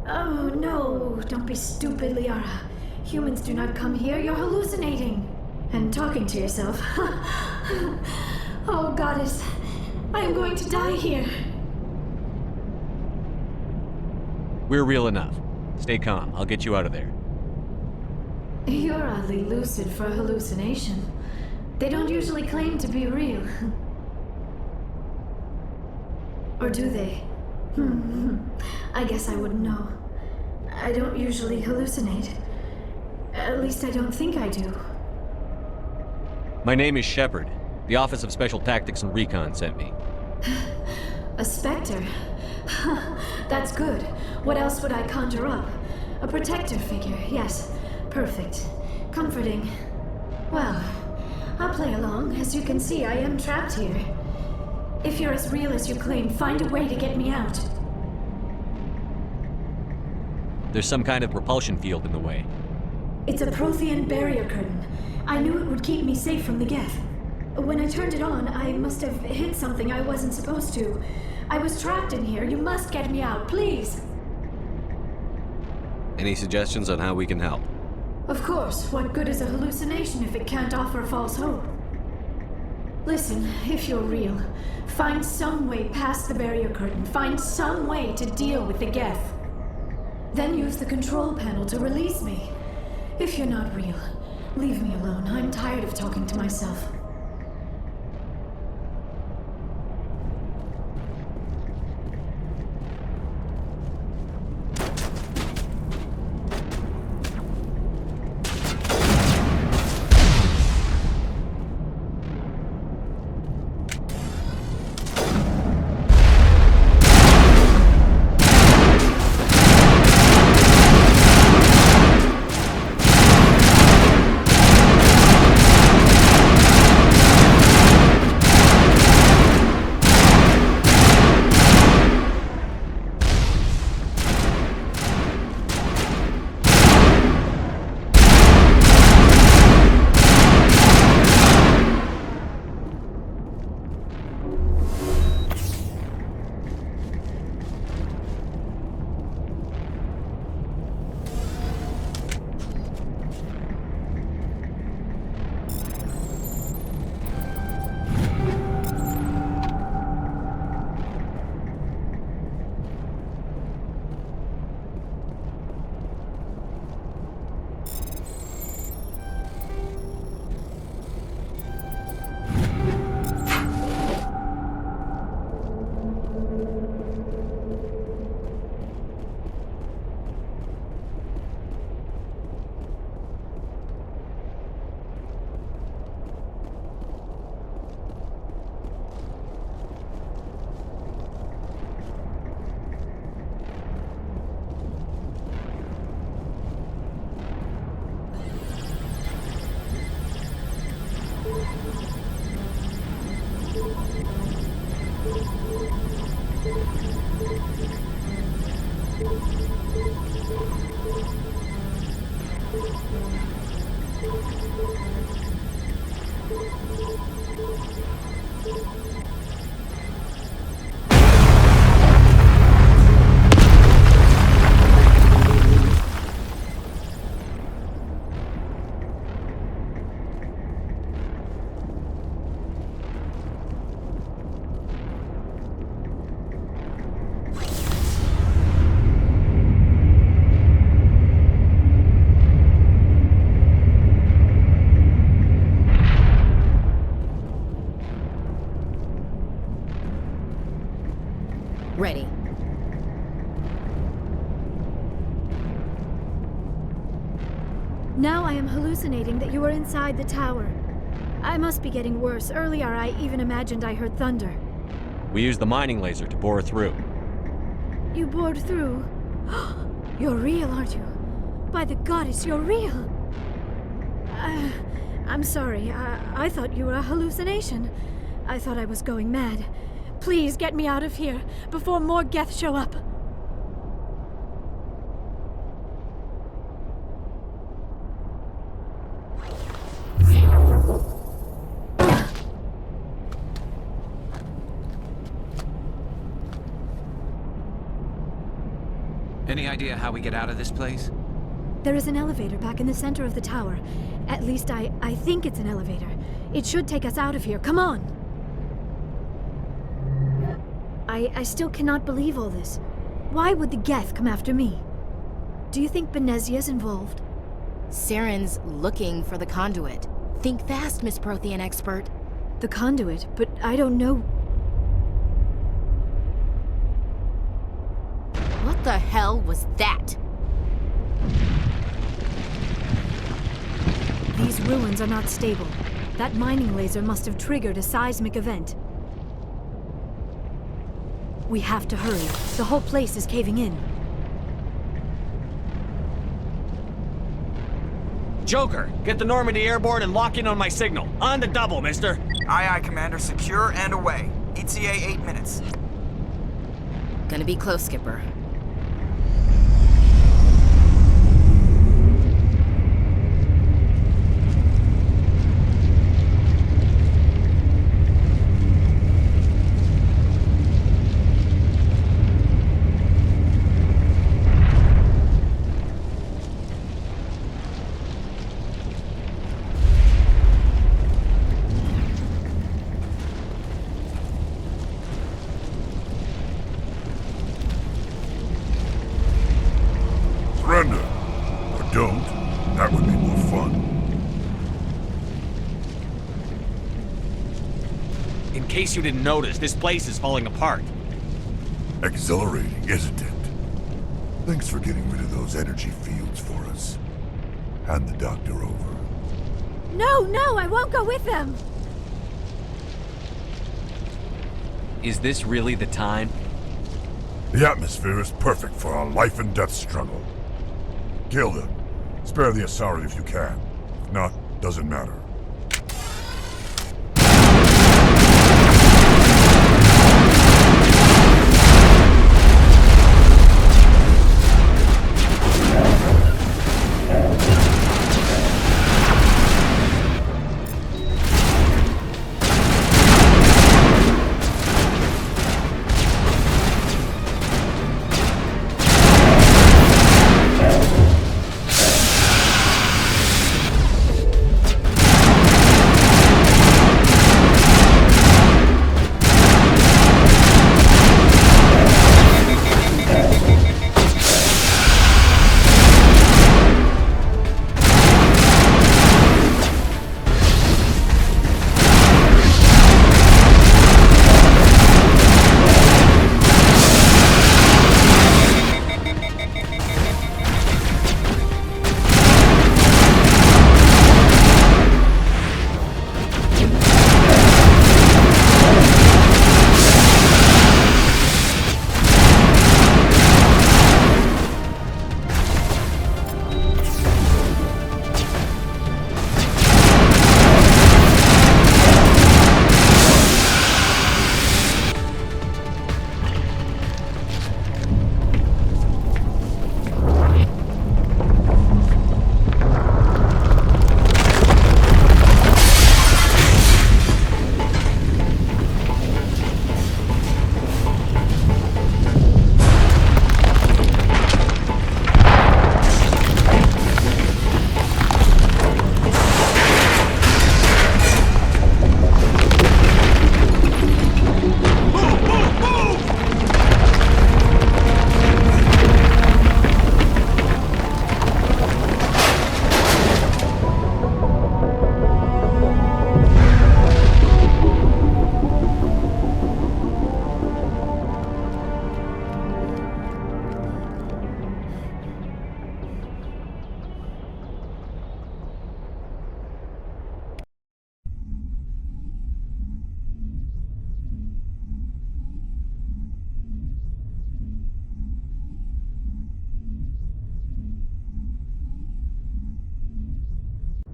N: Oh, no. Don't be stupid, Liara. Humans do not come here. You're hallucinating. And talking to yourself. Oh, goddess. I am going to die here.
K: We're real enough. Stay calm. I'll get you out of there.
N: You're oddly lucid for a hallucination. They don't usually claim to be real. Or do they? I guess I wouldn't know. I don't usually hallucinate. At least I don't think I do.
K: My name is Shepard. The Office of Special Tactics and Recon sent me.
N: A Spectre? That's good. What else would I conjure up? A protector figure, yes. Perfect. Comforting. Well, I'll play along. As you can see, I am trapped here. If you're as real as you claim, find a way to get me out.
K: There's some kind of repulsion field in the way.
N: It's a Prothean barrier curtain. I knew it would keep me safe from the Geth. When I turned it on, I must have hit something I wasn't supposed to. I was trapped in here. You must get me out, please.
K: Any suggestions on how we can help?
N: Of course. What good is a hallucination if it can't offer false hope? Listen, if you're real, find some way past the barrier curtain. Find some way to deal with the Geth. Then use the control panel to release me. If you're not real, leave me alone. I'm tired of talking to myself.
P: Ready.
N: Now I am hallucinating that you are inside the tower. I must be getting worse. Earlier, I even imagined I heard thunder.
K: We used the mining laser to bore through.
N: You bored through? You're real, aren't you? By the goddess, you're real! I'm sorry. I thought you were a hallucination. I thought I was going mad. Please get me out of here before more Geth show up.
A: Any idea how we get out of this place?
N: There is an elevator back in the center of the tower. At least I think it's an elevator. It should take us out of here. Come on! I still cannot believe all this. Why would the Geth come after me? Do you think Benezia's involved?
P: Saren's looking for the conduit. Think fast, Miss Prothean expert.
N: The conduit? But I don't know...
P: What the hell was that?
N: These ruins are not stable. That mining laser must have triggered a seismic event. We have to hurry. The whole place is caving in.
K: Joker, get the Normandy airborne and lock in on my signal. On the double, mister.
U: Aye, aye, Commander. Secure and away. ETA 8 minutes.
P: Gonna be close, Skipper.
K: In case you didn't notice, this place is falling apart.
J: Exhilarating, isn't it? Thanks for getting rid of those energy fields for us. Hand the doctor over.
N: No, I won't go with them!
K: Is this really the time?
J: The atmosphere is perfect for a life and death struggle. Kill them. Spare the Asari if you can. If not, doesn't matter.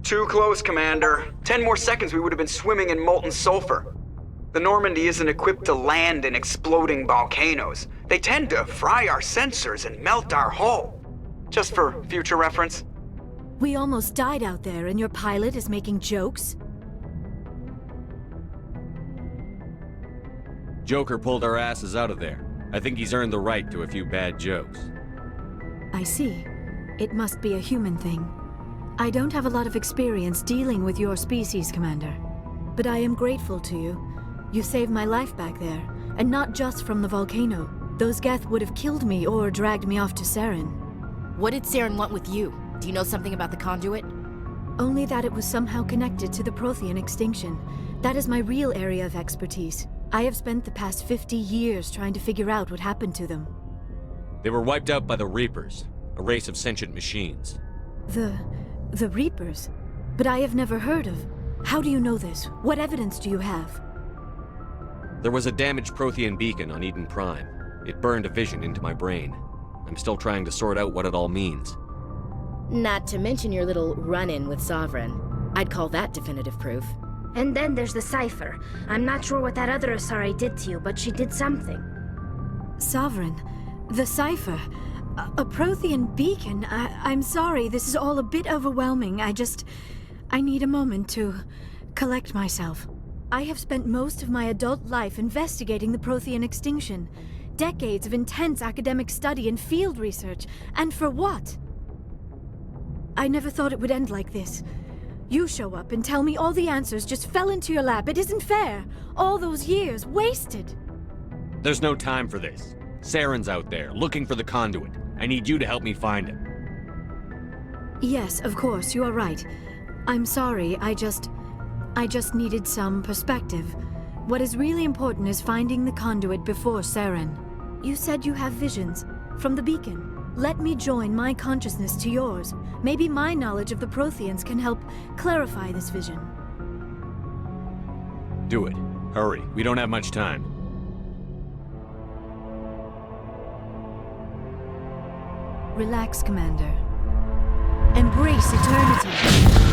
U: Too close, Commander. 10 more seconds we would have been swimming in molten sulfur. The Normandy isn't equipped to land in exploding volcanoes. They tend to fry our sensors and melt our hull. Just for future reference.
N: We almost died out there, and your pilot is making jokes?
K: Joker pulled our asses out of there. I think he's earned the right to a few bad jokes.
N: I see. It must be a human thing. I don't have a lot of experience dealing with your species, Commander. But I am grateful to you. You saved my life back there, and not just from the volcano. Those Geth would have killed me or dragged me off to Saren.
P: What did Saren want with you? Do you know something about the conduit?
N: Only that it was somehow connected to the Prothean extinction. That is my real area of expertise. I have spent the past 50 years trying to figure out what happened to them.
K: They were wiped out by the Reapers, a race of sentient machines.
N: The Reapers? But I have never heard of. How do you know this? What evidence do you have?
K: There was a damaged Prothean beacon on Eden Prime. It burned a vision into my brain. I'm still trying to sort out what it all means.
P: Not to mention your little run-in with Sovereign. I'd call that definitive proof.
O: And then there's the cipher. I'm not sure what that other Asari did to you, but she did something.
N: Sovereign? The cipher? A Prothean beacon? I'm sorry, this is all a bit overwhelming. I need a moment to collect myself. I have spent most of my adult life investigating the Prothean extinction. Decades of intense academic study and field research. And for what? I never thought it would end like this. You show up and tell me all the answers just fell into your lap. It isn't fair. All those years wasted.
K: There's no time for this. Saren's out there, looking for the conduit. I need you to help me find him.
N: Yes, of course, you are right. I'm sorry, I just needed some perspective. What is really important is finding the conduit before Saren. You said you have visions from the beacon. Let me join my consciousness to yours. Maybe my knowledge of the Protheans can help clarify this vision.
K: Do it. Hurry. We don't have much time.
N: Relax, Commander. Embrace eternity.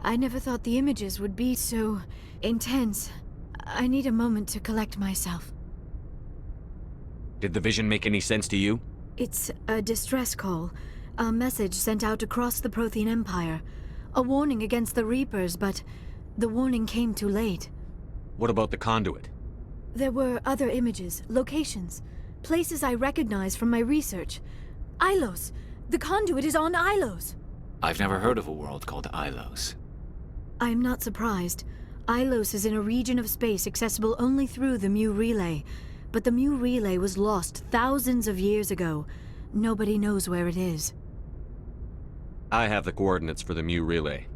N: I never thought the images would be so intense. I need a moment to collect myself.
K: Did the vision make any sense to you?
N: It's a distress call. A message sent out across the Prothean Empire. A warning against the Reapers, but the warning came too late.
K: What about the conduit?
N: There were other images, locations, places I recognize from my research. Ilos! The conduit is on Ilos!
A: I've never heard of a world called Ilos.
N: I'm not surprised. Ilos is in a region of space accessible only through the Mu Relay. But the Mu Relay was lost thousands of years ago. Nobody knows where it is.
K: I have the coordinates for the Mu Relay.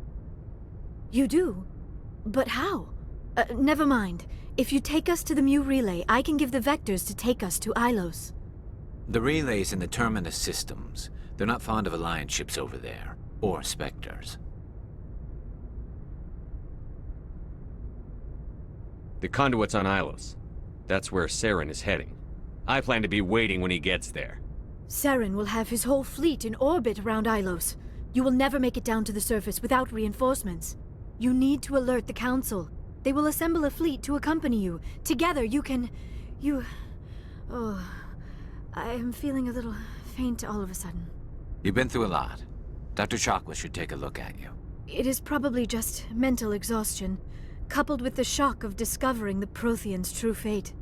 N: You do? But how? Never mind. If you take us to the Mu Relay, I can give the vectors to take us to Ilos.
A: The relay's in the Terminus systems. They're not fond of Alliance ships over there. Or Spectres.
K: The conduit's on Ilos. That's where Saren is heading. I plan to be waiting when he gets there.
N: Saren will have his whole fleet in orbit around Ilos. You will never make it down to the surface without reinforcements. You need to alert the Council. They will assemble a fleet to accompany you. Together you can... Oh... I am feeling a little faint all of a sudden.
A: You've been through a lot. Dr. Chockless should take a look at you.
N: It is probably just mental exhaustion, coupled with the shock of discovering the Protheans' true fate.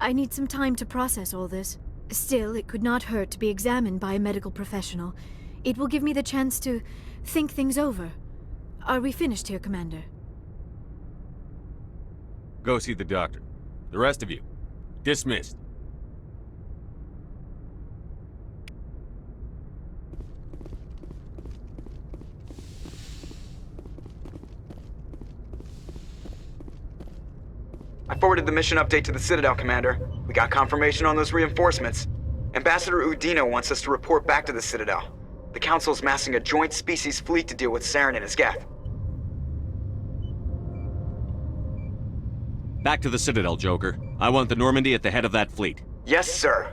N: I need some time to process all this. Still, it could not hurt to be examined by a medical professional. It will give me the chance to think things over. Are we finished here, Commander?
K: Go see the doctor. The rest of you, dismissed.
U: I forwarded the mission update to the Citadel, Commander. We got confirmation on those reinforcements. Ambassador Udina wants us to report back to the Citadel. The Council's massing a joint species fleet to deal with Saren and his Geth.
K: Back to the Citadel, Joker. I want the Normandy at the head of that fleet.
U: Yes, sir.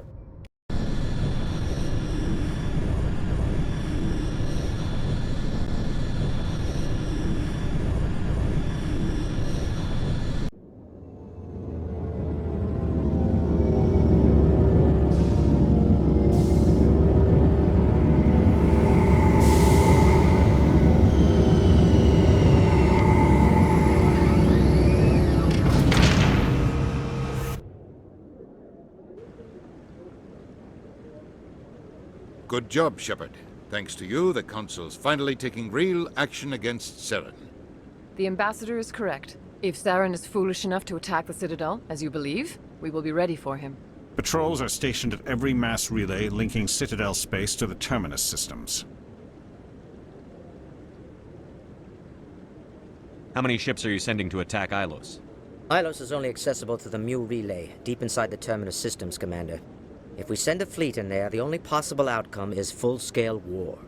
G: Good job, Shepard. Thanks to you, the Council's finally taking real action against Saren.
R: The Ambassador is correct. If Saren is foolish enough to attack the Citadel, as you believe, we will be ready for him.
T: Patrols are stationed at every mass relay linking Citadel space to the terminus systems.
K: How many ships are you sending to attack Ilos?
L: Ilos is only accessible to the Mu relay, deep inside the terminus systems, Commander. If we send a fleet in there, the only possible outcome is full-scale war.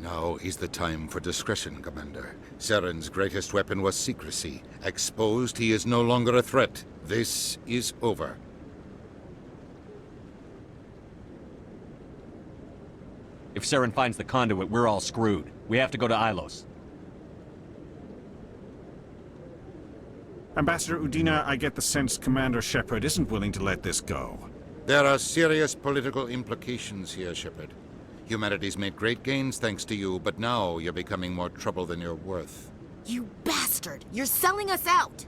G: Now is the time for discretion, Commander. Saren's greatest weapon was secrecy. Exposed, he is no longer a threat. This is over.
K: If Saren finds the conduit, we're all screwed. We have to go to Ilos.
T: Ambassador Udina, I get the sense Commander Shepard isn't willing to let this go.
G: There are serious political implications here, Shepard. Humanity's made great gains thanks to you, but now you're becoming more trouble than you're worth.
C: You bastard! You're selling us out!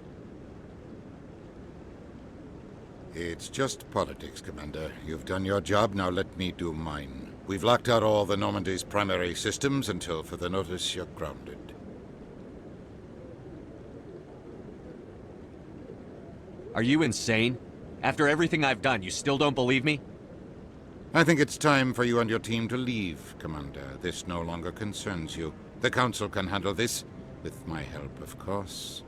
G: It's just politics, Commander. You've done your job, now let me do mine. We've locked out all the Normandy's primary systems until further notice you're grounded.
K: Are you insane? After everything I've done, you still don't believe me?
G: I think it's time for you and your team to leave, Commander. This no longer concerns you. The Council can handle this, with my help, of course.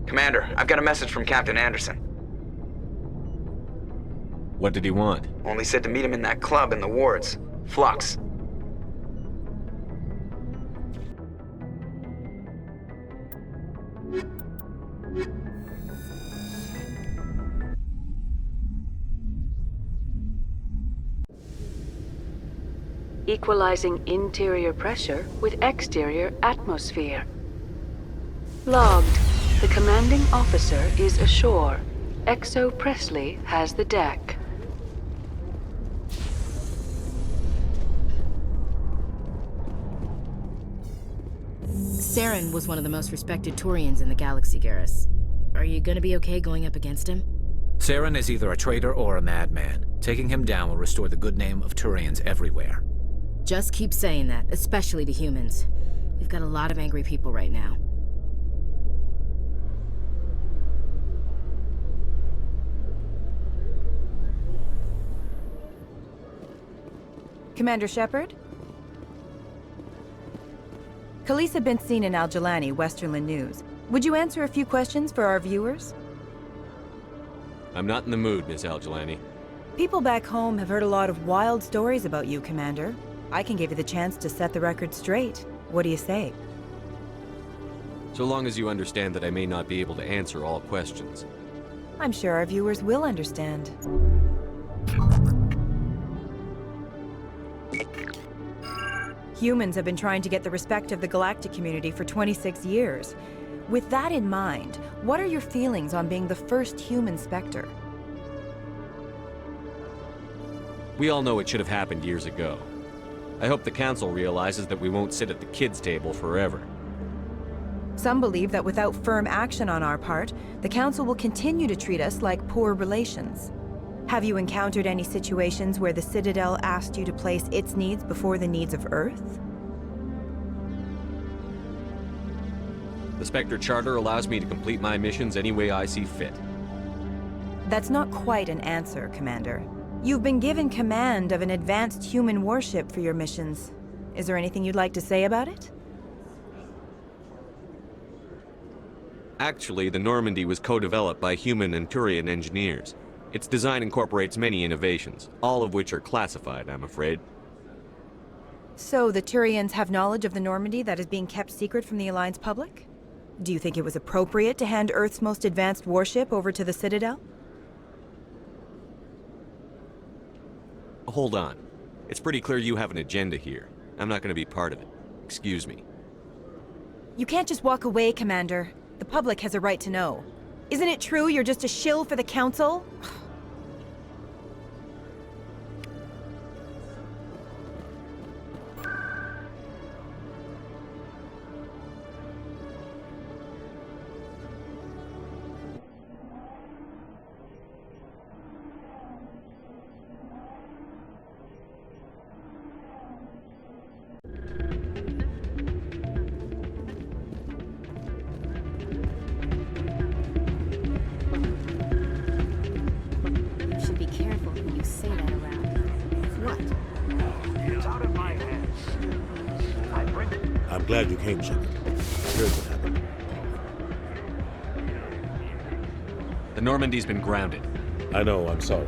U: Commander, I've got a message from Captain Anderson.
K: What did he want?
U: Only said to meet him in that club in the wards. Flux.
D: Equalizing interior pressure with exterior atmosphere. Logged. The commanding officer is ashore. Exo Presley has the deck.
P: Saren was one of the most respected Turians in the galaxy, Garrus. Are you gonna be okay going up against him?
A: Saren is either a traitor or a madman. Taking him down will restore the good name of Turians everywhere.
P: Just keep saying that, especially to humans. We've got a lot of angry people right now.
V: Commander Shepard? Khalees had been seen in Al-Jalani, Westerland News. Would you answer a few questions for our viewers?
K: I'm not in the mood, Miss Al-Jalani.
V: People back home have heard a lot of wild stories about you, Commander. I can give you the chance to set the record straight. What do you say?
K: So long as you understand that I may not be able to answer all questions.
V: I'm sure our viewers will understand. Humans have been trying to get the respect of the galactic community for 26 years. With that in mind, what are your feelings on being the first human Spectre?
K: We all know it should have happened years ago. I hope the Council realizes that we won't sit at the kids' table forever.
V: Some believe that without firm action on our part, the Council will continue to treat us like poor relations. Have you encountered any situations where the Citadel asked you to place its needs before the needs of Earth?
K: The Spectre Charter allows me to complete my missions any way I see fit.
V: That's not quite an answer, Commander. You've been given command of an advanced human warship for your missions. Is there anything you'd like to say about it?
K: Actually, the Normandy was co-developed by human and Turian engineers. Its design incorporates many innovations, all of which are classified, I'm afraid.
V: So the Turians have knowledge of the Normandy that is being kept secret from the Alliance public? Do you think it was appropriate to hand Earth's most advanced warship over to the Citadel?
K: Hold on. It's pretty clear you have an agenda here. I'm not going to be part of it. Excuse me.
V: You can't just walk away, Commander. The public has a right to know. Isn't it true you're just a shill for the Council?
Q: I'm glad you came, Shepard. Here's what happened.
K: The Normandy's been grounded.
Q: I know, I'm sorry.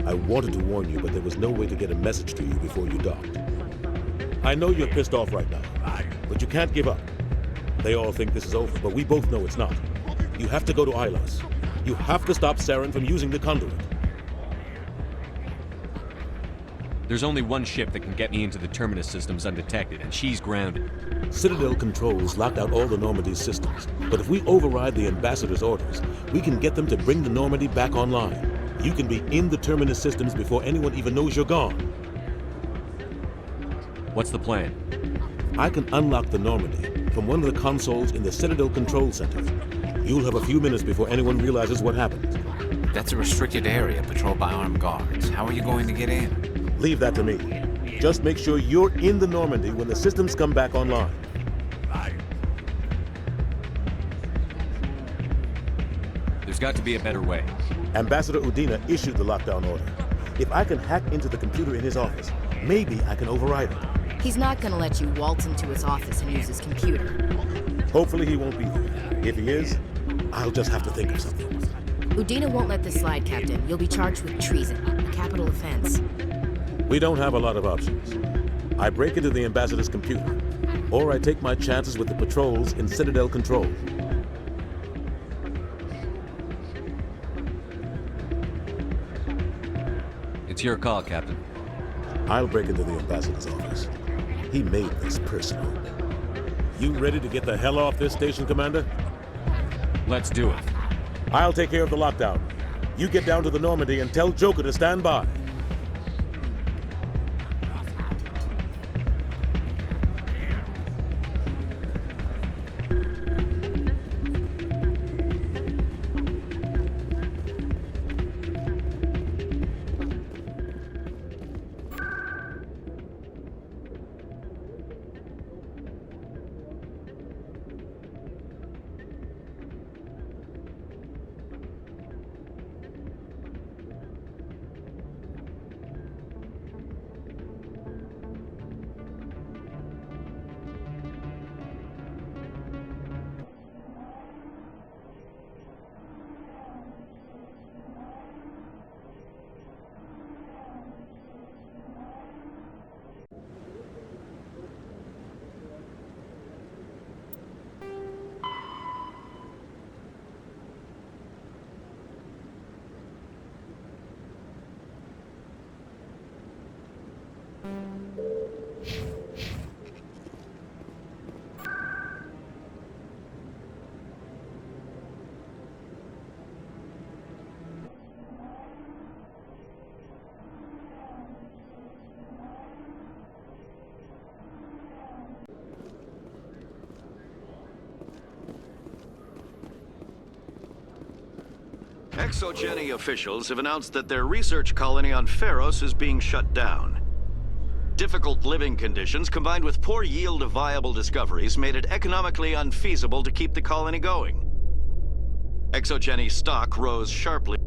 Q: I wanted to warn you, but there was no way to get a message to you before you docked. I know you're pissed off right now, but you can't give up. They all think this is over, but we both know it's not. You have to go to Ilas. You have to stop Saren from using the conduit.
K: There's only one ship that can get me into the Terminus systems undetected, and she's grounded.
Q: Citadel controls locked out all the Normandy's systems, but if we override the Ambassador's orders, we can get them to bring the Normandy back online. You can be in the Terminus systems before anyone even knows you're gone.
K: What's the plan?
Q: I can unlock the Normandy from one of the consoles in the Citadel Control Center. You'll have a few minutes before anyone realizes what happened.
A: That's a restricted area patrolled by armed guards. How are you going to get in?
Q: Leave that to me. Just make sure you're in the Normandy when the systems come back online.
K: There's got to be a better way.
Q: Ambassador Udina issued the lockdown order. If I can hack into the computer in his office, maybe I can override it.
P: He's not gonna let you waltz into his office and use his computer.
Q: Hopefully he won't be there. If he is, I'll just have to think of something.
P: Udina won't let this slide, Captain. You'll be charged with treason, a capital offense.
Q: We don't have a lot of options. I break into the Ambassador's computer, or I take my chances with the patrols in Citadel Control.
K: It's your call, Captain.
Q: I'll break into the Ambassador's office. He made this personal. You ready to get the hell off this station, Commander?
K: Let's do it.
Q: I'll take care of the lockdown. You get down to the Normandy and tell Joker to stand by.
S: Exogeny officials have announced that their research colony on Pharos is being shut down. Difficult living conditions combined with poor yield of viable discoveries made it economically unfeasible to keep the colony going. Exogeny stock rose sharply.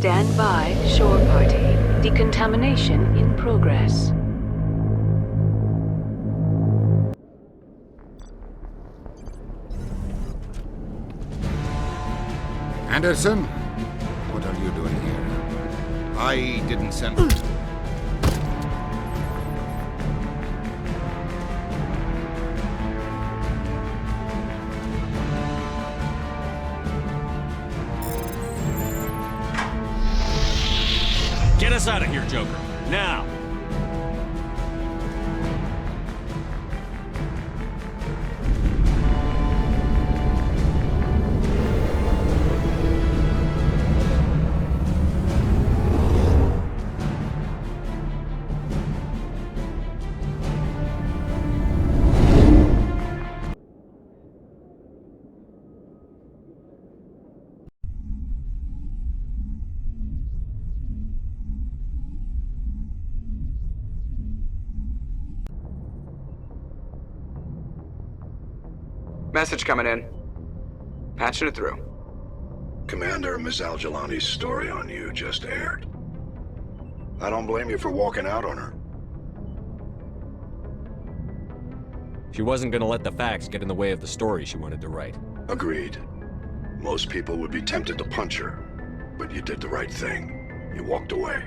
D: Stand by, shore party. Decontamination in progress.
G: Anderson? What are you doing here? I didn't send...
K: Get us out of here, Joker. Now!
U: Message coming in. Patching it through.
B: Commander, Ms. Al-Jalani's story on you just aired. I don't blame you for walking out on her.
K: She wasn't gonna let the facts get in the way of the story she wanted to write.
B: Agreed. Most people would be tempted to punch her, but you did the right thing. You walked away.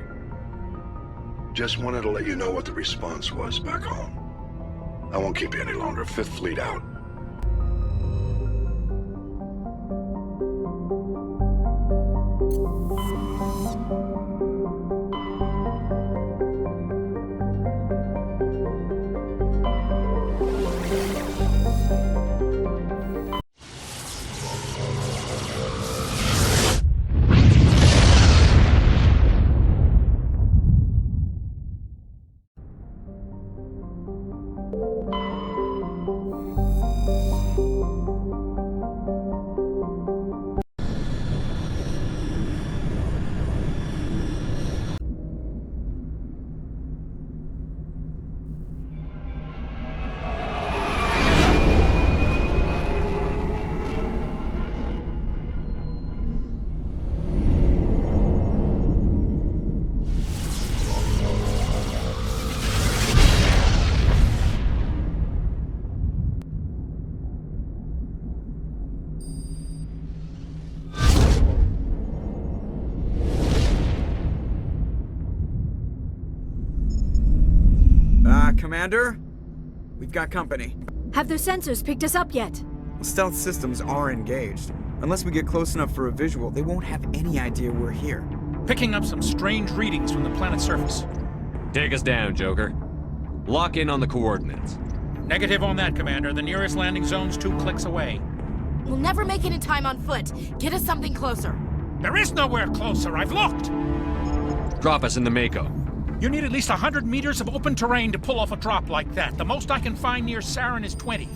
B: Just wanted to let you know what the response was back home. I won't keep you any longer. Fifth Fleet out.
U: Commander? We've got company.
E: Have their sensors picked us up yet?
U: Stealth systems are engaged. Unless we get close enough for a visual, they won't have any idea we're here.
W: Picking up some strange readings from the planet's surface.
K: Take us down, Joker. Lock in on the coordinates.
W: Negative on that, Commander. The nearest landing zone's 2 clicks away.
C: We'll never make it in time on foot. Get us something closer.
W: There is nowhere closer. I've looked.
K: Drop us in the Mako.
W: You need at least 100 meters of open terrain to pull off a drop like that. The most I can find near Saren is 20.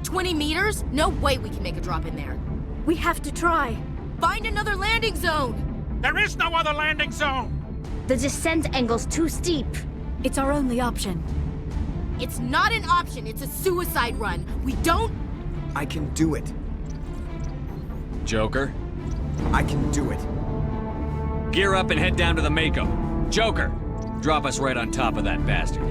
C: 20 meters? No way we can make a drop in there.
E: We have to try.
C: Find another landing zone!
W: There is no other landing zone!
O: The descent angle's too steep.
E: It's our only option.
C: It's not an option, it's a suicide run. We don't...
U: I can do it.
K: Joker?
U: I can do it.
K: Gear up and head down to the Mako. Joker! Drop us right on top of that bastard.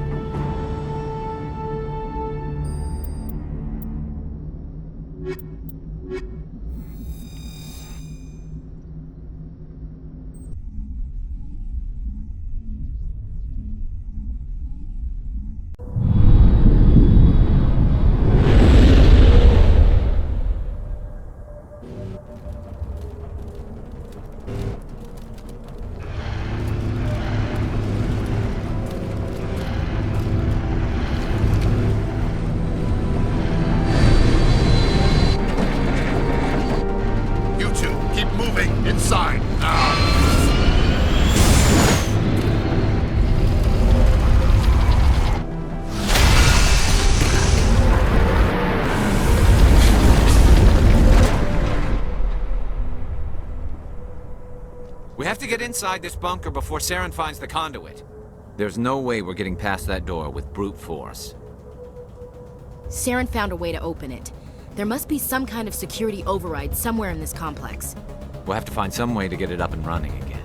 A: We have to get inside this bunker before Saren finds the conduit. There's no way we're getting past that door with brute force.
C: Saren found a way to open it. There must be some kind of security override somewhere in this complex.
A: We'll have to find some way to get it up and running again.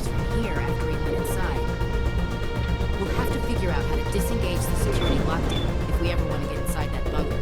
P: doors from here after we went inside. We'll have to figure out how to disengage the security lockdown if we ever want to get inside that bunker.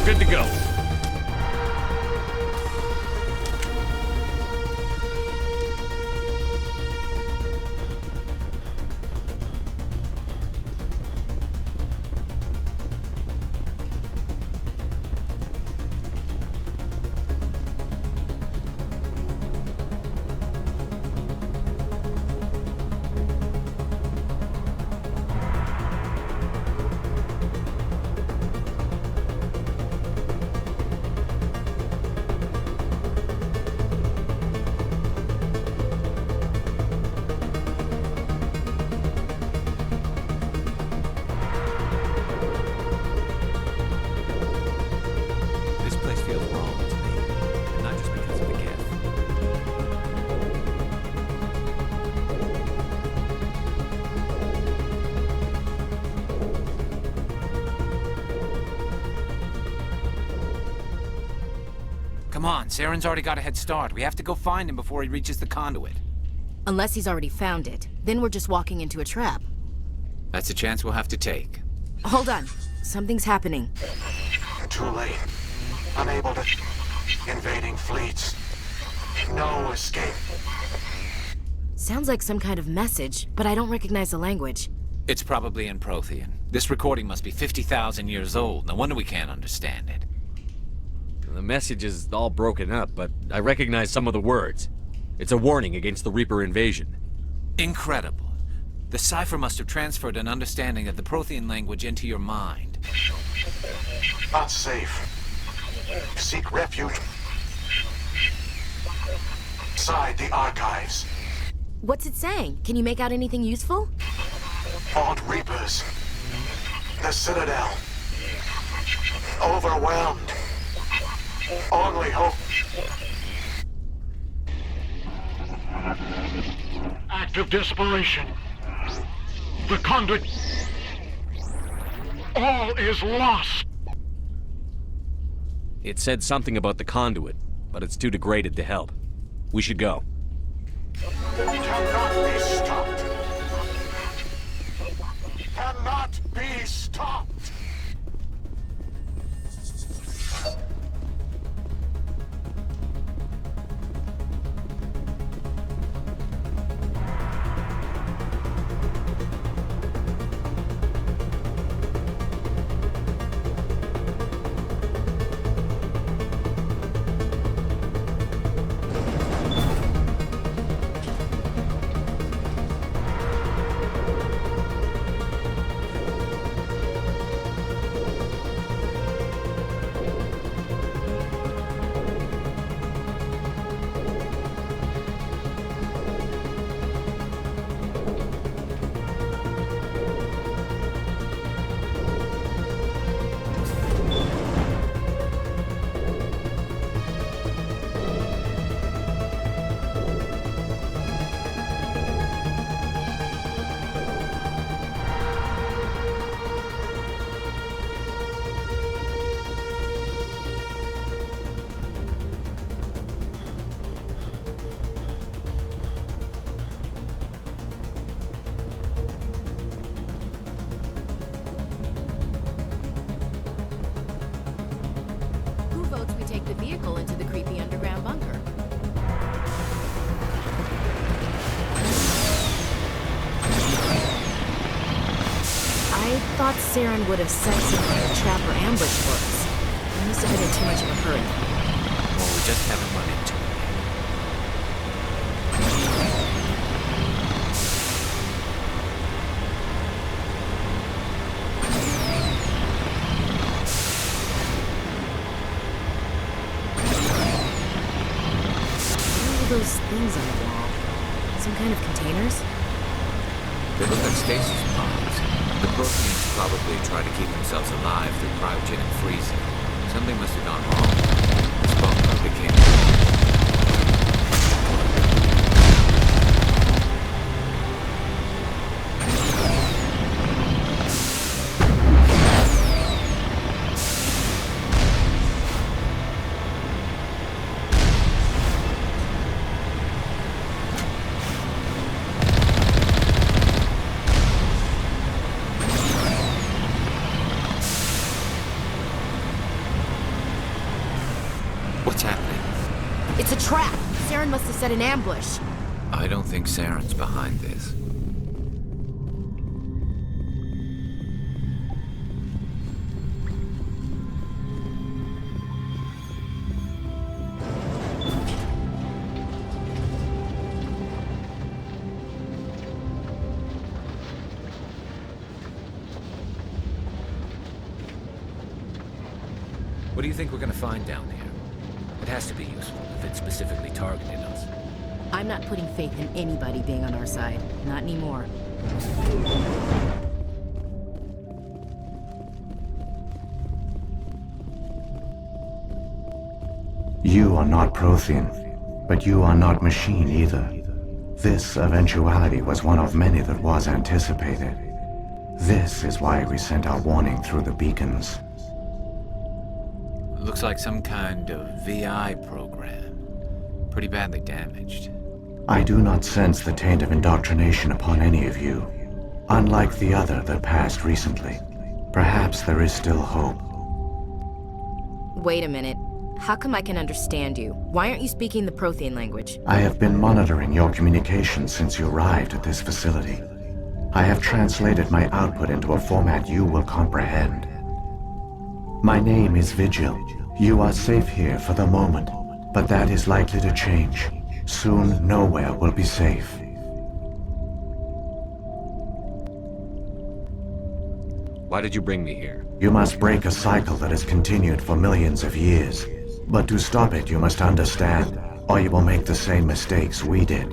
F: Good to go.
A: Come on, Saren's already got a head start. We have to go find him before he reaches the conduit.
P: Unless he's already found it. Then we're just walking into a trap.
A: That's a chance we'll have to take.
P: Hold on. Something's happening.
H: Too late. Unable to... Invading fleets. No escape.
P: Sounds like some kind of message, but I don't recognize the language.
A: It's probably in Prothean. This recording must be 50,000 years old. No wonder we can't understand it.
K: The message is all broken up, but I recognize some of the words. It's a warning against the Reaper invasion.
A: Incredible. The cipher must have transferred an understanding of the Prothean language into your mind.
H: Not safe. Seek refuge. Inside the archives.
P: What's it saying? Can you make out anything useful?
H: Odd Reapers. The Citadel. Overwhelmed. Only hope.
I: Act of desperation. The conduit. All is lost.
K: It said something about the conduit, but it's too degraded to help. We should go.
H: Cannot be stopped. Cannot be stopped.
P: Saren would have set some kind of trap or ambush for us. We must have been in too much of a hurry.
A: Well, we just haven't run into it.
P: What are those things on the wall? Some kind of containers?
A: They look like stasis pods. The Protheans probably try to keep themselves alive through cryogenic freezing. Something must have gone wrong. This bunker became...
P: Must have set an ambush.
A: I don't think Saren's behind this. What do you think we're going to find down there? It has to be useful if it specifically targeted us.
P: I'm not putting faith in anybody being on our side. Not anymore.
M: You are not Prothean, but you are not machine either. This eventuality was one of many that was anticipated. This is why we sent our warning through the beacons.
A: Looks like some kind of VI program. Pretty badly damaged.
M: I do not sense the taint of indoctrination upon any of you. Unlike the other that passed recently, perhaps there is still hope.
P: Wait a minute. How come I can understand you? Why aren't you speaking the Prothean language?
M: I have been monitoring your communications since you arrived at this facility. I have translated my output into a format you will comprehend. My name is Vigil. You are safe here for the moment, but that is likely to change. Soon, nowhere will be safe.
K: Why did you bring me here?
M: You must break a cycle that has continued for millions of years. But to stop it, you must understand, or you will make the same mistakes we did.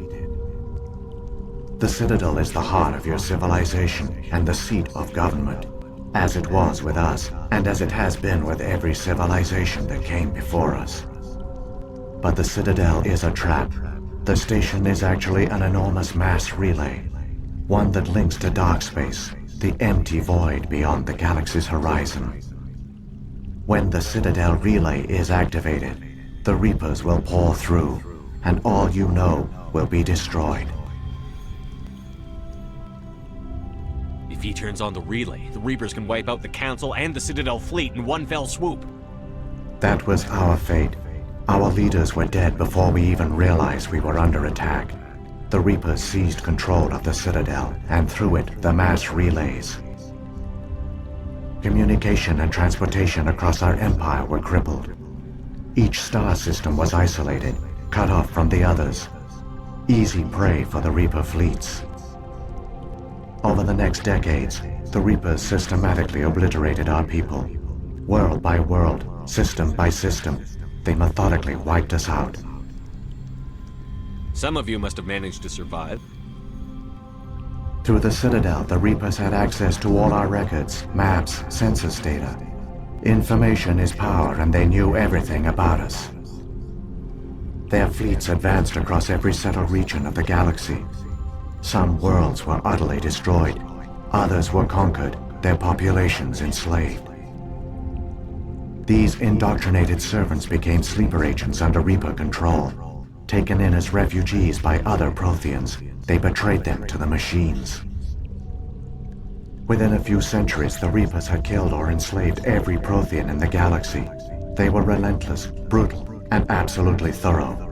M: The Citadel is the heart of your civilization and the seat of government, as it was with us, and as it has been with every civilization that came before us. But the Citadel is a trap. The station is actually an enormous mass relay, one that links to dark space, the empty void beyond the galaxy's horizon. When the Citadel relay is activated, the Reapers will pour through, and all you know will be destroyed.
K: If he turns on the relay, the Reapers can wipe out the Council and the Citadel fleet in one fell swoop.
M: That was our fate. Our leaders were dead before we even realized we were under attack. The Reapers seized control of the Citadel, and through it, the mass relays. Communication and transportation across our empire were crippled. Each star system was isolated, cut off from the others. Easy prey for the Reaper fleets. Over the next decades, the Reapers systematically obliterated our people. World by world, system by system, they methodically wiped us out.
K: Some of you must have managed to survive.
M: Through the Citadel, the Reapers had access to all our records, maps, census data. Information is power, and they knew everything about us. Their fleets advanced across every settled region of the galaxy. Some worlds were utterly destroyed. Others were conquered, their populations enslaved. These indoctrinated servants became sleeper agents under Reaper control. Taken in as refugees by other Protheans, they betrayed them to the machines. Within a few centuries, the Reapers had killed or enslaved every Prothean in the galaxy. They were relentless, brutal, and absolutely thorough.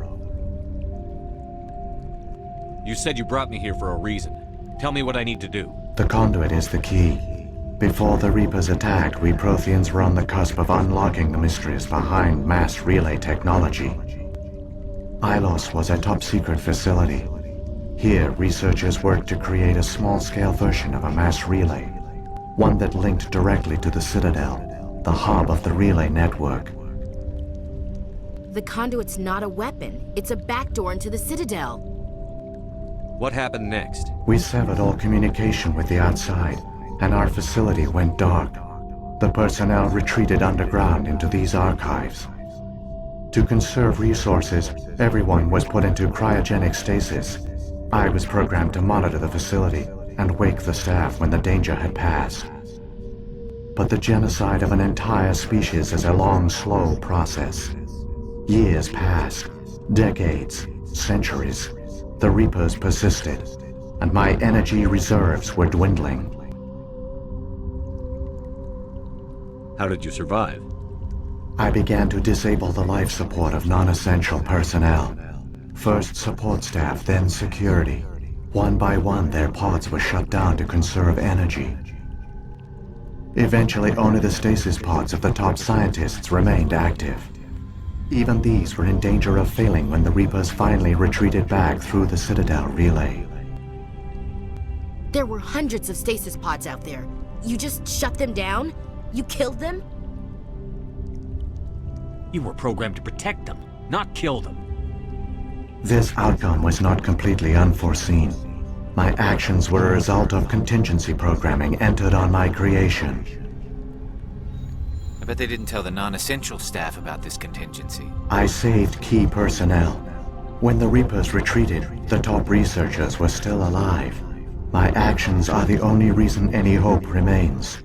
K: You said you brought me here for a reason. Tell me what I need to do.
M: The conduit is the key. Before the Reapers attacked, we Protheans were on the cusp of unlocking the mysteries behind mass relay technology. Ilos was a top-secret facility. Here, researchers worked to create a small-scale version of a mass relay, one that linked directly to the Citadel, the hub of the relay network.
P: The conduit's not a weapon. It's a backdoor into the Citadel.
K: What happened next?
M: We severed all communication with the outside, and our facility went dark. The personnel retreated underground into these archives. To conserve resources, everyone was put into cryogenic stasis. I was programmed to monitor the facility and wake the staff when the danger had passed. But the genocide of an entire species is a long, slow process. Years passed, decades, centuries. The Reapers persisted, and my energy reserves were dwindling.
K: How did you survive?
M: I began to disable the life support of non-essential personnel. First support staff, then security. One by one, their pods were shut down to conserve energy. Eventually, only the stasis pods of the top scientists remained active. Even these were in danger of failing when the Reapers finally retreated back through the Citadel relay.
P: There were hundreds of stasis pods out there. You just shut them down? You killed them?
F: You were programmed to protect them, not kill them.
M: This outcome was not completely unforeseen. My actions were a result of contingency programming entered on my creation.
A: I bet they didn't tell the non-essential staff about this contingency.
M: I saved key personnel. When the Reapers retreated, the top researchers were still alive. My actions are the only reason any hope remains.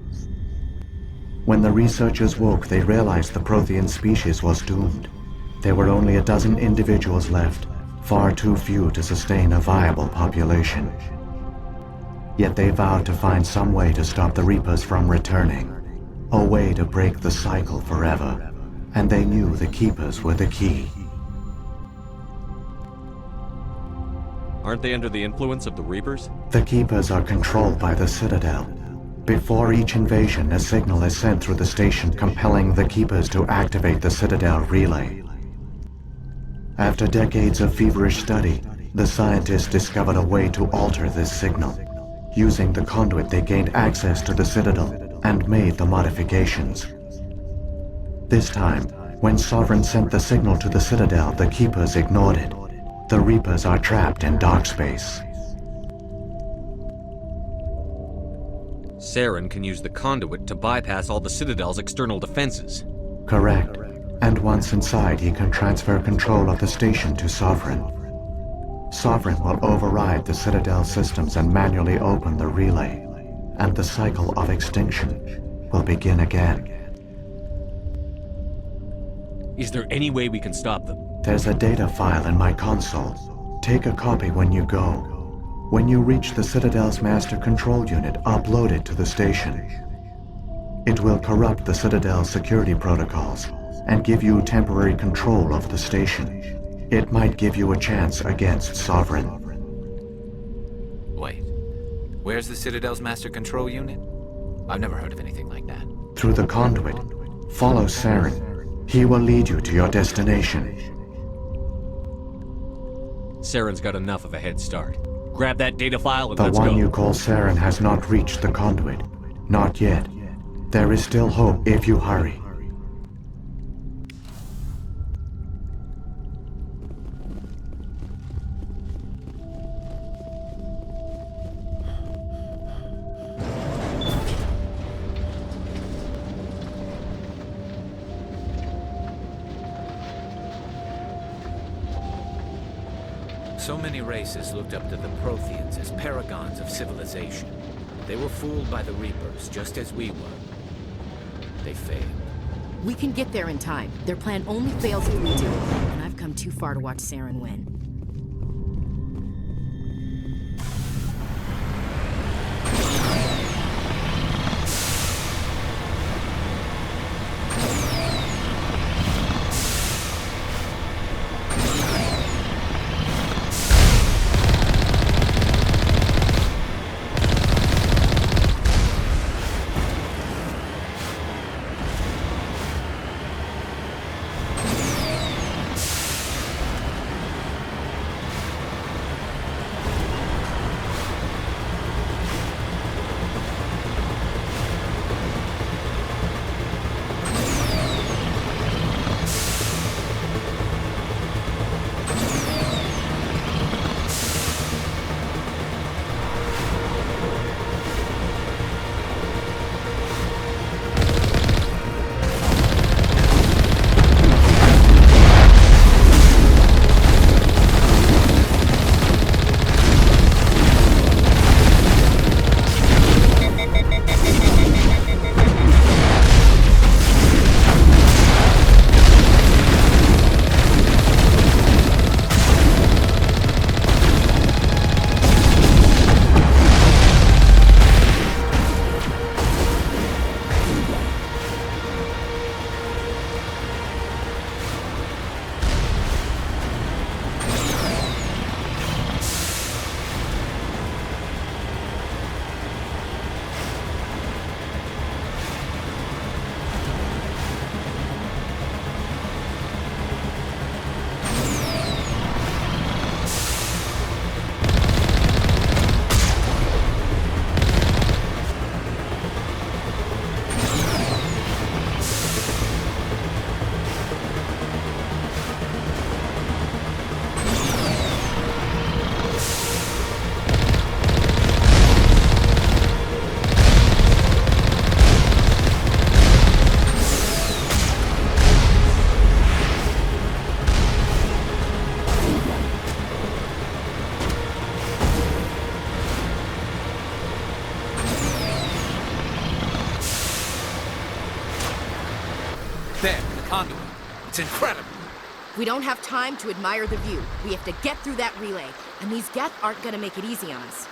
M: When the researchers woke, they realized the Prothean species was doomed. There were only a dozen individuals left, far too few to sustain a viable population. Yet they vowed to find some way to stop the Reapers from returning, a way to break the cycle forever, and they knew the Keepers were the key.
K: Aren't they under the influence of the Reapers?
M: The Keepers are controlled by the Citadel. Before each invasion, a signal is sent through the station compelling the Keepers to activate the Citadel relay. After decades of feverish study, the scientists discovered a way to alter this signal. Using the conduit, they gained access to the Citadel and made the modifications. This time, when Sovereign sent the signal to the Citadel, the Keepers ignored it. The Reapers are trapped in dark space.
K: Saren can use the conduit to bypass all the Citadel's external defenses.
M: Correct. And once inside, he can transfer control of the station to Sovereign. Sovereign will override the Citadel systems and manually open the relay, and the cycle of extinction will begin again.
K: Is there any way we can stop them?
M: There's a data file in my console. Take a copy when you go. When you reach the Citadel's master control unit, upload it to the station. It will corrupt the Citadel's security protocols and give you temporary control of the station. It might give you a chance against Sovereign.
A: Wait, where's the Citadel's master control unit? I've never heard of anything like that.
M: Through the conduit, follow Saren. He will lead you to your destination.
K: Saren's got enough of a head start. Grab that data file and let's
M: The
K: go.
M: one you call Saren has not reached the conduit. Not yet. There is still hope if you hurry.
A: So many races looked up to the Protheans as paragons of civilization. They were fooled by the Reapers, just as we were. They failed.
P: We can get there in time. Their plan only fails if we do. And I've come too far to watch Saren win.
A: conduit. It's incredible.
C: We don't have time to admire the view. We have to get through that relay, and these Geth aren't gonna make it easy on us.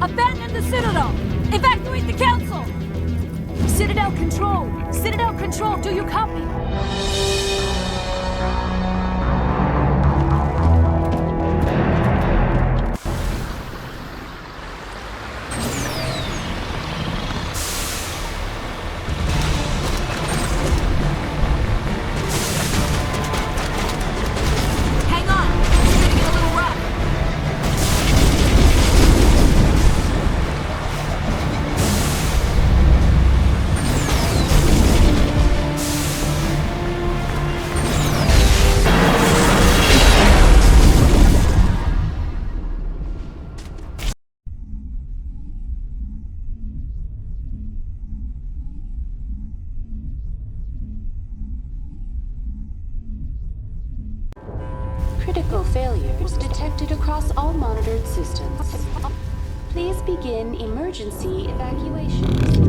E: Abandon the Citadel! Evacuate the Council! Citadel Control! Citadel Control, do you copy?
D: Critical failures detected across all monitored systems. Please begin emergency evacuation.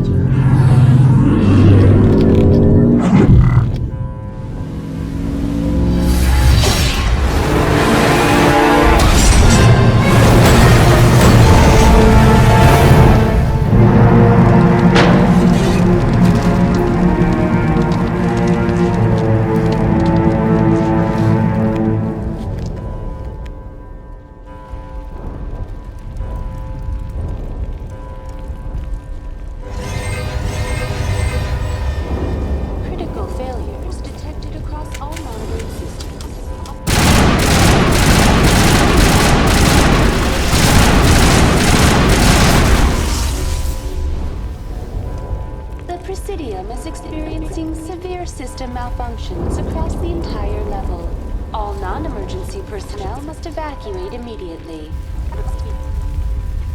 D: Is experiencing severe system malfunctions across the entire level. All non-emergency personnel must evacuate immediately.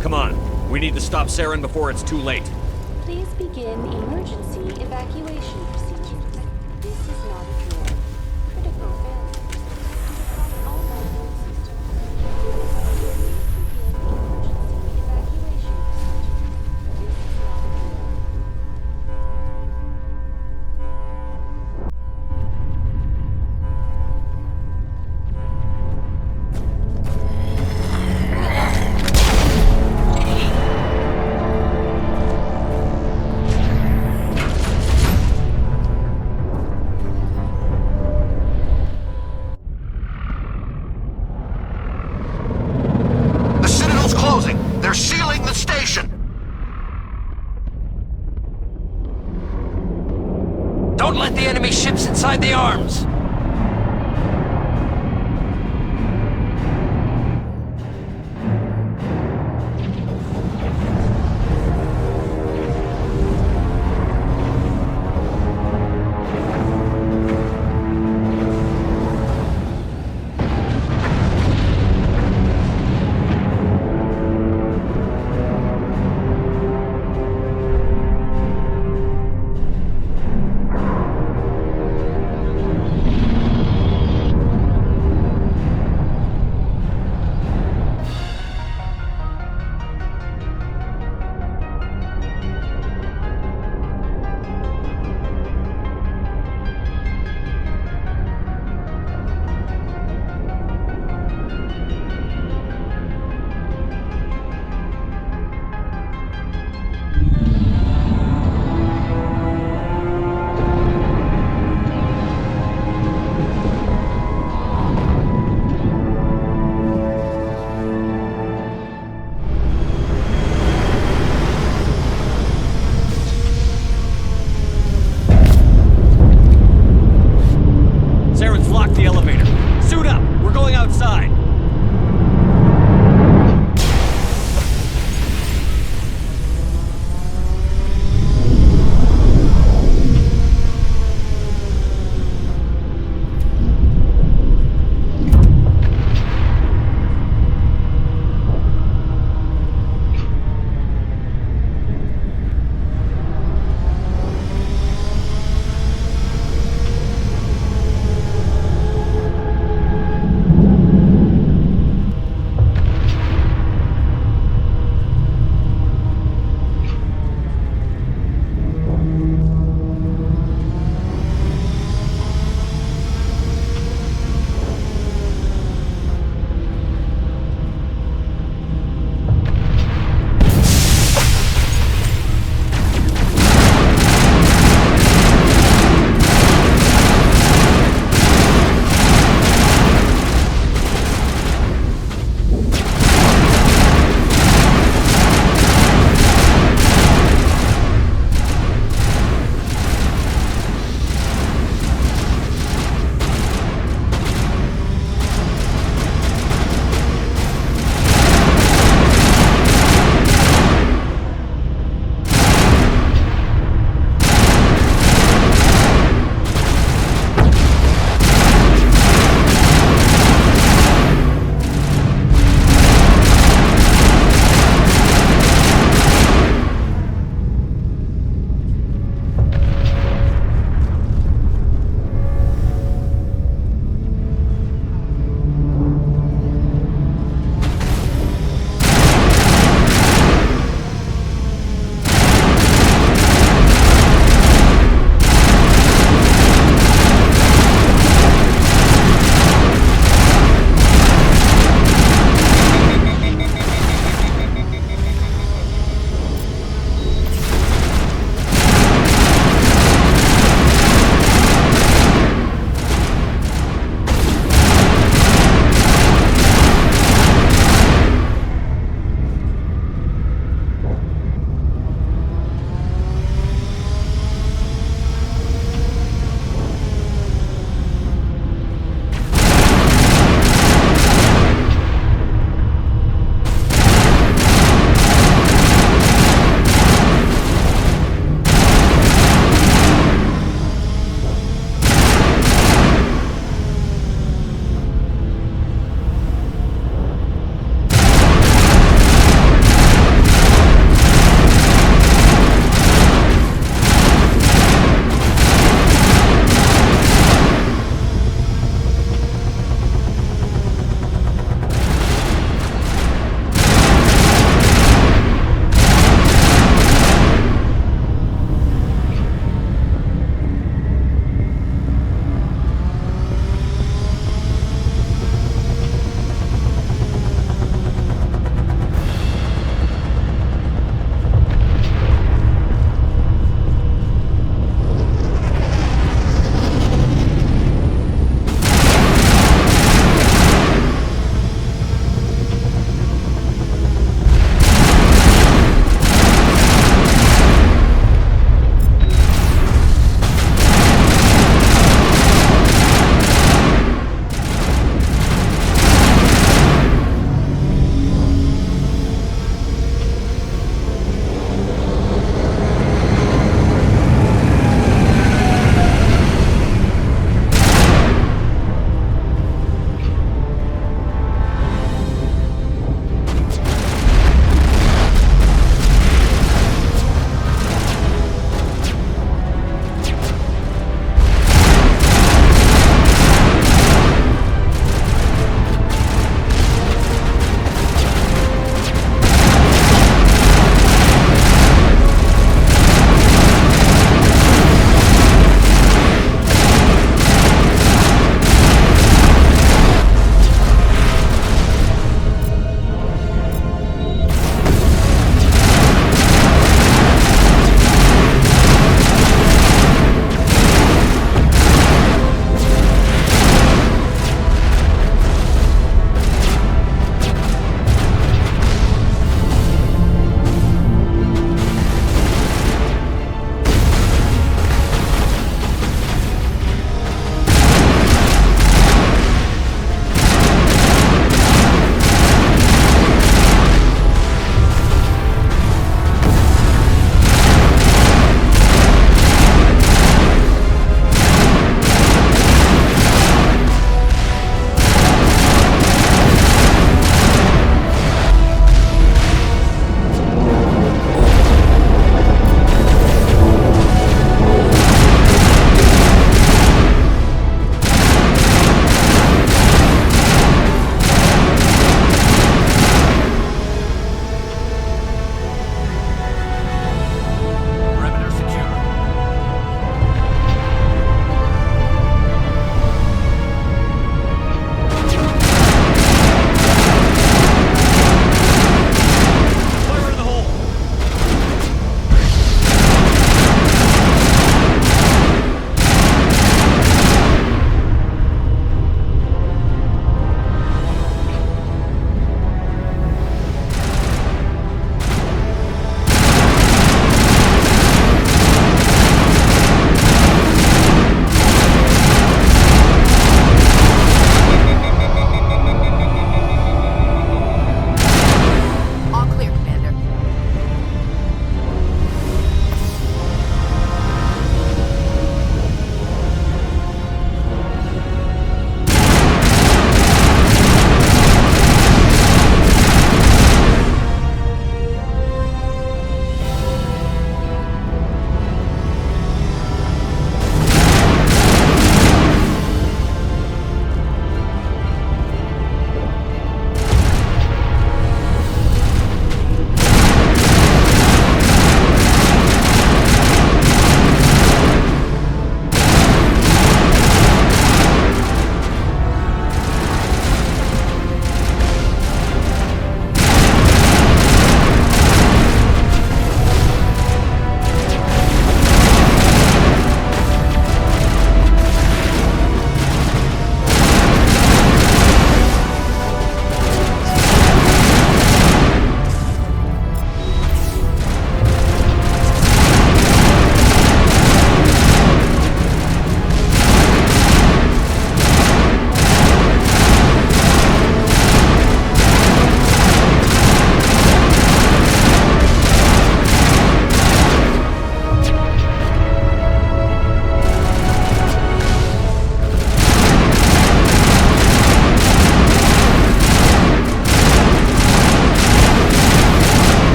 K: Come on, we need to stop Saren before it's too late.
D: Please begin emergency evacuation procedures. This is not a drill. Critical failures across all monitored systems. Please begin emergency evacuation procedures. This is not a drill.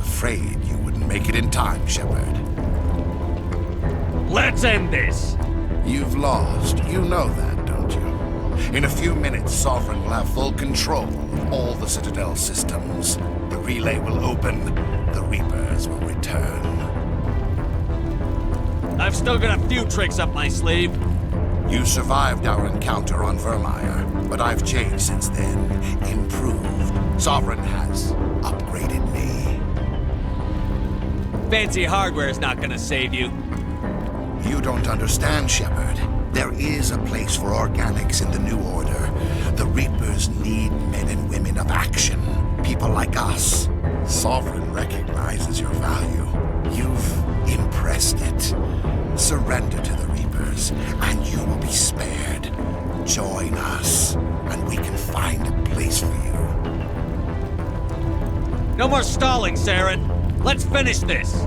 J: afraid you wouldn't make it in time, Shepard.
F: Let's end this!
J: You've lost. You know that, don't you? In a few minutes, Sovereign will have full control of all the Citadel systems. The relay will open. The Reapers will return.
F: I've still got a few tricks up my sleeve.
J: You survived our encounter on Vermeer, but I've changed since then. Improved. Sovereign has upgraded me.
F: Fancy hardware is not gonna save you.
J: You don't understand, Shepard. There is a place for organics in the New Order. The Reapers need men and women of action. People like us. Sovereign recognizes your value. You've impressed it. Surrender to the Reapers, and you will be spared. Join us, and we can find a place for you.
F: No more stalling, Saren. Let's finish this.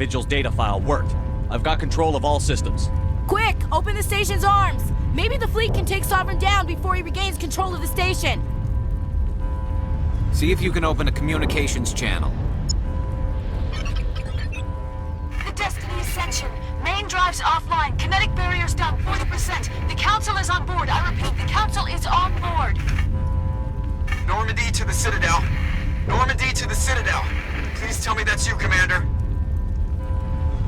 K: Vigil's data file worked. I've got control of all systems.
E: Quick! Open the station's arms! Maybe the fleet can take Sovereign down before he regains control of the station.
A: See if you can open a communications channel.
N: The Destiny Ascension. Main drives offline. Kinetic barriers down 40%. The Council is on board. I repeat, the Council is on board.
U: Normandy to the Citadel. Normandy to the Citadel. Please tell me that's you, Commander.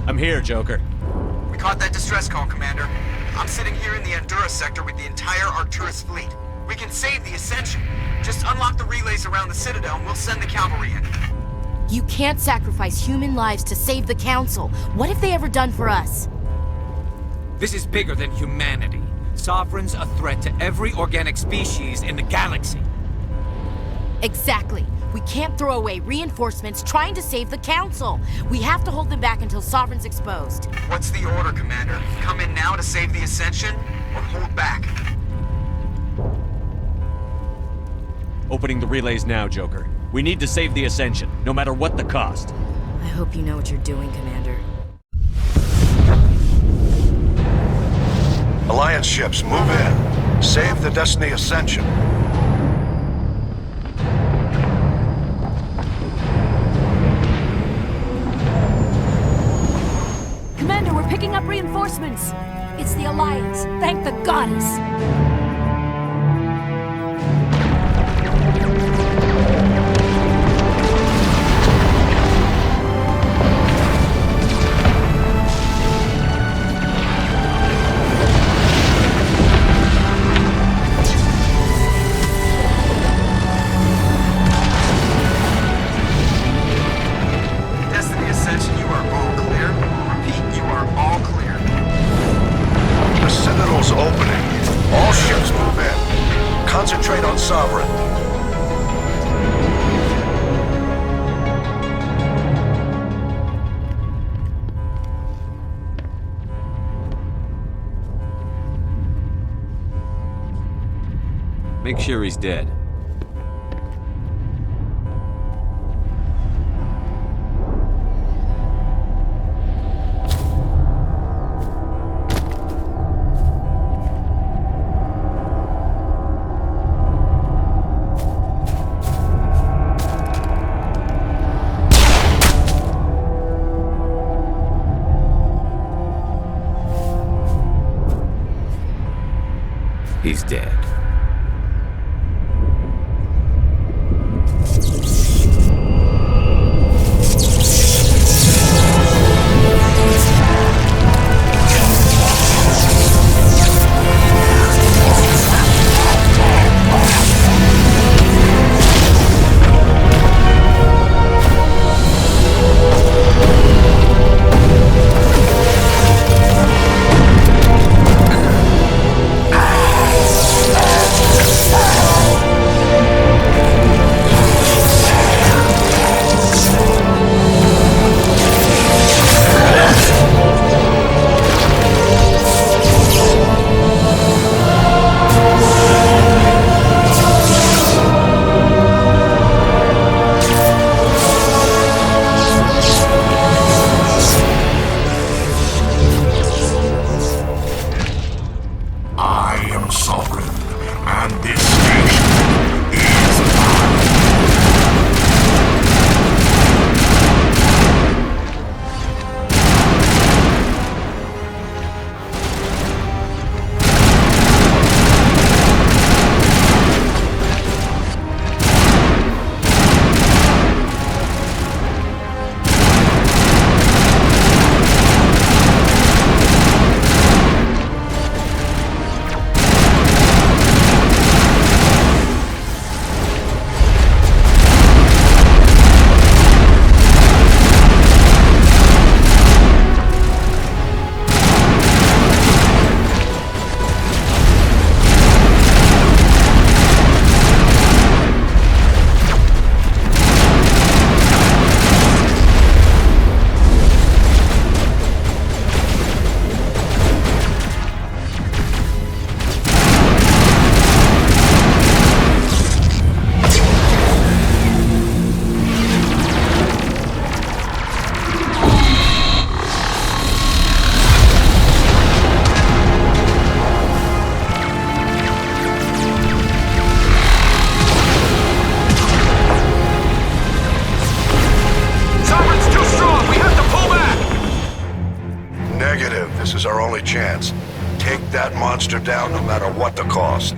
K: I'm here, Joker.
U: We caught that distress call, Commander. I'm sitting here in the Endura sector with the entire Arcturus fleet. We can save the Ascension. Just unlock the relays around the Citadel and we'll send the cavalry in.
P: You can't sacrifice human lives to save the Council. What have they ever done for us?
A: This is bigger than humanity. Sovereign's a threat to every organic species in the galaxy.
P: Exactly. We can't throw away reinforcements trying to save the Council. We have to hold them back until Sovereign's exposed.
U: What's the order, Commander? Come in now to save the Ascension, or hold back?
K: Opening the relays now, Joker. We need to save the Ascension, no matter what the cost.
P: I hope you know what you're doing, Commander.
B: Alliance ships, move in. Save the Destiny Ascension.
E: Commander, we're picking up reinforcements. It's the Alliance. Thank the goddess.
U: Destiny Ascension, you are all clear. Repeat, you are all clear.
B: The Citadel's opening. All ships move in. Concentrate on Sovereign.
K: Make sure he's dead.
A: He's dead.
B: This is our only chance. Take that monster down no matter what the cost.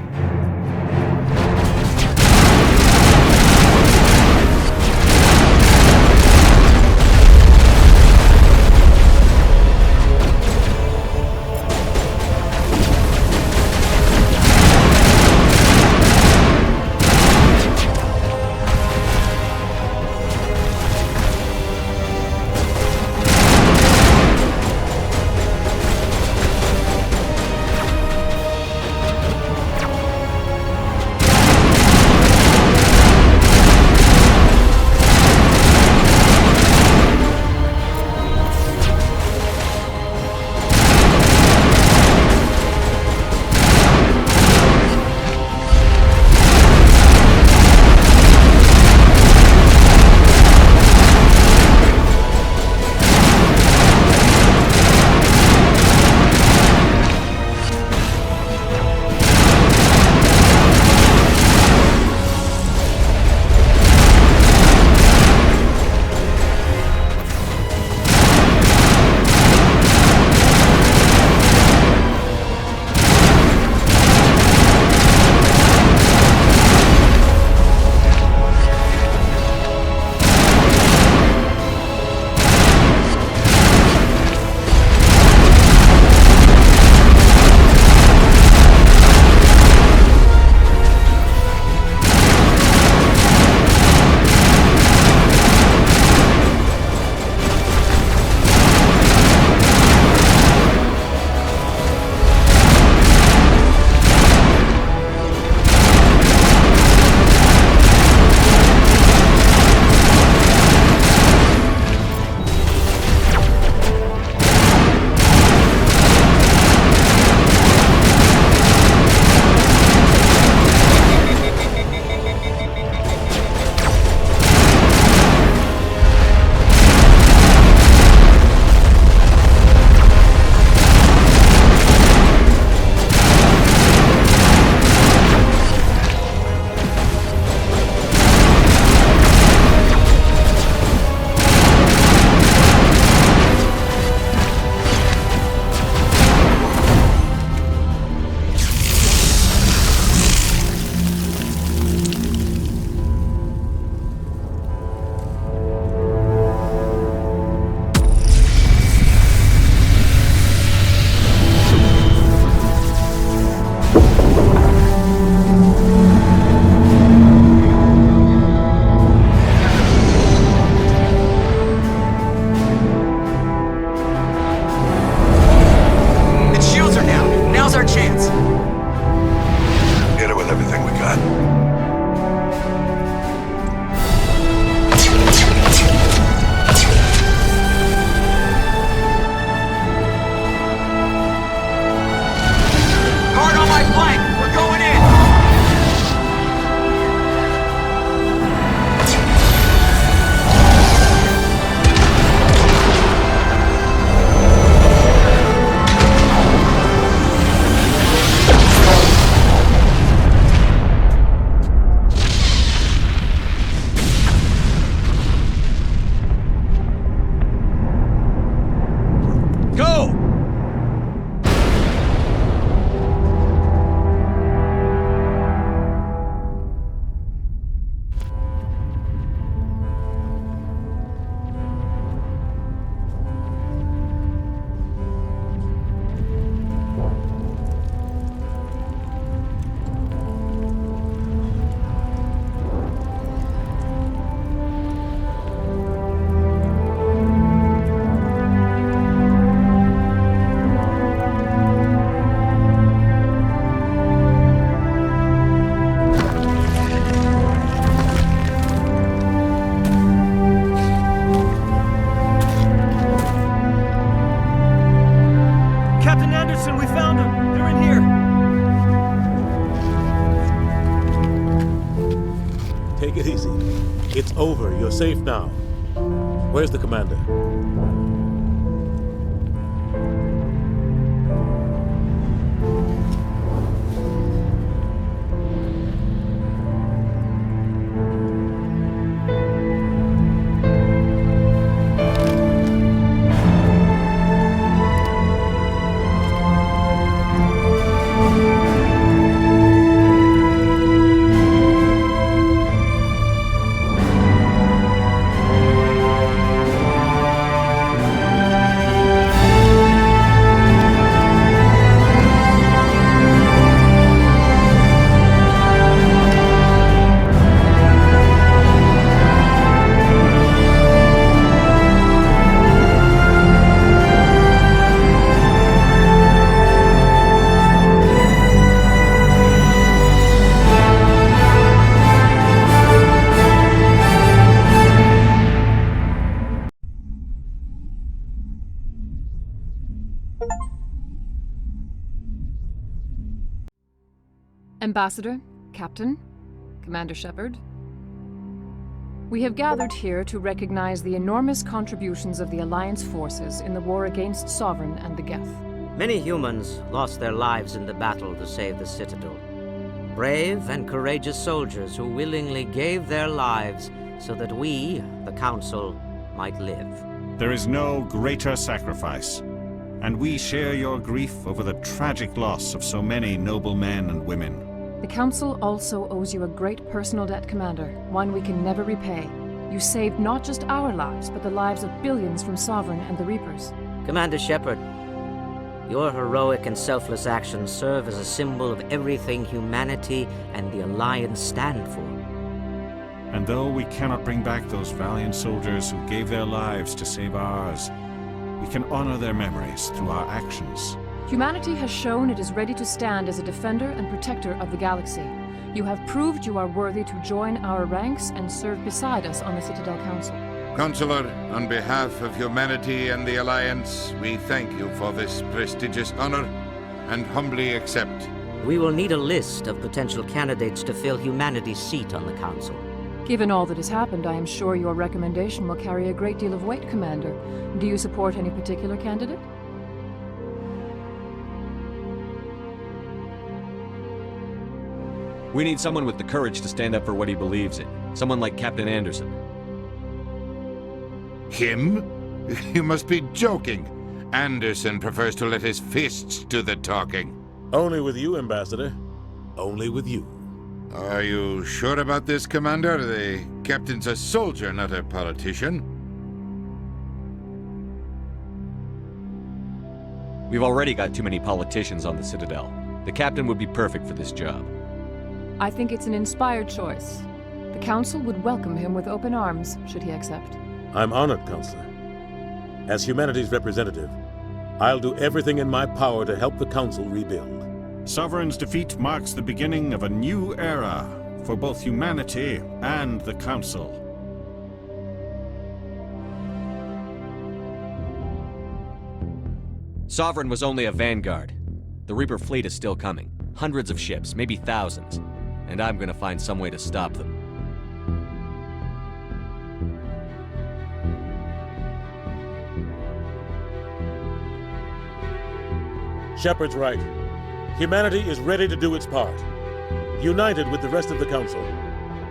L: Anderson, we found them! They're in here!
Q: Take it easy. It's over. You're safe now. Where's the commander?
R: Ambassador, Captain, Commander Shepard. We have gathered here to recognize the enormous contributions of the Alliance forces in the war against Sovereign and the Geth.
T: Many humans lost their lives in the battle to save the Citadel. Brave and courageous soldiers who willingly gave their lives so that we, the Council, might live.
X: There is no greater sacrifice, and we share your grief over the tragic loss of so many noble men and women.
R: The Council also owes you a great personal debt, Commander, one we can never repay. You saved not just our lives, but the lives of billions from Sovereign and the Reapers.
T: Commander Shepard, your heroic and selfless actions serve as a symbol of everything humanity and the Alliance stand for.
X: And though we cannot bring back those valiant soldiers who gave their lives to save ours, we can honor their memories through our actions.
R: Humanity has shown it is ready to stand as a defender and protector of the galaxy. You have proved you are worthy to join our ranks and serve beside us on the Citadel Council.
G: Consular, on behalf of humanity and the Alliance, we thank you for this prestigious honor and humbly accept.
T: We will need a list of potential candidates to fill humanity's seat on the Council.
R: Given all that has happened, I am sure your recommendation will carry a great deal of weight, Commander. Do you support any particular candidate?
K: We need someone with the courage to stand up for what he believes in. Someone like Captain Anderson.
G: Him? You must be joking. Anderson prefers to let his fists do the talking.
Q: Only with you, Ambassador. Only with you.
G: Are you sure about this, Commander? The captain's a soldier, not a politician.
K: We've already got too many politicians on the Citadel. The captain would be perfect for this job.
R: I think it's an inspired choice. The Council would welcome him with open arms, should he accept.
Q: I'm honored, Counselor. As humanity's representative, I'll do everything in my power to help the Council rebuild.
X: Sovereign's defeat marks the beginning of a new era for both humanity and the Council.
K: Sovereign was only a vanguard. The Reaper fleet is still coming. Hundreds of ships, maybe thousands. And I'm gonna find some way to stop them.
Q: Shepard's right. Humanity is ready to do its part. United with the rest of the Council,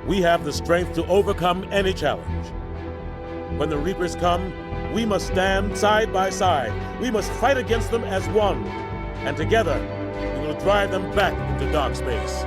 Q: we have the strength to overcome any challenge. When the Reapers come, we must stand side by side. We must fight against them as one. And together, we will drive them back into dark space.